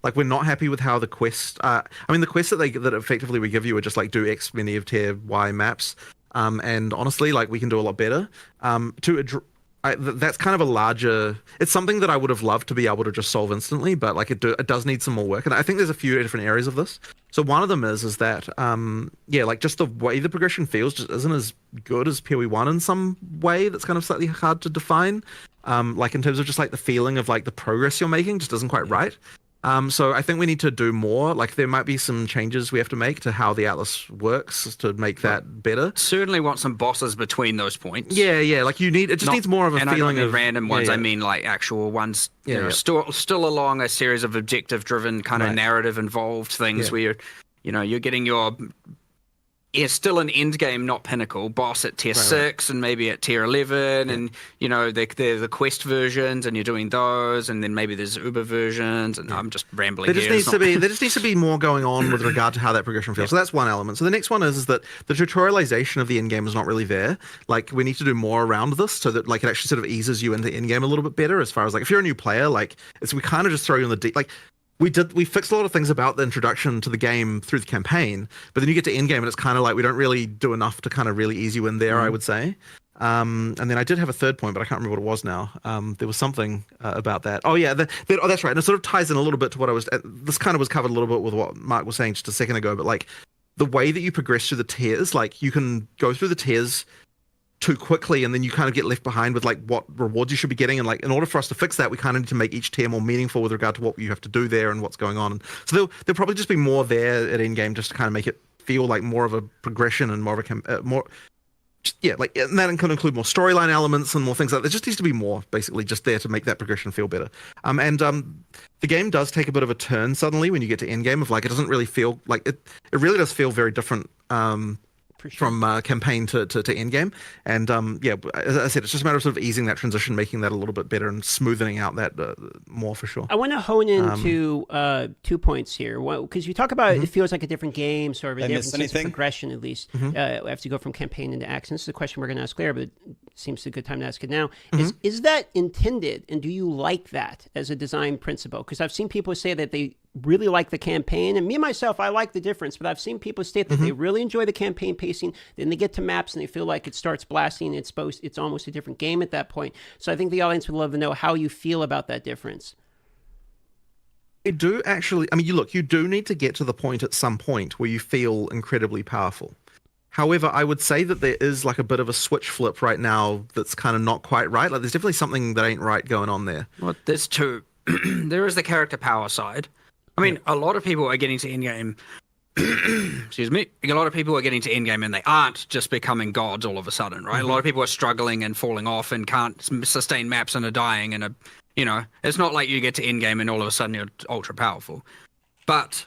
Like, we're not happy with how the quest. I mean, the quests that effectively we give you are just like do X many of tier Y maps. And honestly, like we can do a lot better. That's kind of a larger. It's something that I would have loved to be able to just solve instantly, but like it does need some more work. And I think there's a few different areas of this. So one of them is that like just the way the progression feels just isn't as good as POE1 in some way. That's kind of slightly hard to define. Like in terms of just like the feeling of like the progress you're making just isn't quite right. So I think we need to do more. Like there might be some changes we have to make to how the Atlas works to make that better. Certainly want some bosses between those points. Yeah. Like it just needs more of a feeling I don't mean of random ones. I mean like actual ones. You know, still along a series of objective-driven kind of narrative-involved things where you're getting your. It's still an end game, not pinnacle. Boss at tier 6 and maybe at tier 11, and they're the quest versions, and you're doing those, and then maybe there's Uber versions, and I'm just rambling. There just needs to be more going on with regard to how that progression feels. So that's one element. So the next one is that the tutorialization of the end game is not really there. Like we need to do more around this so that like it actually sort of eases you into end game a little bit better. As far as like if you're a new player, like we kind of just throw you in the deep. Like we fixed a lot of things about the introduction to the game through the campaign, but then you get to endgame and it's kind of like we don't really do enough to kind of really ease you in there, I would say. And then I did have a third point, but I can't remember what it was now. There was something about that. Oh yeah, oh, that's right. And it sort of ties in a little bit to what I was. This kind of was covered a little bit with what Mark was saying just a second ago. But like the way that you progress through the tiers, like you can go through the tiers too quickly, and then you kind of get left behind with like what rewards you should be getting. And like in order for us to fix that, we kind of need to make each tier more meaningful with regard to what you have to do there and what's going on. So there'll probably just be more there at endgame just to kind of make it feel like more of a progression and more of a more. Yeah, like, and that can include more storyline elements and more things like that. There just needs to be more, basically, just there to make that progression feel better. The game does take a bit of a turn suddenly when you get to endgame of like, it doesn't really feel like it really does feel very different from campaign to endgame. And yeah, as I said, it's just a matter of sort of easing that transition, making that a little bit better and smoothing out that more for sure. I want to hone into 2 points here. Because you talk about it feels like a different game, sort of a different sense of progression, at least. After you go from campaign into action. This is a question we're going to ask later, but it seems a good time to ask it now. Is that intended, and do you like that as a design principle? Because I've seen people say that they really like the campaign, and me myself, I like the difference, but I've seen people state that they really enjoy the campaign pacing, then they get to maps and they feel like it starts blasting, it's almost a different game at that point. So I think the audience would love to know how you feel about that difference. I do actually, I mean, you do need to get to the point at some point where you feel incredibly powerful. However, I would say that there is like a bit of a switch flip right now that's kind of not quite right. Like there's definitely something that ain't right going on there. Well, there's two. There is the character power side. I mean, a lot of people are getting to endgame. Excuse me. A lot of people are getting to endgame and they aren't just becoming gods all of a sudden, right? A lot of people are struggling and falling off and can't sustain maps and are dying. And, it's not like you get to endgame and all of a sudden you're ultra powerful. But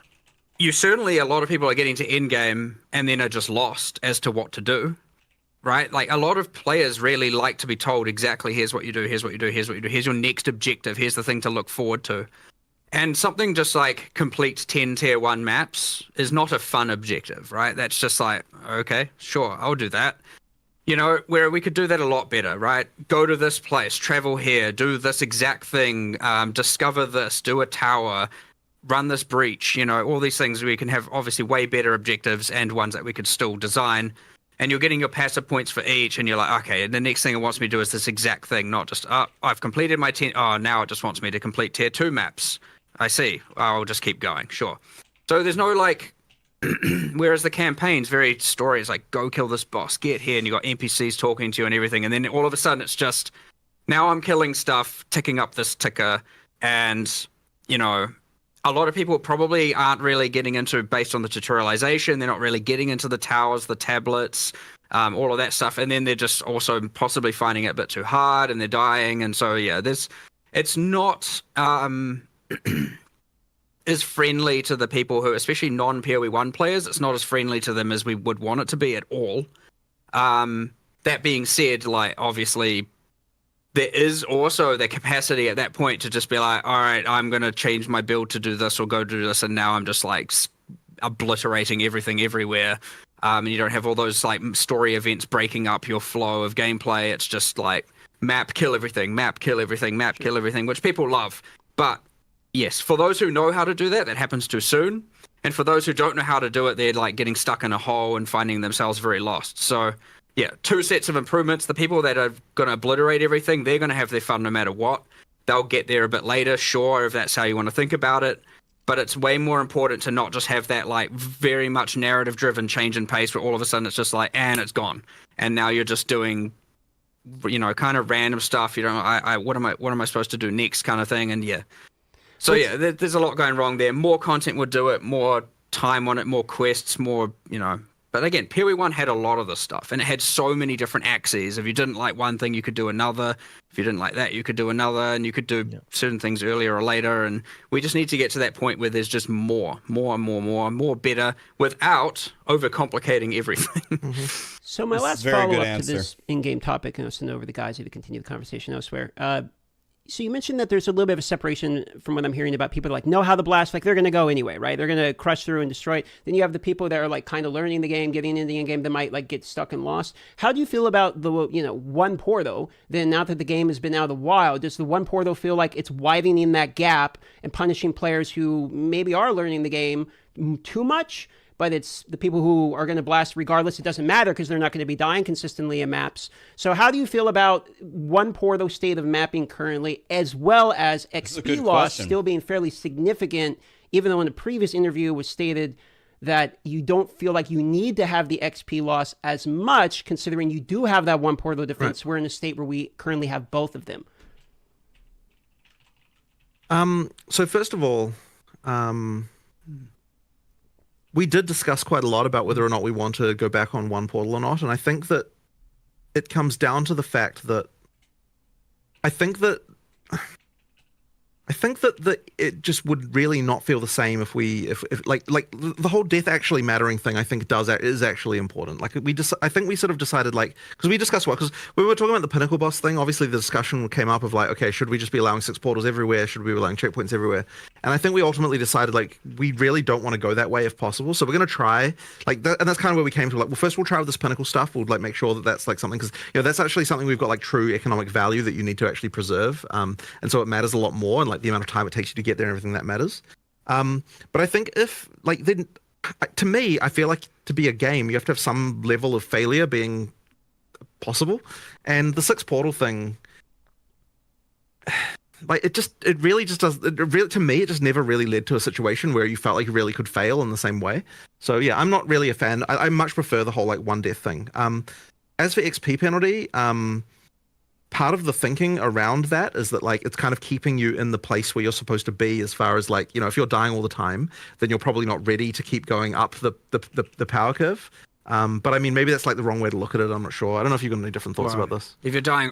a lot of people are getting to endgame and then are just lost as to what to do, right? Like a lot of players really like to be told exactly, here's what you do, here's what you do, here's what you do, here's your next objective, here's the thing to look forward to. And something just like complete 10 tier 1 maps is not a fun objective, right? That's just like, okay, sure, I'll do that. Where we could do that a lot better, right? Go to this place, travel here, do this exact thing, discover this, do a tower, run this breach, all these things. We can have obviously way better objectives and ones that we could still design. And you're getting your passive points for each, and you're like, okay, the next thing it wants me to do is this exact thing, not just, I've completed my 10, now it just wants me to complete tier 2 maps. I see. I'll just keep going. Sure. So there's no like, whereas the campaign's very story is like, go kill this boss, get here, and you got NPCs talking to you and everything. And then all of a sudden it's just, now I'm killing stuff, ticking up this ticker. And, a lot of people probably aren't really getting into, based on the tutorialization, they're not really getting into the towers, the tablets, all of that stuff. And then they're just also possibly finding it a bit too hard and they're dying. And so, yeah, it's not, is friendly to the people who, especially non-POE1 players, it's not as friendly to them as we would want it to be at all. That being said, like, obviously, there is also the capacity at that point to just be like, all right, I'm going to change my build to do this or go do this, and now I'm just, like, obliterating everything everywhere. And you don't have all those, like, story events breaking up your flow of gameplay. It's just, like, map, kill everything, map, kill everything, map, kill everything, which people love. But yes, for those who know how to do that, that happens too soon. And for those who don't know how to do it, they're like getting stuck in a hole and finding themselves very lost. So yeah, 2 sets of improvements. The people that are going to obliterate everything, they're going to have their fun no matter what. They'll get there a bit later, sure, if that's how you want to think about it. But it's way more important to not just have that like very much narrative-driven change in pace where all of a sudden it's just like, and it's gone. And now you're just doing, kind of random stuff. What am I supposed to do next kind of thing? And yeah. So yeah, there's a lot going wrong there. More content would do it, more time on it, more quests, more, But again, POE1 had a lot of this stuff, and it had so many different axes. If you didn't like one thing, you could do another. If you didn't like that, you could do another, and you could do certain things earlier or later. And we just need to get to that point where there's just more better, without overcomplicating everything. So my last follow-up to this in-game topic, and I'll send over the guys to continue the conversation elsewhere. So you mentioned that there's a little bit of a separation from what I'm hearing about people that like know how the blast, like they're going to go anyway, right? They're going to crush through and destroy it. Then you have the people that are like kind of learning the game, getting into the game that might like get stuck and lost. How do you feel about the, one pour though? Then now that the game has been out of the wild, does the one pour though feel like it's widening that gap and punishing players who maybe are learning the game too much? But it's the people who are going to blast regardless. It doesn't matter because they're not going to be dying consistently in maps. So how do you feel about one pour though state of mapping currently, as well as XP loss still being fairly significant, even though in the previous interview was stated that you don't feel like you need to have the XP loss as much, considering you do have that one pour though defense. Right. We're in a state where we currently have both of them. So first of all, we did discuss quite a lot about whether or not we want to go back on one portal or not, and I think that it comes down to the fact that I think that it just would really not feel the same if like the whole death actually mattering thing. I think is actually important. Like I think we sort of decided, like, because we discussed because we were talking about the pinnacle boss thing. Obviously, the discussion came up of like, okay, should we just be allowing 6 portals everywhere? Should we be allowing checkpoints everywhere? And I think we ultimately decided like we really don't want to go that way if possible. So we're going to try and that's kind of where we came to like, well, first we'll try with this pinnacle stuff. We'll like make sure that that's like something, because that's actually something we've got like true economic value that you need to actually preserve. And so it matters a lot more, and like the amount of time it takes you to get there and everything that matters. But I think if like then to me, I feel like to be a game, you have to have some level of failure being possible, and the 6 portal thing, like it really to me it just never really led to a situation where you felt like you really could fail in the same way. So yeah, I'm not really a fan. I much prefer the whole like one death thing. As for XP penalty, part of the thinking around that is that like it's kind of keeping you in the place where you're supposed to be, as far as like, if you're dying all the time, then you're probably not ready to keep going up the power curve. But I mean, maybe that's like the wrong way to look at it. I'm not sure. I don't know if you've got any different thoughts about this. If you're dying,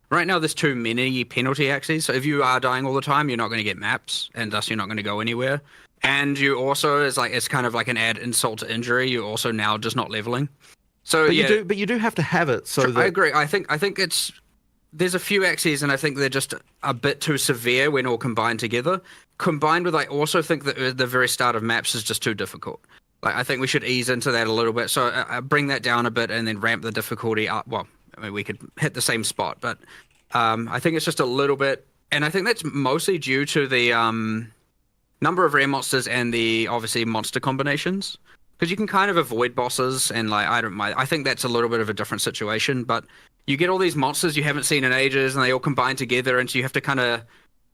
right now there's too many penalty axes. So if you are dying all the time, you're not going to get maps, and thus you're not going to go anywhere. And you also, it's kind of like an add insult to injury. You're also now just not leveling. So but you do have to have it. So I agree. I think there's a few axes, and I think they're just a bit too severe when all combined together. Combined with, I also think that the very start of maps is just too difficult. Like, I think we should ease into that a little bit. So bring that down a bit and then ramp the difficulty up. Well, I mean, we could hit the same spot, but I think it's just a little bit, and I think that's mostly due to the number of rare monsters and the obviously monster combinations. Because you can kind of avoid bosses, and like I don't mind. I think that's a little bit of a different situation. But you get all these monsters you haven't seen in ages, and they all combine together, and so you have to kind of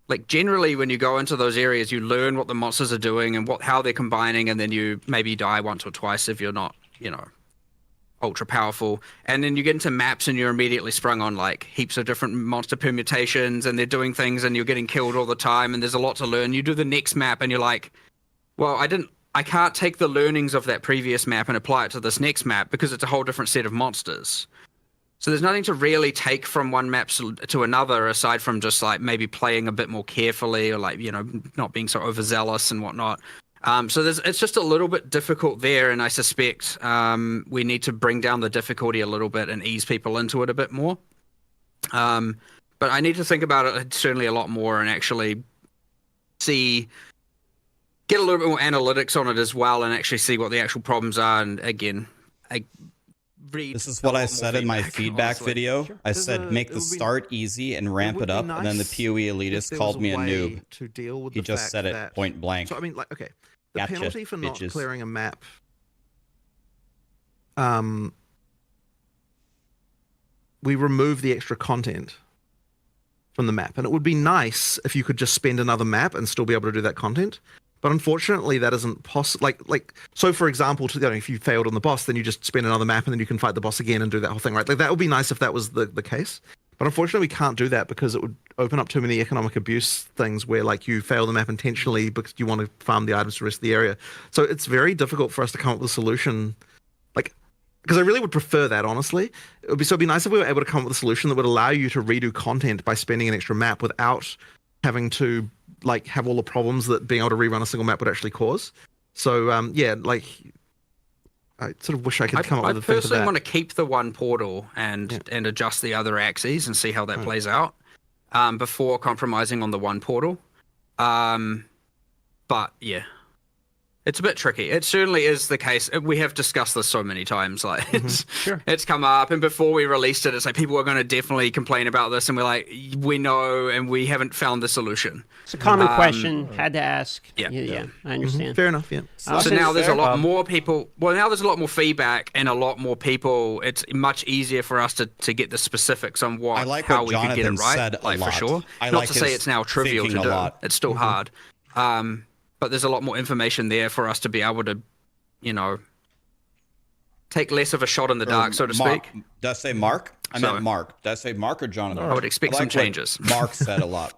like generally when you go into those areas, you learn what the monsters are doing and how they're combining, and then you maybe die once or twice if you're not, ultra powerful. And then you get into maps, and you're immediately sprung on like heaps of different monster permutations, and they're doing things, and you're getting killed all the time, and there's a lot to learn. You do the next map, and you're like, well, I can't take the learnings of that previous map and apply it to this next map because it's a whole different set of monsters. So there's nothing to really take from one map to another, aside from just like maybe playing a bit more carefully, or like, not being so overzealous and whatnot. So it's just a little bit difficult there, and I suspect we need to bring down the difficulty a little bit and ease people into it a bit more. But I need to think about it certainly a lot more and actually get a little bit more analytics on it as well, and actually see what the actual problems are. And again, this is what I said in my feedback video. Sure. I said make the start easy and ramp it up, and then the POE elitist called me a noob. To deal with he just said it point blank. So I mean, like, okay, the gotcha, penalty for not clearing a map, we remove the extra content from the map, and it would be nice if you could just spend another map and still be able to do that content. But unfortunately, that isn't possible. Like, so for example, if you failed on the boss, then you just spend another map and then you can fight the boss again and do that whole thing, right? Like, that would be nice if that was the case. But unfortunately, we can't do that because it would open up too many economic abuse things where, like, you fail the map intentionally because you want to farm the items to the rest of the area. So it's very difficult for us to come up with a solution, like, because I really would prefer that, honestly. It'd be nice if we were able to come up with a solution that would allow you to redo content by spending an extra map without having to like have all the problems that being able to rerun a single map would actually cause. So yeah, like I sort of wish I could come up with a thing for that. I personally want to keep the one portal and adjust the other axes and see how that plays out. before compromising on the one portal. But yeah, it's a bit tricky. It certainly is the case. We have discussed this so many times. Like it's come up, and before we released it, it's like people are going to definitely complain about this, and we're like, we know, and we haven't found the solution. It's a common question. Had to ask. Yeah, I understand. Fair enough. Yeah. So now there's a lot more people. Well, now there's a lot more feedback and a lot more people. It's much easier for us to get the specifics on how we could get it right. Said like a lot. for sure. Not to say it's now trivial to do. It's still hard. But there's a lot more information there for us to be able to, take less of a shot in the dark, so to speak. Did I say Mark? I meant Mark. Did I say Mark or Jonathan? I would expect some changes. Mark said a lot.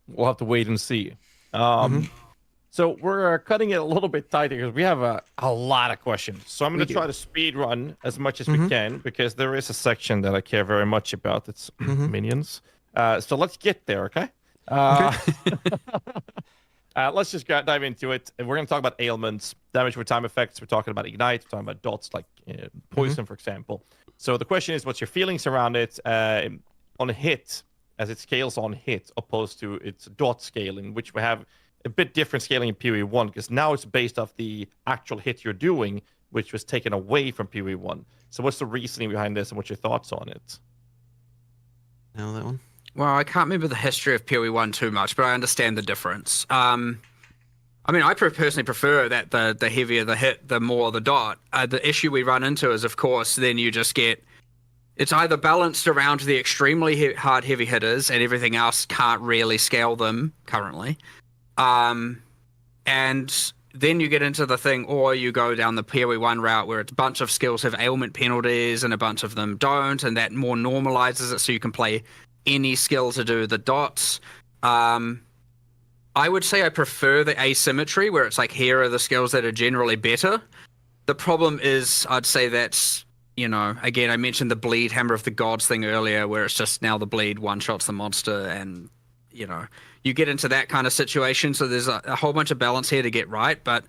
We'll have to wait and see. So we're cutting it a little bit tighter because we have a lot of questions. So I'm going to try to speed run as much as we can because there is a section that I care very much about. It's minions. So let's get there, okay? Let's just dive into it. And we're going to talk about ailments, damage with time effects. We're talking about ignite. We're talking about dots like poison, for example. So the question is, what's your feelings around it on a hit, as it scales on hit, opposed to its dot scaling, which we have a bit different scaling in POE1, because now it's based off the actual hit you're doing, which was taken away from POE1. So what's the reasoning behind this, and what's your thoughts on it? Now that one. Well, I can't remember the history of POE1 too much, but I understand the difference. I mean, I personally prefer that the heavier the hit, the more the dot. The issue we run into is, of course, then you just get... It's either balanced around the extremely hard heavy hitters and everything else can't really scale them currently. And then you get into the thing, or you go down the POE1 route where it's a bunch of skills have ailment penalties and a bunch of them don't, and that more normalizes it so you can play any skill to do the dots. I would say I prefer the asymmetry where it's like, here are the skills that are generally better. The problem is, I'd say that's, again, I mentioned the bleed Hammer of the Gods thing earlier, where it's just now the bleed one-shots the monster, and, you get into that kind of situation. So there's a whole bunch of balance here to get right, but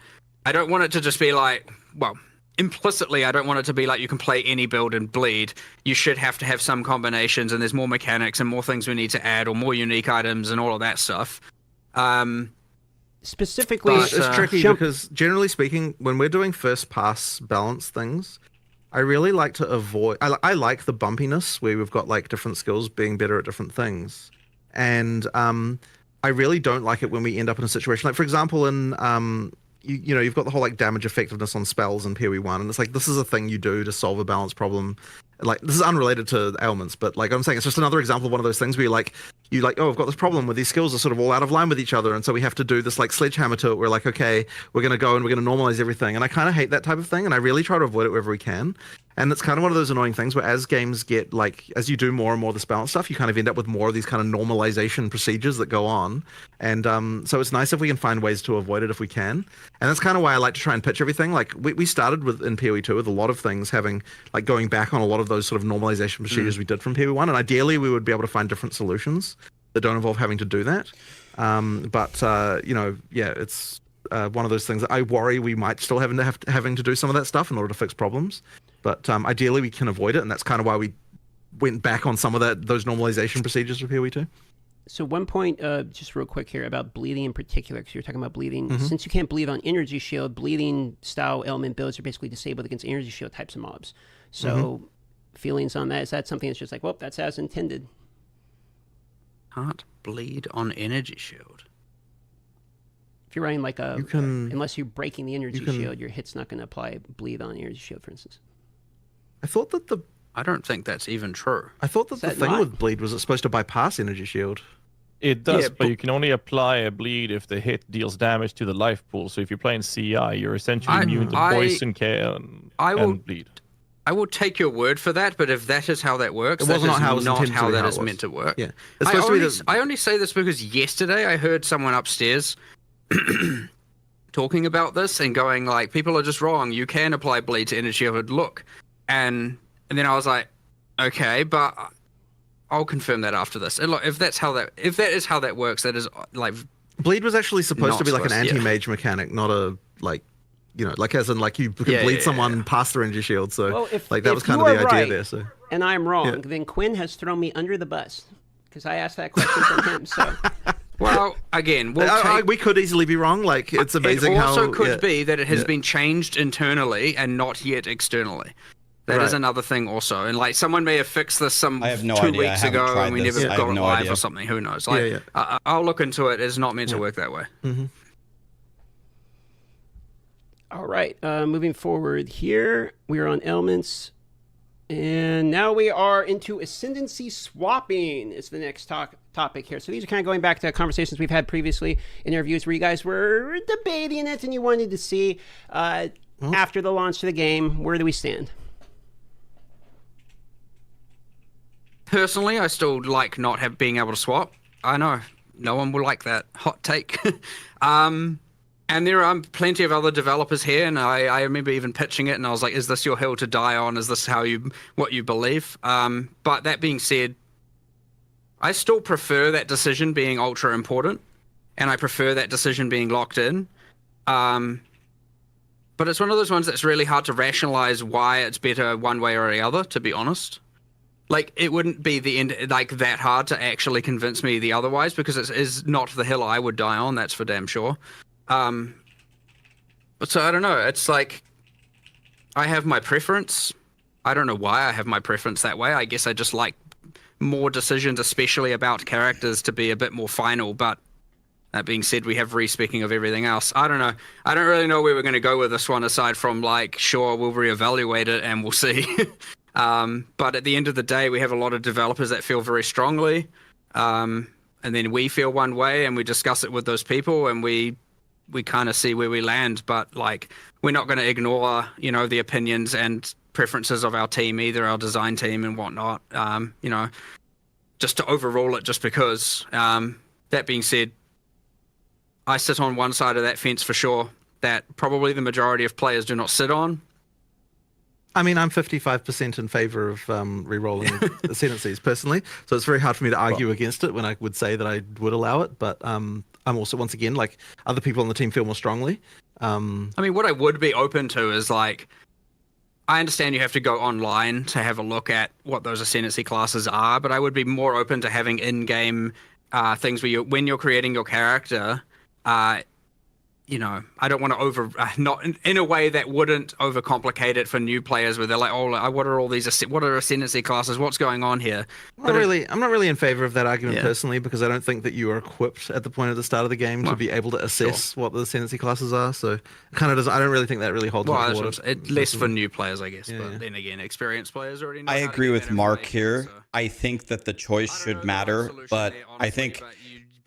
I don't want it to just be like, well, implicitly, I don't want it to be like you can play any build and bleed. You should have to have some combinations, and there's more mechanics and more things we need to add, or more unique items and all of that stuff. Specifically, it's tricky because generally speaking, when we're doing first pass balance things, I really like to avoid... I like the bumpiness where we've got like different skills being better at different things. And I really don't like it when we end up in a situation like, for example, in you've got the whole like damage effectiveness on spells in POE1, and it's like, this is a thing you do to solve a balance problem. Like, this is unrelated to ailments, but like I'm saying, it's just another example of one of those things where oh, I've got this problem where these skills are sort of all out of line with each other, and so we have to do this like sledgehammer to it. We're like, okay, we're going to go and we're going to normalize everything, and I kind of hate that type of thing, and I really try to avoid it wherever we can. And it's kind of one of those annoying things where as games get, like, as you do more and more of this balance stuff, you kind of end up with more of these kind of normalization procedures that go on. And so it's nice if we can find ways to avoid it if we can. And that's kind of why I like to try and pitch everything. Like, we started in POE2 with a lot of things having, like, going back on a lot of those sort of normalization procedures we did from POE1. And ideally, we would be able to find different solutions that don't involve having to do that. It's one of those things that I worry we might still having to do some of that stuff in order to fix problems. But ideally, we can avoid it, and that's kind of why we went back on some of those normalization procedures for POE2. So one point, just real quick here, about bleeding in particular, because you're talking about bleeding. Since you can't bleed on energy shield, bleeding style element builds are basically disabled against energy shield types of mobs. So feelings on that? Is that something that's just like, well, that's as intended? Can't bleed on energy shield. If you're running like unless you're breaking the energy shield, your hit's not going to apply bleed on energy shield, for instance. I thought that I don't think that's even true. I thought that the thing with bleed was it's supposed to bypass energy shield. It does, but you can only apply a bleed if the hit deals damage to the life pool. So if you're playing CI, you're essentially immune to poison, care, and bleed. I will take your word for that, but if that is how that works, that is not how that is meant to work. Yeah. I only say this because yesterday I heard someone upstairs talking about this and going like, people are just wrong. You can apply bleed to energy shield. Look. And then I was like, okay, but I'll confirm that after this. And look, if that is how that works, that is like, bleed was actually supposed to be like an anti-mage mechanic, not a like as in like you could bleed someone past their energy shield. So that was kind of the idea there. So and I'm wrong, then Quinn has thrown me under the bus. because I asked that question from him. So, well, again, we could easily be wrong. Like, it's amazing how... It also could be that it has been changed internally and not yet externally. That is another thing also. And, like, someone may have fixed this I have no 2 idea. weeks ago and we never got it live idea. or something. Who knows? Like, I'll look into it. It's not meant to work that way. All right. Moving forward here, we are on elements. And now we are into ascendancy swapping is the next topic here. So these are kind of going back to conversations we've had previously in interviews where you guys were debating it and you wanted to see after the launch of the game, where do we stand? Personally, I still like not being able to swap. I know no one will like that hot take. And there are plenty of other developers here, and I remember even pitching it, and I was like, "Is this your hill to die on? Is this what you believe?" But that being said, I still prefer that decision being ultra important, and I prefer that decision being locked in. But it's one of those ones that's really hard to rationalize why it's better one way or the other. To be honest, like it wouldn't be the end like that hard to actually convince me the otherwise, because it is not the hill I would die on. That's for damn sure. But so I don't know. It's like I have my preference. I don't know why I have my preference that way. I guess I just like more decisions, especially about characters, to be a bit more final. But that being said, we have respecking of everything else. I don't know. I don't really know where we're going to go with this one, aside from like, sure, we'll reevaluate it and we'll see. But at the end of the day, we have a lot of developers that feel very strongly. And then we feel one way and we discuss it with those people and we kind of see where we land, but like we're not going to ignore, the opinions and preferences of our team, either our design team and whatnot, just to overrule it just because. That being said, I sit on one side of that fence for sure that probably the majority of players do not sit on. I mean, I'm 55% in favor of re-rolling ascendancies personally, so it's very hard for me to argue against it when I would say that I would allow it, but I'm also, once again, like, other people on the team feel more strongly. I mean, what I would be open to is, like, I understand you have to go online to have a look at what those ascendancy classes are, but I would be more open to having in-game things where when you're creating your character, I don't want to not in a way that wouldn't overcomplicate it for new players where they're like, oh, what are all these, what are ascendancy classes? What's going on here? I'm not really in favor of that argument personally, because I don't think that you are equipped at the point of the start of the game to be able to assess what the ascendancy classes are. So it kind of doesn't, I don't really think that really holds water. Less for new players, I guess. But then again, experienced players already know. I agree with Mark here. So. I think that the choice should matter, but I think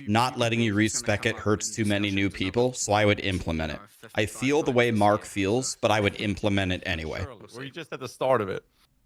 not letting you respec it hurts too many new people, so I would implement it. I feel the way Mark feels, but I would implement it anyway. We're just at the start of it.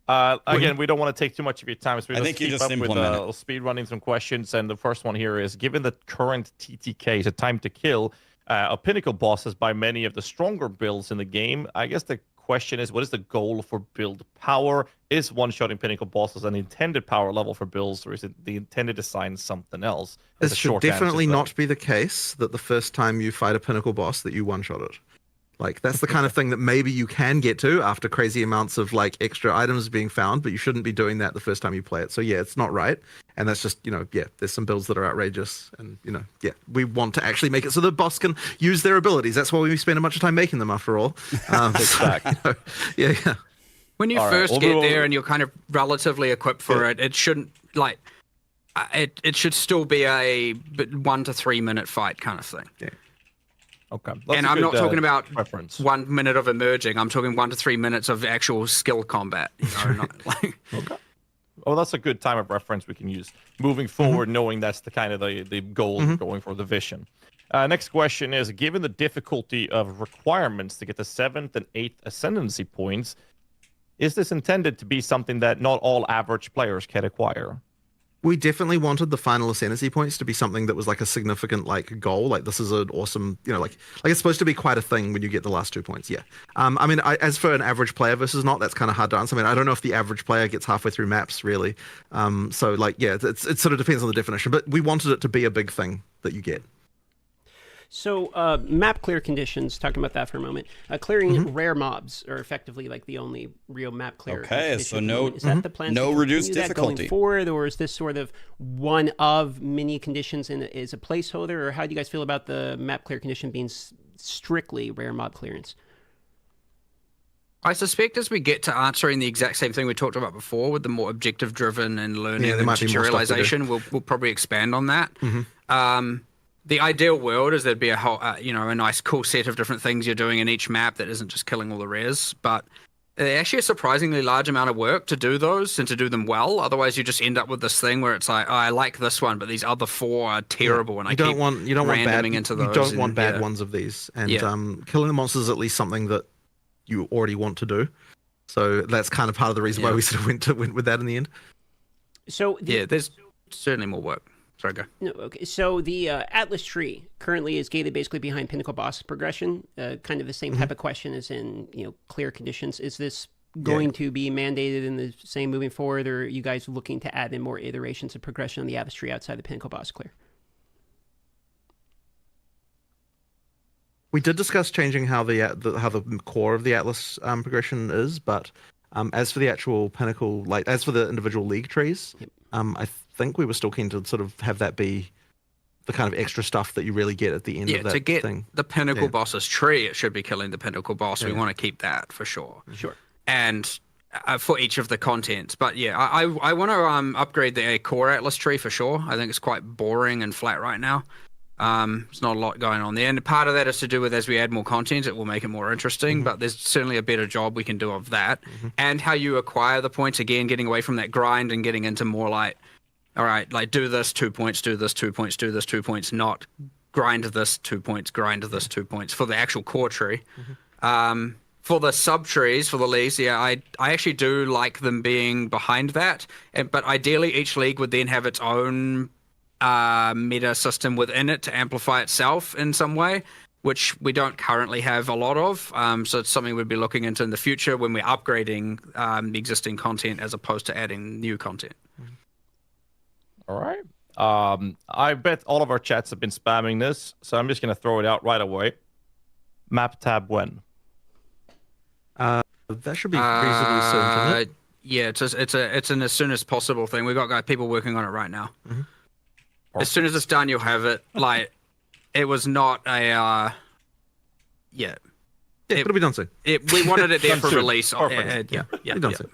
Again, we don't want to take too much of your time, so I think you just implement it. Speed running some questions, and the first one here is, given the current TTK, so time to kill, of pinnacle bosses by many of the stronger builds in the game, I guess the question is, what is the goal for build power? Is one-shotting pinnacle bosses an intended power level for builds, or is it the intended design something else? It should definitely not be the case that the first time you fight a pinnacle boss that you one-shot it. Like, that's the kind of thing that maybe you can get to after crazy amounts of, like, extra items being found, but you shouldn't be doing that the first time you play it. So, yeah, it's not right. And that's just, there's some builds that are outrageous. And, we want to actually make it so the boss can use their abilities. That's why we spend a bunch of time making them, after all. Yeah. When you first get there and you're kind of relatively equipped for it, it shouldn't, like, it should still be a 1 to 3 minute fight kind of thing. Yeah. Okay. And I'm not talking about 1 minute of emerging. I'm talking 1 to 3 minutes of actual skill combat. Okay. Well, that's a good time of reference we can use moving forward, knowing that's the kind of the goal going for the vision. Next question is, given the difficulty of requirements to get the 7th and 8th ascendancy points, is this intended to be something that not all average players can acquire? We definitely wanted the final ascendancy points to be something that was like a significant goal. Like, this is an awesome, like it's supposed to be quite a thing when you get the last 2 points. Yeah. I mean, as for an average player versus not, that's kind of hard to answer. I mean, I don't know if the average player gets halfway through maps really. It sort of depends on the definition, but we wanted it to be a big thing that you get. So, map clear conditions, talking about that for a moment. Clearing rare mobs are effectively like the only real map clear. Okay, so no, is that the plan? no to reduced continue that difficulty going forward, or is this sort of one of many conditions and is a placeholder, or how do you guys feel about the map clear condition being strictly rare mob clearance? I suspect as we get to answering the exact same thing we talked about before with the more objective driven and learning and tutorialization, we'll probably expand on that. The ideal world is there'd be a whole, a nice cool set of different things you're doing in each map that isn't just killing all the rares, but actually a surprisingly large amount of work to do those and to do them well. Otherwise, you just end up with this thing where it's like, oh, I like this one, but these other 4 are terrible, and you don't want bad ones of these. And killing the monsters is at least something that you already want to do. So that's kind of part of the reason why we sort of went with that in the end. So there's certainly more work. Sorry, go. No, okay. So the Atlas tree currently is gated basically behind Pinnacle boss progression. Kind of the same type of question as in clear conditions. Is this going to be mandated in the same moving forward, or are you guys looking to add in more iterations of progression on the Atlas tree outside the Pinnacle boss clear? We did discuss changing how the core of the Atlas progression is, but as for the actual Pinnacle, as for the individual league trees, I think we were still keen to sort of have that be the kind of extra stuff that you really get at the end of that to get thing. The Pinnacle boss's tree, it should be killing the Pinnacle boss. We want to keep that for sure. Sure. And for each of the contents. But yeah, I want to upgrade the core Atlas tree for sure. I think it's quite boring and flat right now. There's not a lot going on there. And part of that is to do with as we add more content, it will make it more interesting. But there's certainly a better job we can do of that. And how you acquire the points, again, getting away from that grind and getting into more like, all right, like do this 2 points, do this 2 points, do this 2 points, not grind this 2 points, grind this 2 points for the actual core tree. For the sub trees, for the leagues, I actually do like them being behind that. But ideally, each league would then have its own meta system within it to amplify itself in some way, which we don't currently have a lot of. So it's something we'd be looking into in the future when we're upgrading the existing content as opposed to adding new content. All right. I bet all of our chats have been spamming this, so I'm just going to throw it out right away. Map tab when? That should be reasonably soon, shouldn't it? Yeah, it's an as soon as possible thing. We've got people working on it right now. As soon as it's done, you'll have it. Like, it was not a... it'll be done soon. We wanted it there for release. Done soon.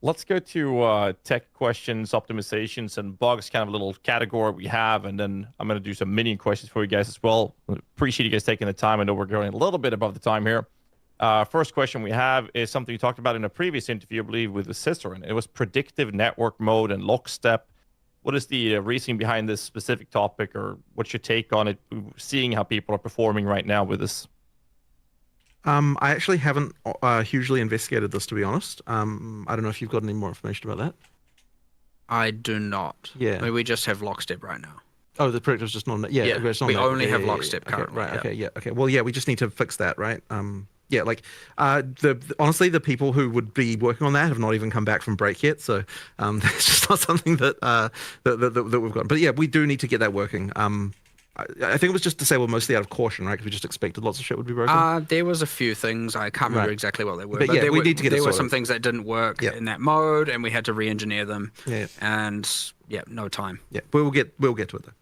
Let's go to tech questions, optimizations, and bugs, kind of a little category we have, and then I'm going to do some minion questions for you guys as well. Appreciate you guys taking the time. I know we're going a little bit above the time here. First question we have is something you talked about in a previous interview, I believe, with the Cicerin. It was predictive network mode and lockstep. What is the reasoning behind this specific topic, or what's your take on it, seeing how people are performing right now with this? I actually haven't hugely investigated this, to be honest. I don't know if you've got any more information about that. I do not. Yeah. I mean, we just have lockstep right now. Oh, the predictor's just not... we only have lockstep currently. Okay. Well, we just need to fix that, right? Honestly, the people who would be working on that have not even come back from break yet, so it's just not something that we've got. But yeah, we do need to get that working. I think it was just disabled mostly out of caution, right? Because we just expected lots of shit would be broken. There was a few things. I can't remember exactly what they were. But yeah, we need to get it sorted. There were some things that didn't work in that mode, and we had to re-engineer them. And no time. Yeah, but we'll get to it though.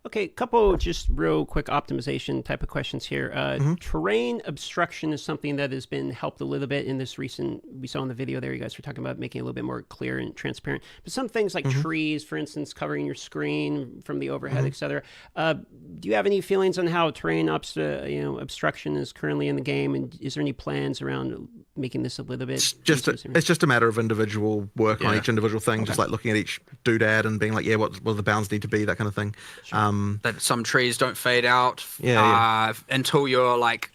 Okay, couple just real quick optimization type of questions here. Terrain obstruction is something that has been helped a little bit in this recent, we saw in the video there, you guys were talking about making it a little bit more clear and transparent. But some things like trees, for instance, covering your screen from the overhead, etc. Do you have any feelings on how terrain obstruction is currently in the game? And is there any plans around making this a little bit? It's just a matter of individual work on each individual thing, just like looking at each doodad and being like, what the bounds need to be, that kind of thing. Sure. That some trees don't fade out until you're like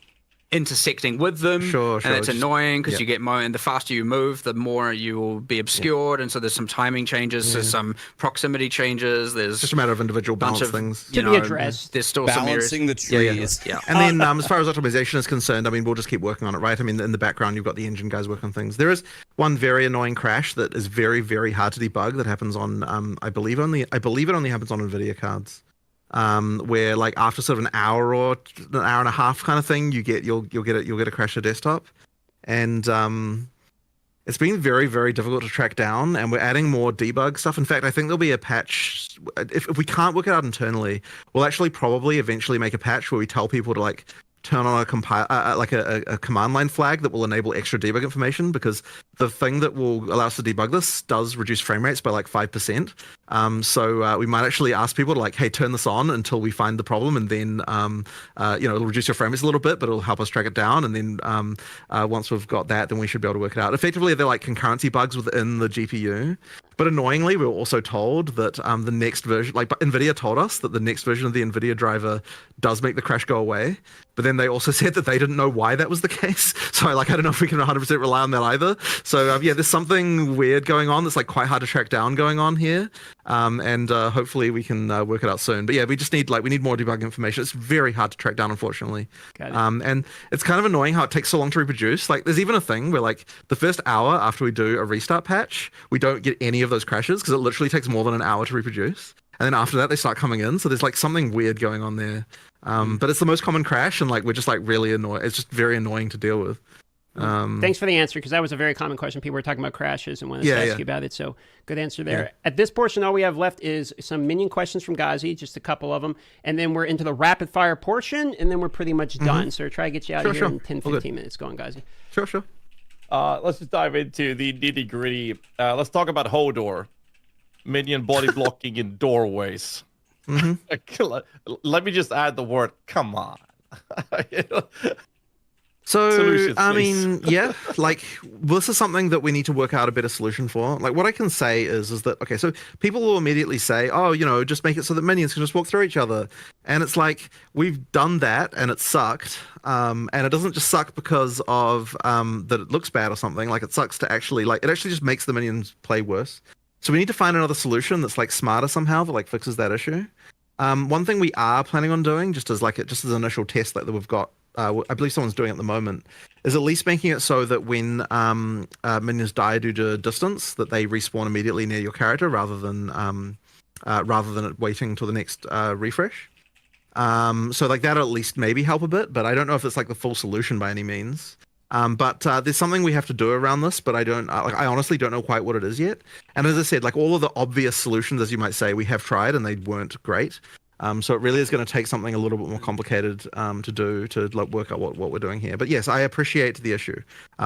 intersecting with them. Sure. And it's annoying because you get more, and the faster you move, the more you will be obscured. And so there's some timing changes, there's some proximity changes. There's just a matter of individual balance things to be addressed. There's still balancing the trees. And then as far as optimization is concerned, I mean, we'll just keep working on it, right? I mean, in the background, you've got the engine guys working on things. There is one very annoying crash that is very, very hard to debug that happens on, I believe it only happens on NVIDIA cards. where like after sort of an hour or an hour and a half kind of thing, you'll get a crash to desktop, and it's been very, very difficult to track down, and we're adding more debug stuff. In fact, I think there'll be a patch. If we can't work it out internally, we'll actually probably eventually make a patch where we tell people to like turn on a command line flag that will enable extra debug information, because the thing that will allow us to debug this does reduce frame rates by like 5%. So we might actually ask people to like, hey, turn this on until we find the problem, and then it'll reduce your frame rates a little bit, but it'll help us track it down. And then once we've got that, then we should be able to work it out. Effectively, they're like concurrency bugs within the GPU. But annoyingly, we were also told that the next version, like NVIDIA told us that the next version of the NVIDIA driver does make the crash go away. But then they also said that they didn't know why that was the case. So like, I don't know if we can 100% rely on that either. So yeah, there's something weird going on that's like quite hard to track down going on here. And hopefully we can work it out soon. But yeah, we just need we need more debug information. It's very hard to track down, unfortunately. And it's kind of annoying how it takes so long to reproduce. Like there's even a thing where like the first hour after we do a restart patch, we don't get any of those crashes because it literally takes more than an hour to reproduce. And then after that, they start coming in. So there's like something weird going on there. But it's the most common crash, and like we're just like really annoyed. It's just very annoying to deal with. Thanks for the answer, because that was a very common question. People were talking about crashes and wanted to ask you about it. So good answer there. Yeah. At this portion, all we have left is some minion questions from Ghazi, just a couple of them. And then we're into the rapid fire portion, and then we're pretty much done. So try to get you out of here in 10, 15 minutes. Go on, Ghazi. Sure. Let's just dive into the nitty gritty. Let's talk about Hodor. Minion body blocking in doorways. Let me just add the word, come on. So, Solutions, I please. mean, yeah, like this is something that we need to work out a better solution for. Like what I can say is that, okay, so people will immediately say, oh, just make it so that minions can just walk through each other. And it's like, we've done that and it sucked. And it doesn't just suck because of that it looks bad or something. Like it sucks to actually, like, it actually just makes the minions play worse. So we need to find another solution that's like smarter somehow that like fixes that issue. One thing we are planning on doing, just as an initial test that we've got, I believe someone's doing at the moment, is at least making it so that when minions die due to distance, that they respawn immediately near your character rather than it waiting till the next refresh. So like that'll at least maybe help a bit, but I don't know if it's like the full solution by any means. But there's something we have to do around this, but I honestly don't know quite what it is yet. And as I said, like all of the obvious solutions, as you might say, we have tried and they weren't great. So it really is going to take something a little bit more complicated to do to like work out what we're doing here. But yes, I appreciate the issue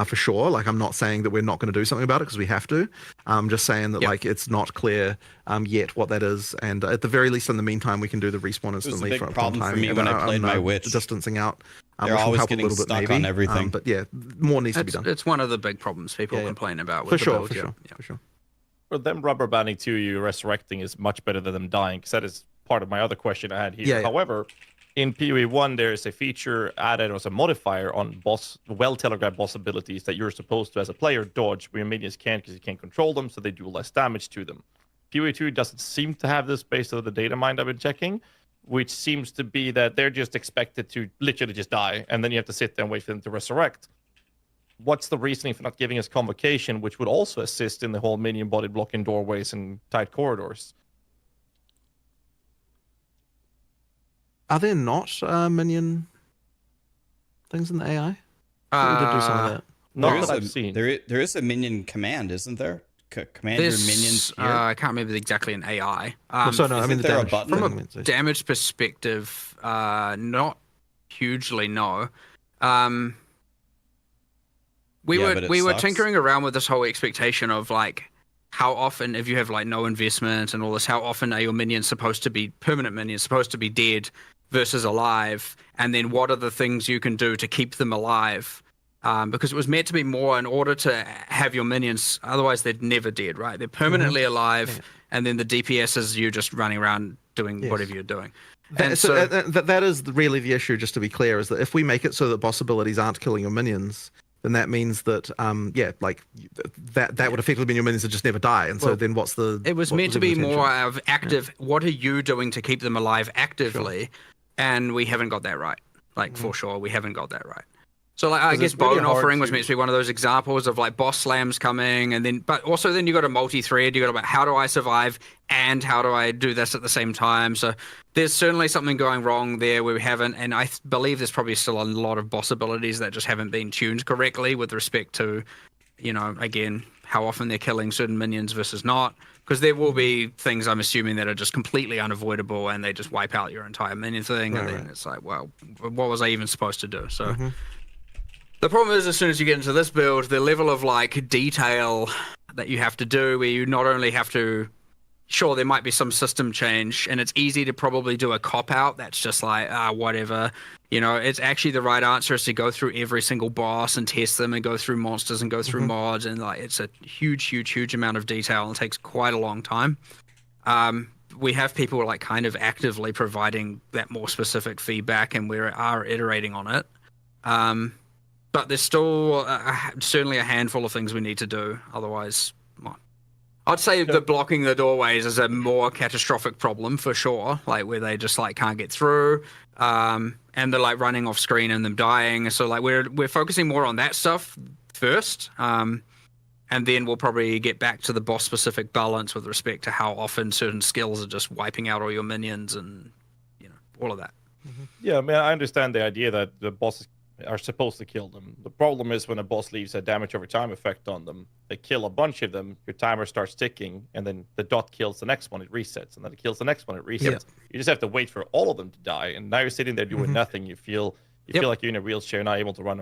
for sure. Like I'm not saying that we're not going to do something about it because we have to. I'm just saying that like it's not clear yet what that is. And at the very least, in the meantime, we can do the respawn instantly. It was a big problem for me when I played my witch. Distancing out. They're always getting stuck on everything. But yeah, more needs to be done. It's one of the big problems people complain about. With For sure. For them rubber banding to you, resurrecting is much better than them dying, because that is part of my other question I had here. However, in POE1, there is a feature added as a modifier on well-telegraphed boss abilities that you're supposed to, as a player, dodge, where your minions can't because you can't control them, so they do less damage to them. POE2 doesn't seem to have this based on the data mine I've been checking, which seems to be that they're just expected to literally just die, and then you have to sit there and wait for them to resurrect. What's the reasoning for not giving us convocation, which would also assist in the whole minion body blocking doorways and tight corridors? Are there not minion things in the AI? We did do some of that. Not that I've seen. There is a minion command, isn't there? Command your minions here. I can't remember exactly an AI. From a damage perspective, not hugely, no. We were tinkering around with this whole expectation of like how often, if you have like no investment and all this, how often are your minions supposed to be permanent minions, supposed to be dead versus alive, and then what are the things you can do to keep them alive? Because it was meant to be more in order to have your minions, otherwise they're never dead, right? They're permanently alive, and then the DPS is you just running around doing whatever you're doing. That is really the issue, just to be clear, is that if we make it so that boss abilities aren't killing your minions, then that means that that would effectively mean your minions would just never die. And so then what's the... It was meant to be more of active, what are you doing to keep them alive actively? Sure. And we haven't got that right. Like, for sure, we haven't got that right. So like I guess it's really Bone hard Offering was to- meant to be one of those examples of like boss slams coming, and then but also then you got a multi-thread. You got about how do I survive and how do I do this at the same time. So there's certainly something going wrong there where we haven't, and I believe there's probably still a lot of boss abilities that just haven't been tuned correctly with respect to, you know, again how often they're killing certain minions versus not. Because there will be things I'm assuming that are just completely unavoidable and they just wipe out your entire minion thing, and then it's like, well, what was I even supposed to do? So. The problem is, as soon as you get into this build, the level of like detail that you have to do, where you not only have to, sure, there might be some system change, and it's easy to probably do a cop out that's just like, whatever. You know, it's actually the right answer is to go through every single boss and test them and go through monsters and go through mods, and like it's a huge amount of detail and it takes quite a long time. We have people like kind of actively providing that more specific feedback, and we are iterating on it. But there's still certainly a handful of things we need to do. Otherwise, well, I'd say the blocking the doorways is a more catastrophic problem for sure. Like where they just like can't get through, and they're like running off screen and them dying. So like we're focusing more on that stuff first, and then we'll probably get back to the boss specific balance with respect to how often certain skills are just wiping out all your minions and you know all of that. Yeah, I mean, I understand the idea that the bosses are supposed to kill them. The problem is when a boss leaves a damage over time effect on them, they kill a bunch of them, your timer starts ticking, and then the dot kills the next one, it resets, and then it kills the next one, it resets. Yeah. You just have to wait for all of them to die, and now you're sitting there doing nothing. You feel like you're in a wheelchair, not able to run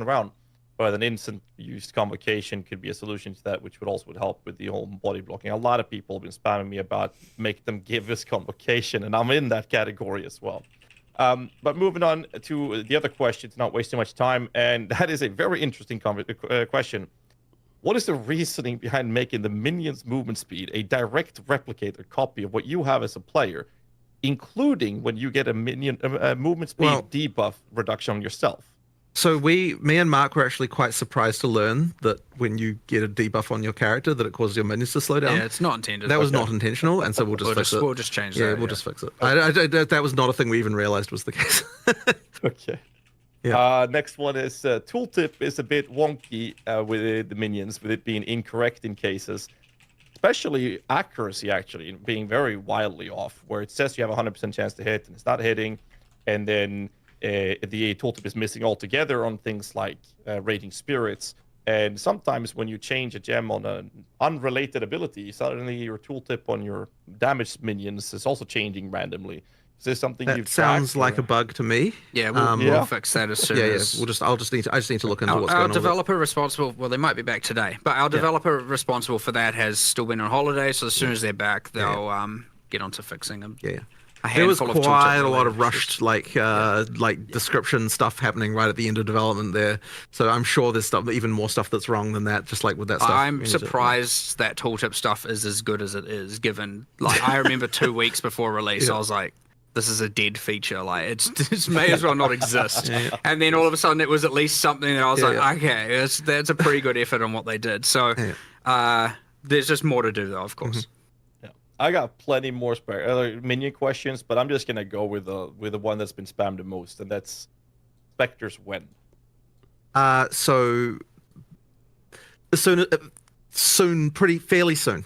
around. But an instant use convocation could be a solution to that, which would also help with the whole body blocking. A lot of people have been spamming me about make them give us convocation, and I'm in that category as well. But moving on to the other question, to not waste too much time, and that is a very interesting question. What is the reasoning behind making the minion's movement speed a direct replicator copy of what you have as a player, including when you get a minion movement speed debuff reduction on yourself? So me and Mark were actually quite surprised to learn that when you get a debuff on your character, that it causes your minions to slow down. Yeah, it's not intended. That was not intentional, and so we'll just fix it. We'll just change that. Yeah, we'll just fix it. That was not a thing we even realized was the case. Okay. Yeah. Next one is tooltip is a bit wonky with the minions, with it being incorrect in cases, especially accuracy actually being very wildly off, where it says you have a 100% chance to hit and it's not hitting, and then the tooltip is missing altogether on things like Raging Spirits. And sometimes when you change a gem on an unrelated ability, suddenly your tooltip on your damaged minions is also changing randomly. Is this something that you've sounds like a bug to me? Yeah, we'll fix that as soon as. I just need to look into what's going on. Our developer responsible, well, they might be back today, but our developer responsible for that has still been on holiday. So as soon as they're back, they'll get onto fixing them. Yeah. There was quite a lot of rushed, like description stuff happening right at the end of development there. So I'm sure there's even more stuff that's wrong than that. Just like with that stuff. I'm surprised that tooltip stuff is as good as it is. Given, like, I remember 2 weeks before release, I was like, "This is a dead feature. Like, it may as well not exist." And then all of a sudden, it was at least something that I was like, "Okay, that's a pretty good effort on what they did." So there's just more to do, though, of course. I got plenty more minion questions, but I'm just gonna go with the one that's been spammed the most, and that's Spectres when. So soon, fairly soon.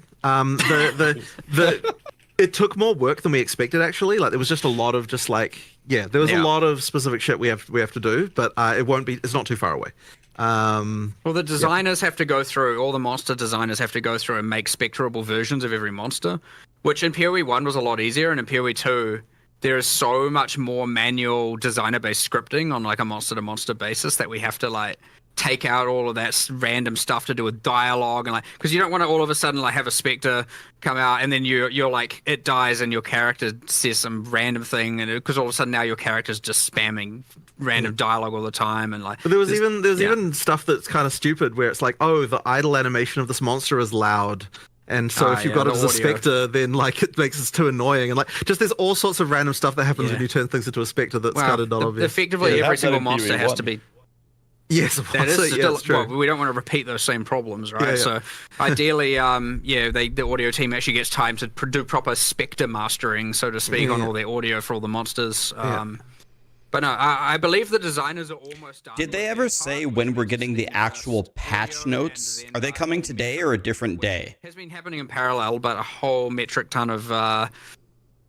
It took more work than we expected. Actually, like there was just a lot of there was a lot of specific shit we have to do, but it won't be. It's not too far away. Well, the designers have to go through, all the monster designers have to go through and make spectrable versions of every monster, which in PoE 1 was a lot easier, and in PoE 2 there is so much more manual designer-based scripting on like a monster-to-monster basis that we have to like take out all of that random stuff to do with dialogue and like, because you don't want to all of a sudden like have a spectre come out and then you're like it dies and your character says some random thing, and because all of a sudden now your character's just spamming random dialogue all the time, and like. But there was even stuff that's kind of stupid where it's like, oh, the idle animation of this monster is loud. And so if you've got it as a spectre, then like it makes it too annoying, and like just there's all sorts of random stuff that happens when you turn things into a spectre that's kind of not obvious. Effectively, every single monster has to be. Yes, that is still, well, we don't want to repeat those same problems, right? So ideally, the audio team actually gets time to do proper spectre mastering, so to speak, on all their audio for all the monsters. But no, I believe the designers are almost done. Did they ever say when we're getting the actual patch notes? Are they coming today or a different day? It has been happening in parallel, but a whole metric ton of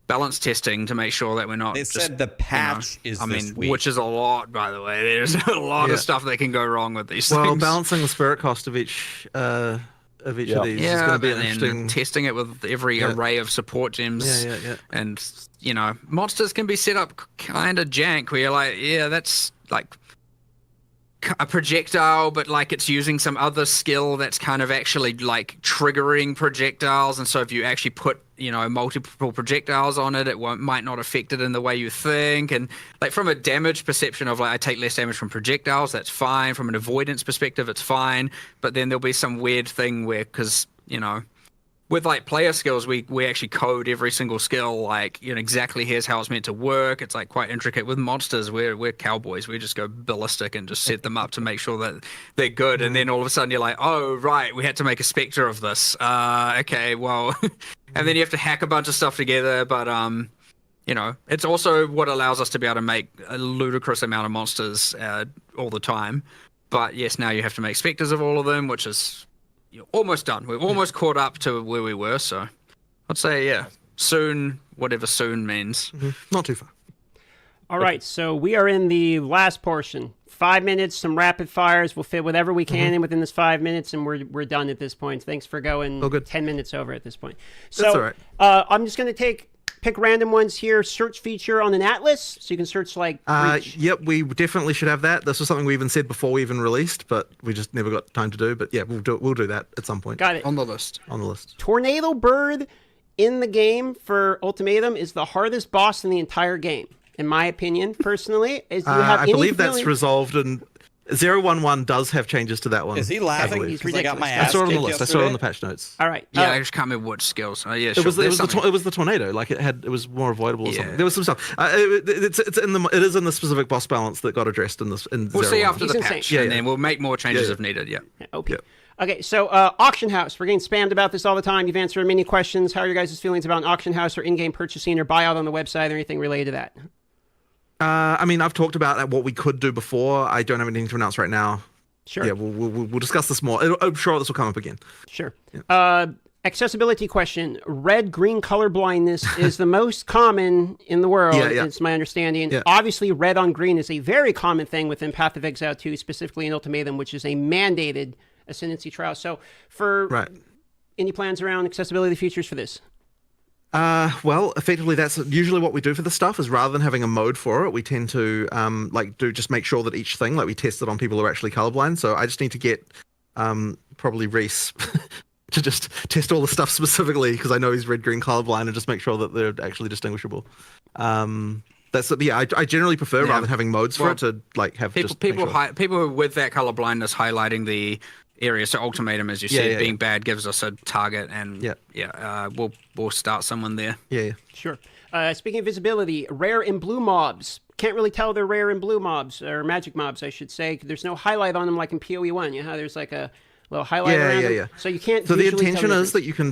balance testing to make sure that we're not. They said the patch is this week. Which is a lot, by the way. There's a lot of stuff that can go wrong with these things. Well, balancing the spirit cost of each of these is going to be an interesting. Testing it with every array of support gems. And monsters can be set up kind of jank where you're like, that's like a projectile, but like it's using some other skill that's kind of actually like triggering projectiles. And so if you actually put multiple projectiles on it, it might not affect it in the way you think. And like from a damage perception of like I take less damage from projectiles, that's fine. From an avoidance perspective, it's fine. But then there'll be some weird thing where, because with like player skills, we actually code every single skill, like exactly here's how it's meant to work. It's like quite intricate. With monsters, we're cowboys. We just go ballistic and just set them up to make sure that they're good. And then all of a sudden you're like, oh right, we had to make a spectre of this. Okay, well, and then you have to hack a bunch of stuff together. But it's also what allows us to be able to make a ludicrous amount of monsters all the time. But yes, now you have to make specters of all of them, which is almost done. We've almost caught up to where we were, so I'd say soon, whatever soon means. Not too far. All right, so we are in the last portion. 5 minutes, some rapid fires. We'll fit whatever we can in within this 5 minutes, and we're done at this point. Thanks for going 10 minutes over at this point. So that's all right. I'm just going to pick random ones here. Search feature on an atlas, so you can search like. Yep, we definitely should have that. This was something we even said before we even released, but we just never got time to do. But yeah, we'll do that at some point. Got it. On the list. Tornado Bird in the game for Ultimatum is the hardest boss in the entire game, in my opinion, personally. I believe that's resolved, and 011 does have changes to that one. Is he laughing? He's Because I got my ridiculous. ass I saw it on the kicked list. I saw it on the yesterday? patch notes. All right. Yeah, I just can't remember what skills. Yeah, It sure. was the tornado. Like it was more avoidable or something. There was some stuff. It's it is in the specific boss balance that got addressed in this. We'll see after the He's patch, insane. and then we'll make more changes if needed. Yeah. OP. Okay, so Auction House. We're getting spammed about this all the time. You've answered many questions. How are your guys' feelings about an Auction House or in-game purchasing or buyout on the website or anything related to that? I mean, I've talked about what we could do before. I don't have anything to announce right now. Sure. Yeah, we'll discuss this more. I'm sure this will come up again. Sure. Yeah. Accessibility question. Red-green color blindness is the most common in the world. It's my understanding. Yeah. Obviously, red on green is a very common thing within Path of Exile 2, specifically in Ultimatum, which is a mandated ascendancy trial. So, for any plans around accessibility features for this? Well, effectively, that's usually what we do for the stuff. Is rather than having a mode for it, we tend to just make sure that each thing, like we test it on people who are actually colorblind. So I just need to get probably Reese to just test all the stuff specifically because I know he's red-green colorblind, and just make sure that they're actually distinguishable. I generally prefer rather than having modes for it to like have people with that color blindness highlighting the area. So Ultimatum, as you said, being bad gives us a target, and we'll start someone there. Sure. Speaking of visibility, rare and blue mobs. Can't really tell they're rare and blue mobs, or magic mobs, I should say. There's no highlight on them like in POE1. You know how there's like a little highlight around them? So you can't. So the intention is that you can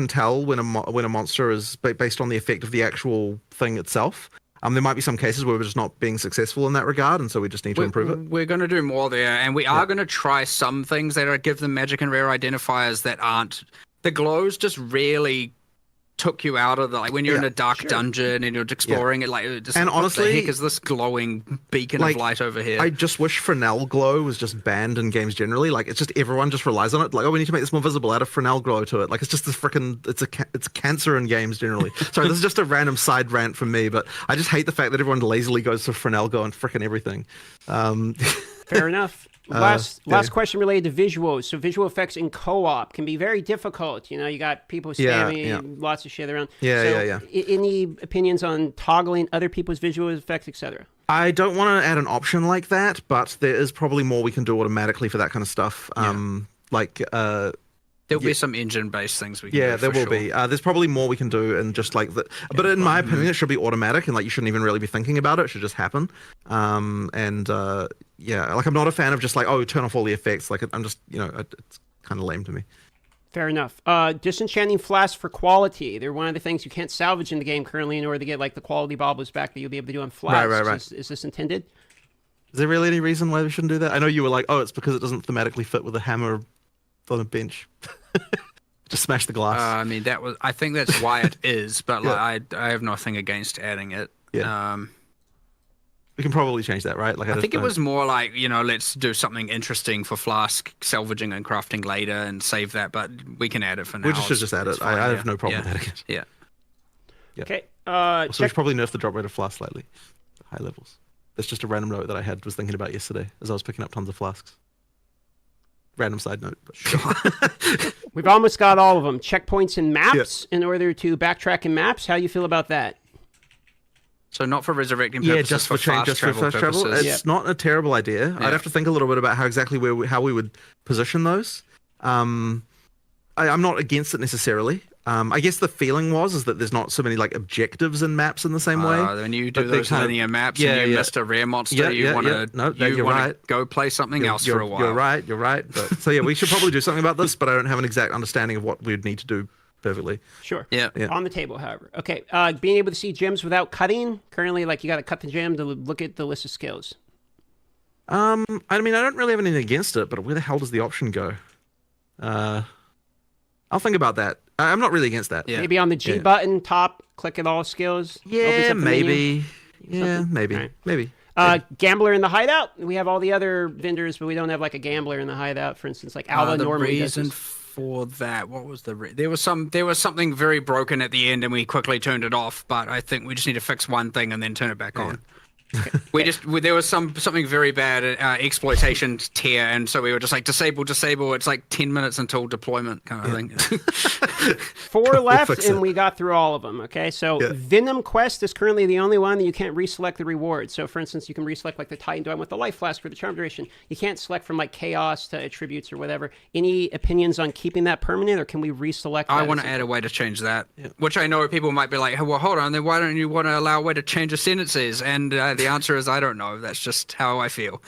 tell when a monster is based on the effect of the actual thing itself. There might be some cases where we're just not being successful in that regard, and so we just need to improve it. We're going to do more there, and we are going to try some things that give them magic and rare identifiers that aren't. The glows just really took you out of the, like when you're in a dark dungeon and you're exploring it, like just, and honestly, what the heck is this glowing beacon of light over here? I just wish Fresnel glow was just banned in games generally. Like it's just everyone just relies on it. Like, oh, we need to make this more visible. Add a Fresnel glow to it. Like it's just this freaking it's a cancer in games generally. Sorry, this is just a random side rant from me, but I just hate the fact that everyone lazily goes to Fresnel glow and freaking everything. Fair enough. Last question related to visuals. So visual effects in co-op can be very difficult. You know, you got people spamming lots of shit around. Any opinions on toggling other people's visual effects, etc.? I don't want to add an option like that, but there is probably more we can do automatically for that kind of stuff. There'll be some engine-based things we can do. Yeah, there will be. There's probably more we can do, and just like that. But in my opinion, it should be automatic, and like you shouldn't even really be thinking about it. It should just happen. Like I'm not a fan of just like, oh, turn off all the effects. Like I'm just, it's kind of lame to me. Fair enough. Disenchanting flasks for quality. They're one of the things you can't salvage in the game currently in order to get like the quality baubles back that you'll be able to do on flasks. Right. Is this intended? Is there really any reason why we shouldn't do that? I know you were like, oh, it's because it doesn't thematically fit with a hammer on a bench. Just smash the glass. I mean, I think that's why it is, but like, I have nothing against adding it. Yeah. We can probably change that, right? Like I think it was more like, let's do something interesting for Flask salvaging and crafting later and save that, but we can add it for now. We should just add it. I have no problem with adding it. Yeah. Okay. So we should probably nerf the drop rate of Flask slightly. High levels. That's just a random note that I was thinking about yesterday as I was picking up tons of flasks. Random side note. But We've almost got all of them. Checkpoints and maps in order to backtrack in maps. How do you feel about that? So not for resurrecting purposes, just for fast travel purposes. It's not a terrible idea. I'd have to think a little bit about how we would position those. I'm not against it necessarily. I guess the feeling is that there's not so many like objectives in maps in the same way. When you do those linear maps and you missed a rare monster, you want to go play something else for a while. You're right. But, so we should probably do something about this, but I don't have an exact understanding of what we'd need to do perfectly. Sure. Yeah. On the table, however. Okay. Being able to see gems without cutting. Currently, like you got to cut the gem to look at the list of skills. I mean, I don't really have anything against it, but where the hell does the option go? I'll think about that. I'm not really against that. Yeah. Maybe on the G button, top, click at all skills. Yeah, maybe. Yeah, maybe. Right. Maybe. Gambler in the hideout. We have all the other vendors, but we don't have like a gambler in the hideout. For instance, like Alba normally does reason this. for that, what was there was something very broken at the end, and we quickly turned it off. But I think we just need to fix one thing and then turn it back on. There was something very bad exploitation tier, and so we were just like disable. It's like 10 minutes until deployment kind of thing. 4 left, and we got through all of them. Okay, so Venom Quest is currently the only one that you can't reselect the reward. So, for instance, you can reselect like the Titan Dome with the Life Flask for the Charm Duration. You can't select from like Chaos to Attributes or whatever. Any opinions on keeping that permanent, or can we reselect? I want to add a way to change that, which I know people might be like, well, hold on, then why don't you want to allow a way to change ascendancies? And the answer is I don't know. That's just how I feel.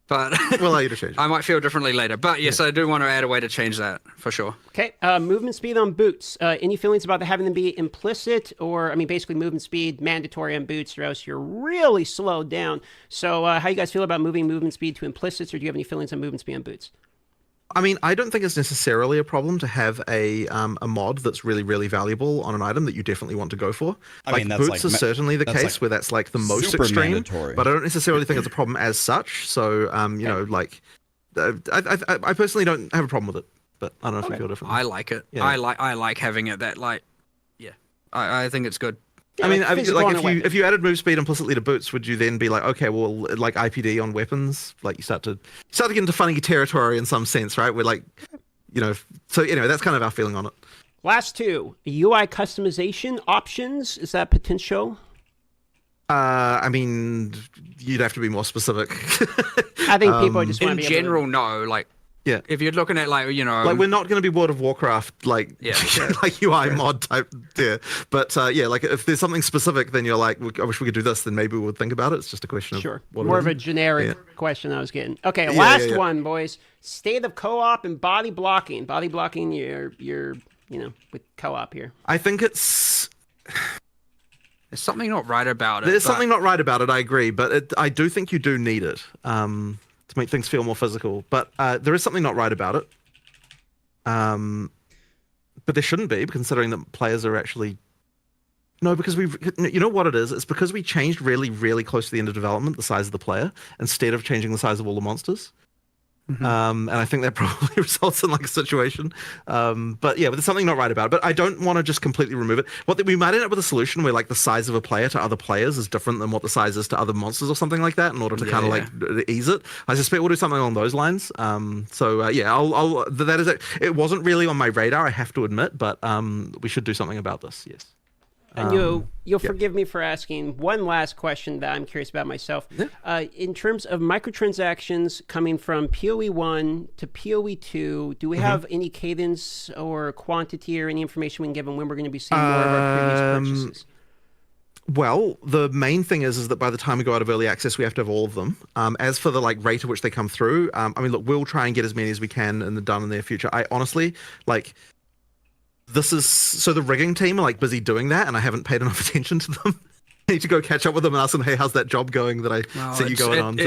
But we'll allow you to change it. I might feel differently later. But yes, I do want to add a way to change that for sure. Okay. Movement speed on boots. Any feelings about having them be implicit, or I mean, basically movement speed mandatory on boots, or else you're really slowed down. So, how you guys feel about moving movement speed to implicits, or do you have any feelings on movement speed on boots? I mean, I don't think it's necessarily a problem to have a mod that's really, really valuable on an item that you definitely want to go for. I mean, that's boots is certainly the case where that's like the most super extreme, mandatory. but I don't necessarily think it's a problem as such. So, you know, like, I personally don't have a problem with it, but I don't know if you feel differently. I like it. Yeah. I like having it that like, I think it's good. I mean, if you added move speed implicitly to boots, would you then be like, okay, well, like IPD on weapons, like you start to get into funny territory in some sense, right? We're like, you know, so anyway, that's kind of our feeling on it. Last two, UI customization options. Is that potential? I mean, you'd have to be more specific. I think people just want to be in general, no, like. Yeah. If you're looking at like, you know, like we're not going to be World of Warcraft like like UI mod type there, but like if there's something specific, then you're like, I wish we could do this. Then maybe we would think about it. It's just a question of more of a generic question I was getting. Okay, last one, boys. State of co-op and body blocking. Body blocking. You're with co-op here. I think there's something not right about it. There's something not right about it. I agree, but I do think you do need it. To make things feel more physical, but there is something not right about it. But there shouldn't be, considering that players are actually because you know what it is? It's because we changed really, really close to the end of development the size of the player instead of changing the size of all the monsters. Mm-hmm. And I think that probably results in like a situation. But there's something not right about it. But I don't want to just completely remove it. We might end up with a solution where like the size of a player to other players is different than what the size is to other monsters or something like that in order to kind of like ease it. I suspect we'll do something along those lines. I'll that is it. It wasn't really on my radar, I have to admit, but we should do something about this. Yes. And you'll forgive me for asking one last question that I'm curious about myself. Yeah. In terms of microtransactions coming from POE1 to POE2, do we have any cadence or quantity or any information we can give them when we're going to be seeing more of our previous purchases? Well, the main thing is that by the time we go out of early access, we have to have all of them. As for the like rate at which they come through, I mean, look, we'll try and get as many as we can done in the near future. I honestly, like, this is so the rigging team are like busy doing that, and I haven't paid enough attention to them. I need to go catch up with them and ask them, hey, how's that job going that I see you going on?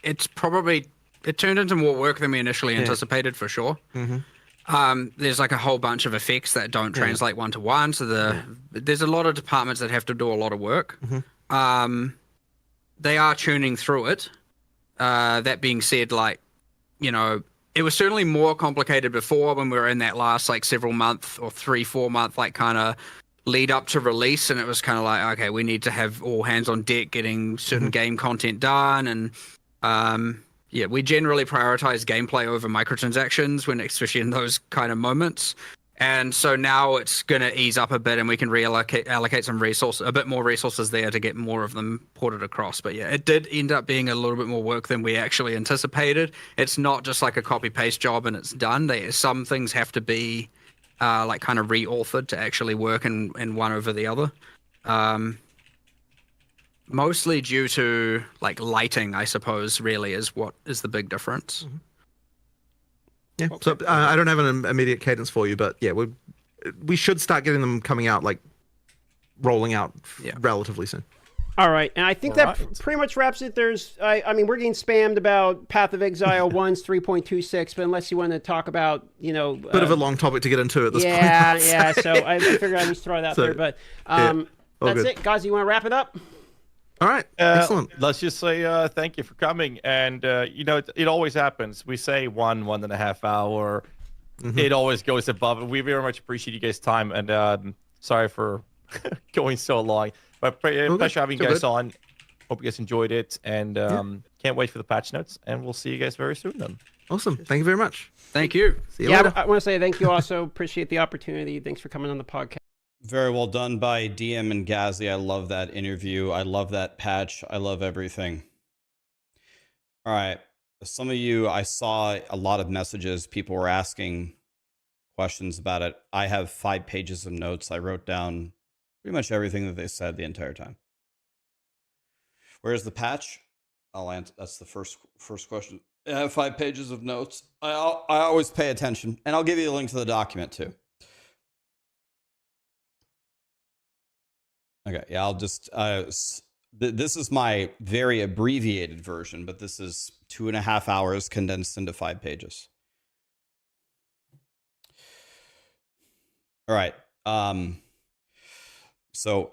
It's probably it turned into more work than we initially anticipated for sure. There's like a whole bunch of effects that don't translate one to one, so there's a lot of departments that have to do a lot of work. They are tuning through it. That being said, like, you know, it was certainly more complicated before when we were in that last like several month or 3-4 month like kind of lead up to release, and it was kind of like, okay, we need to have all hands on deck getting certain game content done, and we generally prioritize gameplay over microtransactions when, especially in those kind of moments. And so now it's going to ease up a bit, and we can allocate some a bit more resources there to get more of them ported across. But yeah, it did end up being a little bit more work than we actually anticipated. It's not just like a copy paste job and it's done. Some things have to be like kind of re-authored to actually work in one over the other. Mostly due to like lighting, I suppose, really is what is the big difference. Yeah, so I don't have an immediate cadence for you, but yeah, we should start getting them coming out, like rolling out relatively soon. All right, and I think that pretty much wraps it. I mean, we're getting spammed about Path of Exile 1's 3.26, but unless you want to talk about, you know... Bit of a long topic to get into at this point. Yeah, so I figured I'd just throw it out there, but that's good. it. Guys, you want to wrap it up? All right, excellent. Let's just say thank you for coming. And, you know, it always happens. We say 1.5 hour. It always goes above it. We very much appreciate you guys' time. And sorry for going so long. But pleasure having you guys on. Hope you guys enjoyed it. And can't wait for the patch notes. And we'll see you guys very soon then. Awesome. Thank you very much. Thank you. See you later. I want to say thank you also. Appreciate the opportunity. Thanks for coming on the podcast. Very well done by DM and Gazzy. I love that interview. I love that patch. I love everything. All right. Some of you, I saw a lot of messages. People were asking questions about it. I have 5 pages of notes. I wrote down pretty much everything that they said the entire time. Where's the patch? I'll answer. That's the first question. I have 5 pages of notes. I always pay attention, and I'll give you a link to the document too. Okay, yeah, I'll just, this is my very abbreviated version, but this is 2.5 hours condensed into 5 pages. All right. So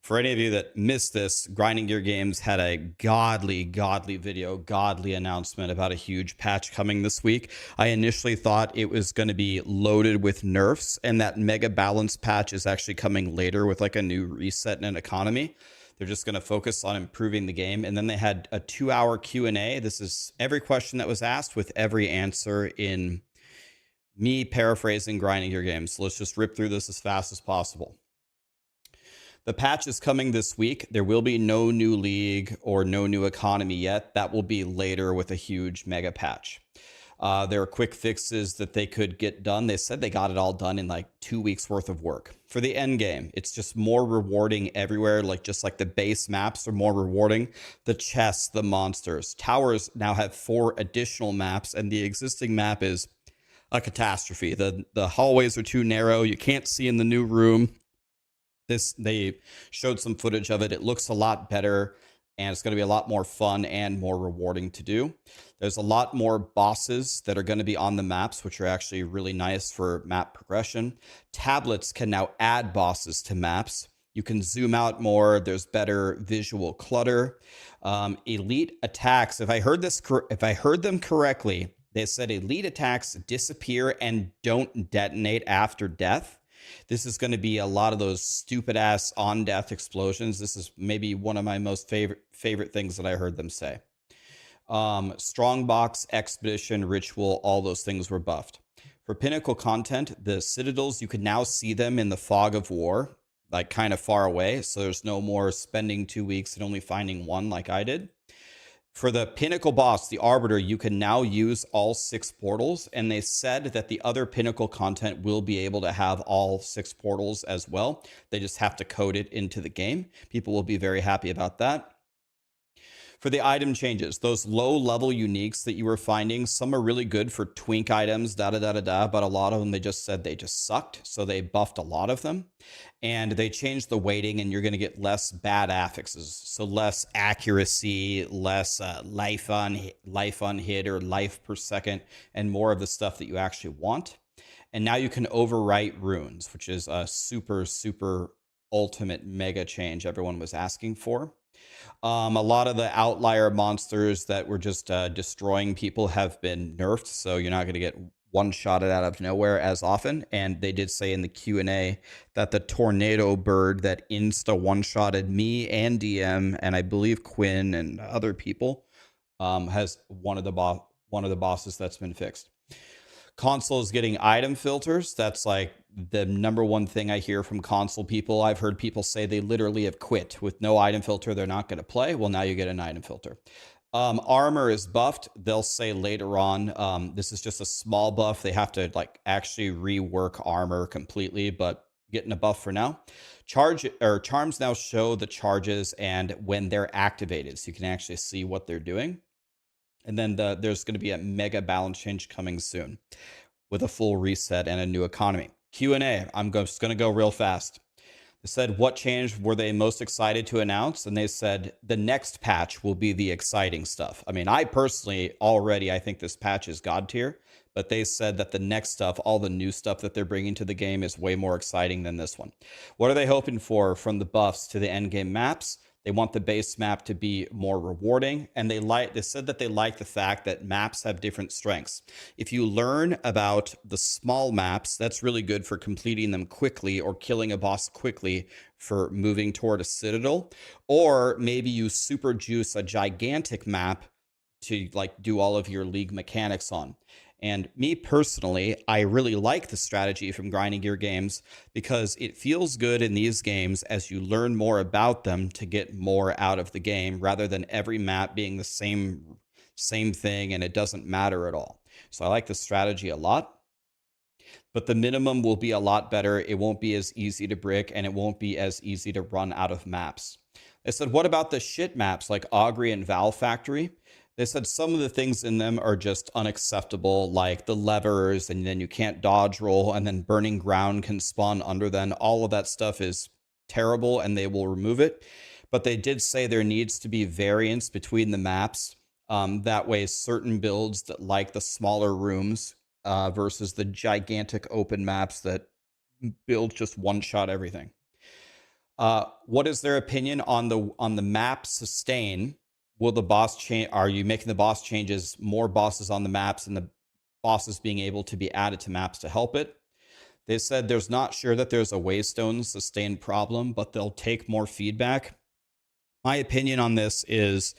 for any of you that missed this, Grinding Gear Games had a godly video, godly announcement about a huge patch coming this week. I initially thought it was going to be loaded with nerfs, and that mega balance patch is actually coming later with like a new reset and an economy. They're just going to focus on improving the game. And then they had a 2-hour Q&A. This is every question that was asked with every answer in me paraphrasing Grinding Gear Games. So let's just rip through this as fast as possible. The patch is coming this week. There will be no new league or no new economy yet. That will be later with a huge mega patch. There are quick fixes that they could get done. They said they got it all done in like 2 weeks worth of work. For the end game, it's just more rewarding everywhere. Just like the base maps are more rewarding. The chests, the monsters. Towers now have 4 additional maps, and the existing map is a catastrophe. The hallways are too narrow. You can't see in the new room. They showed some footage of it. It looks a lot better, and it's going to be a lot more fun and more rewarding to do. There's a lot more bosses that are going to be on the maps, which are actually really nice for map progression. Tablets can now add bosses to maps. You can zoom out more. There's better visual clutter. Elite attacks. If I heard them correctly, they said elite attacks disappear and don't detonate after death. This is going to be a lot of those stupid ass on death explosions. This is maybe one of my most favorite things that I heard them say. Strongbox, expedition, ritual, all those things were buffed. For pinnacle content, the citadels, you can now see them in the fog of war, like kind of far away. So there's no more spending 2 weeks and only finding one like I did. For the pinnacle boss, the Arbiter, you can now use all 6 portals, and they said that the other pinnacle content will be able to have all 6 portals as well. They just have to code it into the game. People will be very happy about that. For the item changes, those low level uniques that you were finding, some are really good for twink items, but a lot of them, they just said they just sucked. So they buffed a lot of them and they changed the weighting, and you're going to get less bad affixes. So less accuracy, less life on hit or life per second, and more of the stuff that you actually want. And now you can overwrite runes, which is a super, super ultimate mega change everyone was asking for. A lot of the outlier monsters that were just destroying people have been nerfed, so you're not going to get one-shotted out of nowhere as often. And they did say in the Q&A that the tornado bird that insta one-shotted me and DM, and I believe Quinn and other people, has one of the bosses that's been fixed. Console is getting item filters. That's like the number one thing I hear from console people. I've heard people say they literally have quit. With no item filter, they're not going to play. Well, now you get an item filter. Armor is buffed. They'll say later on, this is just a small buff. They have to like actually rework armor completely, but getting a buff for now. Charms now show the charges and when they're activated, so you can actually see what they're doing. And then there's going to be a mega balance change coming soon with a full reset and a new economy. Q&A, I'm just going to go real fast. They said, what change were they most excited to announce? And they said, the next patch will be the exciting stuff. I mean, I personally I think this patch is God tier, but they said that the next stuff, all the new stuff that they're bringing to the game is way more exciting than this one. What are they hoping for from the buffs to the end game maps? They want the base map to be more rewarding, and they said that they like the fact that maps have different strengths. If you learn about the small maps, that's really good for completing them quickly or killing a boss quickly for moving toward a citadel. Or maybe you super juice a gigantic map to like do all of your league mechanics on. And me personally, I really like the strategy from Grinding Gear Games because it feels good in these games as you learn more about them to get more out of the game rather than every map being the same thing and it doesn't matter at all. So I like the strategy a lot. But the minimum will be a lot better. It won't be as easy to brick and it won't be as easy to run out of maps. They said, what about the shit maps like Augury and Val Factory? They said some of the things in them are just unacceptable, like the levers, and then you can't dodge roll, and then burning ground can spawn under them. All of that stuff is terrible, and they will remove it. But they did say there needs to be variance between the maps. That way, certain builds that like the smaller rooms versus the gigantic open maps that build just one-shot everything. What is their opinion on the map sustain? Will the boss change? Are you making the boss changes more bosses on the maps and the bosses being able to be added to maps to help it? They said there's not sure that there's a waystone sustain problem, but they'll take more feedback. My opinion on this is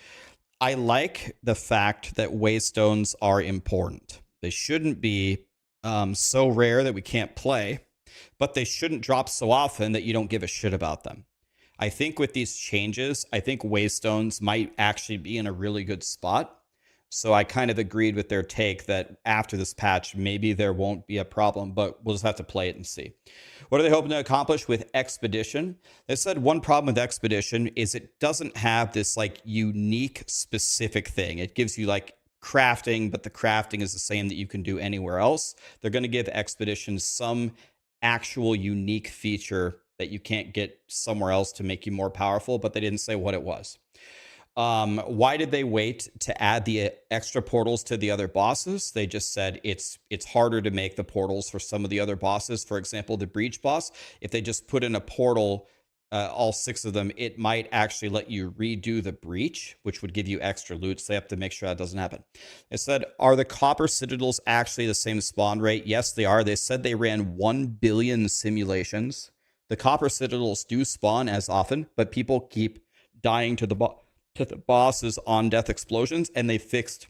I like the fact that waystones are important. They shouldn't be so rare that we can't play, but they shouldn't drop so often that you don't give a shit about them. I think with these changes, I think waystones might actually be in a really good spot. So I kind of agreed with their take that after this patch, maybe there won't be a problem, but we'll just have to play it and see. What are they hoping to accomplish with Expedition? They said one problem with Expedition is it doesn't have this like unique specific thing. It gives you like crafting, but the crafting is the same that you can do anywhere else. They're going to give Expedition some actual unique feature that you can't get somewhere else to make you more powerful, but they didn't say what it was. Why did they wait to add the extra portals to the other bosses? They just said it's harder to make the portals for some of the other bosses. For example, the Breach boss, if they just put in a portal, all 6 of them, it might actually let you redo the Breach, which would give you extra loot. So they have to make sure that doesn't happen. They said, are the Copper Citadels actually the same spawn rate? Yes, they are. They said they ran 1 billion simulations. The Copper Citadels do spawn as often, but people keep dying to the boss's on-death explosions, and they fixed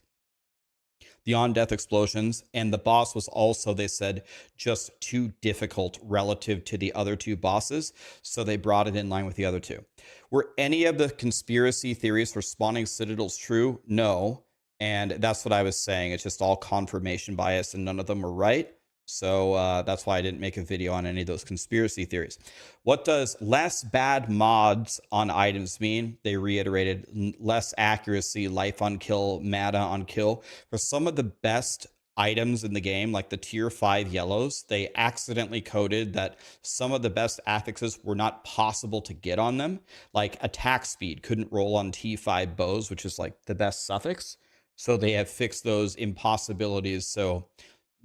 the on-death explosions. And the boss was also, they said, just too difficult relative to the other 2 bosses, so they brought it in line with the other 2. Were any of the conspiracy theories for spawning citadels true? No, and that's what I was saying. It's just all confirmation bias, and none of them were right. So that's why I didn't make a video on any of those conspiracy theories. What does less bad mods on items mean? They reiterated less accuracy, life on kill, mana on kill. For some of the best items in the game, like the tier 5 yellows, they accidentally coded that some of the best affixes were not possible to get on them. Like attack speed couldn't roll on T5 bows, which is like the best suffix. So they have fixed those impossibilities. So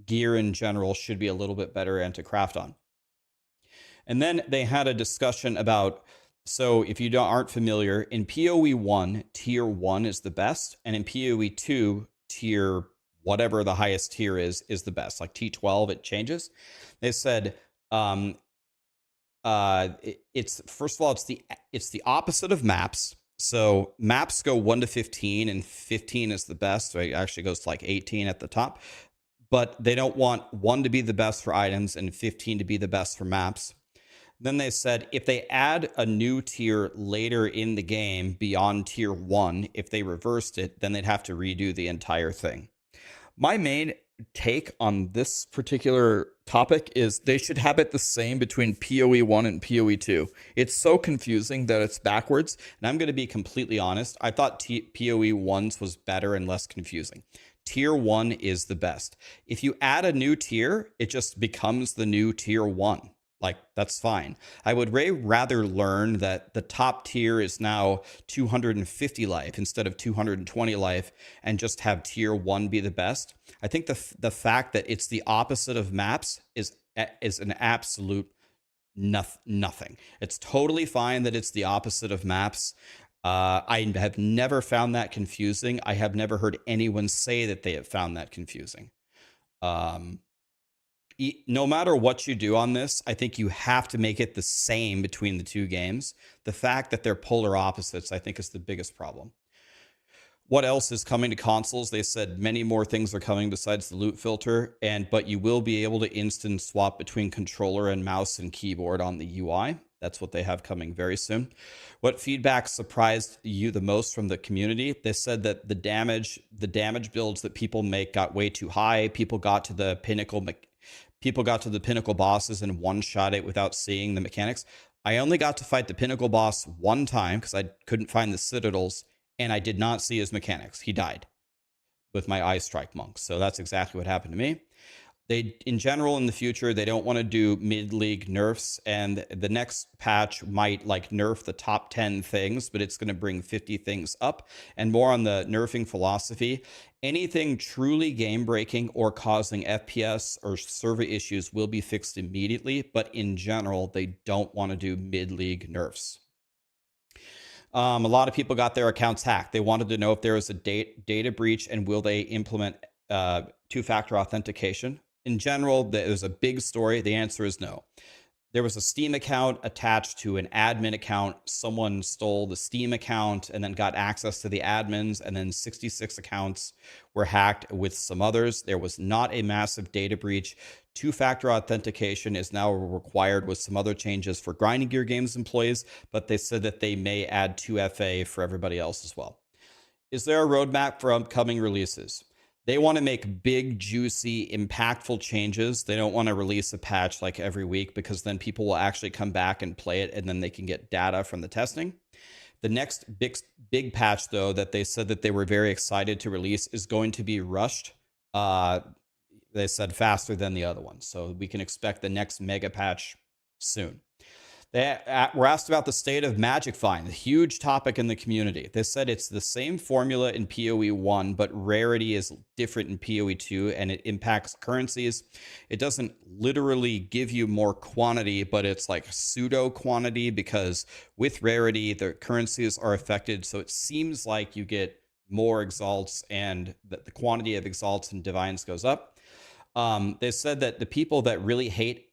gear in general should be a little bit better and to craft on. And then they had a discussion about, so if you aren't familiar, in POE1, tier 1 is the best, and in POE2, tier whatever the highest tier is the best. Like T12, it changes. They said it's, first of all, it's the opposite of maps. So maps go 1 to 15, and 15 is the best. So it actually goes to like 18 at the top. But they don't want 1 to be the best for items and 15 to be the best for maps. Then they said if they add a new tier later in the game beyond tier 1, if they reversed it, then they'd have to redo the entire thing. My main take on this particular topic is they should have it the same between POE1 and POE2. It's so confusing that it's backwards. And I'm going to be completely honest. I thought POE1's was better and less confusing. Tier 1 is the best. If you add a new tier, it just becomes the new tier 1. Like, that's fine. I would rather learn that the top tier is now 250 life instead of 220 life and just have tier 1 be the best. I think the fact that it's the opposite of maps is an absolute nothing. It's totally fine that it's the opposite of maps. I have never found that confusing. I have never heard anyone say that they have found that confusing. No matter what you do on this, I think you have to make it the same between the two games. The fact that they're polar opposites, I think, is the biggest problem. What else is coming to consoles? They said many more things are coming besides the loot filter, but you will be able to instant swap between controller and mouse and keyboard on the UI. That's what they have coming very soon. What feedback surprised you the most from the community? They said that the damage builds that people make got way too high. People got to the pinnacle bosses and one-shot it without seeing the mechanics. I only got to fight the pinnacle boss one time because I couldn't find the citadels, and I did not see his mechanics. He died with my Eye Strike monks. So that's exactly what happened to me. They, in general, in the future, they don't want to do mid-league nerfs, and the next patch might like nerf the top 10 things, but it's going to bring 50 things up. And more on the nerfing philosophy. Anything truly game-breaking or causing FPS or server issues will be fixed immediately, but in general, they don't want to do mid-league nerfs. A lot of people got their accounts hacked. They wanted to know if there was a data breach and will they implement two-factor authentication. In general, there's a big story. The answer is no. There was a Steam account attached to an admin account. Someone stole the Steam account and then got access to the admins, and then 66 accounts were hacked with some others. There was not a massive data breach. Two-factor authentication is now required with some other changes for Grinding Gear Games employees, but they said that they may add 2FA for everybody else as well. Is there a roadmap for upcoming releases? They want to make big, juicy, impactful changes. They don't want to release a patch like every week because then people will actually come back and play it and then they can get data from the testing. The next big patch, though, that they said that they were very excited to release is going to be rushed. They said faster than the other one. So we can expect the next mega patch soon. They were asked about the state of Magic Find, a huge topic in the community. They said it's the same formula in PoE1, but rarity is different in PoE2, and it impacts currencies. It doesn't literally give you more quantity, but it's like pseudo quantity because with rarity, the currencies are affected. So it seems like you get more exalts and that the quantity of exalts and divines goes up. They said that the people that really hate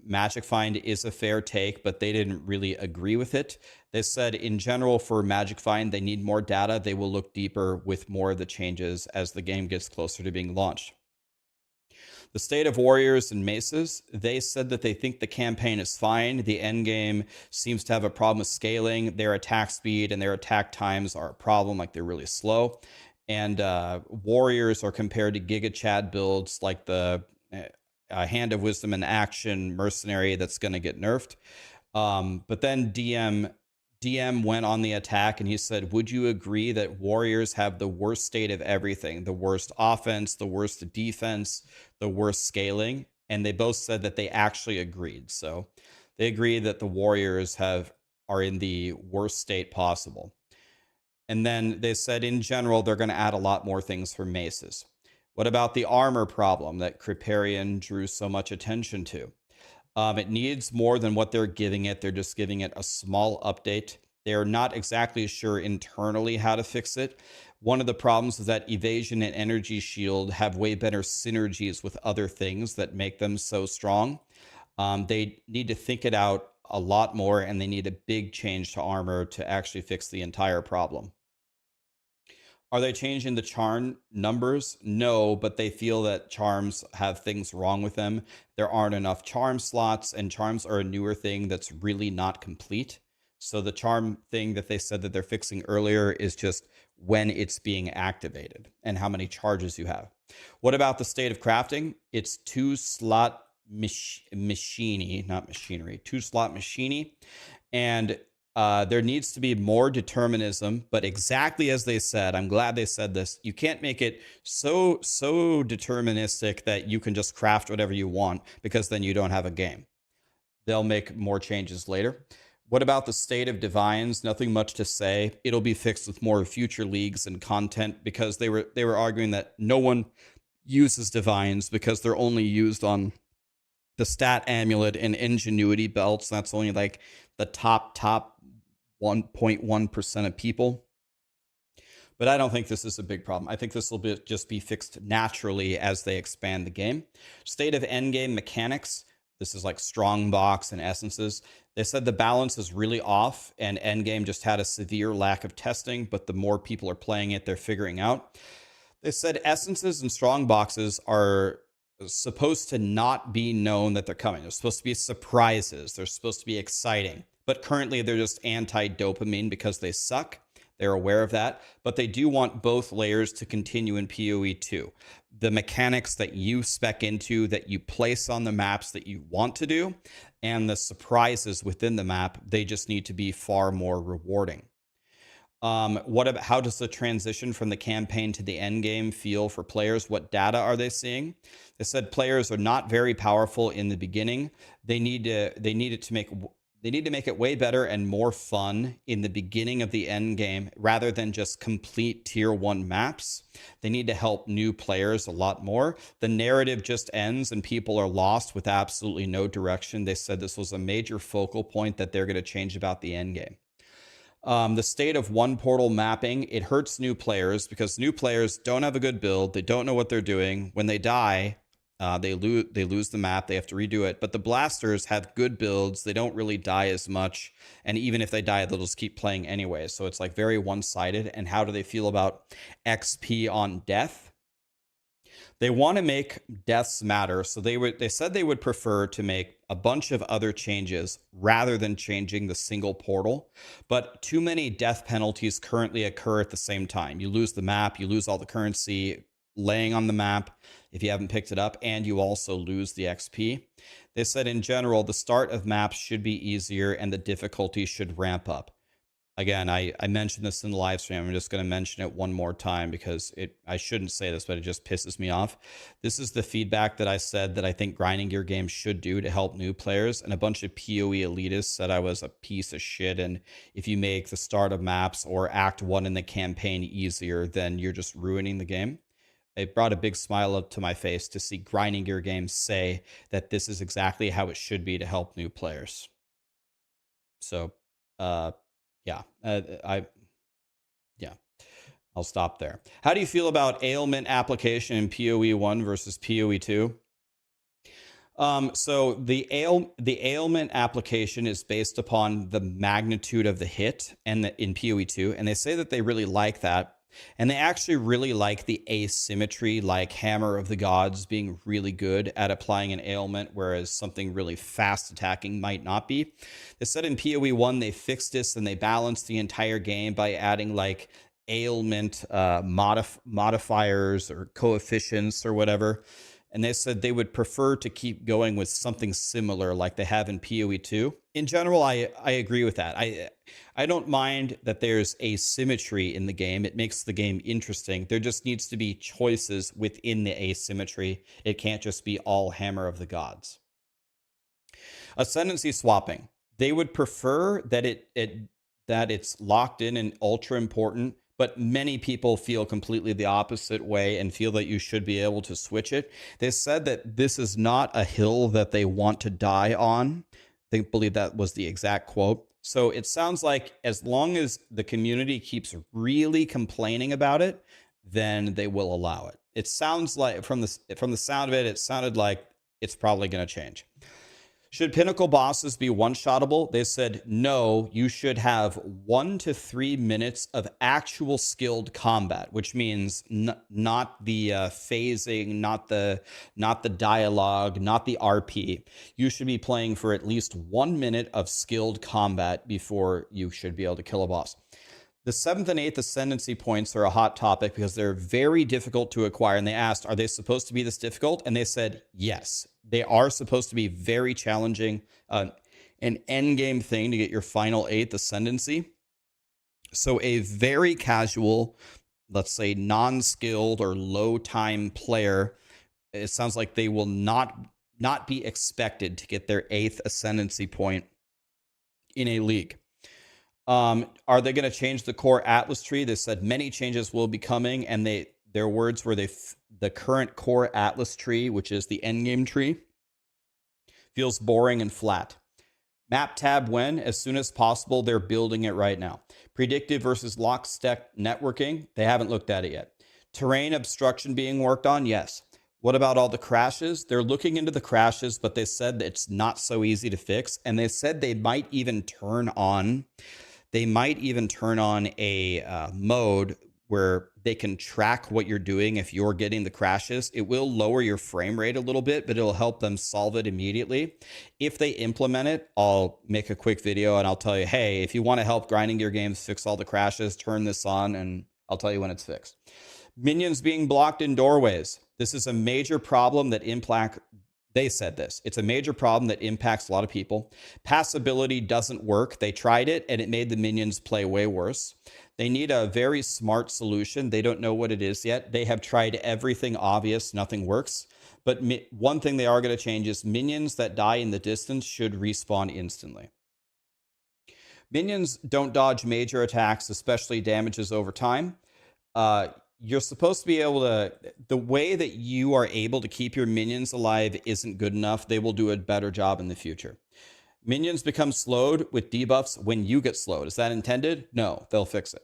Magic Find is a fair take, but they didn't really agree with it. They said in general for Magic Find, they need more data. They will look deeper with more of the changes as the game gets closer to being launched. The state of warriors and maces, they said that they think the campaign is fine. The end game seems to have a problem with scaling. Their attack speed and their attack times are a problem, like they're really slow. And warriors are compared to Giga Chad builds like the a Hand of Wisdom and Action mercenary that's going to get nerfed. But then DM went on the attack and he said, would you agree that warriors have the worst state of everything? The worst offense, the worst defense, the worst scaling? And they both said that they actually agreed. So they agreed that the warriors are in the worst state possible. And then they said in general, they're going to add a lot more things for maces. What about the armor problem that Criparian drew so much attention to? It needs more than what they're giving it. They're just giving it a small update. They're not exactly sure internally how to fix it. One of the problems is that evasion and energy shield have way better synergies with other things that make them so strong. They need to think it out a lot more, and they need a big change to armor to actually fix the entire problem. Are they changing the charm numbers? No, but they feel that charms have things wrong with them. There aren't enough charm slots, and charms are a newer thing that's really not complete. So the charm thing that they said that they're fixing earlier is just when it's being activated and how many charges you have. What about the state of crafting? It's 2-slot machine-y, not machinery, 2-slot machine-y. And there needs to be more determinism, but exactly as they said, I'm glad they said this, you can't make it so deterministic that you can just craft whatever you want, because then you don't have a game. They'll make more changes later. What about the state of divines? Nothing much to say. It'll be fixed with more future leagues and content, because they were arguing that no one uses divines because they're only used on the stat amulet and ingenuity belts. That's only like the top 1.1% of people. But I don't think this is a big problem. I think this will just be fixed naturally as they expand the game. State of endgame mechanics. This is like strong box and essences. They said the balance is really off, and endgame just had a severe lack of testing, but the more people are playing it, they're figuring out. They said essences and strong boxes are supposed to not be known that they're coming. They're supposed to be surprises. They're supposed to be exciting. But currently they're just anti-dopamine because they suck. They're aware of that. But they do want both layers to continue in POE2. The mechanics that you spec into, that you place on the maps that you want to do, and the surprises within the map, they just need to be far more rewarding. How does the transition from the campaign to the end game feel for players? What data are they seeing? They said players are not very powerful in the beginning. They need to make it way better and more fun in the beginning of the end game, rather than just complete tier 1 maps. They need to help new players a lot more. The narrative just ends and people are lost with absolutely no direction. They said this was a major focal point that they're going to change about the end game. The state of one portal mapping, it hurts new players because new players don't have a good build. They don't know what they're doing. When they die, they lose the map. They have to redo it. But the blasters have good builds. They don't really die as much. And even if they die, they'll just keep playing anyway. So it's like very one-sided. And how do they feel about XP on death? They want to make deaths matter. So they said they would prefer to make a bunch of other changes rather than changing the single portal. But too many death penalties currently occur at the same time. You lose the map, you lose all the currency laying on the map if you haven't picked it up, and you also lose the XP. They said in general, the start of maps should be easier and the difficulty should ramp up. Again, I mentioned this in the live stream. I'm just going to mention it one more time because I shouldn't say this, but it just pisses me off. This is the feedback that I said that I think grinding gear games should do to help new players. And a bunch of PoE elitists said I was a piece of shit. And if you make the start of maps or Act 1 in the campaign easier, then you're just ruining the game. It brought a big smile up to my face to see grinding gear games say that this is exactly how it should be to help new players. So, yeah, I'll stop there. How do you feel about ailment application in PoE 1 versus PoE 2? So the ailment application is based upon the magnitude of the hit and in PoE 2, and they say that they really like that. And they actually really like the asymmetry, like Hammer of the Gods being really good at applying an ailment, whereas something really fast attacking might not be. They said in PoE 1 they fixed this and they balanced the entire game by adding like ailment modifiers or coefficients or whatever. and they said they would prefer to keep going with something similar like they have in POE2. In general, I agree with that. I don't mind that there's asymmetry in the game. It makes the game interesting. There just needs to be choices within the asymmetry. It can't just be all Hammer of the Gods. Ascendancy swapping. They would prefer that that it's locked in and ultra important, but many people feel completely the opposite way and feel that you should be able to switch it. They said that this is not a hill that they want to die on. I believe that was the exact quote. So it sounds like as long as the community keeps really complaining about it, then they will allow it. It sounds like from the sound of it, it sounded like it's probably going to change. Should pinnacle bosses be one-shottable? They said, no, you should have 1 to 3 minutes of actual skilled combat, which means not the phasing, not the dialogue, not the RP. You should be playing for at least 1 minute of skilled combat before you should be able to kill a boss. The 7th and 8th Ascendancy points are a hot topic because they're very difficult to acquire. And they asked, are they supposed to be this difficult? And they said, yes, they are supposed to be very challenging. An end game thing to get your final 8th Ascendancy. So a very casual, let's say non-skilled or low time player, it sounds like they will not be expected to get their 8th Ascendancy point in a league. Are they going to change the core Atlas tree? They said many changes will be coming, and their words were the current core Atlas tree, which is the endgame tree, feels boring and flat. Map tab when? As soon as possible. They're building it right now. Predictive versus lockstep networking. They haven't looked at it yet. Terrain obstruction being worked on? Yes. What about all the crashes? They're looking into the crashes, but they said that it's not so easy to fix. And they said they might even turn on a mode where they can track what you're doing if you're getting the crashes. It will lower your frame rate a little bit, but it'll help them solve it immediately. If they implement it, I'll make a quick video and I'll tell you, hey, if you want to help grinding your games fix all the crashes, turn this on and I'll tell you when it's fixed. Minions being blocked in doorways. This is a major problem that they said this. It's a major problem that impacts a lot of people. Passability doesn't work. They tried it and it made the minions play way worse. They need a very smart solution. They don't know what it is yet. They have tried everything obvious. Nothing works. But one thing they are going to change is minions that die in the distance should respawn instantly. Minions don't dodge major attacks, especially damages over time. You're supposed to be able to, the way that you are able to keep your minions alive isn't good enough. They will do a better job in the future. Minions become slowed with debuffs when you get slowed. Is that intended? No, they'll fix it.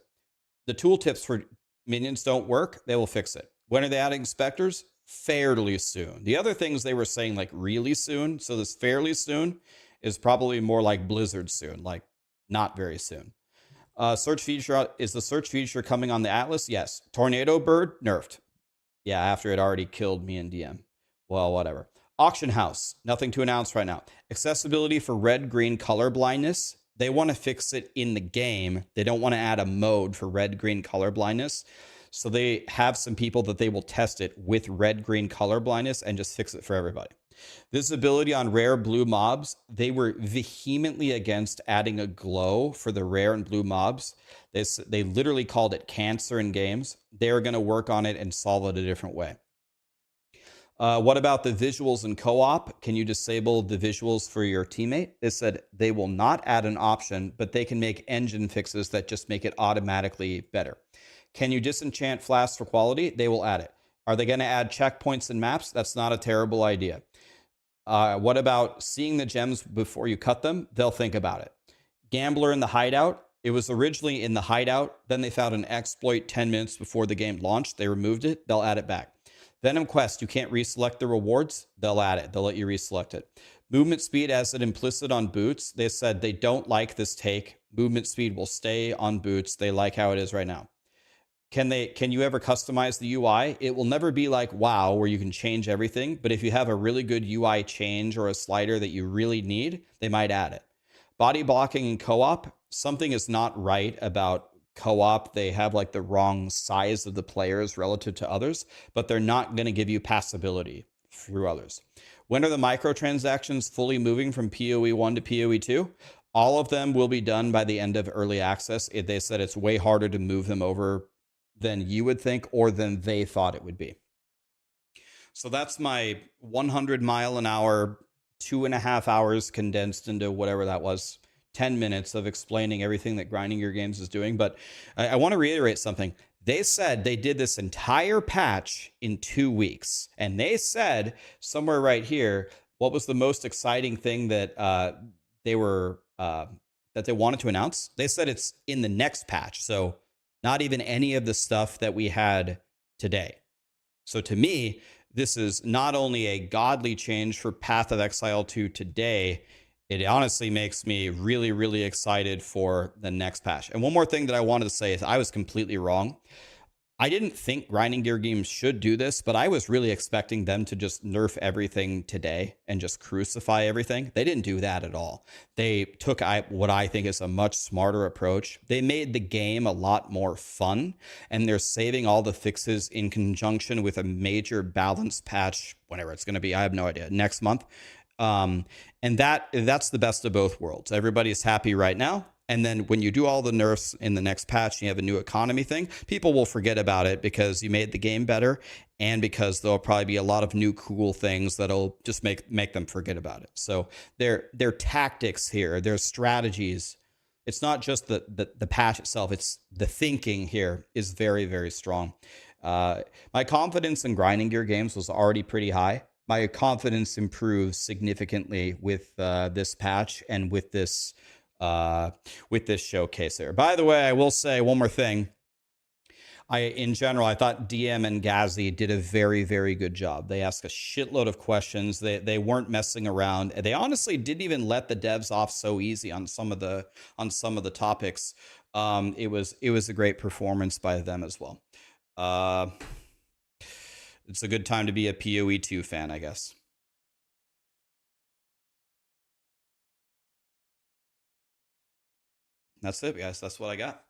The tooltips for minions don't work. They will fix it. When are they adding specters? Fairly soon. The other things they were saying like really soon. So this fairly soon is probably more like Blizzard soon, like not very soon. Search feature, is the search feature coming on the Atlas? Yes. Tornado Bird, nerfed. Yeah, after it already killed me in DM. Well, whatever. Auction house, nothing to announce right now. Accessibility for red-green color blindness. They want to fix it in the game. They don't want to add a mode for red-green color blindness. So they have some people that they will test it with red-green color blindness and just fix it for everybody. Visibility on rare blue mobs. They were vehemently against adding a glow for the rare and blue mobs. They literally called it cancer in games. They're going to work on it and solve it a different way. What about the visuals in co-op? Can you disable the visuals for your teammate? They said they will not add an option, but they can make engine fixes that just make it automatically better. Can you disenchant Flask for quality? They will add it. Are they going to add checkpoints and maps? That's not a terrible idea. What about seeing the gems before you cut them? They'll think about it. Gambler in the hideout. It was originally in the hideout. Then they found an exploit 10 minutes before the game launched. They removed it. They'll add it back. Venom Quest. You can't reselect the rewards. They'll add it. They'll let you reselect it. Movement speed as an implicit on boots. They said they don't like this take. Movement speed will stay on boots. They like how it is right now. Can you ever customize the UI? It will never be like WoW where you can change everything. But if you have a really good UI change or a slider that you really need, they might add it. Body blocking in co-op. Something is not right about co-op. They have like the wrong size of the players relative to others, but they're not going to give you passability through others. When are the microtransactions fully moving from POE1 to POE2? All of them will be done by the end of early access. They said it's way harder to move them over than you would think or than they thought it would be. So that's my 100-mile-an-hour, 2.5 hours condensed into whatever that was, 10 minutes of explaining everything that Grinding Gear Games is doing. But I want to reiterate something. They said they did this entire patch in 2 weeks. And they said somewhere right here, what was the most exciting thing that they wanted to announce? They said it's in the next patch. So not even any of the stuff that we had today. So to me, this is not only a godly change for Path of Exile 2 today, it honestly makes me really, really excited for the next patch. And one more thing that I wanted to say is I was completely wrong. I didn't think Grinding Gear Games should do this, but I was really expecting them to just nerf everything today and just crucify everything. They didn't do that at all. They took what I think is a much smarter approach. They made the game a lot more fun, and they're saving all the fixes in conjunction with a major balance patch, whenever it's going to be, I have no idea, next month. And that's the best of both worlds. Everybody's happy right now. And then when you do all the nerfs in the next patch and you have a new economy thing, people will forget about it because you made the game better and because there'll probably be a lot of new cool things that'll just make them forget about it. So their tactics here, their strategies, it's not just the patch itself, it's the thinking here is very, very strong. My confidence in Grinding Gear Games was already pretty high. My confidence improved significantly with this patch and with this showcase there. By the way, I will say one more thing. In general, I thought DM and Ghazi did a very, very good job. They asked a shitload of questions. They weren't messing around. They honestly didn't even let the devs off so easy on some of the topics. It was a great performance by them as well. It's a good time to be a POE2 fan, I guess. That's it, guys. That's what I got.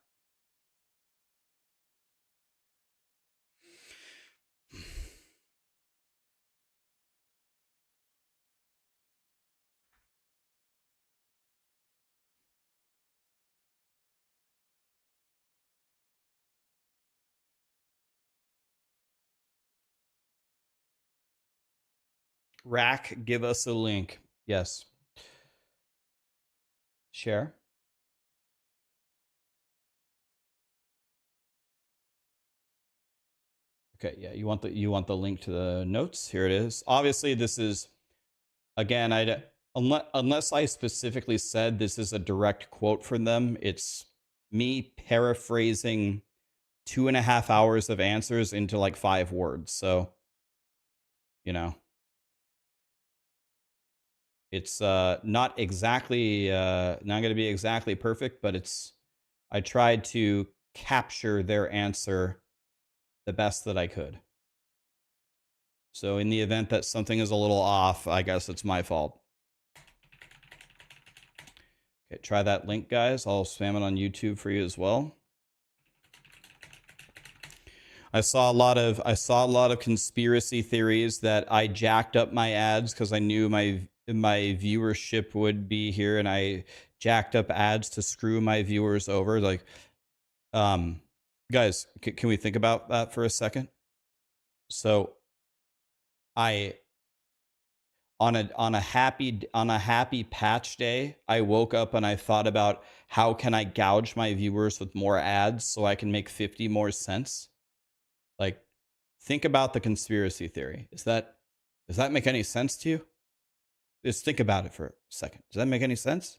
Rack, give us a link. Yes. Share. Okay, yeah, you want the link to the notes? Here it is. Obviously, this is, again, unless I specifically said this is a direct quote from them, it's me paraphrasing 2.5 hours of answers into like 5 words. So, you know, it's not exactly not going to be exactly perfect, but I tried to capture their answer the best that I could. So in the event that something is a little off, I guess it's my fault. Okay, try that link, guys. I'll spam it on YouTube for you as well. I saw a lot of conspiracy theories that I jacked up my ads because I knew my viewership would be here, and I jacked up ads to screw my viewers over. Like, guys, can we think about that for a second? So, on a happy patch day, I woke up and I thought about how can I gouge my viewers with more ads so I can make 50 more cents. Like, think about the conspiracy theory. Does that make any sense to you? Just think about it for a second. Does that make any sense?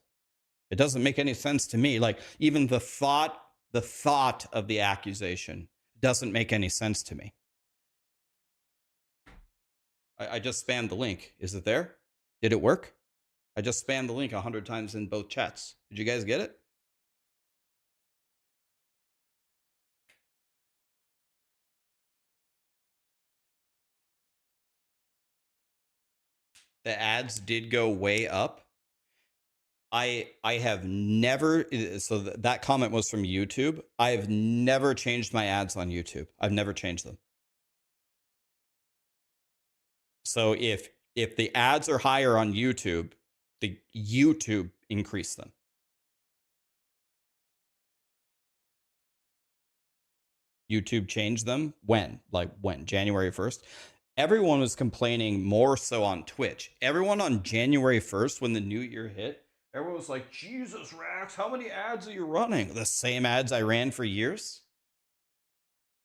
It doesn't make any sense to me. Like, even the thought of the accusation doesn't make any sense to me. I just spammed the link. Is it there? Did it work? I just spammed the link 100 times in both chats. Did you guys get it? The ads did go way up. I have never, so that comment was from YouTube. I have never changed my ads on YouTube. I've never changed them. So if the ads are higher on YouTube, the YouTube increase them. YouTube changed them when? Like when? January 1st? Everyone was complaining more so on Twitch. Everyone on January 1st, when the new year hit, everyone was like, Jesus, Rax, how many ads are you running? The same ads I ran for years,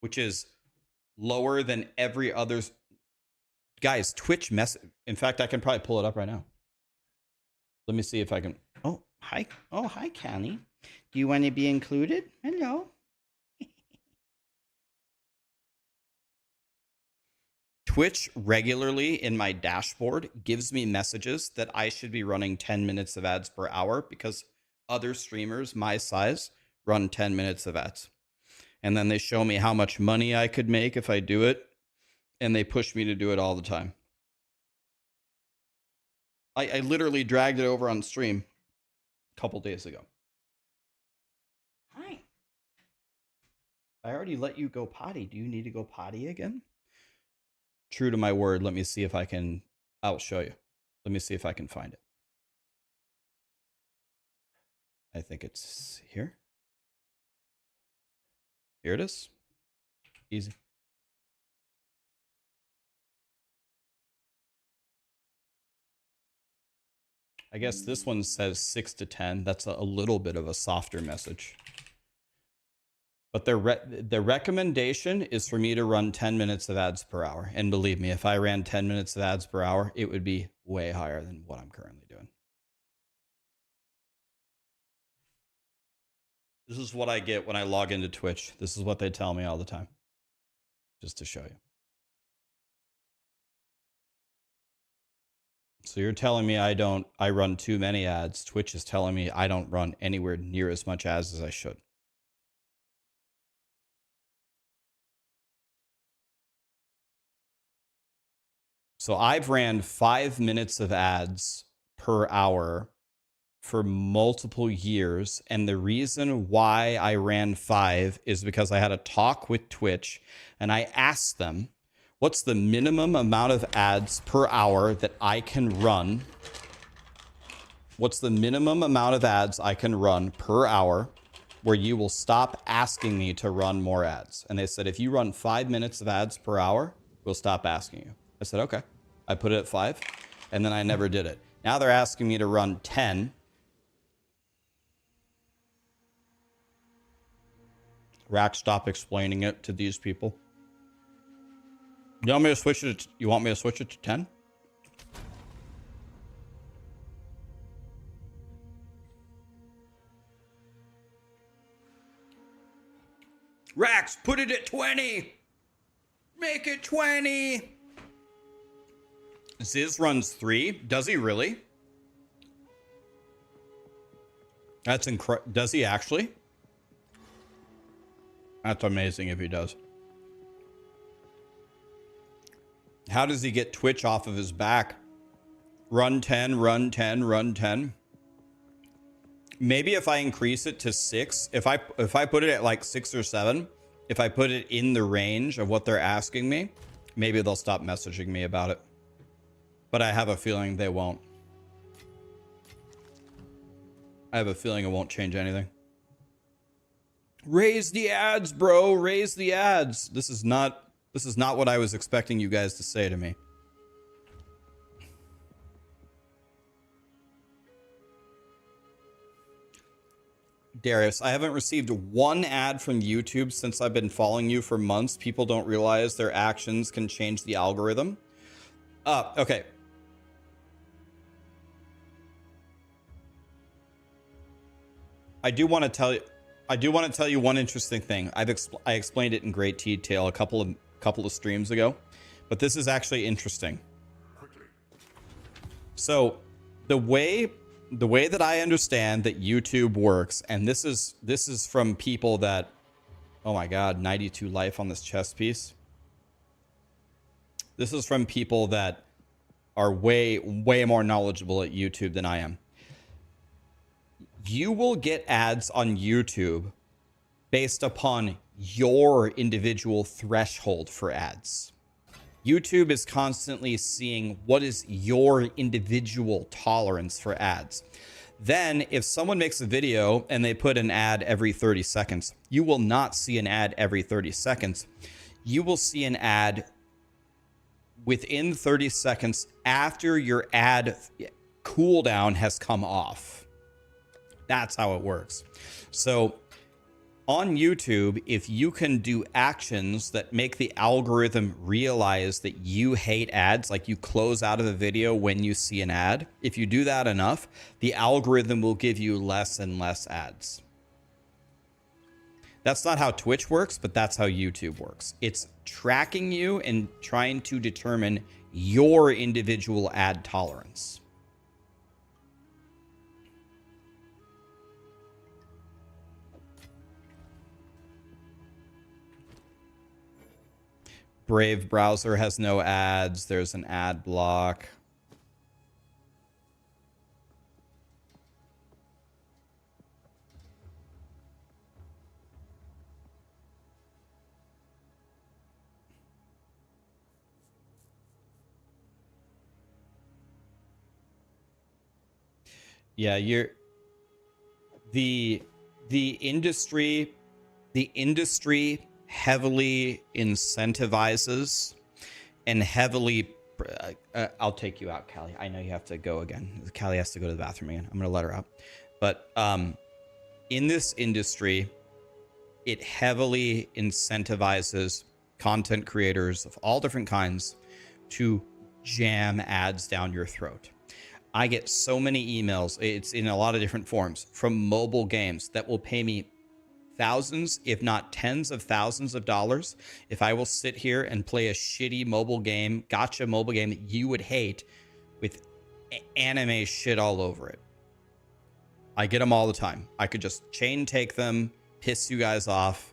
which is lower than every other's. Guys, Twitch in fact, I can probably pull it up right now. Let me see if I can. Oh, hi. Oh, hi, Connie. Do you want to be included? Hello. Twitch regularly in my dashboard gives me messages that I should be running 10 minutes of ads per hour because other streamers my size run 10 minutes of ads. And then they show me how much money I could make if I do it. And they push me to do it all the time. I literally dragged it over on stream a couple days ago. Hi. I already let you go potty. Do you need to go potty again? True to my word, let me see if I can. I'll show you. Let me see if I can find it. I think it's here. Here it is. Easy. I guess this one says 6 to 10. That's a little bit of a softer message. But the recommendation is for me to run 10 minutes of ads per hour. And believe me, if I ran 10 minutes of ads per hour, it would be way higher than what I'm currently doing. This is what I get when I log into Twitch. This is what they tell me all the time. Just to show you. So you're telling me I run too many ads. Twitch is telling me I don't run anywhere near as much ads as I should. So I've ran 5 minutes of ads per hour for multiple years. And the reason why I ran 5 is because I had a talk with Twitch and I asked them, what's the minimum amount of ads per hour that I can run? What's the minimum amount of ads I can run per hour where you will stop asking me to run more ads? And they said, if you run 5 minutes of ads per hour, we'll stop asking you. I said, okay. I put it at 5, and then I never did it. Now they're asking me to run 10. Rack, stop explaining it to these people. You want me to switch it to 10? Rax, put it at 20. Make it 20. Ziz runs 3. Does he really? That's incredible. Does he actually? That's amazing if he does. How does he get Twitch off of his back? Run 10, run 10, run 10. Maybe if I increase it to 6, if I put it at like 6 or 7, if I put it in the range of what they're asking me, maybe they'll stop messaging me about it. But I have a feeling they won't. I have a feeling it won't change anything. Raise the ads, bro. Raise the ads. This is not what I was expecting you guys to say to me. Darius, I haven't received one ad from YouTube since I've been following you for months. People don't realize their actions can change the algorithm. Okay. I do want to tell you one interesting thing. I explained it in great detail a couple of streams ago, but this is actually interesting. So the way that I understand that YouTube works, and this is from people that, oh my God, 92 life on this chess piece. This is from people that are way more knowledgeable at YouTube than I am. You will get ads on YouTube based upon your individual threshold for ads. YouTube is constantly seeing what is your individual tolerance for ads. Then if someone makes a video and they put an ad every 30 seconds, you will not see an ad every 30 seconds. You will see an ad within 30 seconds after your ad cooldown has come off. That's how it works. So on YouTube, if you can do actions that make the algorithm realize that you hate ads, like you close out of the video when you see an ad, if you do that enough, the algorithm will give you less and less ads. That's not how Twitch works, but that's how YouTube works. It's tracking you and trying to determine your individual ad tolerance. Brave browser has no ads. There's an ad block. Yeah, the industry heavily incentivizes and heavily I'll take you out, Callie. I know you have to go again. Callie has to go to the bathroom again. I'm going to let her out. But in this industry, it heavily incentivizes content creators of all different kinds to jam ads down your throat. I get so many emails, it's in a lot of different forms, from mobile games that will pay me thousands, if not tens of thousands of dollars if I will sit here and play a shitty mobile game, gotcha mobile game that you would hate with anime shit all over it. I get them all the time. I could just chain take them, piss you guys off,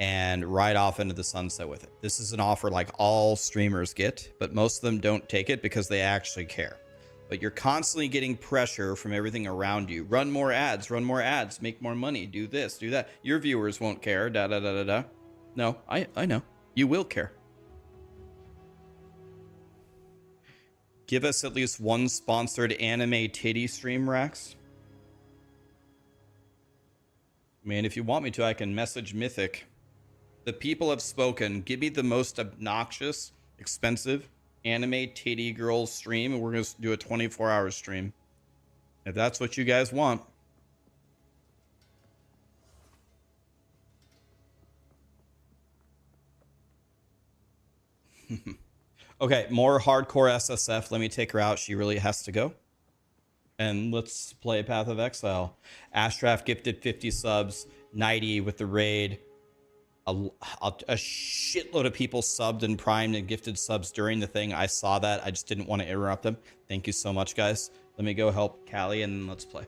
and ride off into the sunset with it. This is an offer like all streamers get, but most of them don't take it because they actually care. But you're constantly getting pressure from everything around you. Run more ads, make more money, do this, do that. Your viewers won't care, da da da da da. No, I know. You will care. Give us at least one sponsored anime titty stream, Rax. I mean, if you want me to, I can message Mythic. The people have spoken. Give me the most obnoxious, expensive anime titty girl stream, and we're going to do a 24-hour stream. If that's what you guys want. Okay, more hardcore SSF. Let me take her out. She really has to go. And let's play Path of Exile. Ashtraf gifted 50 subs, 90 with the raid. A shitload of people subbed and primed and gifted subs during the thing. I saw that. I just didn't want to interrupt them. Thank you so much, guys. Let me go help Callie and let's play.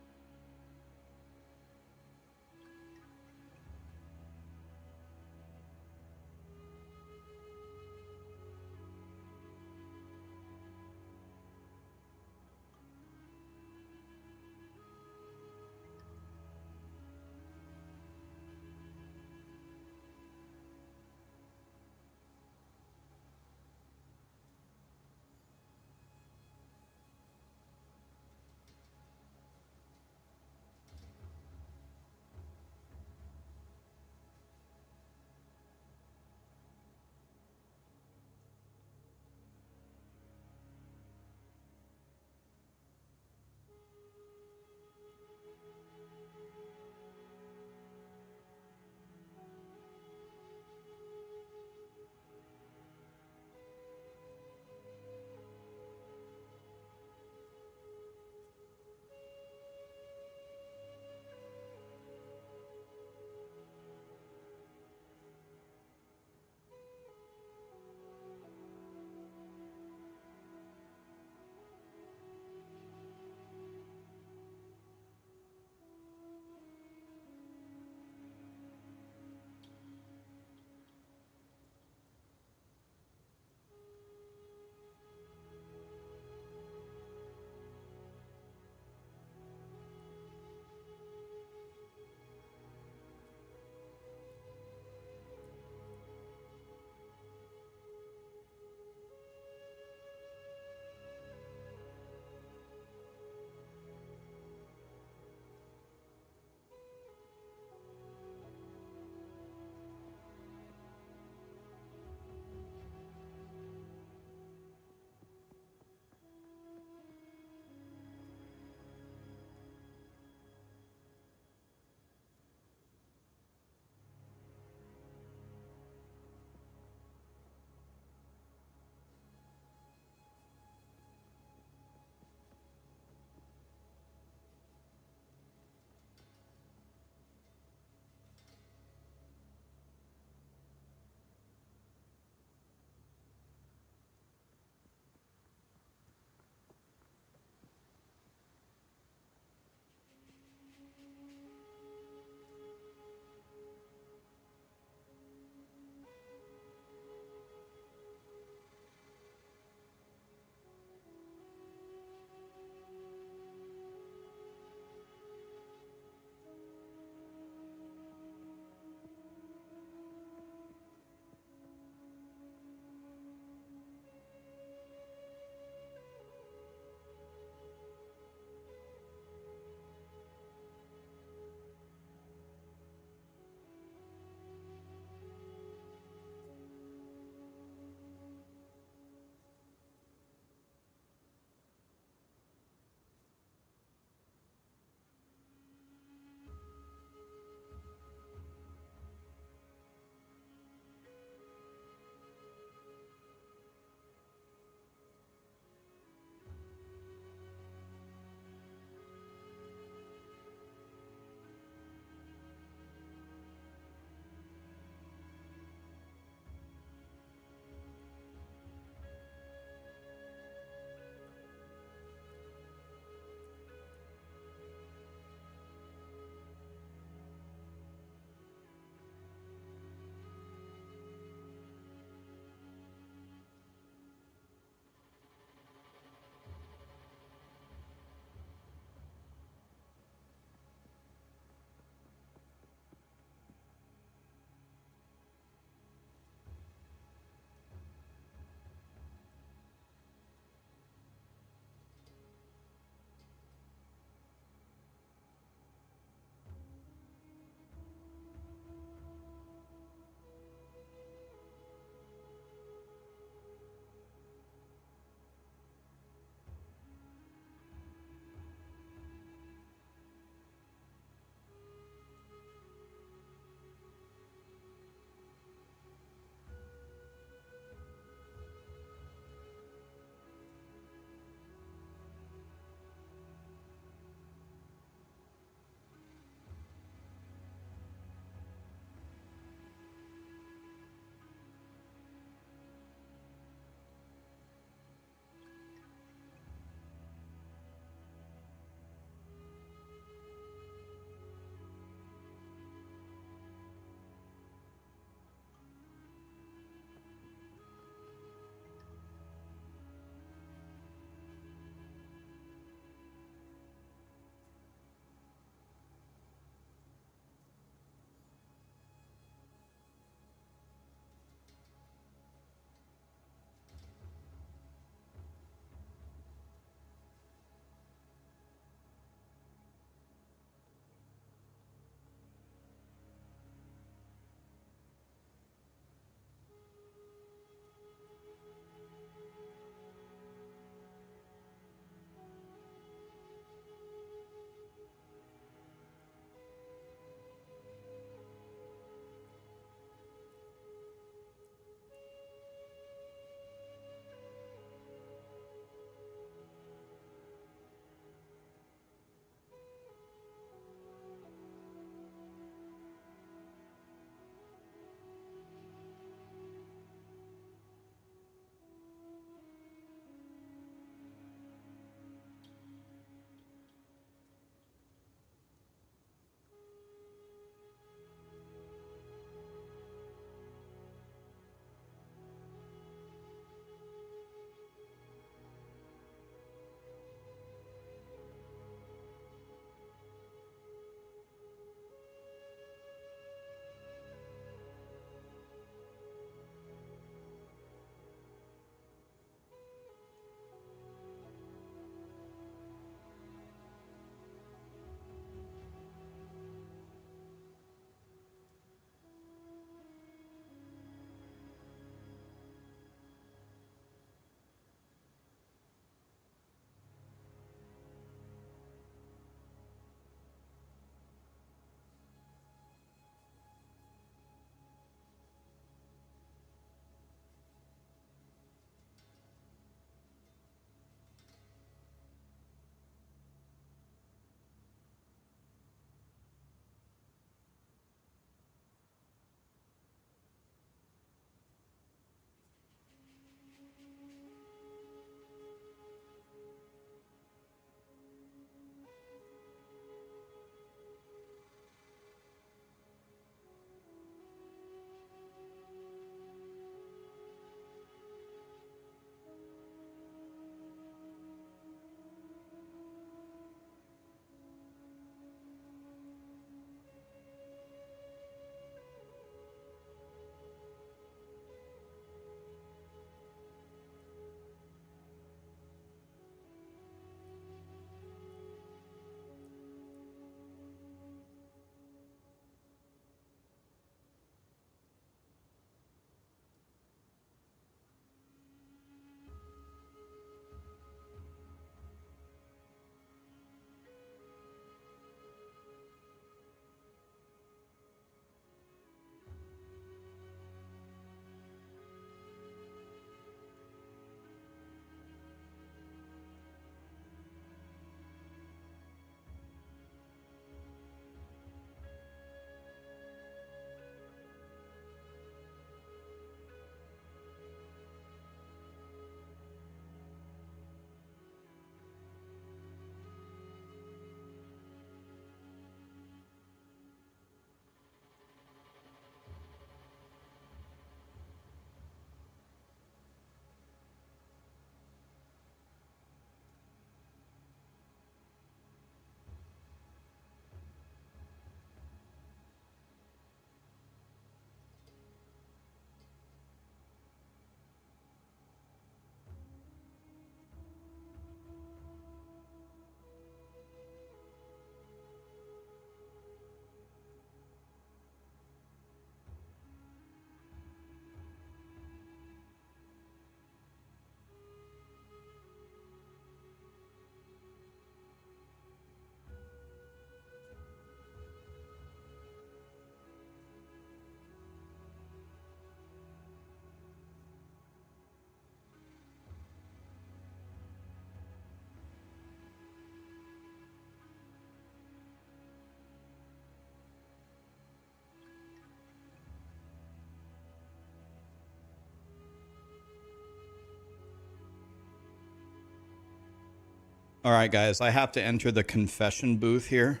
All right, guys, I have to enter the confession booth here.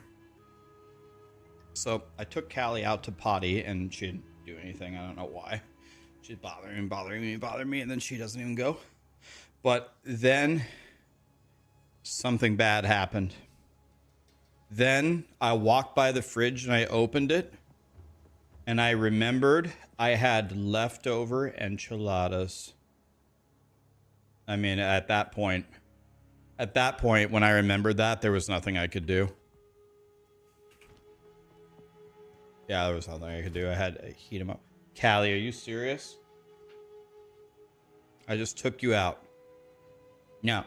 So I took Callie out to potty, and she didn't do anything. I don't know why. She's bothering me, and then she doesn't even go. But then something bad happened. Then I walked by the fridge, and I opened it, and I remembered I had leftover enchiladas. I mean, at that point, when I remembered that, there was nothing I could do. Yeah, there was nothing I could do. I had to heat them up. Callie, are you serious? I just took you out. Now,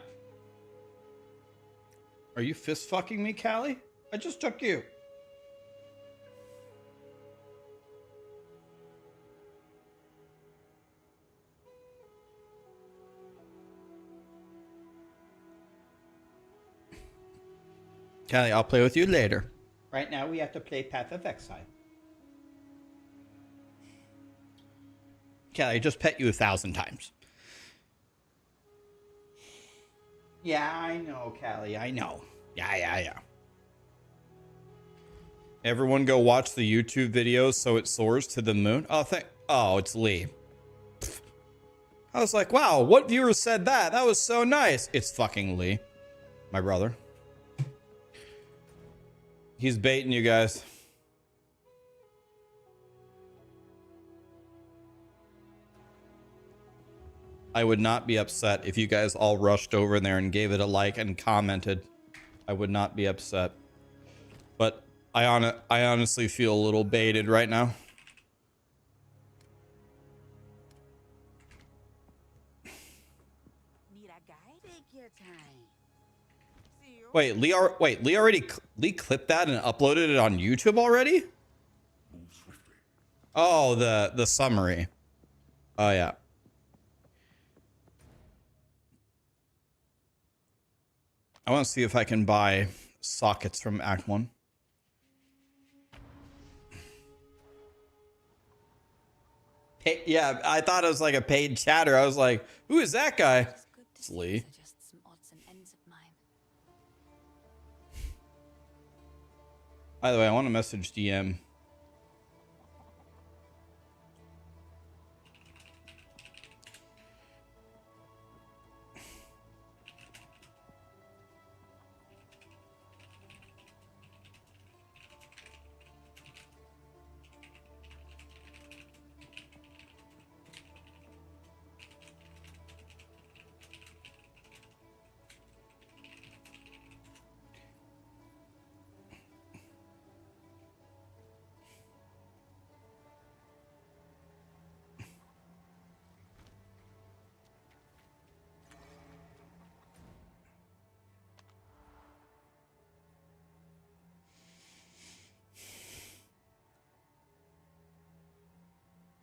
are you fist fucking me, Callie? I just took you. Callie, I'll play with you later. Right now, we have to play Path of Exile. Callie, I just pet you 1,000 times. Yeah, I know, Callie. I know. Yeah. Everyone go watch the YouTube videos so it soars to the moon. Oh, it's Lee. I was like, wow, what viewer said that? That was so nice. It's fucking Lee. My brother. He's baiting you guys. I would not be upset if you guys all rushed over there and gave it a like and commented. I would not be upset. But I honestly feel a little baited right now. Need a guide? Take your time. Wait, Lee clipped that and uploaded it on YouTube already? Oh, the summary. Oh yeah. I want to see if I can buy sockets from Act 1. Yeah, I thought it was like a paid chatter. I was like, who is that guy? It's Lee. By the way, I want to message DM.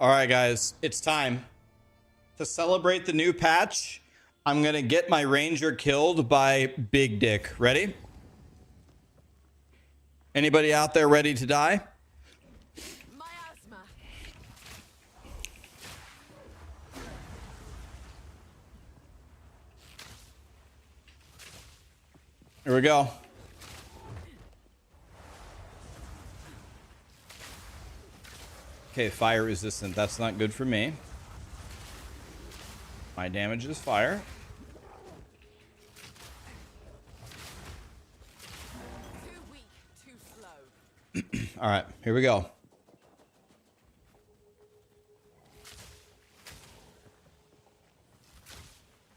All right, guys, it's time to celebrate the new patch. I'm going to get my ranger killed by Big Dick. Ready? Anybody out there ready to die? Miasma. Here we go. Okay, fire resistant. That's not good for me. My damage is fire. Too weak, too slow. All right, here we go.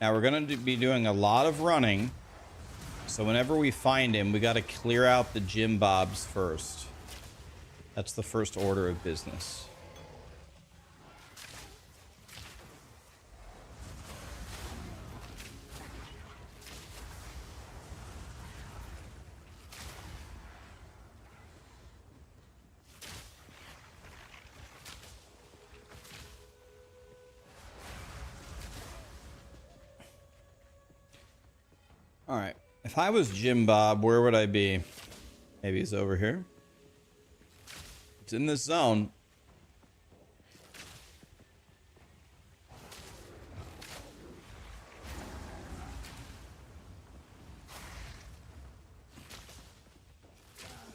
Now we're going to be doing a lot of running. So whenever we find him, we got to clear out the gym bobs first. That's the first order of business. All right. If I was Jim Bob, where would I be? Maybe he's over here. It's in this zone.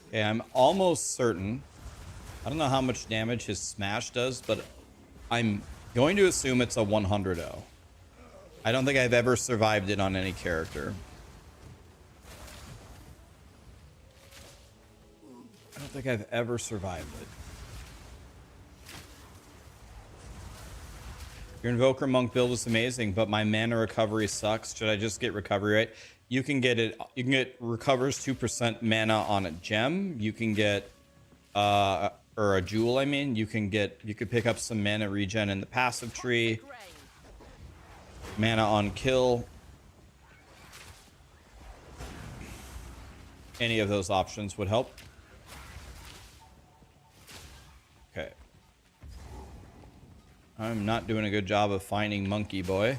Okay, I'm almost certain. I don't know how much damage his smash does, but I'm going to assume it's a 100-0. I don't think I've ever survived it on any character. I don't think I've ever survived it. Your Invoker Monk build is amazing, but my mana recovery sucks. Should I just get recovery rate? You can get it. You can get recovers 2% mana on a gem. You can get, or a jewel. I mean, you could pick up some mana regen in the passive tree. Mana on kill. Any of those options would help. Okay. I'm not doing a good job of finding Monkey Boy.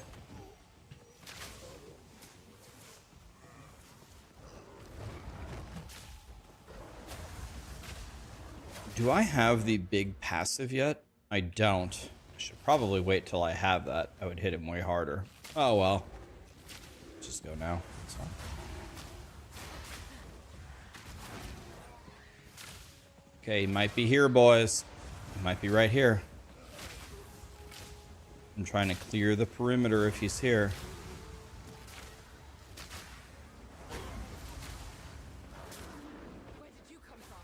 Do I have the big passive yet? I don't. I should probably wait till I have that. I would hit him way harder. Oh well. Just go now. It's fine. Okay, he might be here, boys. He might be right here. I'm trying to clear the perimeter if he's here. Where did you come from?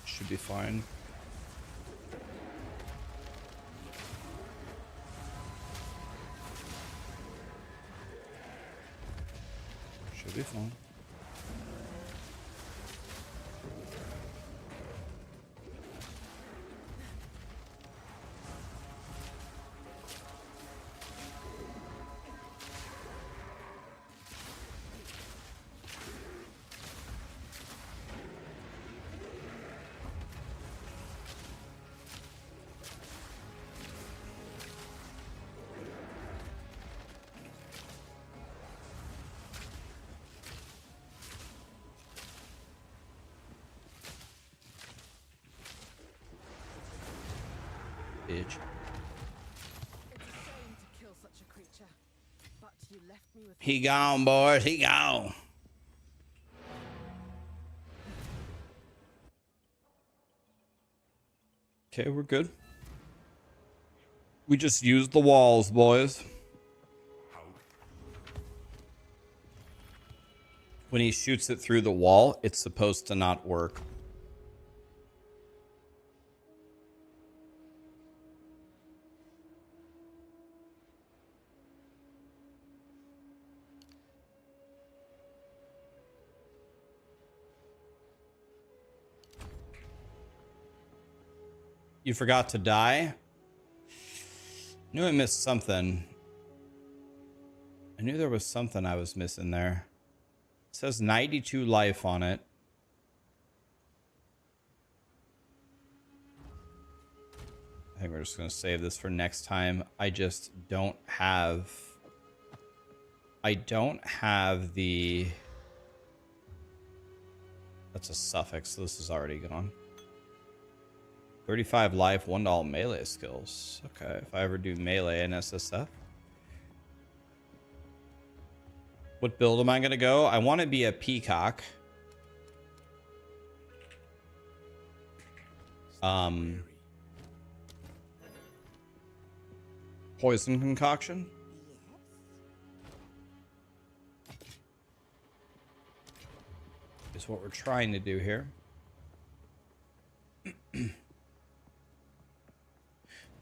Should be fine. Should be fine. Bitch. It's a shame to kill such a creature, but you left me with He gone, boys. He gone. Okay, we're good. We just used the walls, boys. When he shoots it through the wall, it's supposed to not work. You forgot to die? Knew I missed something. I knew there was something I was missing there. It says 92 life on it. I think we're just going to save this for next time. I just don't have... I don't have the... That's a suffix, so this is already gone. 35 life, 1 melee skills. Okay, if I ever do melee in SSF. What build am I going to go? I want to be a peacock. Poison concoction. Is what we're trying to do here.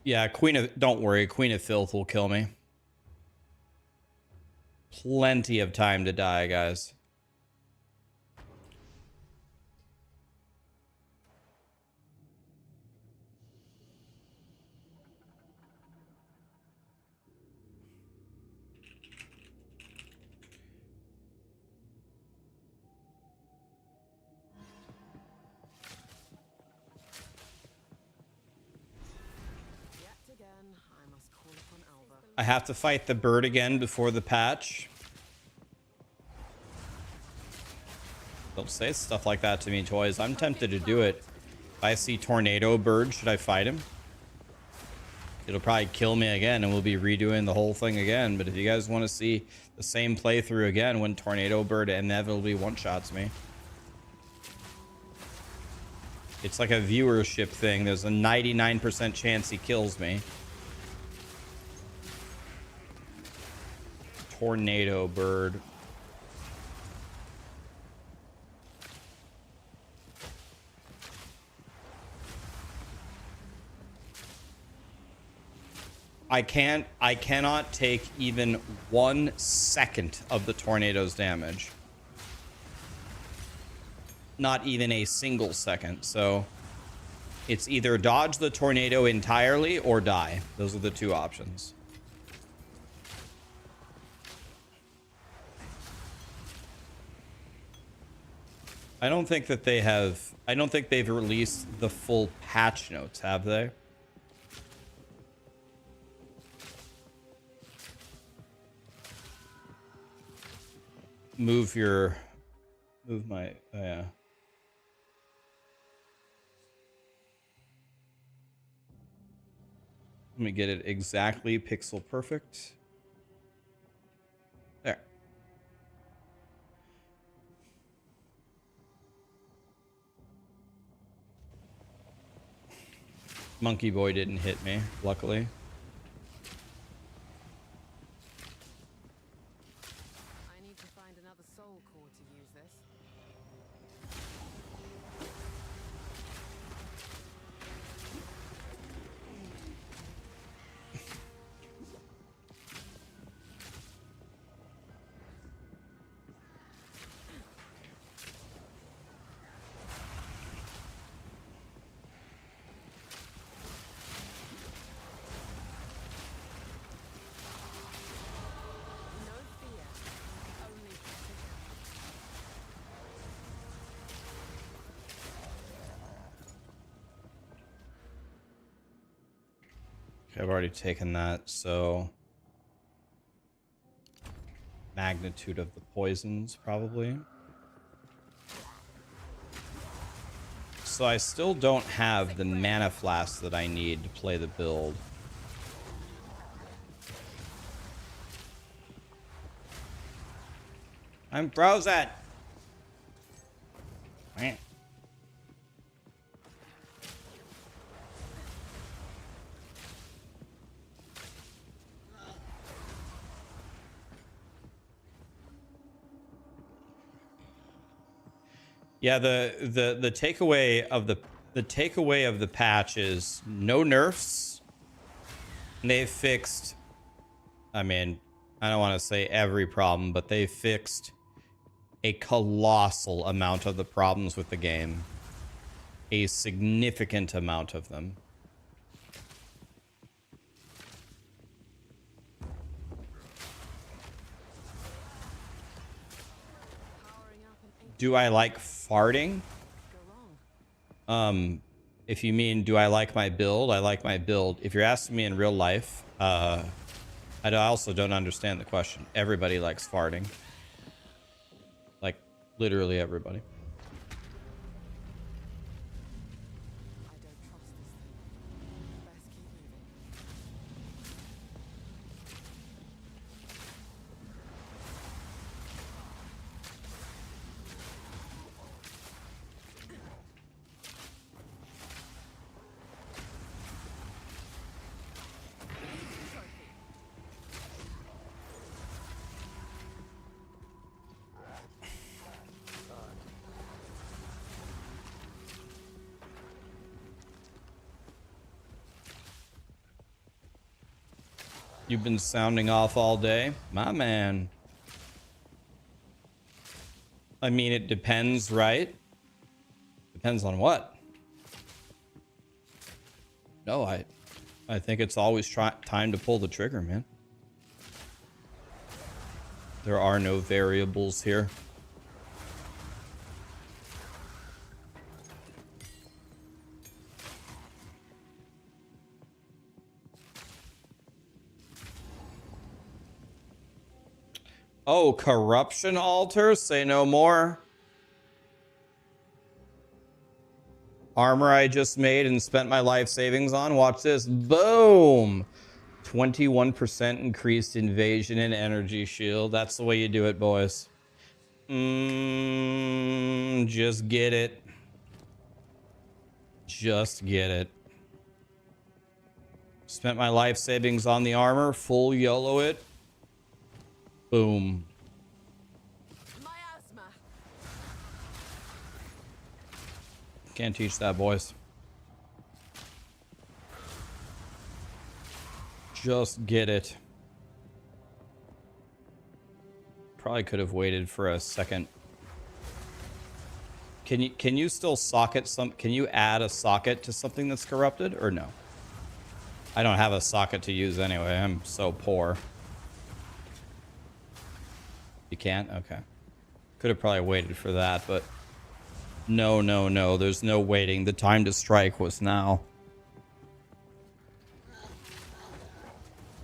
Yeah, don't worry, Queen of Filth will kill me. Plenty of time to die, guys. I have to fight the bird again before the patch. Don't say stuff like that to me, toys. I'm tempted to do it. If I see Tornado Bird, should I fight him? It'll probably kill me again and we'll be redoing the whole thing again. But if you guys want to see the same playthrough again when Tornado Bird inevitably one-shots me, it's like a viewership thing. There's a 99% chance he kills me. Tornado Bird. I cannot take even 1 second of the tornado's damage. Not even a single second. So it's either dodge the tornado entirely or die. Those are the two options. I don't think that they have, I don't think they've released the full patch notes, have they? Move my, oh yeah. Let me get it exactly pixel perfect. There. Monkey Boy didn't hit me, luckily. I need to find another soul core to use this. Okay, I've already taken that, so magnitude of the poisons, probably. So I still don't have the mana flask that I need to play the build. I'm browsing. Man. Yeah, the takeaway of the patch is no nerfs. They've fixed, I mean, I don't want to say every problem, but they fixed a colossal amount of the problems with the game. A significant amount of them. Do I like farting? If you mean, do I like my build? I like my build. If you're asking me in real life, I also don't understand the question. Everybody likes farting. Like, literally everybody. You've been sounding off all day? My man. I mean, it depends, right? Depends on what? No, I think it's always time to pull the trigger, man. There are no variables here. Oh, corruption altar? Say no more. Armor I just made and spent my life savings on. Watch this. Boom. 21% increased invasion and energy shield. That's the way you do it, boys. Just get it. Just get it. Spent my life savings on the armor. Full YOLO it. Boom. Can't teach that, boys. Just get it. Probably could have waited for a second. Can you still socket some? Can you add a socket to something that's corrupted or no? I don't have a socket to use anyway. I'm so poor. You can't? Okay. Could have probably waited for that, but no, no, no. There's no waiting. The time to strike was now.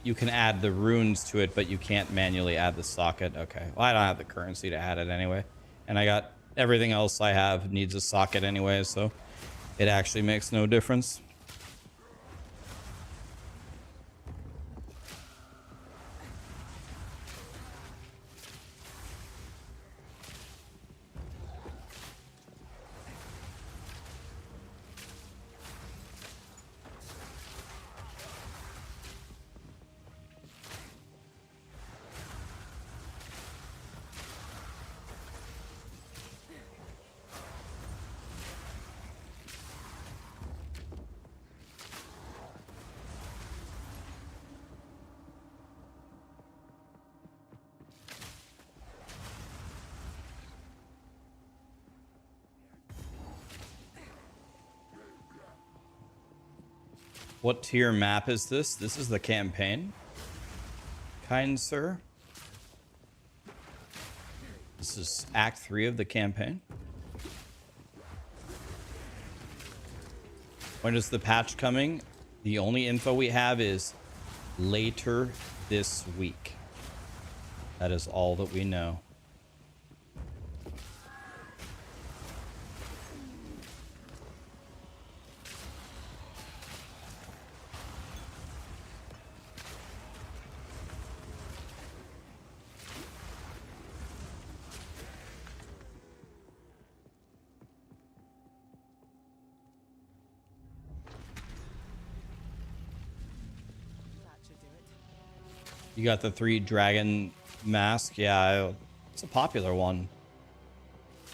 You can add the runes to it, but you can't manually add the socket. Okay. Well, I don't have the currency to add it anyway. And I got everything else I have needs a socket anyway, so it actually makes no difference. What tier map is this? This is the campaign, kind sir. This is Act 3 of the campaign. When is the patch coming? The only info we have is later this week. That is all that we know. You got the 3 dragon mask? Yeah, it's a popular one.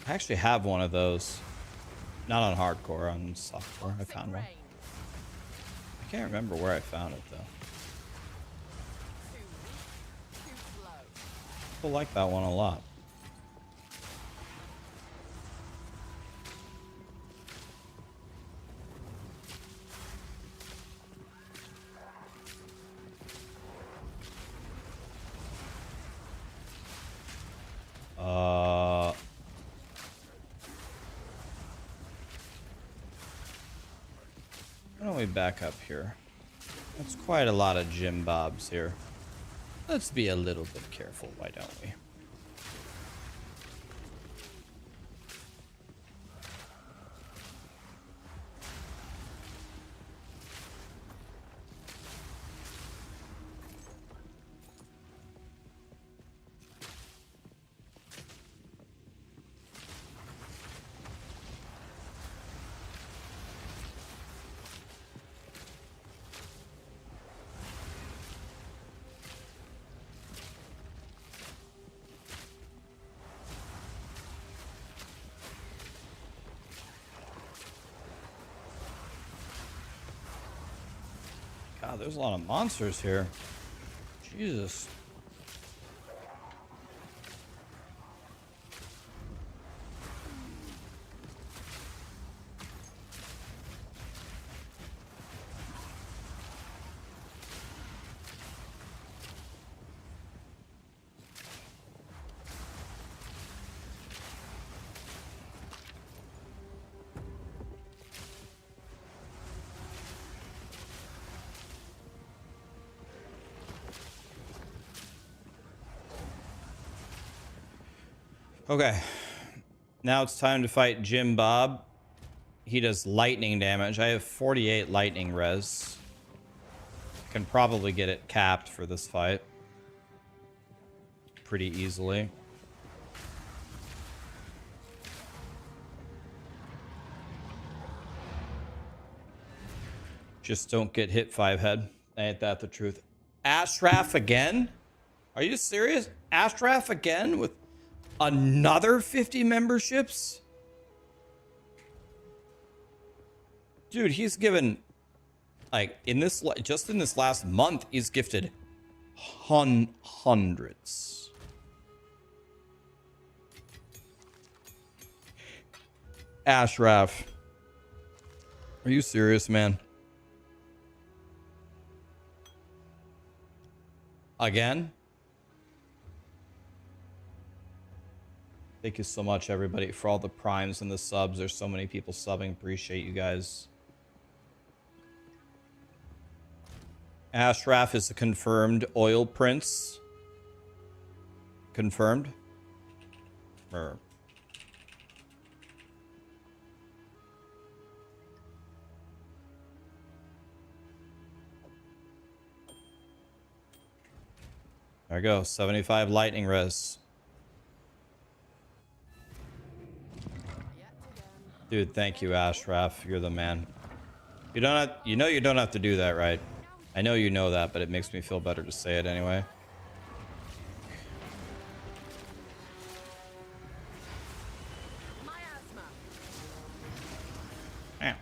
I actually have one of those. Not on hardcore, on softcore. I found one. I can't remember where I found it, though. People like that one a lot. Why don't we back up here? That's quite a lot of Jim Bobs here. Let's be a little bit careful, why don't we? God, there's a lot of monsters here. Jesus. Okay, now it's time to fight Jim Bob. he does lightning damage. I have 48 lightning res. Can probably get it capped for this fight pretty easily. Just don't get hit 5 head. Ain't that the truth? Ashraf again? Are you serious? Ashraf again with another 50 memberships? Dude, he's given, like, in this, just in this last month, he's gifted hundreds. Ashraf. Are you serious, man? Again? Thank you so much, everybody, for all the primes and the subs. There's so many people subbing. Appreciate you guys. Ashraf is a confirmed oil prince. Confirmed. There we go. 75 lightning res. Dude, thank you, Ashraf. You're the man. You don't have, you don't have to do that, right? I know you know that, but it makes me feel better to say it anyway. Yeah.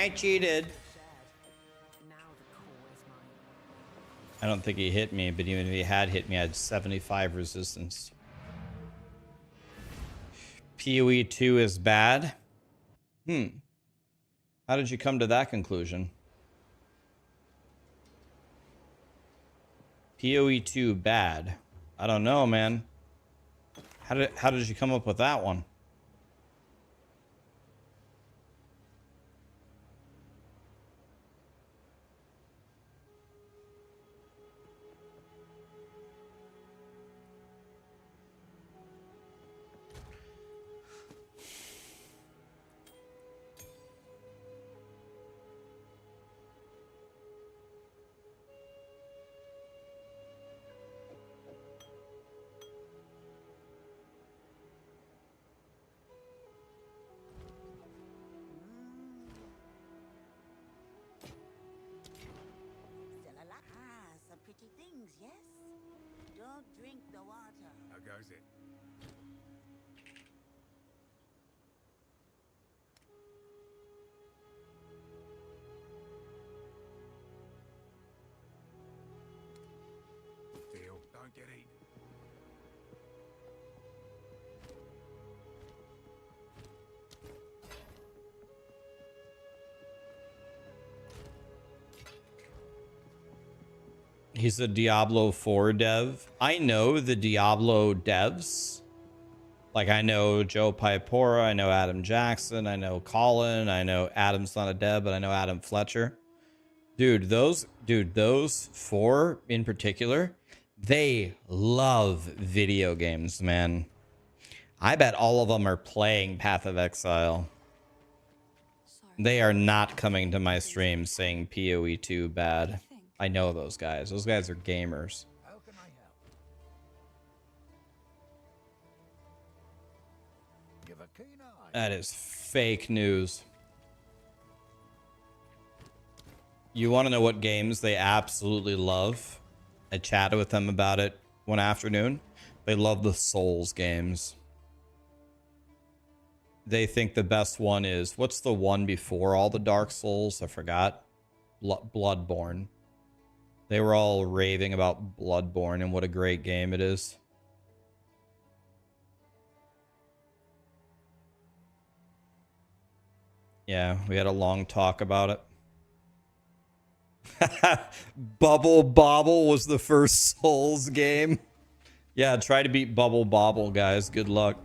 I cheated. I don't think he hit me, but even if he had hit me, I had 75 resistance. POE2 is bad? How did you come to that conclusion? POE2 bad? I don't know, man. How did you come up with that one? Some pretty things, yes? Don't drink the water. How goes it? Deal. Don't get eaten. He's a Diablo 4 dev. I know the Diablo devs. Like, I know Joe Pipora, I know Adam Jackson, I know Colin, I know Adam's not a dev, but I know Adam Fletcher. Dude, those 4 in particular, they love video games, man. I bet all of them are playing Path of Exile. They are not coming to my stream saying POE2 bad. I know those guys. Those guys are gamers. How can I help? Give a keen eye. That is fake news. You want to know what games they absolutely love? I chatted with them about it one afternoon. They love the Souls games. They think the best one is, what's the one before all the Dark Souls? I forgot. Bloodborne. They were all raving about Bloodborne and what a great game it is. Yeah, we had a long talk about it. Bubble Bobble was the first Souls game. Yeah, try to beat Bubble Bobble, guys. Good luck.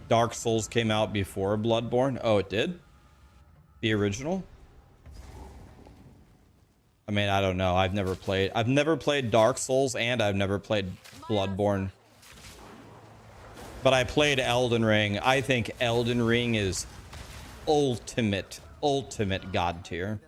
Dark Souls came out before Bloodborne. Oh, it did? The original? I mean, I don't know. I've never played Dark Souls, and I've never played Bloodborne. But I played Elden Ring. I think Elden Ring is ultimate god tier.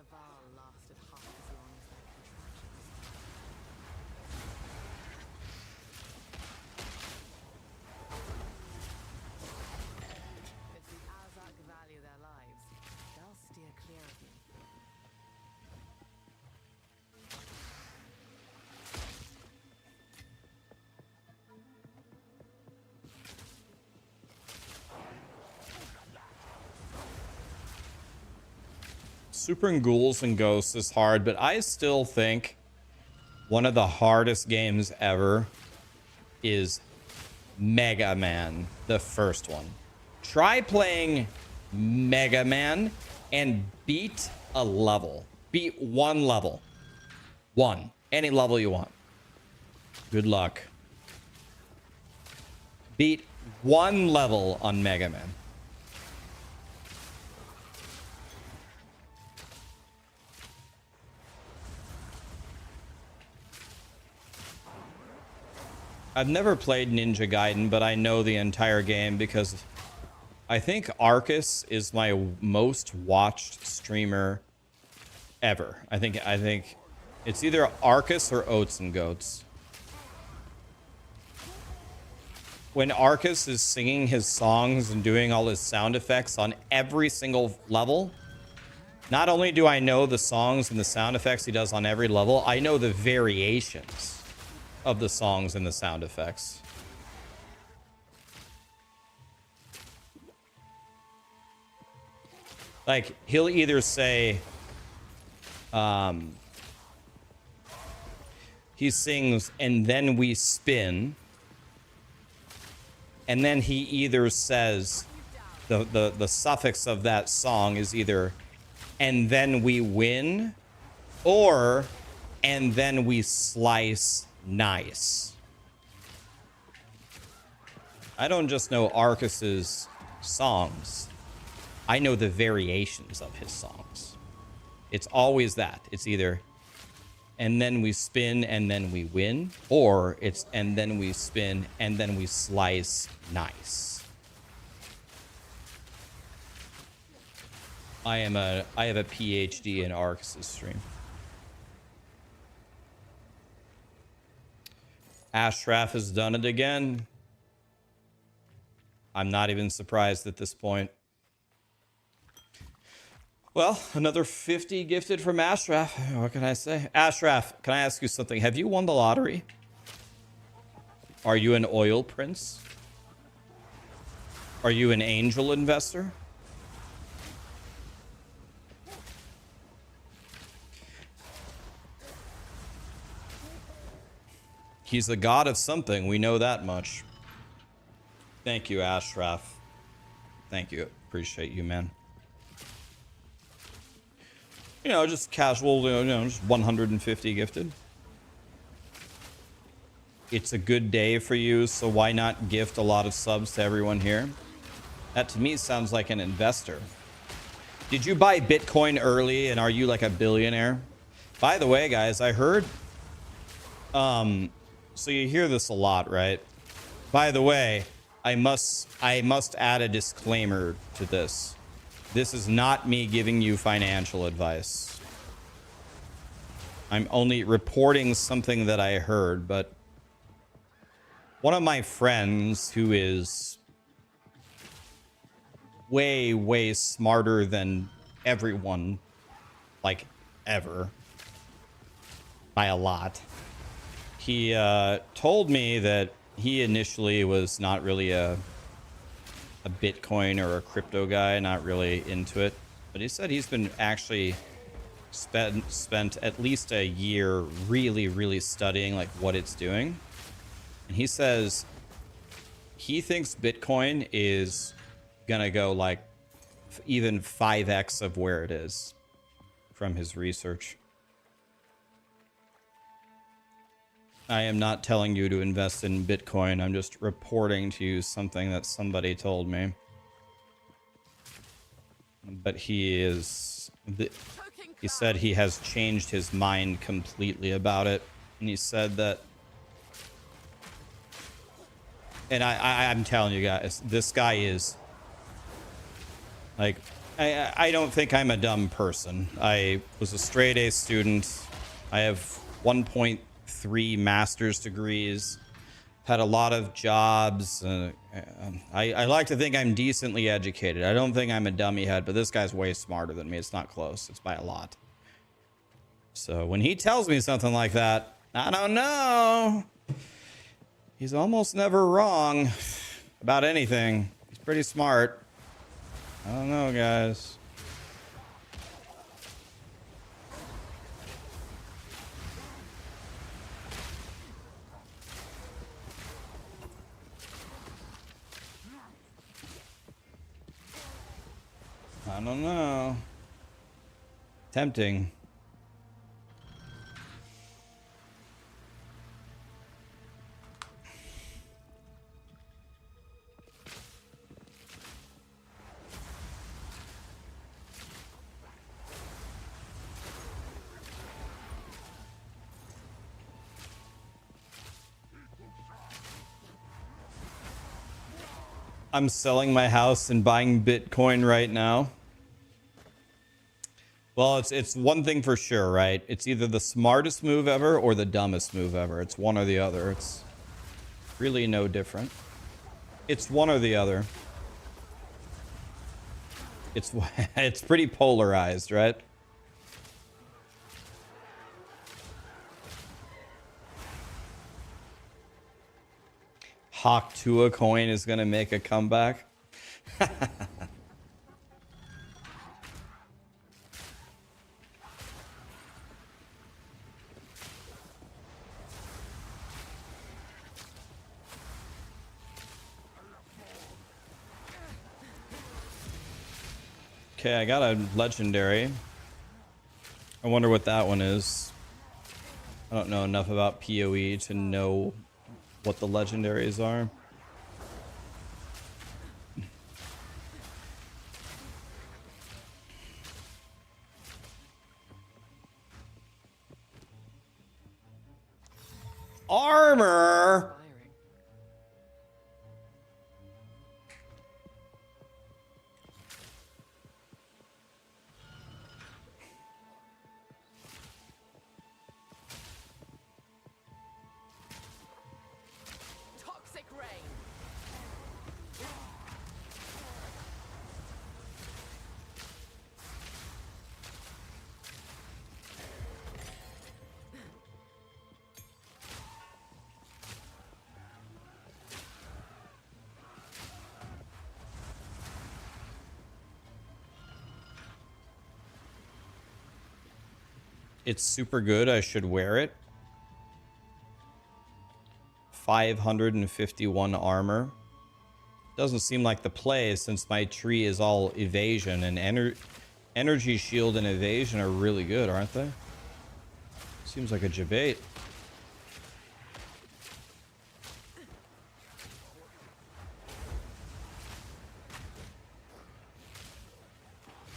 Super Ghouls and Ghosts is hard, but I still think one of the hardest games ever is Mega Man, the first one. Try playing Mega Man and beat a level. Beat one level. One. Any level you want. Good luck. Beat one level on Mega Man. I've never played Ninja Gaiden, but I know the entire game because I think Arcus is my most watched streamer ever. I think it's either Arcus or Oats and Goats. When Arcus is singing his songs and doing all his sound effects on every single level, not only do I know the songs and the sound effects he does on every level, I know the variations of the songs and the sound effects. Like, he'll either say, he sings, and then we spin, and then he either says, the suffix of that song is either, and then we win, or, and then we slice nice. I don't just know Arcus's songs. I know the variations of his songs. It's always that. It's either, and then we spin and then we win, or it's, and then we spin and then we slice nice. I have a PhD in Arcus's stream. Ashraf has done it again. I'm not even surprised at this point. Well, another 50 gifted from Ashraf. What can I say? Ashraf, can I ask you something? Have you won the lottery? Are you an oil prince? Are you an angel investor? He's the god of something. We know that much. Thank you, Ashraf. Thank you. Appreciate you, man. You know, just casual, you know, just 150 gifted. It's a good day for you, so why not gift a lot of subs to everyone here? That to me sounds like an investor. Did you buy Bitcoin early and are you like a billionaire? By the way, guys, I heard... So you hear this a lot, right? By the way, I must add a disclaimer to this. This is not me giving you financial advice. I'm only reporting something that I heard, but one of my friends who is way, way smarter than everyone, like ever, by a lot, he told me that he initially was not really a Bitcoin or a crypto guy, not really into it. But he said he's been actually spent at least a year really, really studying like what it's doing. And he says he thinks Bitcoin is gonna go like even 5x of where it is from his research. I am not telling you to invest in Bitcoin. I'm just reporting to you something that somebody told me. But he said he has changed his mind completely about it. And he said that, and I'm telling you guys, this guy is like, I don't think I'm a dumb person. I was a straight A student. I have 1.3 master's degrees, had a lot of jobs. I like to think I'm decently educated. I don't think I'm a dummy head, but this guy's way smarter than me. It's not close. It's by a lot. So when he tells me something like that, I don't know. He's almost never wrong about anything. He's pretty smart. I don't know, guys. I don't know. Tempting. I'm selling my house and buying Bitcoin right now. Well, it's one thing for sure, right? It's either the smartest move ever or the dumbest move ever. It's one or the other. It's really no different. It's one or the other. It's pretty polarized, right? Hawk Tua coin is gonna make a comeback. Okay, I got a legendary. I wonder what that one is. I don't know enough about PoE to know what the legendaries are. Armor. Toxic rain. It's super good. I should wear it. 551 armor. Doesn't seem like the play since my tree is all evasion, and energy shield and evasion are really good, aren't they? Seems like a debate.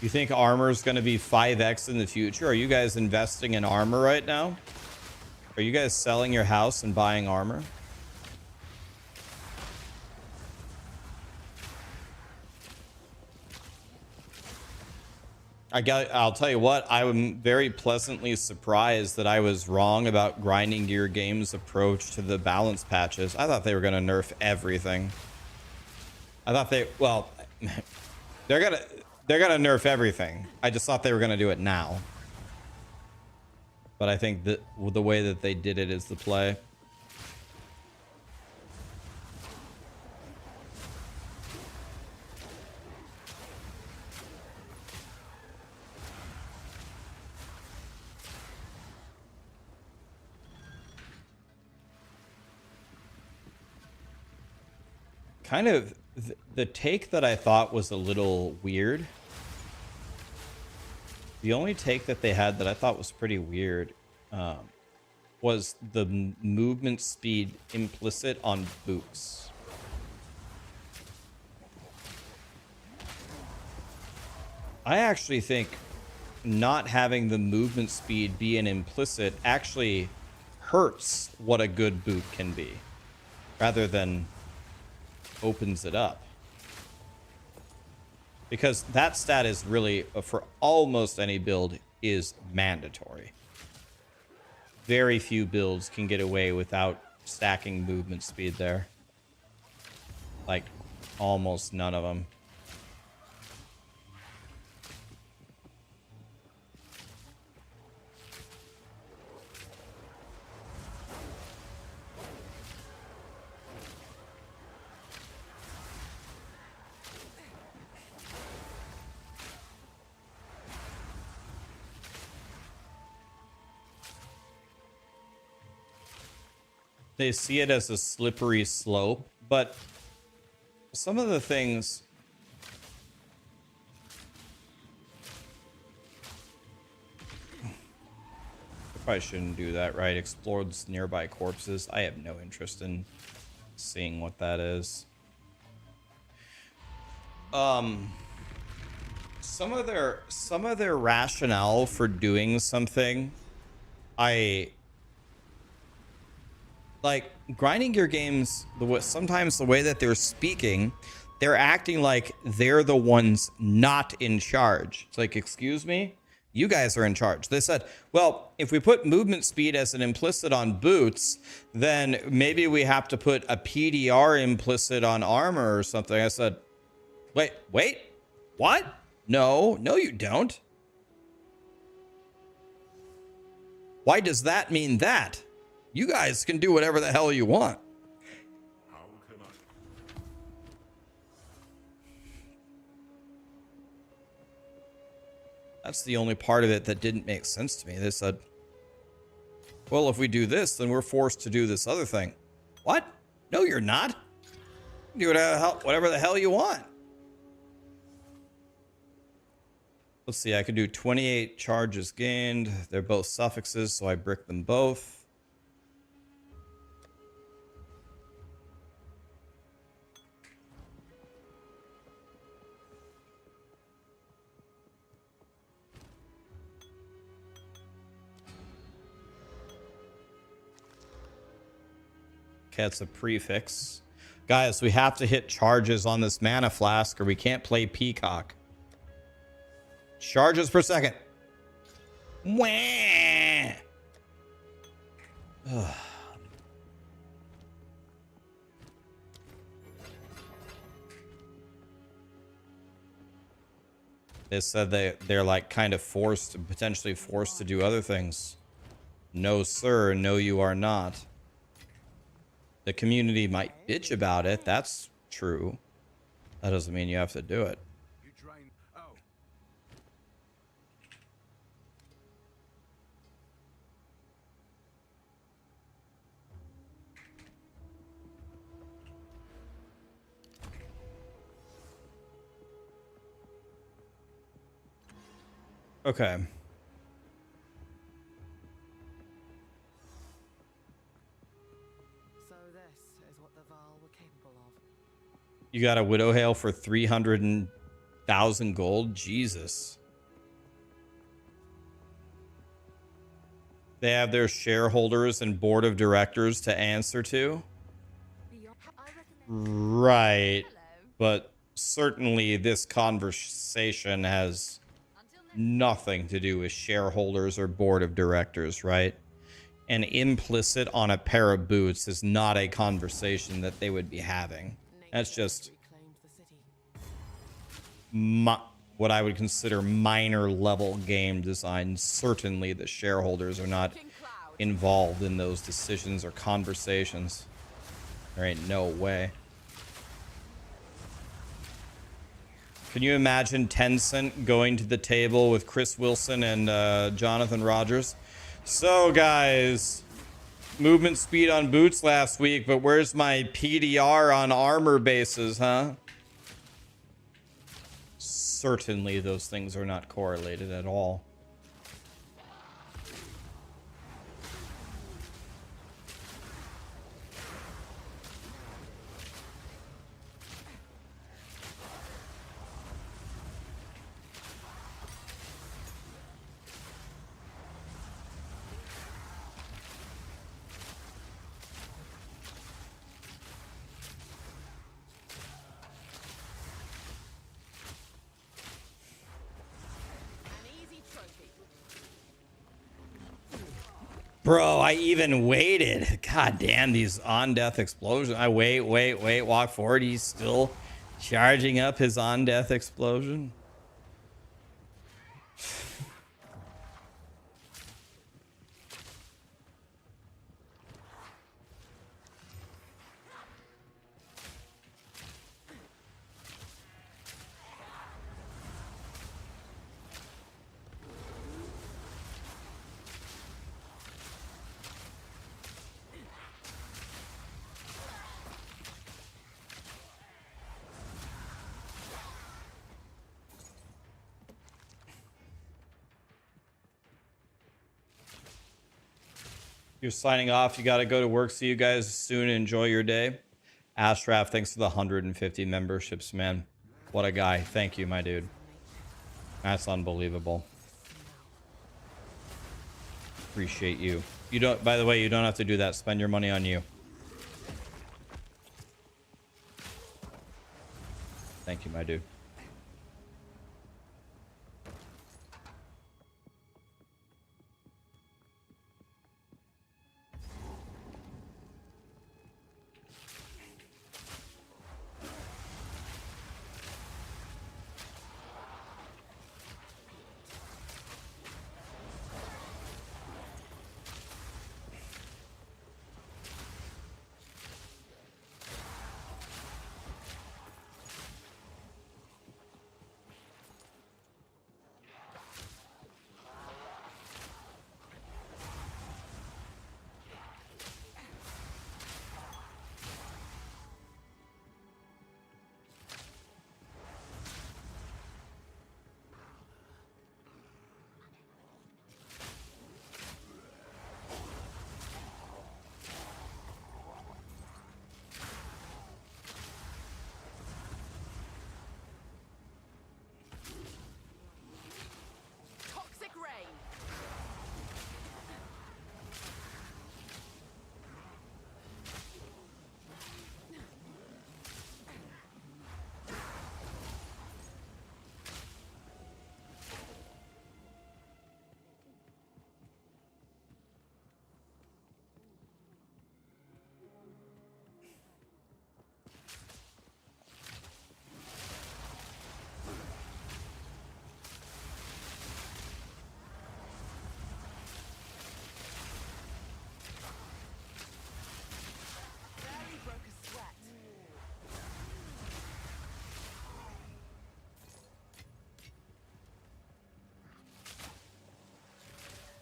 You think armor is going to be 5x in the future? Are you guys investing in armor right now? Are you guys selling your house and buying armor? I'll tell you what, I'm very pleasantly surprised that I was wrong about Grinding Gear Games' approach to the balance patches. I thought they were going to nerf everything. I thought well, they're going to nerf everything. I just thought they were going to do it now. But I think that the way that they did it is the play. Kind of The take that I thought was a little weird, the only take that they had that I thought was pretty weird, was the movement speed implicit on boots. I actually think not having the movement speed be an implicit actually hurts what a good boot can be, rather than opens it up. Because that stat is really, for almost any build, is mandatory. Very few builds can get away without stacking movement speed there. Like, almost none of them. They see it as a slippery slope, but some of the things I probably shouldn't do that, right? Explodes nearby corpses. I have no interest in seeing what that is. Some of their rationale for doing something, like grinding gear games, sometimes the way that they're speaking, they're acting like they're the ones not in charge. It's like, excuse me, you guys are in charge. They said, well, if we put movement speed as an implicit on boots, then maybe we have to put a PDR implicit on armor or something. I said, wait, what? No, you don't. Why does that mean that? You guys can do whatever the hell you want. How can I? That's the only part of it that didn't make sense to me. They said, well, if we do this, then we're forced to do this other thing. What? No, you're not. Do whatever the hell you want. Let's see, I could do 28 charges gained. They're both suffixes, so I brick them both. Okay, it's a prefix. Guys, we have to hit charges on this mana flask or we can't play Peacock. Charges per second. Wah! Ugh. They said they're like kind of potentially forced to do other things. No, sir. No, you are not. The community might bitch about it. That's true. That doesn't mean you have to do it. You drain. Oh. Okay. You got a Widow Hail for 300,000 gold? Jesus. They have their shareholders and board of directors to answer to? Right. But certainly this conversation has nothing to do with shareholders or board of directors, right? And implicit on a pair of boots is not a conversation that they would be having. That's just what I would consider minor level game design. Certainly the shareholders are not involved in those decisions or conversations. There ain't no way. Can you imagine Tencent going to the table with Chris Wilson and Jonathan Rogers? So guys, movement speed on boots last week, but where's my PDR on armor bases, huh? Certainly those things are not correlated at all. Bro, I even waited. God damn, these on-death explosions. I wait, walk forward. He's still charging up his on-death explosion. You're signing off. You got to go to work. See you guys soon. Enjoy your day. Ashraf, thanks for the 150 memberships, man. What a guy. Thank you, my dude. That's unbelievable. Appreciate you. You don't, by the way, you don't have to do that. Spend your money on you. Thank you, my dude.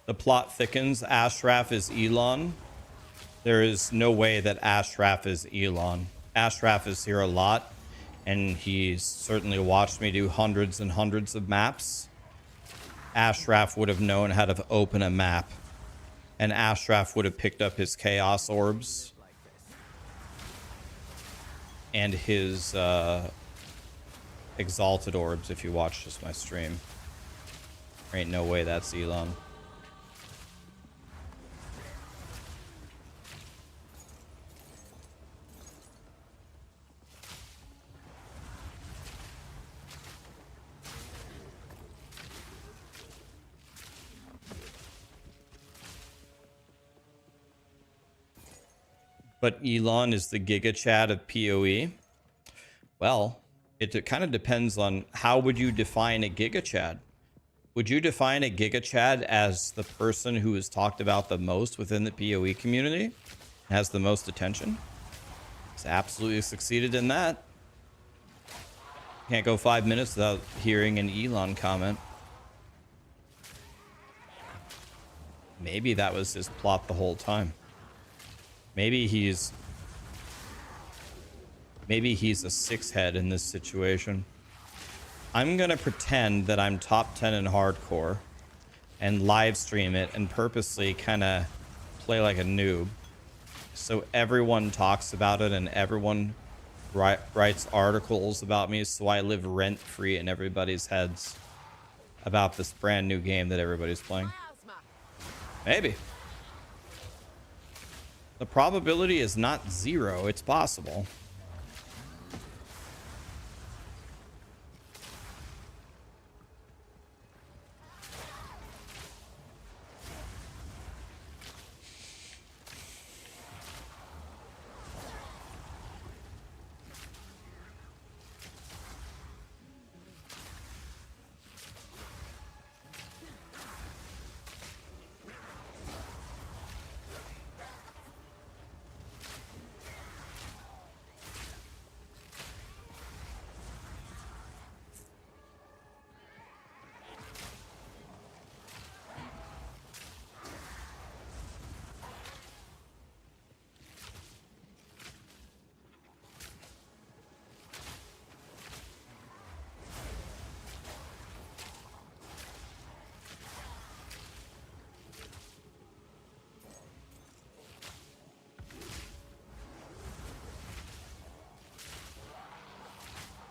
The plot thickens. Ashraf is Elon. There is no way that Ashraf is Elon. Ashraf is here a lot, and he's certainly watched me do hundreds and hundreds of maps. Ashraf would have known how to open a map, and Ashraf would have picked up his chaos orbs and his exalted orbs if you watch just my stream. There ain't no way that's Elon. But Elon is the Giga Chad of PoE. Well, it kind of depends on how would you define a Giga Chad. Would you define a Giga Chad as the person who is talked about the most within the PoE community, has the most attention? He's absolutely succeeded in that. Can't go 5 minutes without hearing an Elon comment. Maybe that was his plot the whole time. Maybe he's a 6-head in this situation. I'm gonna pretend that I'm top 10 in hardcore and live stream it and purposely kind of play like a noob, so everyone talks about it and everyone writes articles about me, so I live rent free in everybody's heads about this brand new game that everybody's playing. Maybe. The probability is not 0. It's possible.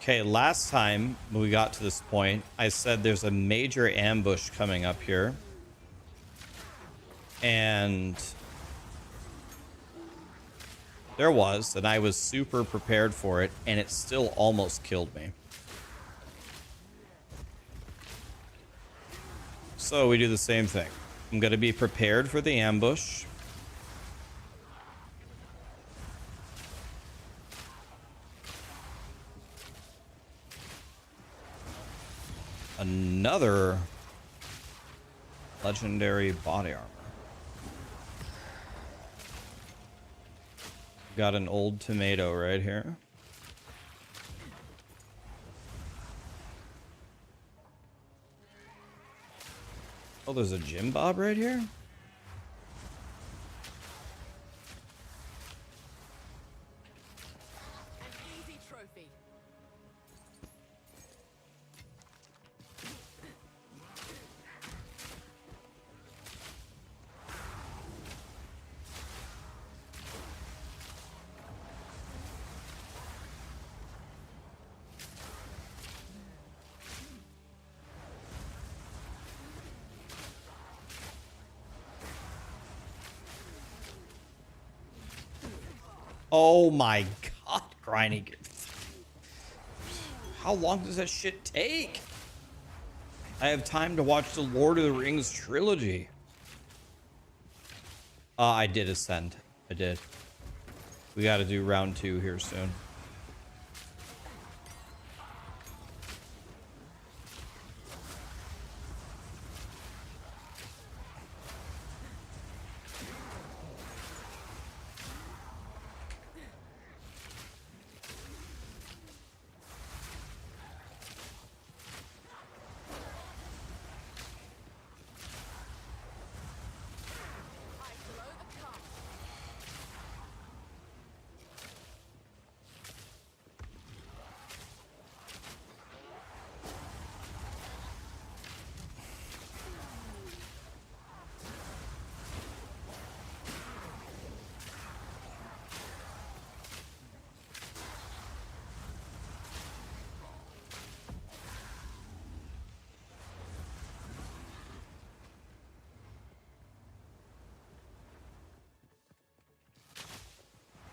Okay, last time when we got to this point, I said there's a major ambush coming up here. And there was, and I was super prepared for it, and it still almost killed me. So we do the same thing. I'm going to be prepared for the ambush. Another legendary body armor. Got an old tomato right here. Oh, there's a Jim Bob right here? Oh my god, grinding. How long does that shit take? I have time to watch the Lord of the Rings trilogy. I did ascend. I did. We got to do round 2 here soon.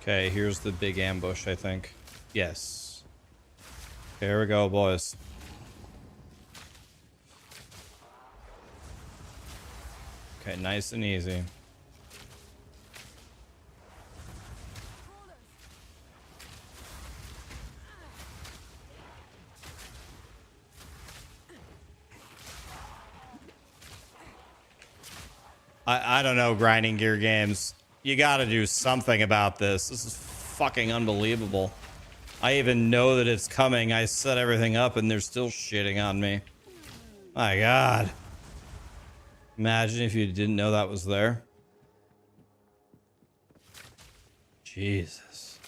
Okay, here's the big ambush, I think. Yes. Here we go, boys. Okay, nice and easy. I don't know, grinding gear games. You gotta do something about this. This is fucking unbelievable. I even know that it's coming. I set everything up and they're still shitting on me. My god. Imagine if you didn't know that was there. Jesus.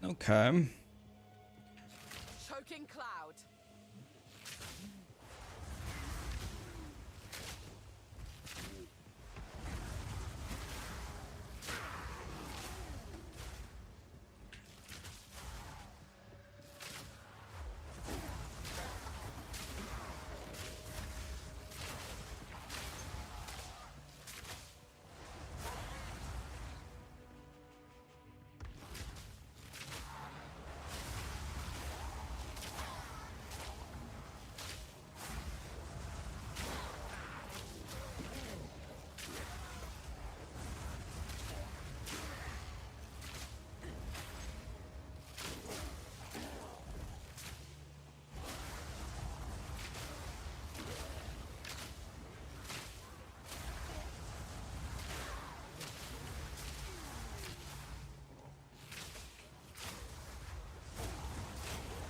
Okay. Choking cloud.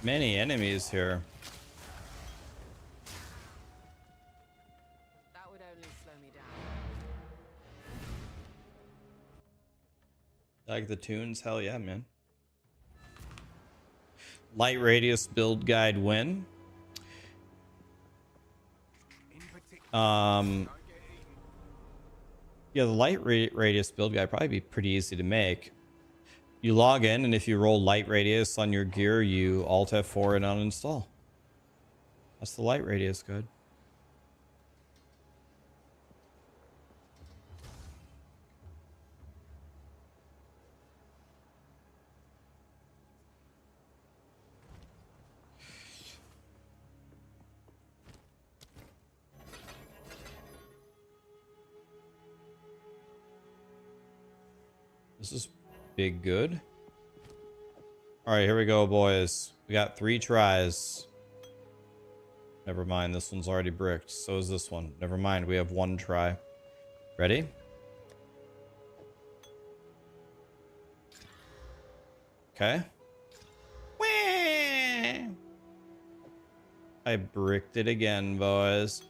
Many enemies here. That would only slow me down. Like the tunes? Hell yeah, man. Light radius build guide win. Yeah, the light radius build guide probably be pretty easy to make. You log in, and if you roll light radius on your gear, you Alt F4 and uninstall. That's the light radius good. This is big good. All right, here we go, boys. We got 3 tries. Never mind, this one's already bricked. So is this one. Never mind, we have 1 try. Ready? Okay. I bricked it again, boys.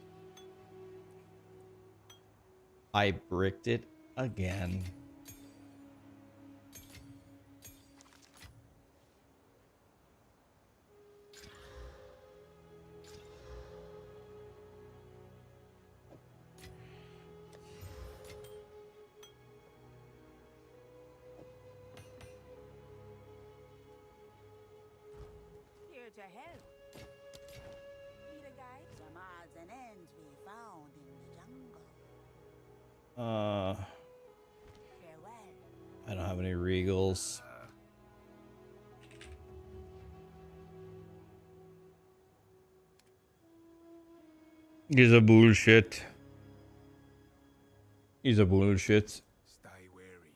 I bricked it again. Here to help. Need a guide? Some odds and ends we found in the jungle. Farewell. I don't have any regals. He's a bullshit. He's a bullshit. Stay wary.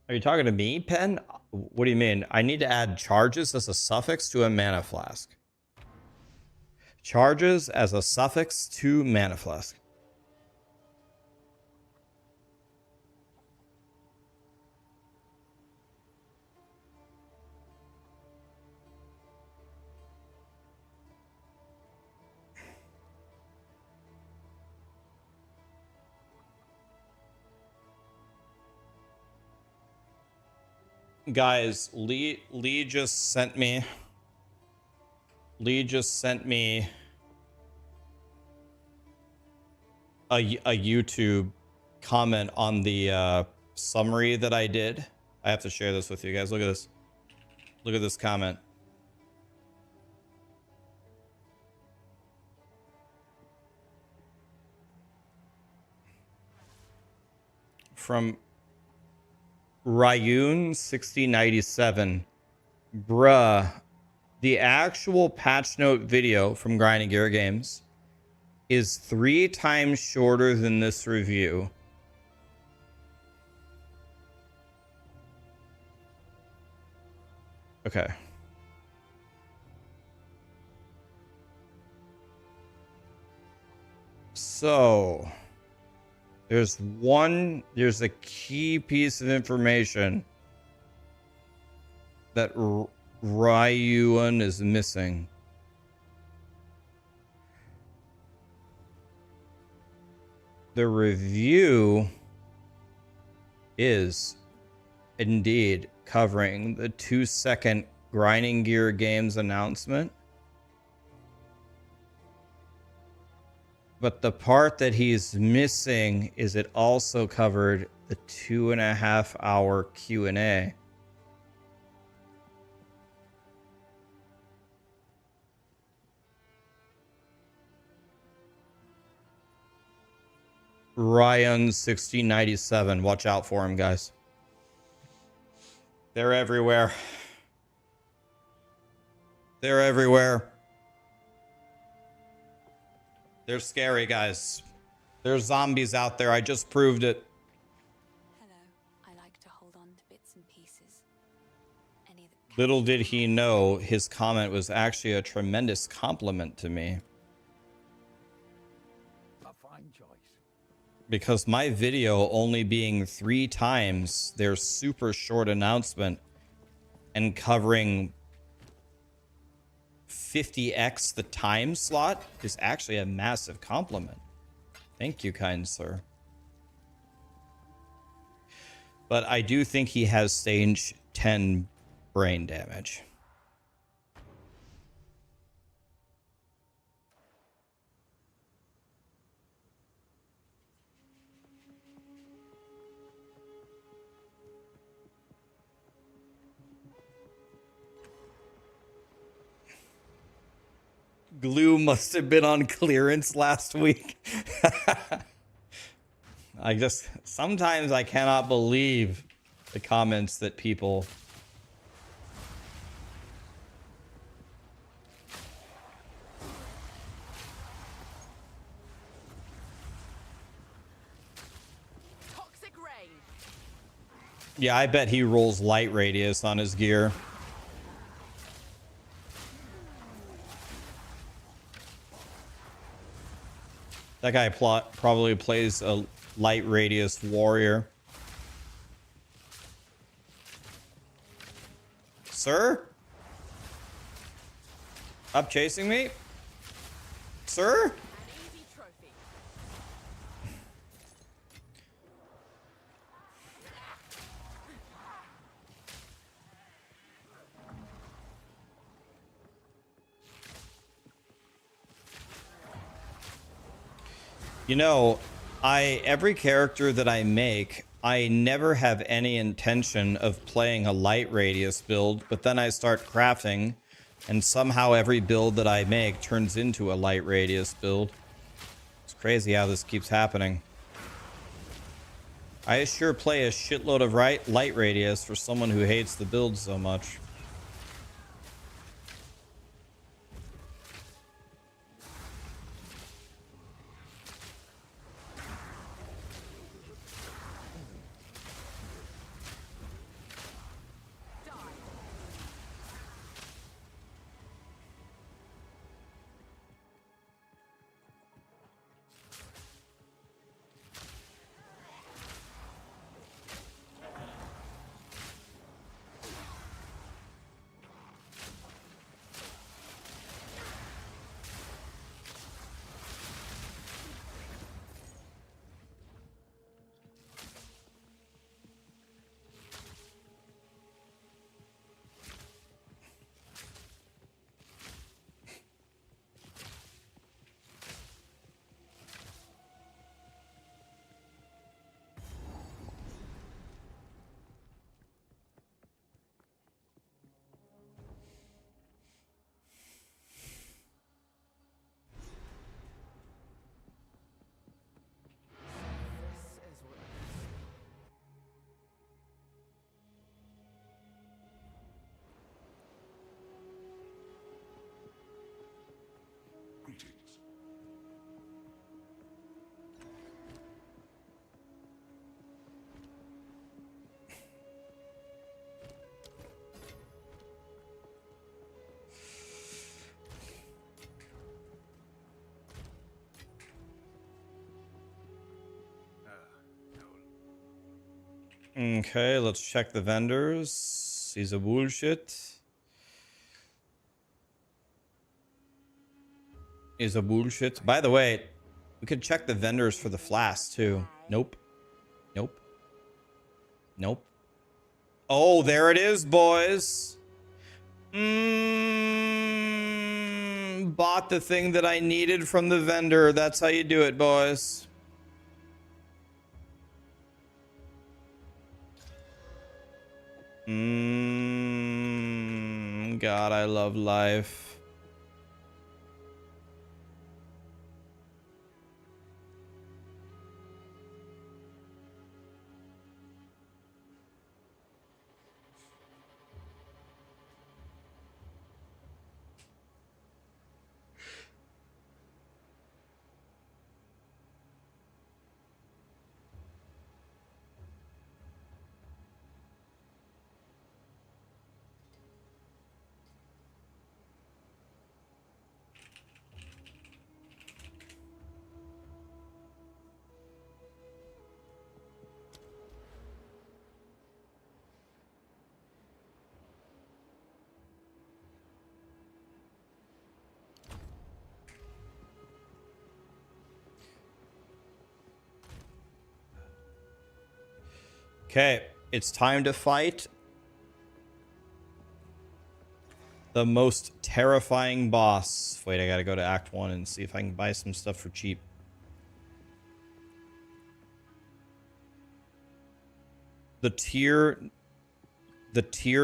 Are you talking to me, Pen? What do you mean? I need to add charges as a suffix to a mana flask. Charges as a suffix to mana flask. Guys, Lee just sent me a YouTube comment on the summary that I did. I have to share this with you guys. Look at this. Look at this comment. From Ryun 6097. Bruh, the actual patch note video from Grinding Gear Games is 3 times shorter than this review. Okay. So there's a key piece of information that Ryuan is missing. The review is indeed covering the 2-second Grinding Gear Games announcement. But the part that he's missing is it also covered the 2.5-hour Q&A. Ryan 1697. Watch out for him, guys. They're everywhere. They're everywhere. They're scary, guys. There's zombies out there. I just proved it. Hello. I like to hold on to bits and pieces. Any that Little did he know his comment was actually a tremendous compliment to me. A fine choice. Because my video only being 3 times their super short announcement and covering 50x the time slot is actually a massive compliment. Thank you, kind sir. But I do think he has stage 10 brain damage. Glue must have been on clearance last week. Sometimes I cannot believe the comments that people. Toxic rain. Yeah, I bet he rolls light radius on his gear. That guy probably plays a light radius warrior. Sir? Up chasing me? Sir? An easy trophy. You know, every character that I make, I never have any intention of playing a light radius build, but then I start crafting, and somehow every build that I make turns into a light radius build. It's crazy how this keeps happening. I sure play a shitload of light radius for someone who hates the build so much. Okay, let's check the vendors. He's a bullshit. Is a bullshit. By the way, we could check the vendors for the flask too. Nope. Nope. Nope. Oh, there it is, boys. Bought the thing that I needed from the vendor. That's how you do it, boys. God, I love life. Okay, it's time to fight the most terrifying boss. Wait, I gotta go to Act 1 and see if I can buy some stuff for cheap. The tier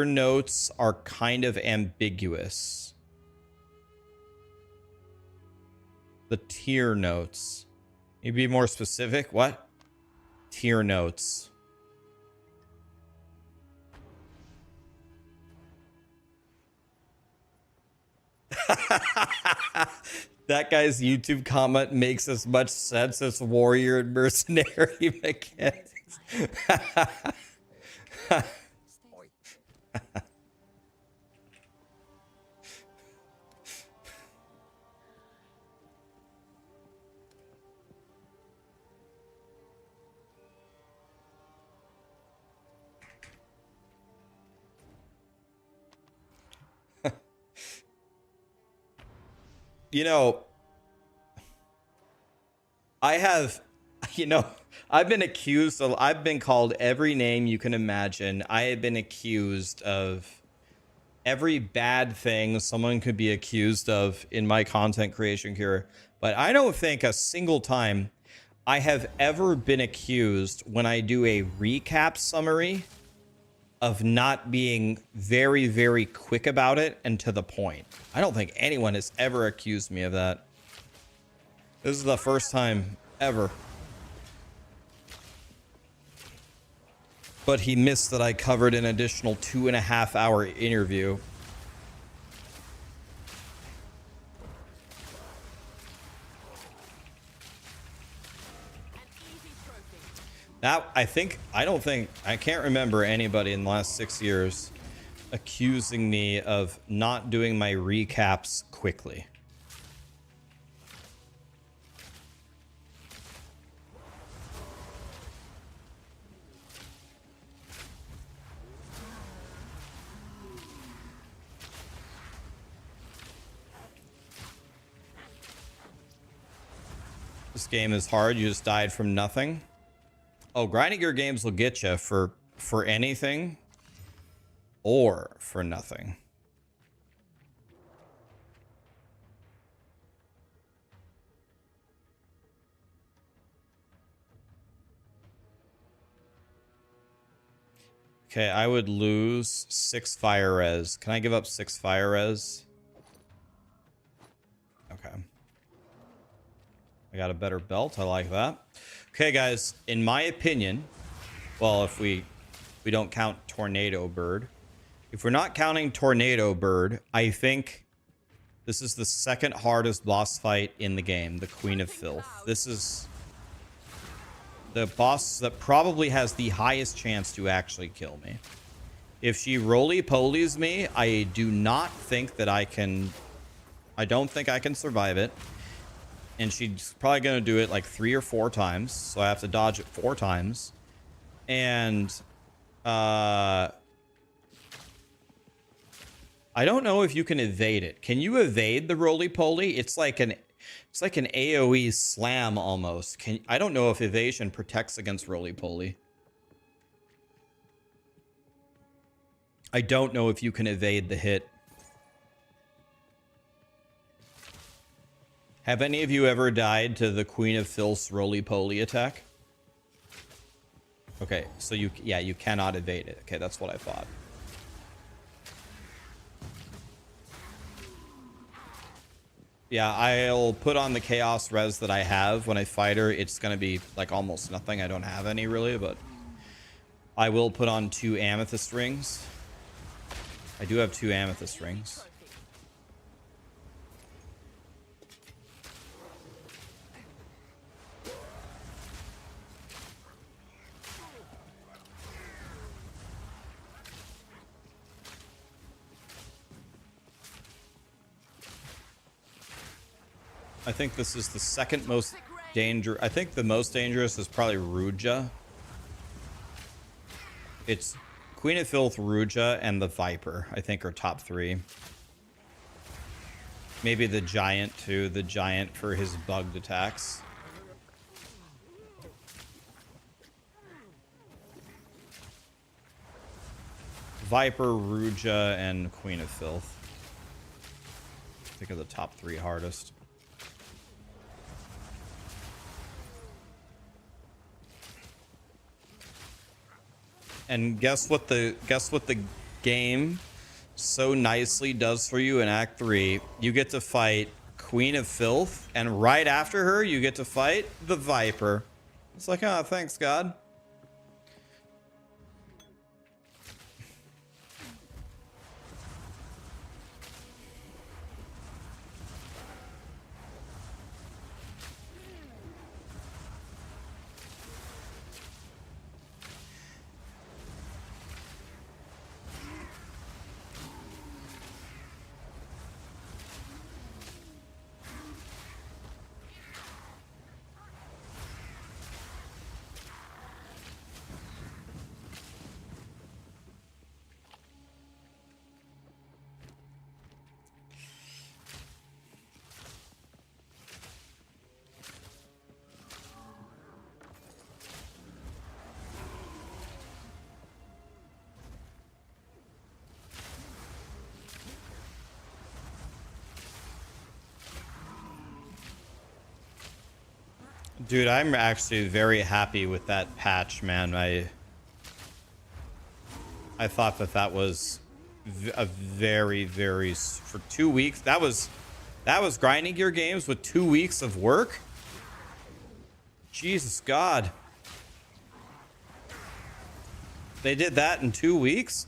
notes are kind of ambiguous. The tier notes. Can you be more specific? What? Tier notes. That guy's YouTube comment makes as much sense as warrior and mercenary mechanics. You know, I've been called every name you can imagine. I have been accused of every bad thing someone could be accused of in my content creation career. But I don't think a single time I have ever been accused when I do a recap summary of not being very, very quick about it and to the point. I don't think anyone has ever accused me of that. This is the first time ever. But he missed that I covered an additional 2.5-hour interview. That, I can't remember anybody in the last 6 years accusing me of not doing my recaps quickly. This game is hard. You just died from nothing. Oh, grinding your games will get you for anything or for nothing. Okay, I would lose 6 fire res. Can I give up 6 fire res? Okay. I got a better belt. I like that. Okay, guys, in my opinion, well, if we don't count Tornado Bird, if we're not counting Tornado Bird, I think this is the second hardest boss fight in the game, the Queen of Filth. This is the boss that probably has the highest chance to actually kill me. If she roly-polies me, I don't think I can survive it. And she's probably going to do it like 3 or 4 times. So I have to dodge it 4 times. And I don't know if you can evade it. Can you evade the roly-poly? It's like an AoE slam almost. I don't know if evasion protects against roly-poly. I don't know if you can evade the hit. Have any of you ever died to the Queen of Filth's roly-poly attack? Okay, so you cannot evade it. Okay, that's what I thought. Yeah, I'll put on the chaos res that I have when I fight her. It's gonna be like almost nothing. I don't have any really, but I will put on 2 amethyst rings. I do have 2 amethyst rings. I think this is the second most dangerous. I think the most dangerous is probably Ruja. It's Queen of Filth, Ruja, and the Viper, I think, are top 3. Maybe the Giant, too. The Giant for his bugged attacks. Viper, Ruja, and Queen of Filth. I think are the top 3 hardest. And guess what the game so nicely does for you in Act 3? You get to fight Queen of Filth, and right after her, you get to fight the Viper. It's like, oh, thanks, God. Dude, I'm actually very happy with that patch, man. I thought that was a very for 2 weeks. That was grinding gear games with 2 weeks of work. Jesus God. They did that in 2 weeks?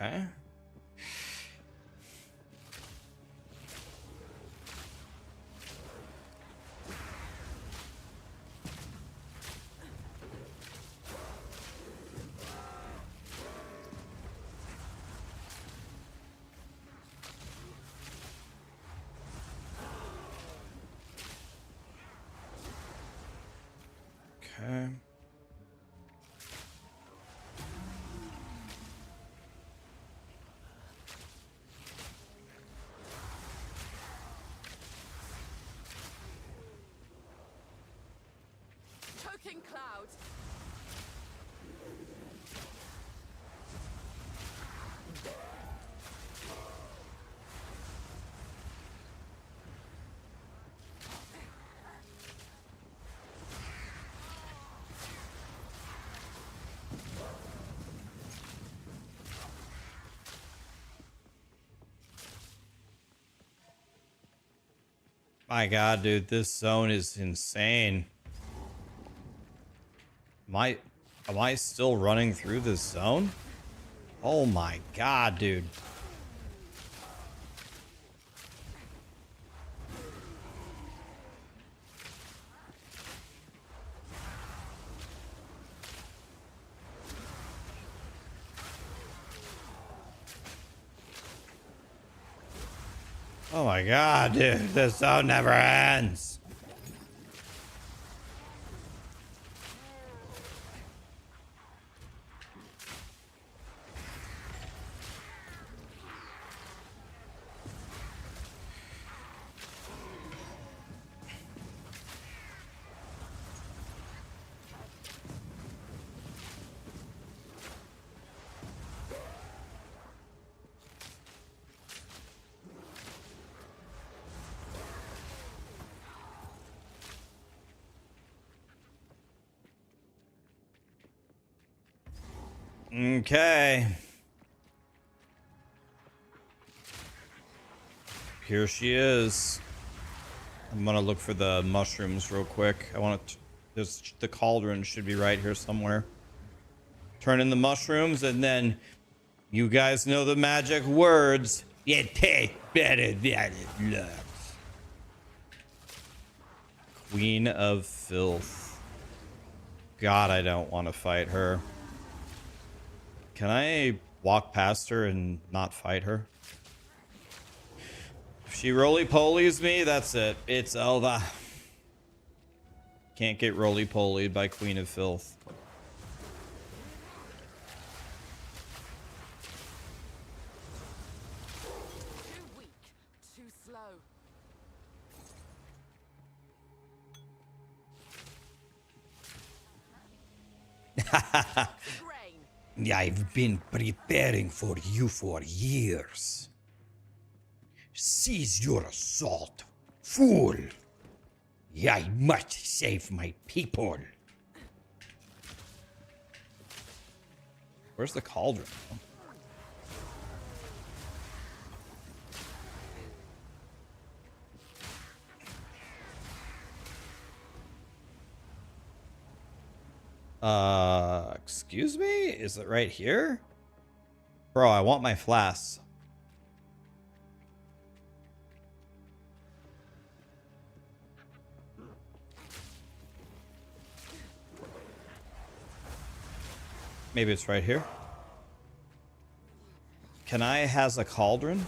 Okay. Okay. Choking cloud. My God, dude, this zone is insane. Am I still running through this zone? Oh my God, dude. Oh my God, dude, this zone never ends. Okay. Here she is. I'm gonna look for the mushrooms real quick. I want to. The cauldron should be right here somewhere. Turn in the mushrooms, and then you guys know the magic words. It tastes better than it looks. Queen of Filth. God, I don't want to fight her. Can I walk past her and not fight her? If she roly-polies me, that's it. It's over. Can't get roly-polied by Queen of Filth. Too weak, too slow. I've been preparing for you for years. Cease your assault, fool. I must save my people. Where's the cauldron? Excuse me? Is it right here? Bro, I want my flasks. Maybe it's right here. Can I has a cauldron?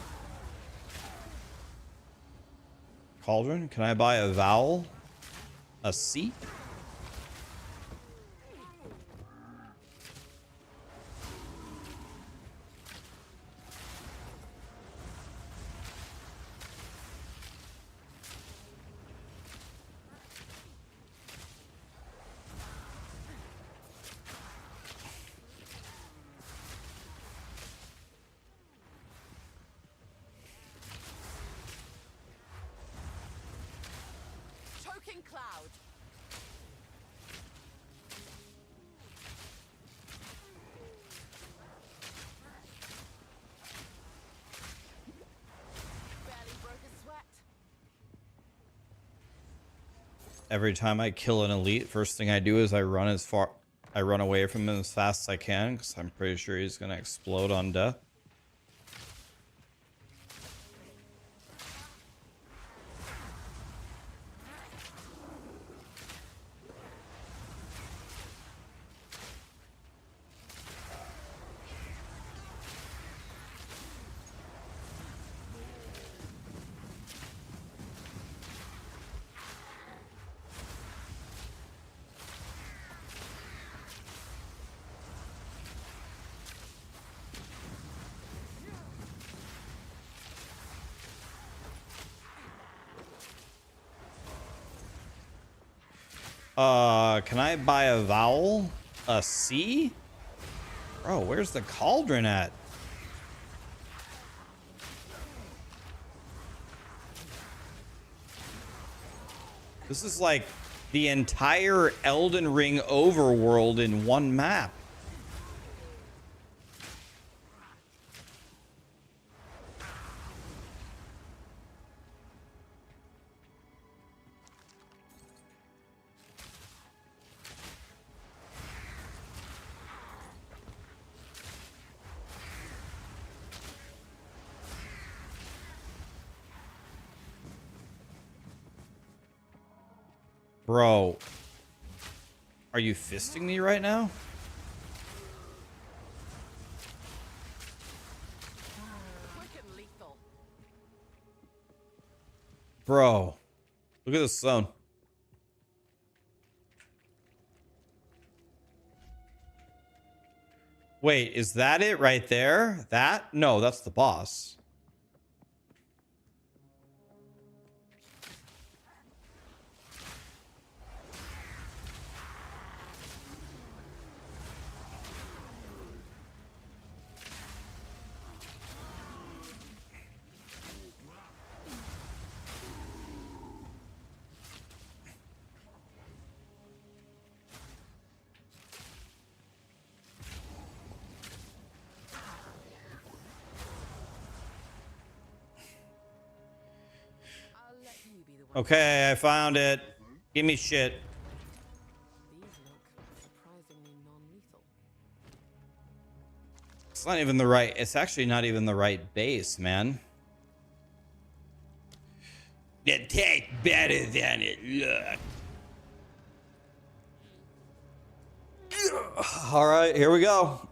Cauldron? Can I buy a vowel? A seat? Choking cloud. Barely broke a sweat. Every time I kill an elite, first thing I do is I run away from him as fast as I can, because I'm pretty sure he's gonna explode on death. Can I buy a vowel? A C? Bro, where's the cauldron at? This is like the entire Elden Ring overworld in one map. Bro, are you fisting me right now? Quick and lethal. Bro, look at this zone. Wait, is that it right there? That? No, that's the boss. Okay, I found it. Give me shit. These look surprisingly non-lethal. It's not even the right. It's actually not even the right base, man. It tastes better than it looks. All right, here we go.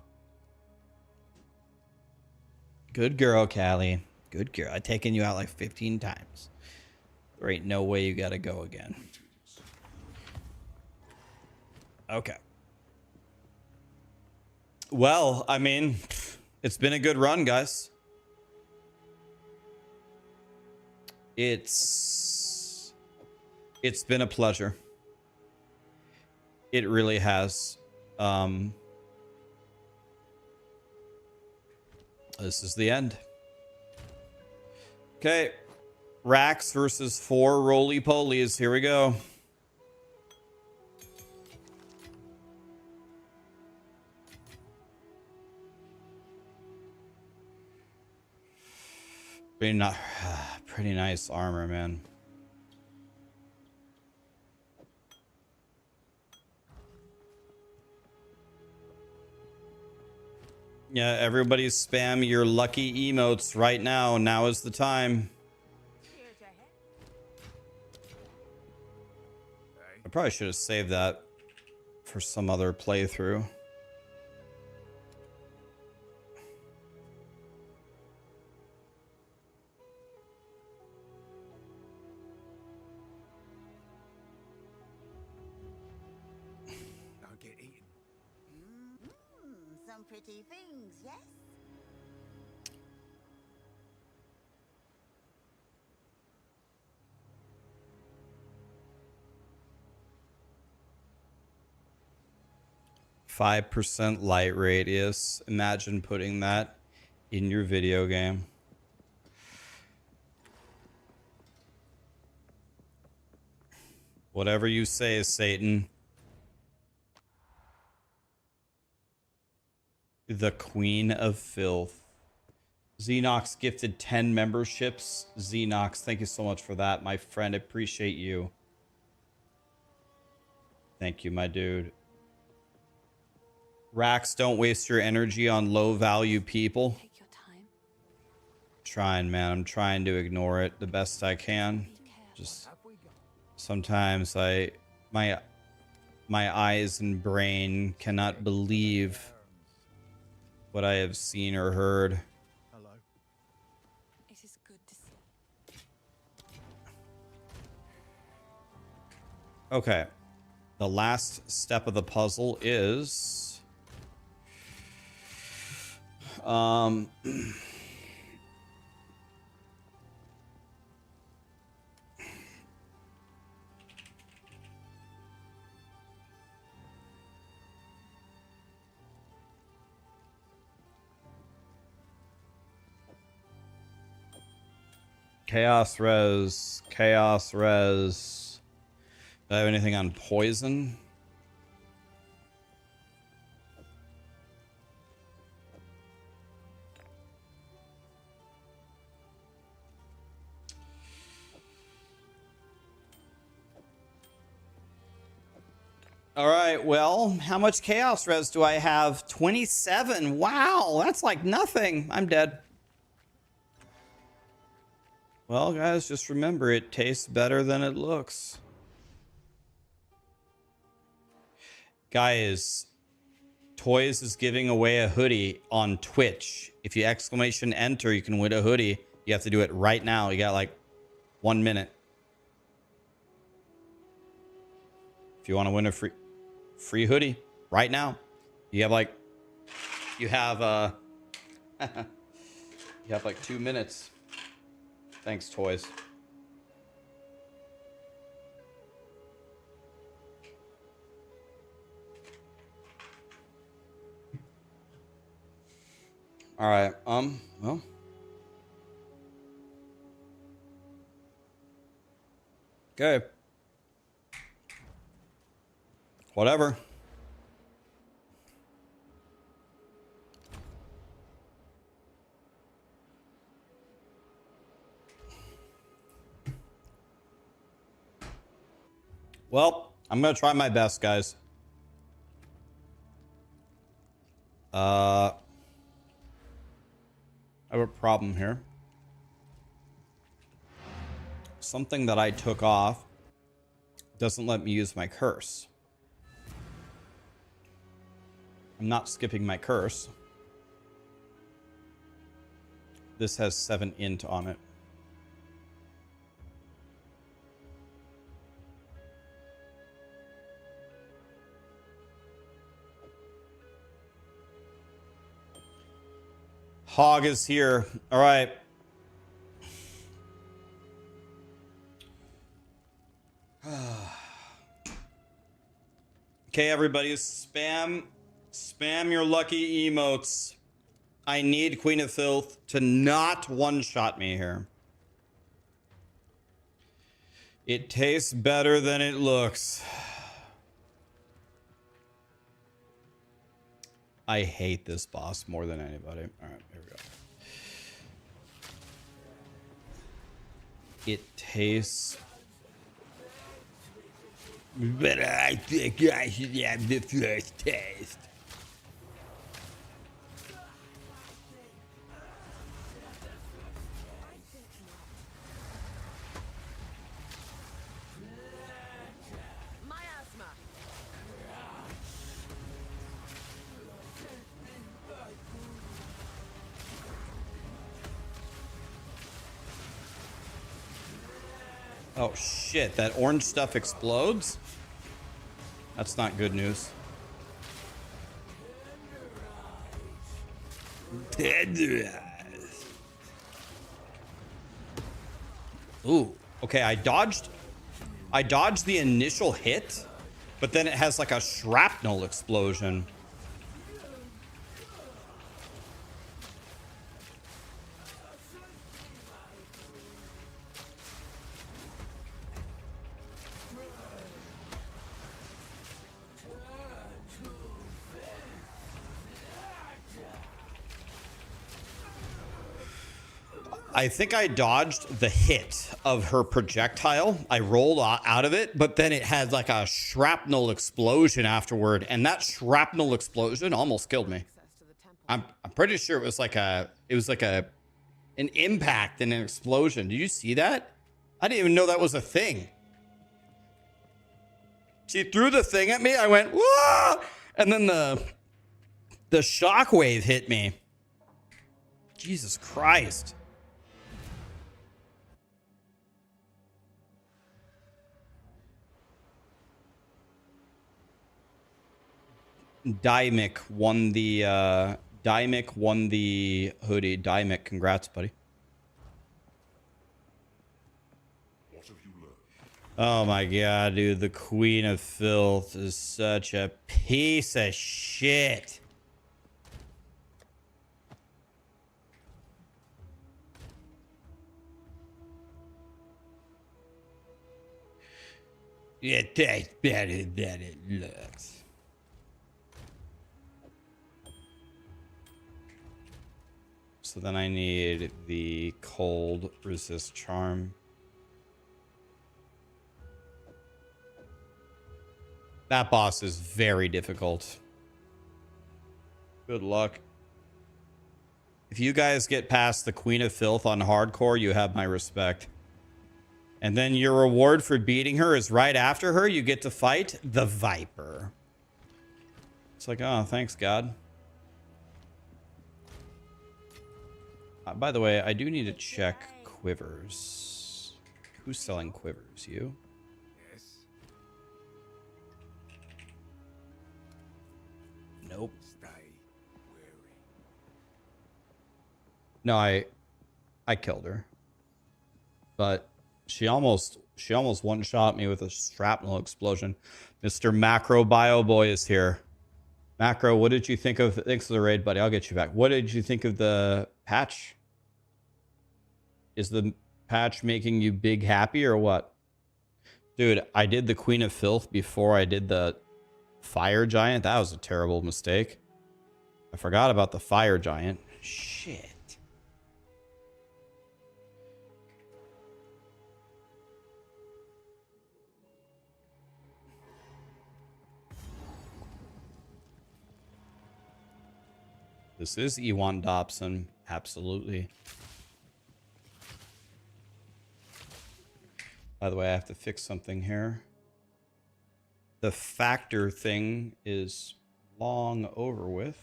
Good girl, Callie. Good girl. I've taken you out like 15 times. There ain't no way you gotta go again. Okay. Well, I mean, it's been a good run, guys. It's been a pleasure. It really has. This is the end. Okay. Rax versus 4 roly-polies. Here we go. Pretty nice armor, man. Yeah, everybody spam your lucky emotes right now. Now is the time. I probably should have saved that for some other playthrough. Don't get eaten. Some pretty things, yes? 5% light radius. Imagine putting that in your video game. Whatever you say, Satan. The Queen of Filth. Xenox gifted 10 memberships. Xenox, thank you so much for that, my friend. I appreciate you. Thank you, my dude. Rax, don't waste your energy on low value people. Take your time. Trying, man. I'm trying to ignore it the best I can. Just sometimes my eyes and brain cannot believe what I have seen or heard. Hello. It is good to see. Okay. The last step of the puzzle is Chaos res. Chaos res. Do I have anything on poison? All right, well, how much chaos res do I have? 27. Wow, that's like nothing. I'm dead. Well, guys, just remember, it tastes better than it looks. Guys, Toys is giving away a hoodie on Twitch. If you exclamation enter, you can win a hoodie. You have to do it right now. You got like 1 minute. If you want to win a free hoodie right now, you have like you have like 2 minutes. Thanks, Toys. All right, well, okay, whatever. Well, I'm gonna try my best, guys. I have a problem here. Something that I took off doesn't let me use my curse. I'm not skipping my curse. This has 7 int on it. Hog is here. All right. Okay, everybody, spam your lucky emotes. I need Queen of Filth to not one-shot me here. It tastes better than it looks. I hate this boss more than anybody. All right, here we go. It tastes... But I think I should have the first taste. Miasma. Oh shit, that orange stuff explodes? That's not good news. Tenderize. Ooh, okay, I dodged the initial hit, but then it has like a shrapnel explosion. I think I dodged the hit of her projectile. I rolled out of it, but then it had like a shrapnel explosion afterward, and that shrapnel explosion almost killed me. I'm pretty sure it was like an impact and an explosion. Did you see that? I didn't even know that was a thing. She threw the thing at me. I went, whoa! And then the shockwave hit me. Jesus Christ. Dymic won the hoodie. Dymic, congrats, buddy. What have you learned? Oh my god, dude, the Queen of Filth is such a piece of shit. It tastes better than it looks. So then I need the cold resist charm. That boss is very difficult. Good luck. If you guys get past the Queen of Filth on hardcore, you have my respect. And then your reward for beating her is right after her, you get to fight the Viper. It's like, oh, thanks, God. By the way, I do need to check quivers. Who's selling quivers? You? Yes. Nope. Stay wary. No, I killed her. But she almost one-shot me with a shrapnel explosion. Mr. Macro Bio Boy is here. Macro, what did you think of... Thanks for the raid, buddy. I'll get you back. What did you think of the patch? Is the patch making you big happy or what? Dude, I did the Queen of Filth before I did the Fire Giant. That was a terrible mistake. I forgot about the Fire Giant. Shit. This is Ewan Dobson. Absolutely. By the way, I have to fix something here. The factor thing is long over with.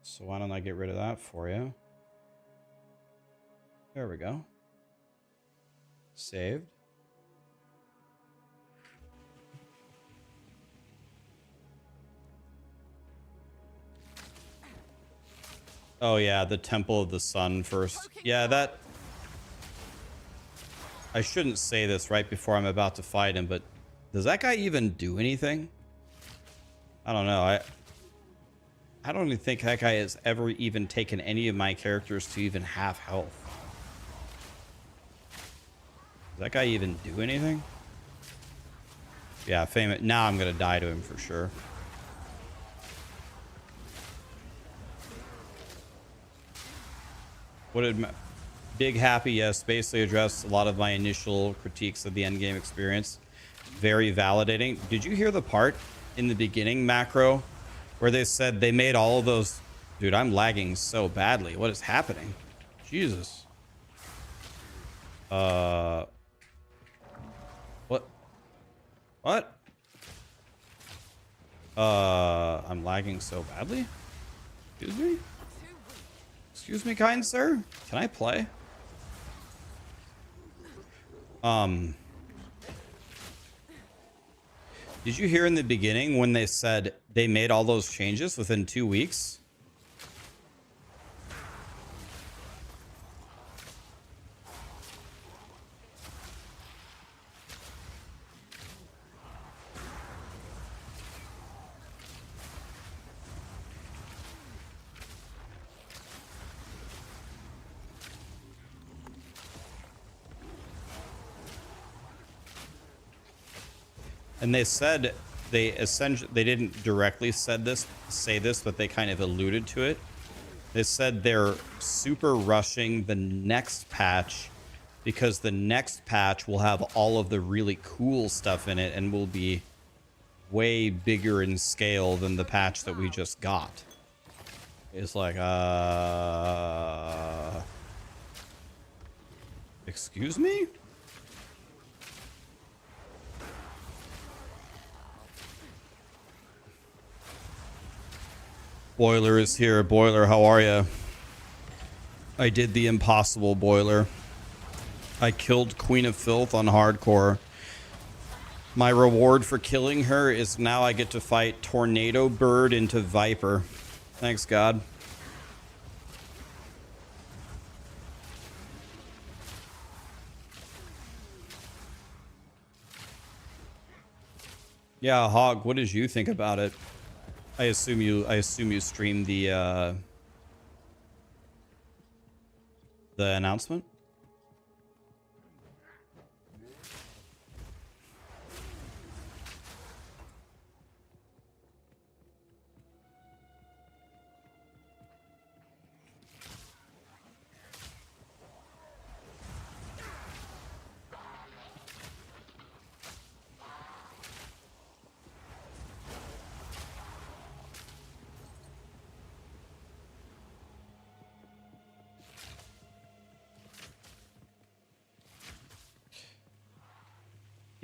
So why don't I get rid of that for you? There we go. Saved. Oh yeah, the Temple of the Sun first. Yeah, that... I shouldn't say this right before I'm about to fight him, but does that guy even do anything? I don't know. I don't even think that guy has ever even taken any of my characters to even half health. Does that guy even do anything? Yeah, famous. Now I'm gonna die to him for sure. What did Big Happy? Yes, basically addressed a lot of my initial critiques of the endgame experience. Very validating. Did you hear the part in the beginning, Macro, where they said they made all of those... Dude, I'm lagging so badly. What is happening? Jesus. What? What? I'm lagging so badly? Excuse me? Excuse me, kind sir? Can I play? Did you hear in the beginning when they said they made all those changes within 2 weeks? And they said they didn't directly say this, but they kind of alluded to it. They said they're super rushing the next patch because the next patch will have all of the really cool stuff in it and will be way bigger in scale than the patch that we just got. It's like, excuse me? Boiler is here. Boiler, how are you? I did the impossible, Boiler. I killed Queen of Filth on hardcore. My reward for killing her is now I get to fight Tornado Bird into Viper. Thanks, God. Yeah, Hog, what did you think about it? I assume you streamed the announcement.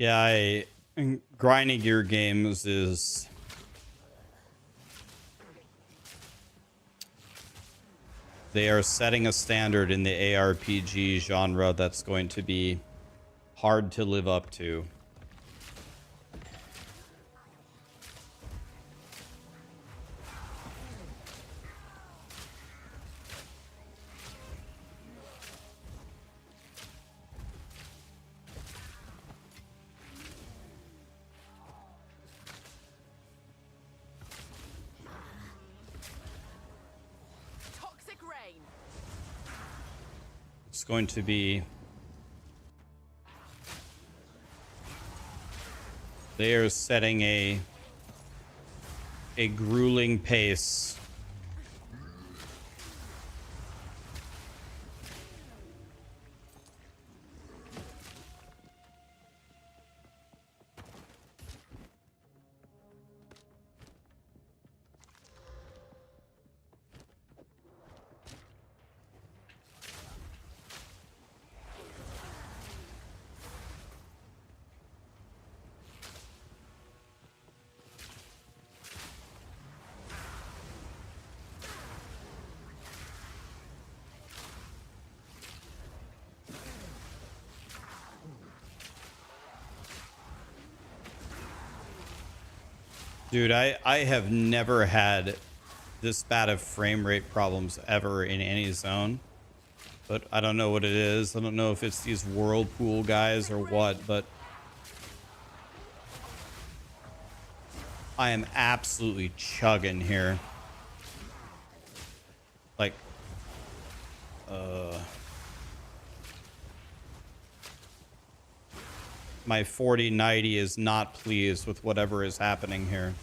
Yeah, grinding gear games is... They are setting a standard in the ARPG genre that's going to be hard to live up to. Toxic rain. It's going to be... They are setting a grueling pace. Dude, I have never had this bad of frame rate problems ever in any zone. But I don't know what it is. I don't know if it's these whirlpool guys or what, but I am absolutely chugging here. Like, my 4090 is not pleased with whatever is happening here.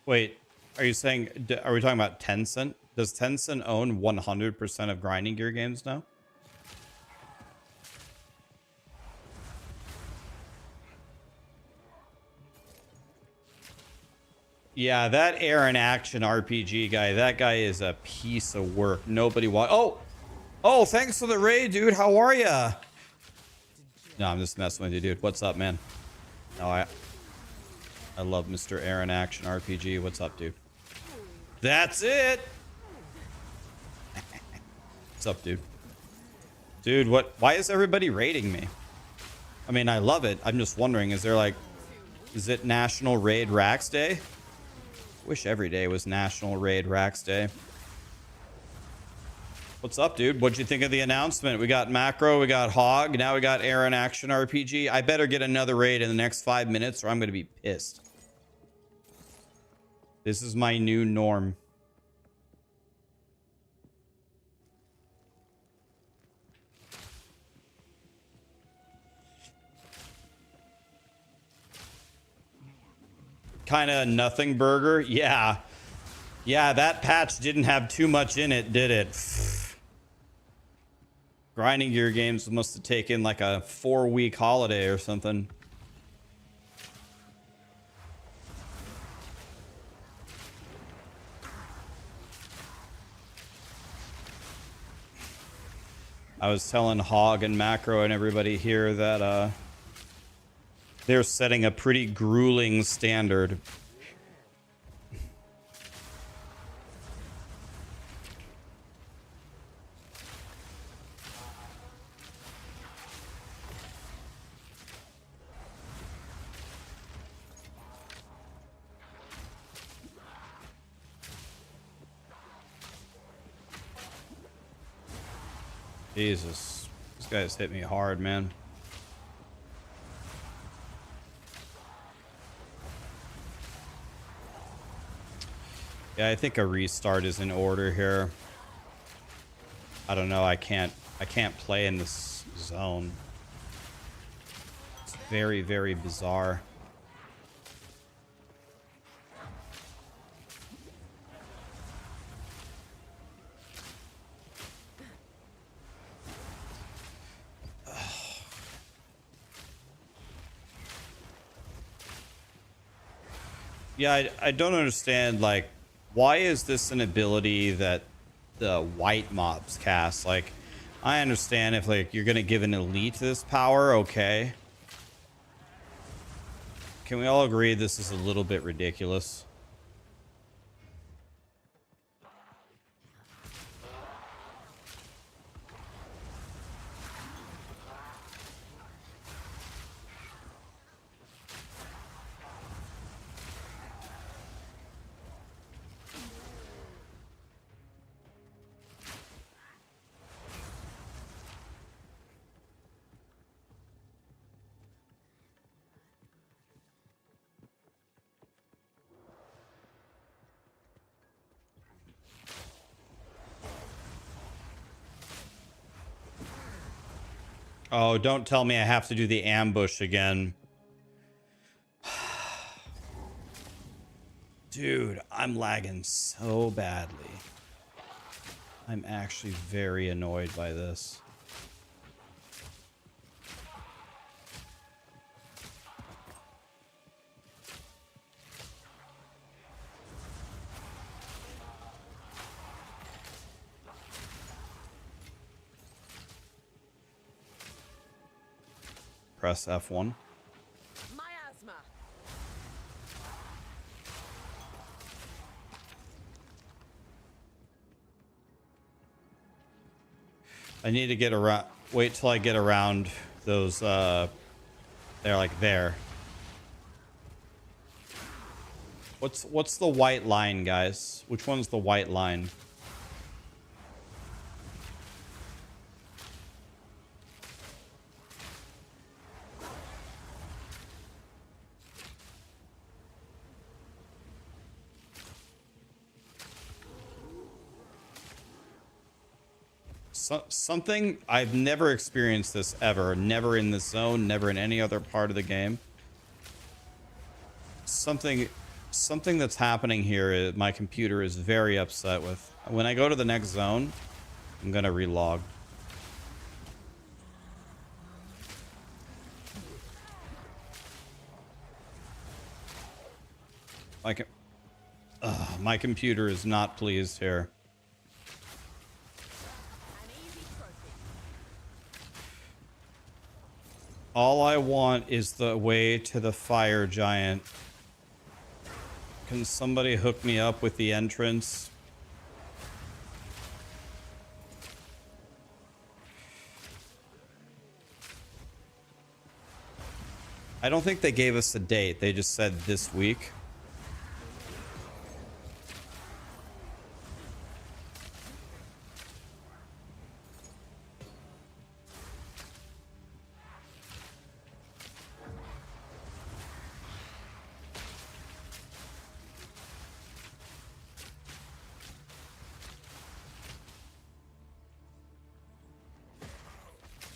Wait, are you saying, are we talking about Tencent? Does Tencent own 100% of grinding gear games now? Yeah, that Aaron Action RPG guy, that guy is a piece of work. Nobody Oh, thanks for the raid, dude. How are ya? No, I'm just messing with you, dude. What's up, man? No, I love Mr. Aaron Action RPG. What's up, dude? That's it. What's up, dude? Dude, why is everybody raiding me? I mean, I love it. I'm just wondering, is it National Raid Rax Day? Wish every day was National Raid Rax Day. What's up, dude? What'd you think of the announcement? We got Macro, we got Hog, now we got Aaron Action RPG. I better get another raid in the next 5 minutes or I'm going to be pissed. This is my new norm. Kind of nothing burger. Yeah, that patch didn't have too much in it, did it? Grinding gear games must have taken like a 4-week holiday or something. I was telling Hog and Macro and everybody here that they're setting a pretty grueling standard. Jesus, these guys hit me hard, man. Yeah, I think a restart is in order here. I don't know. I can't play in this zone. It's very, very bizarre. Yeah, I don't understand, like, why is this an ability that the white mobs cast? Like, I understand if, like, you're gonna give an elite this power, okay. Can we all agree this is a little bit ridiculous? Oh, don't tell me I have to do the ambush again. Dude, I'm lagging so badly. I'm actually very annoyed by this. Press F1. Miasma. I need to get around. Wait till I get around those. They're like there. What's the white line, guys? Which one's the white line? Something I've never experienced this ever. Never in this zone. Never in any other part of the game. Something that's happening here. My computer is very upset with. When I go to the next zone, I'm gonna relog. My computer is not pleased here. All I want is the way to the fire giant. Can somebody hook me up with the entrance? I don't think they gave us a date. They just said this week.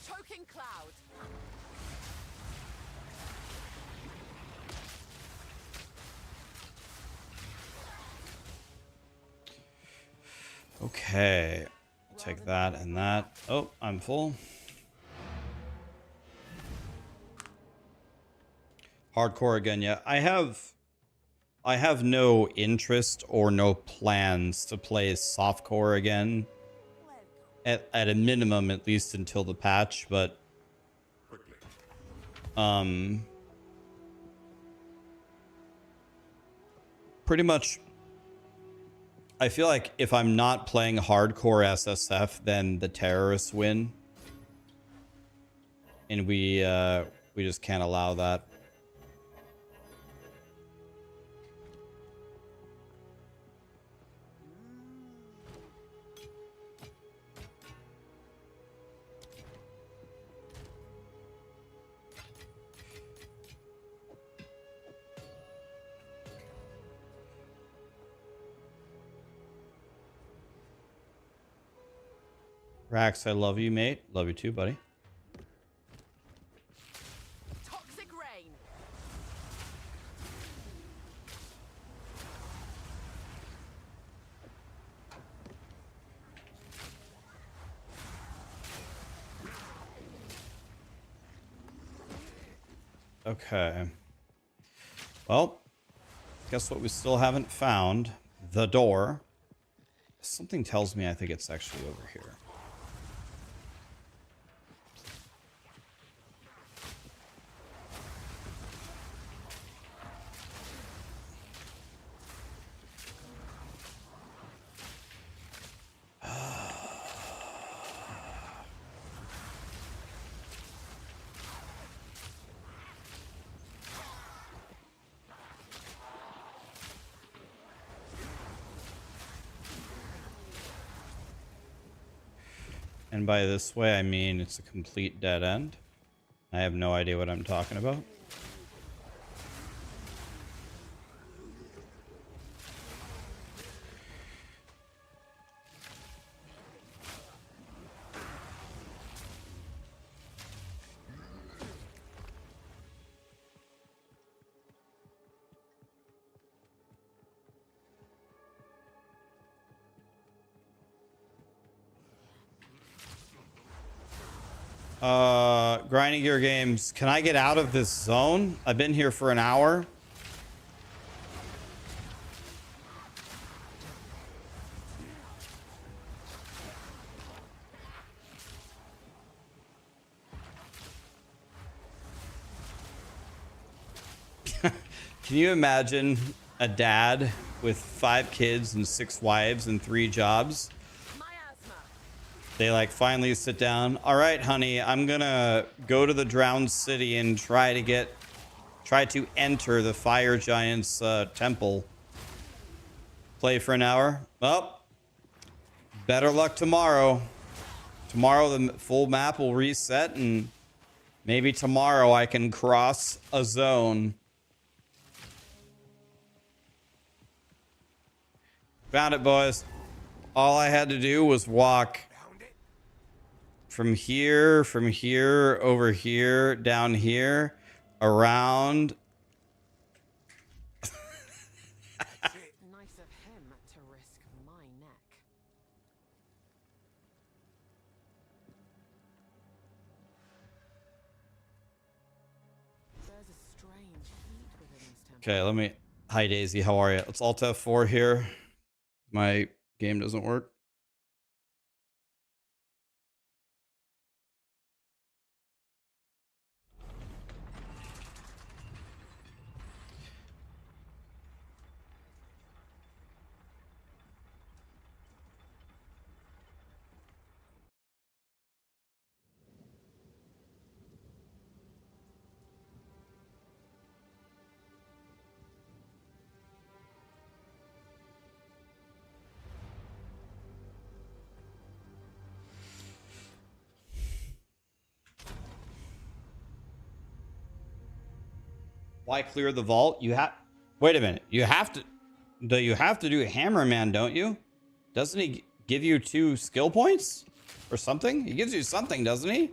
Choking cloud. Okay. Take that and that. Oh, I'm full. Hardcore again, yeah. I have no interest or no plans to play softcore again. At a minimum, at least until the patch, but pretty much I feel like if I'm not playing hardcore SSF, then the terrorists win. And we just can't allow that. Rax, I love you, mate. Love you too, buddy. Toxic rain. Okay. Well, Guess what we still haven't found? The door. Something tells me I think it's actually over here. And by this way, I mean it's a complete dead end. I have no idea what I'm talking about. Grinding Gear Games, can I get out of this zone? I've been here for an hour. Can you imagine a dad with 5 kids and 6 wives and 3 jobs? They like finally sit down. All right, honey, I'm gonna go to the drowned city and try to enter the fire giant's temple. Play for an hour. Well, better luck tomorrow. Tomorrow the full map will reset, and maybe tomorrow I can cross a zone. Found it, boys. All I had to do was walk from here, over here, down here, around. Nice of him to risk my neck. There's a strange heat within this temple. Okay, let me. Hi, Daisy. How are you? Let's Alt F4 here. My game doesn't work. Why clear the vault? You have. Wait a minute. You have to. You have to do Hammerman, don't you? Doesn't he give you 2 skill points or something? He gives you something, doesn't he?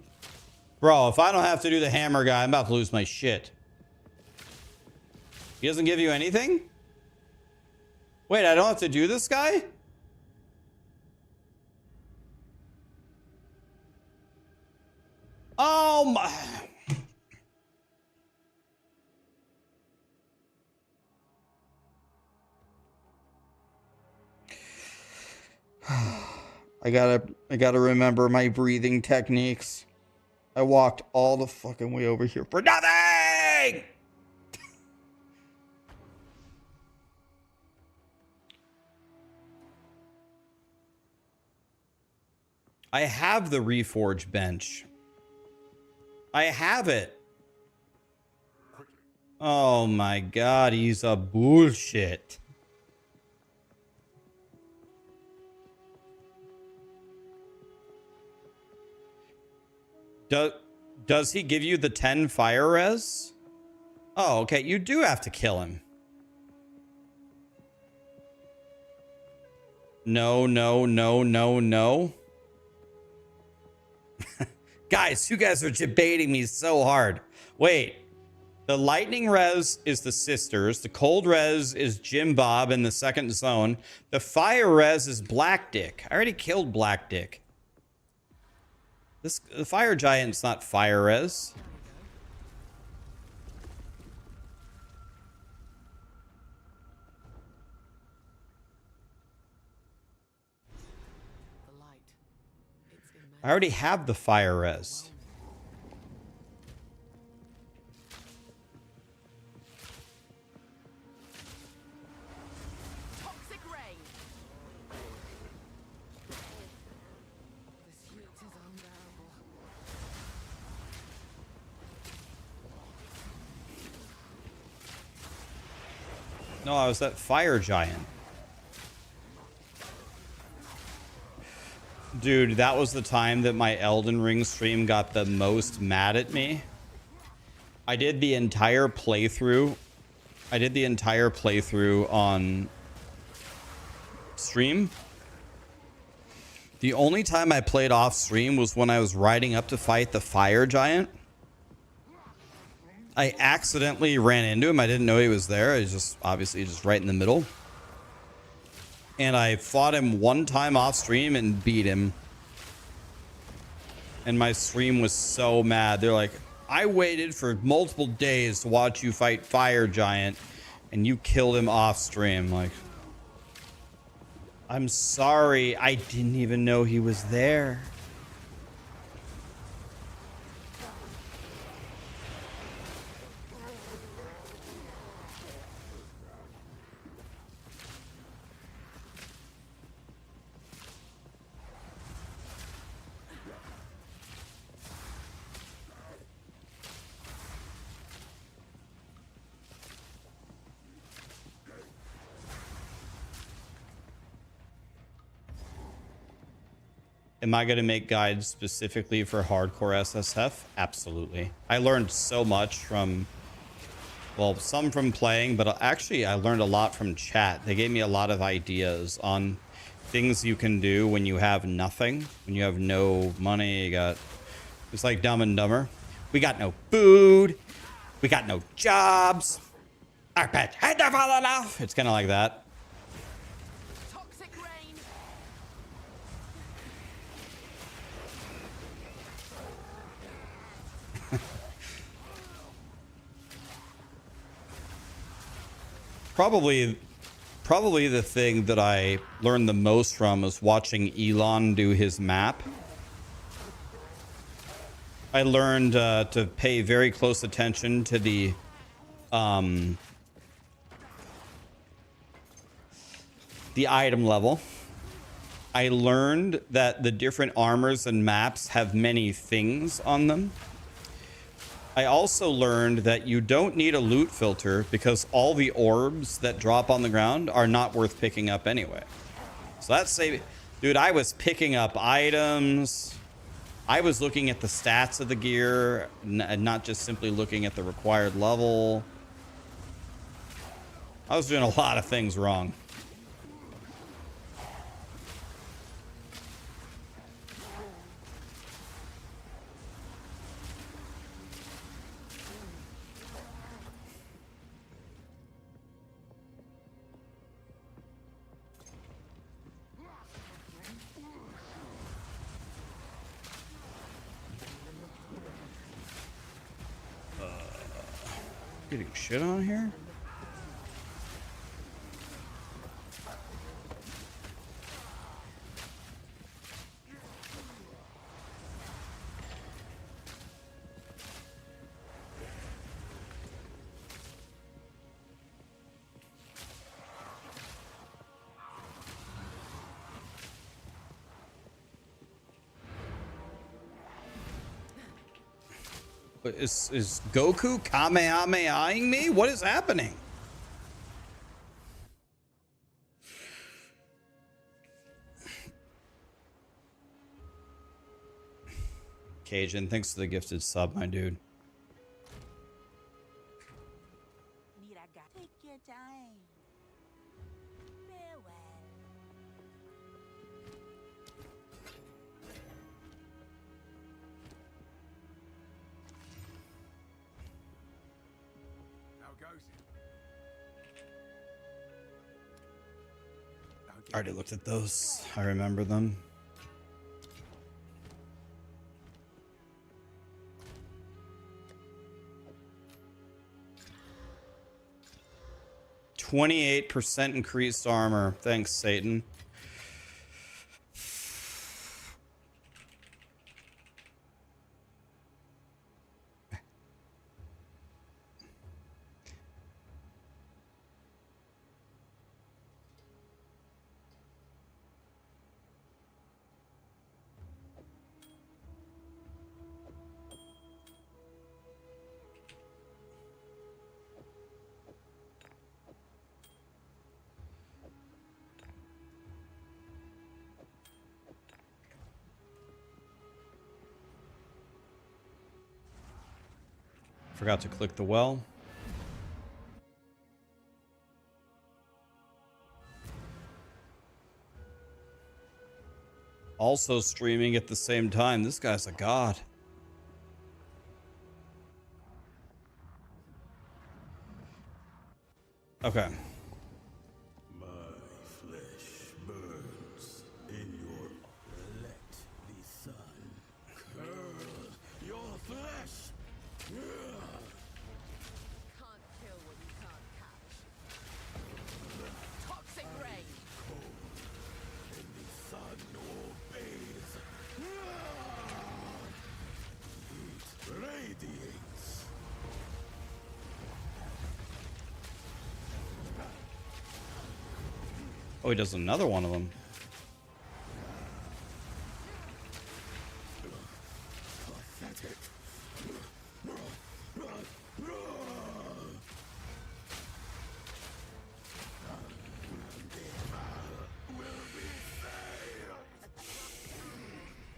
Bro, if I don't have to do the hammer guy, I'm about to lose my shit. He doesn't give you anything? Wait, I don't have to do this guy? Oh my. I gotta remember my breathing techniques. I walked all the fucking way over here for nothing! I have the Reforge bench. I have it. Oh my god, he's a bullshit. Does he give you the 10 fire res? Oh, okay. You do have to kill him. No, no, no, no, no. Guys, you guys are debating me so hard. Wait. The lightning res is the sisters. The cold res is Jim Bob in the second zone. The fire res is Black Dick. I already killed Black Dick. The fire giant's not fire res. I already have the fire res. Toxic rain. This heat is unbearable. No, I was that fire giant. Dude, that was the time that my Elden Ring stream got the most mad at me. I did the entire playthrough. On stream. The only time I played off stream was when I was riding up to fight the fire giant. I accidentally ran into him. I didn't know he was there. He was just obviously just right in the middle. And I fought him one time off stream and beat him. And my stream was so mad. They're like, I waited for multiple days to watch you fight Fire Giant and you killed him off stream. Like, I'm sorry. I didn't even know he was there. Am I going to make guides specifically for hardcore SSF? Absolutely. I learned so much from, well, some from playing, but actually I learned a lot from chat. They gave me a lot of ideas on things you can do when you have nothing, when you have no money. You got, it's like Dumb and Dumber. We got no food. We got no jobs. Our pet had to fall enough. It's kind of like that. Probably the thing that I learned the most from was watching Elon do his map. I learned to pay very close attention to the item level. I learned that the different armors and maps have many things on them. I also learned that you don't need a loot filter because all the orbs that drop on the ground are not worth picking up anyway. So that's saving. Dude, I was picking up items. I was looking at the stats of the gear and not just simply looking at the required level. I was doing a lot of things wrong. Getting shit on here? Is Goku Kamehamehaing me? What is happening? Cajun, thanks for the gifted sub, my dude. Take your time. Farewell. I already looked at those. I remember them. %28 increased armor. Thanks, Satan. Forgot to click the well. Also streaming at the same time. This guy's a god. Okay. My flesh burns in your. Let the sun curl your flesh. Can't kill what you can't catch. Toxic rain. And the sun obeys. It radiates. Oh, he does another one of them. Pathetic.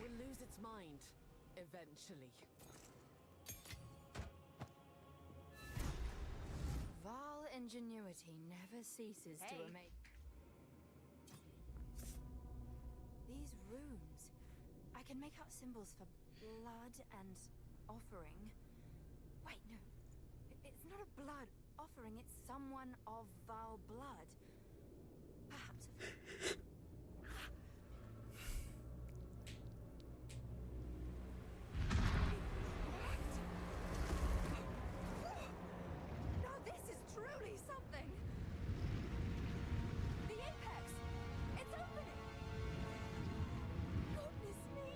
Will lose its mind eventually. Vile ingenuity never ceases to amaze. These runes. I can make out symbols for blood and offering. Wait, no. It's not a blood offering, it's someone of vile blood. Perhaps a... Now this is truly something! The apex! It's opening! Goodness me!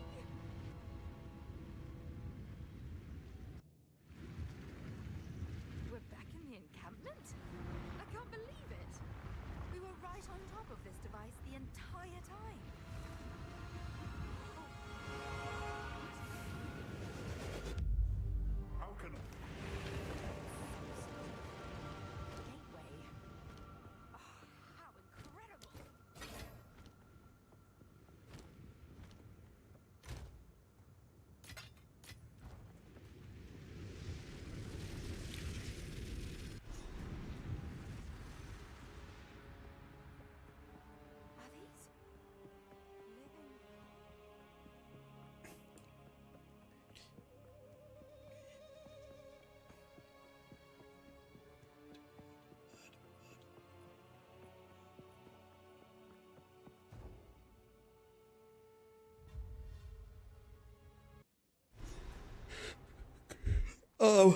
We're back in the encampment? I can't believe it! We were right on top of this device the entire time. How can I? Gateway. Oh, how incredible! Are these living? Oh.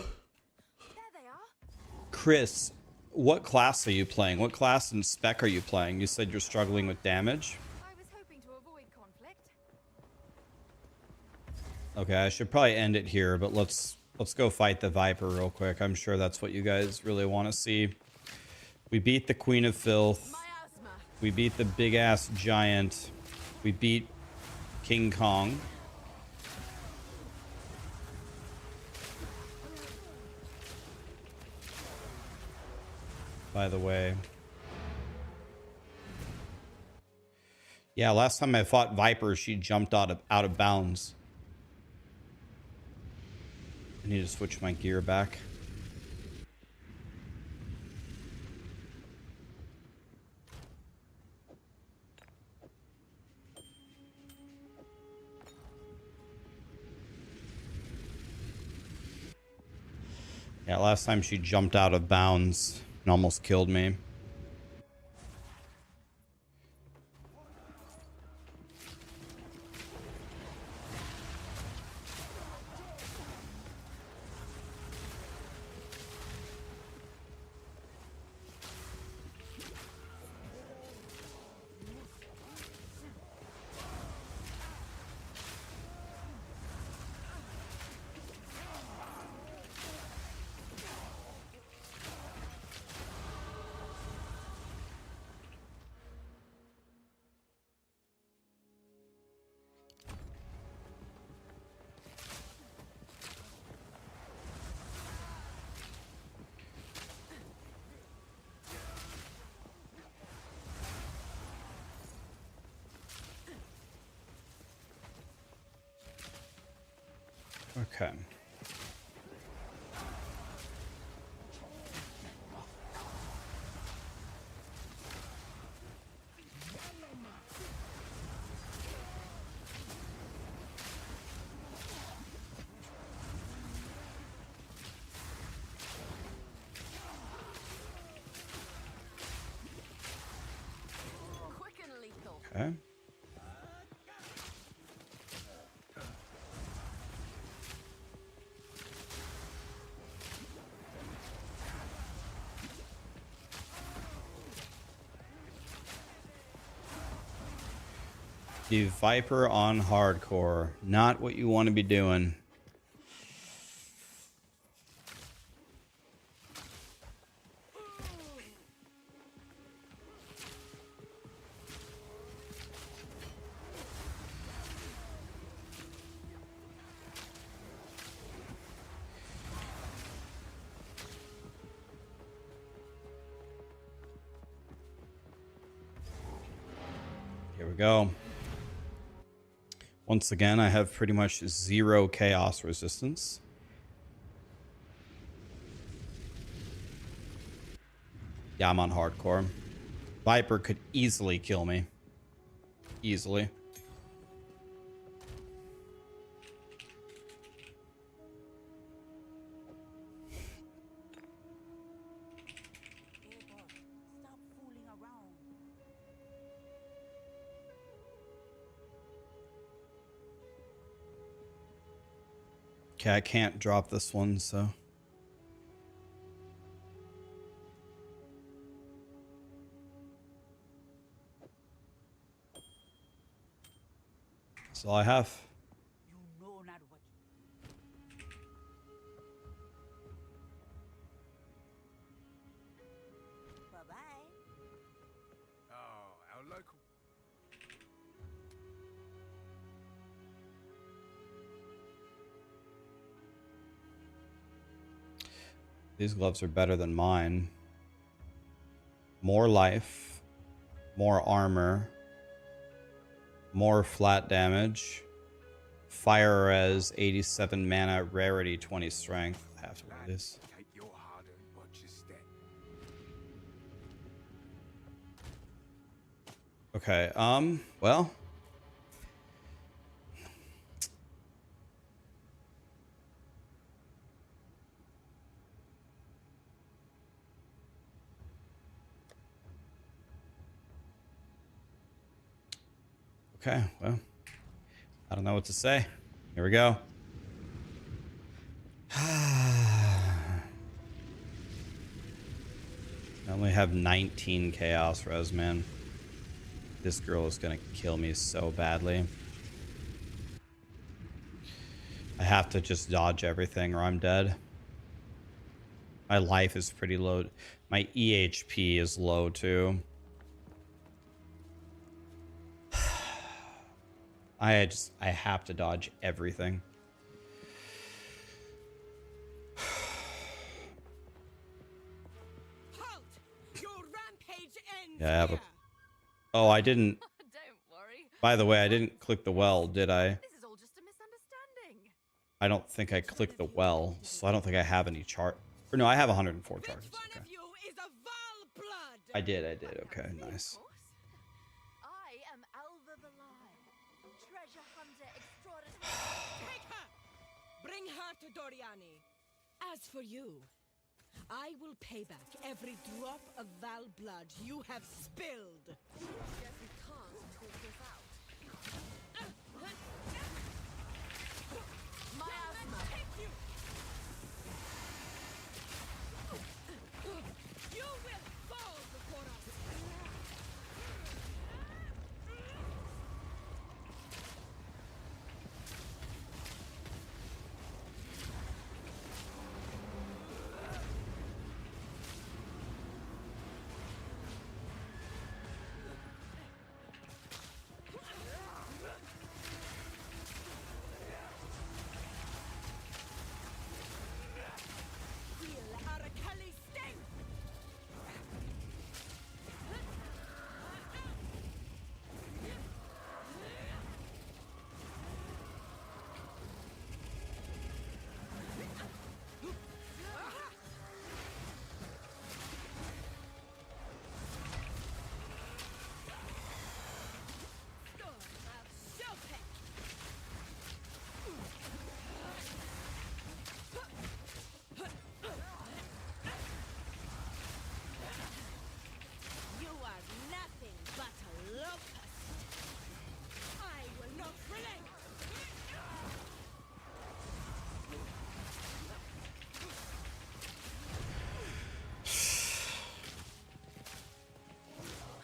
There they are. Chris, what class are you playing? What class and spec are you playing? You said you're struggling with damage. I was hoping to avoid conflict. Okay, I should probably end it here, but let's go fight the Viper real quick. I'm sure that's what you guys really want to see. We beat the Queen of Filth. Miasma. We beat the big ass giant. We beat King Kong. By the way. Yeah, last time I fought Viper, she jumped out of bounds. I need to switch my gear back. Yeah, last time she jumped out of bounds and almost killed me. Okay. The Viper on hardcore. Not what you want to be doing. Here we go. Once again, I have pretty much 0 chaos resistance. Yeah, I'm on hardcore. Viper could easily kill me. Easily. Stop fooling around. Okay, I can't drop this one, so. That's all I have. You know not what. Bye-bye. Oh, our local. These gloves are better than mine. More life, more armor, more flat damage, fire res, 87 mana, rarity, 20 strength. I have to wear this. Take your hard-earned watch a step. Okay, well. Okay, well, I don't know what to say. Here we go. I only have 19 chaos res, man. This girl is gonna kill me so badly. I have to just dodge everything or I'm dead. My life is pretty low. My EHP is low too. I have to dodge everything. Halt! Your rampage ends Yeah, I have a. here. Oh, I didn't. Don't worry. By the way, I didn't click the well, did I? This is all just a misunderstanding. I don't think I clicked the well, so I don't think I have any chart. Or no, I have 104 Which charges. one Okay. of you is a Val blood? I did. Okay, nice. I am Alva the Lion, treasure hunter extraordinaire. Take her! Bring her to Doriani. As for you, I will pay back every drop of Val blood you have spilled. Guess we can't talk this out. Miasma. Take you! You will fall before us! Feel Arakali's sting! You are nothing but a locust. I will not relent.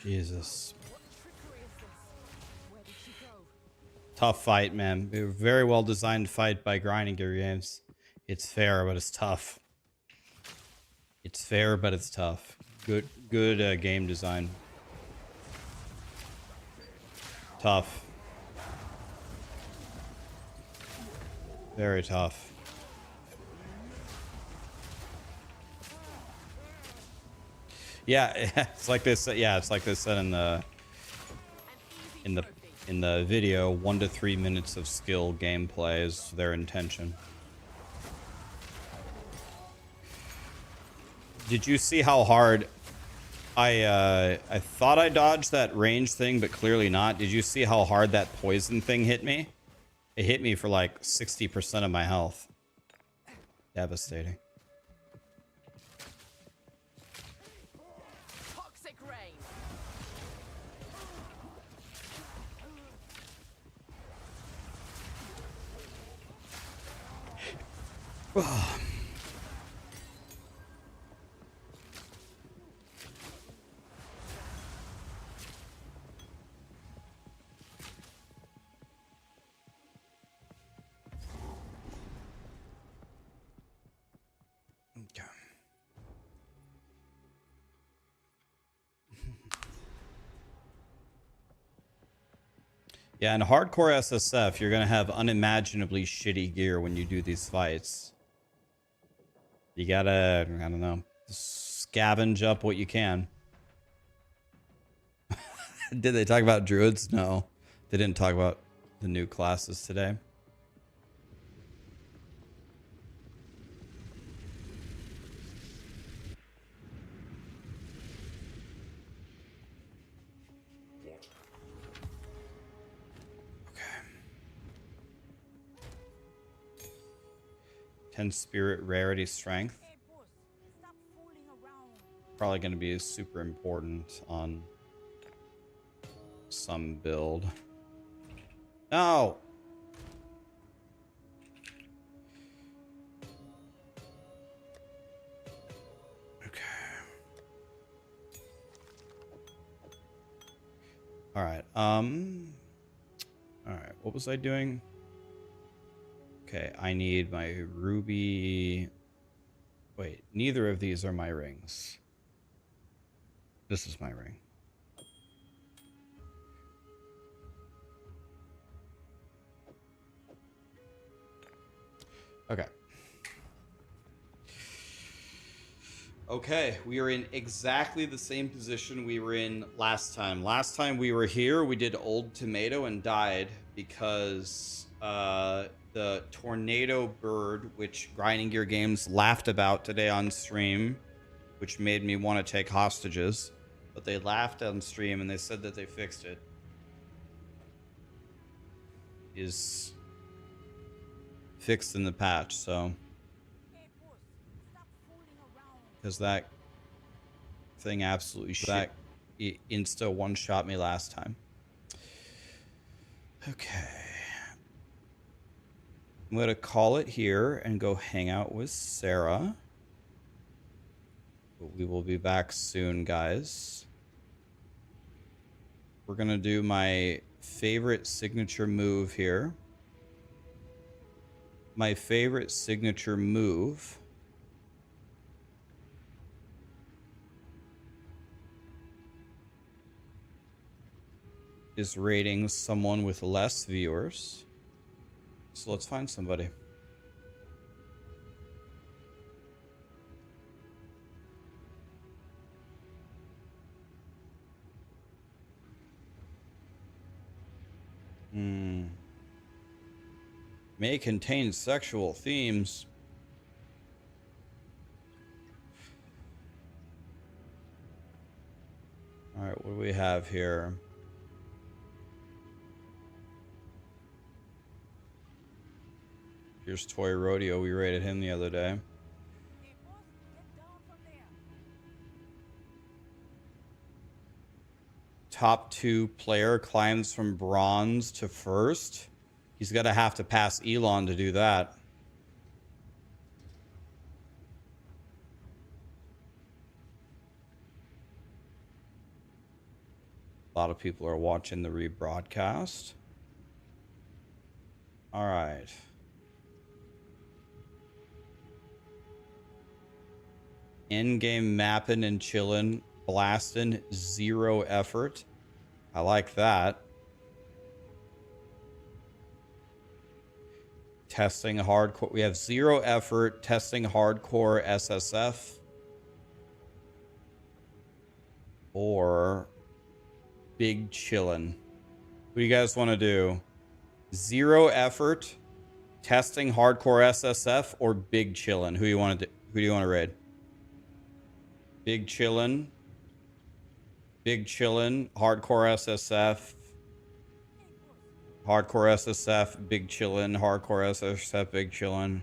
Jesus. What trickery is this? Where did she go? Tough fight, man. A very well designed fight by Grinding Gear Games. It's fair, but it's tough. It's fair, but it's tough. Good game design. Tough. Very tough. Yeah, it's like this. Yeah, it's like they said in the video. 1 to 3 minutes of skill gameplay is their intention. Did you see how hard I thought I dodged that range thing, but clearly not. Did you see how hard that poison thing hit me? It hit me for like 60% of my health. Devastating. Toxic rain. Yeah, in hardcore SSF, you're going to have unimaginably shitty gear when you do these fights. You gotta, I don't know, scavenge up what you can. Did they talk about druids? No. They didn't talk about the new classes today. Okay. 10 spirit, rarity, strength. Probably going to be super important on some build. No! Okay. Alright, alright, what was I doing? Okay, I need my ruby... Wait, neither of these are my rings. This is my ring. Okay. Okay, we are in exactly the same position we were in last time. Last time we were here, we did Old Tomato and died because the tornado bird, which Grinding Gear Games laughed about today on stream, which made me want to take hostages. But they laughed on stream and they said that they fixed it. Is fixed in the patch, so because that thing absolutely shit. It insta one-shot me last time. Okay. I'm gonna call it here and go hang out with Sarah. But we will be back soon, guys. We're gonna do my favorite signature move here. My favorite signature move is rating someone with less viewers. So let's find somebody. May contain sexual themes. All right, what do we have here? Here's Toy Rodeo. We rated him the other day. Top 2 player climbs from bronze to first. He's gonna have to pass Elon to do that. A lot of people are watching the rebroadcast. All right. In-game mapping and chilling, blasting, 0 effort. I like that. Testing hardcore. We have 0 effort, testing hardcore SSF. Or big chillin'. What do you guys want to do? 0 effort, testing hardcore SSF, or big chillin'? Who do you want to do? Who do you want to raid? Big chillin'. Big chillin'. Hardcore SSF. Hardcore SSF. Big chillin'. Hardcore SSF. Big chillin'.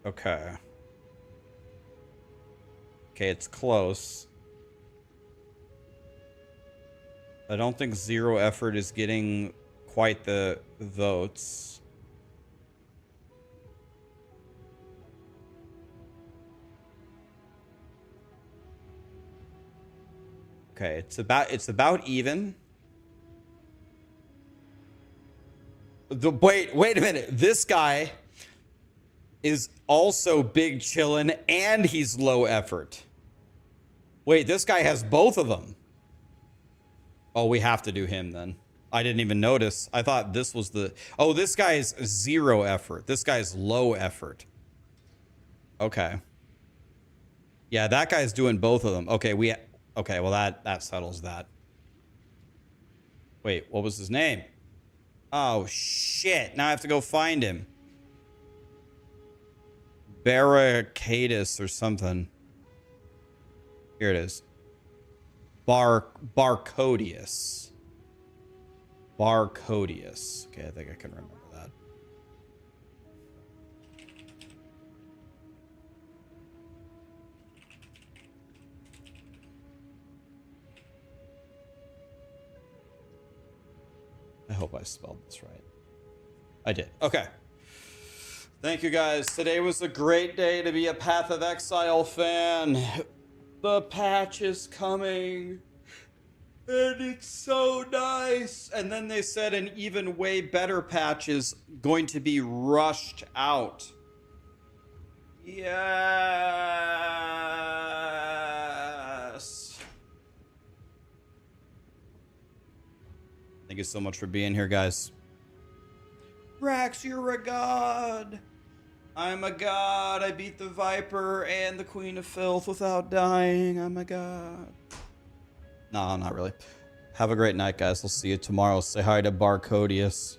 Okay. Okay, it's close. I don't think 0 effort is getting quite the votes. Okay, it's about even. Wait a minute. This guy is also big chillin' and he's low effort. Wait, this guy has both of them. Oh, we have to do him then. I didn't even notice. I thought this was the... Oh, this guy is 0 effort. This guy's low effort. Okay. Yeah, that guy's doing both of them. Okay, okay, well that settles that. Wait, what was his name? Oh, shit. Now I have to go find him. Barricadus or something. Here it is. Barcodius. Barcodius. Okay, I think I can remember that. I hope I spelled this right. I did. Okay. Thank you guys. Today was a great day to be a Path of Exile fan. The patch is coming. And it's so nice. And then they said an even way better patch is going to be rushed out. Yes. Thank you so much for being here, guys. Rax, you're a god. I'm a god. I beat the Viper and the Queen of Filth without dying. I'm a god. No, not really. Have a great night, guys. We'll see you tomorrow. Say hi to Barcodius.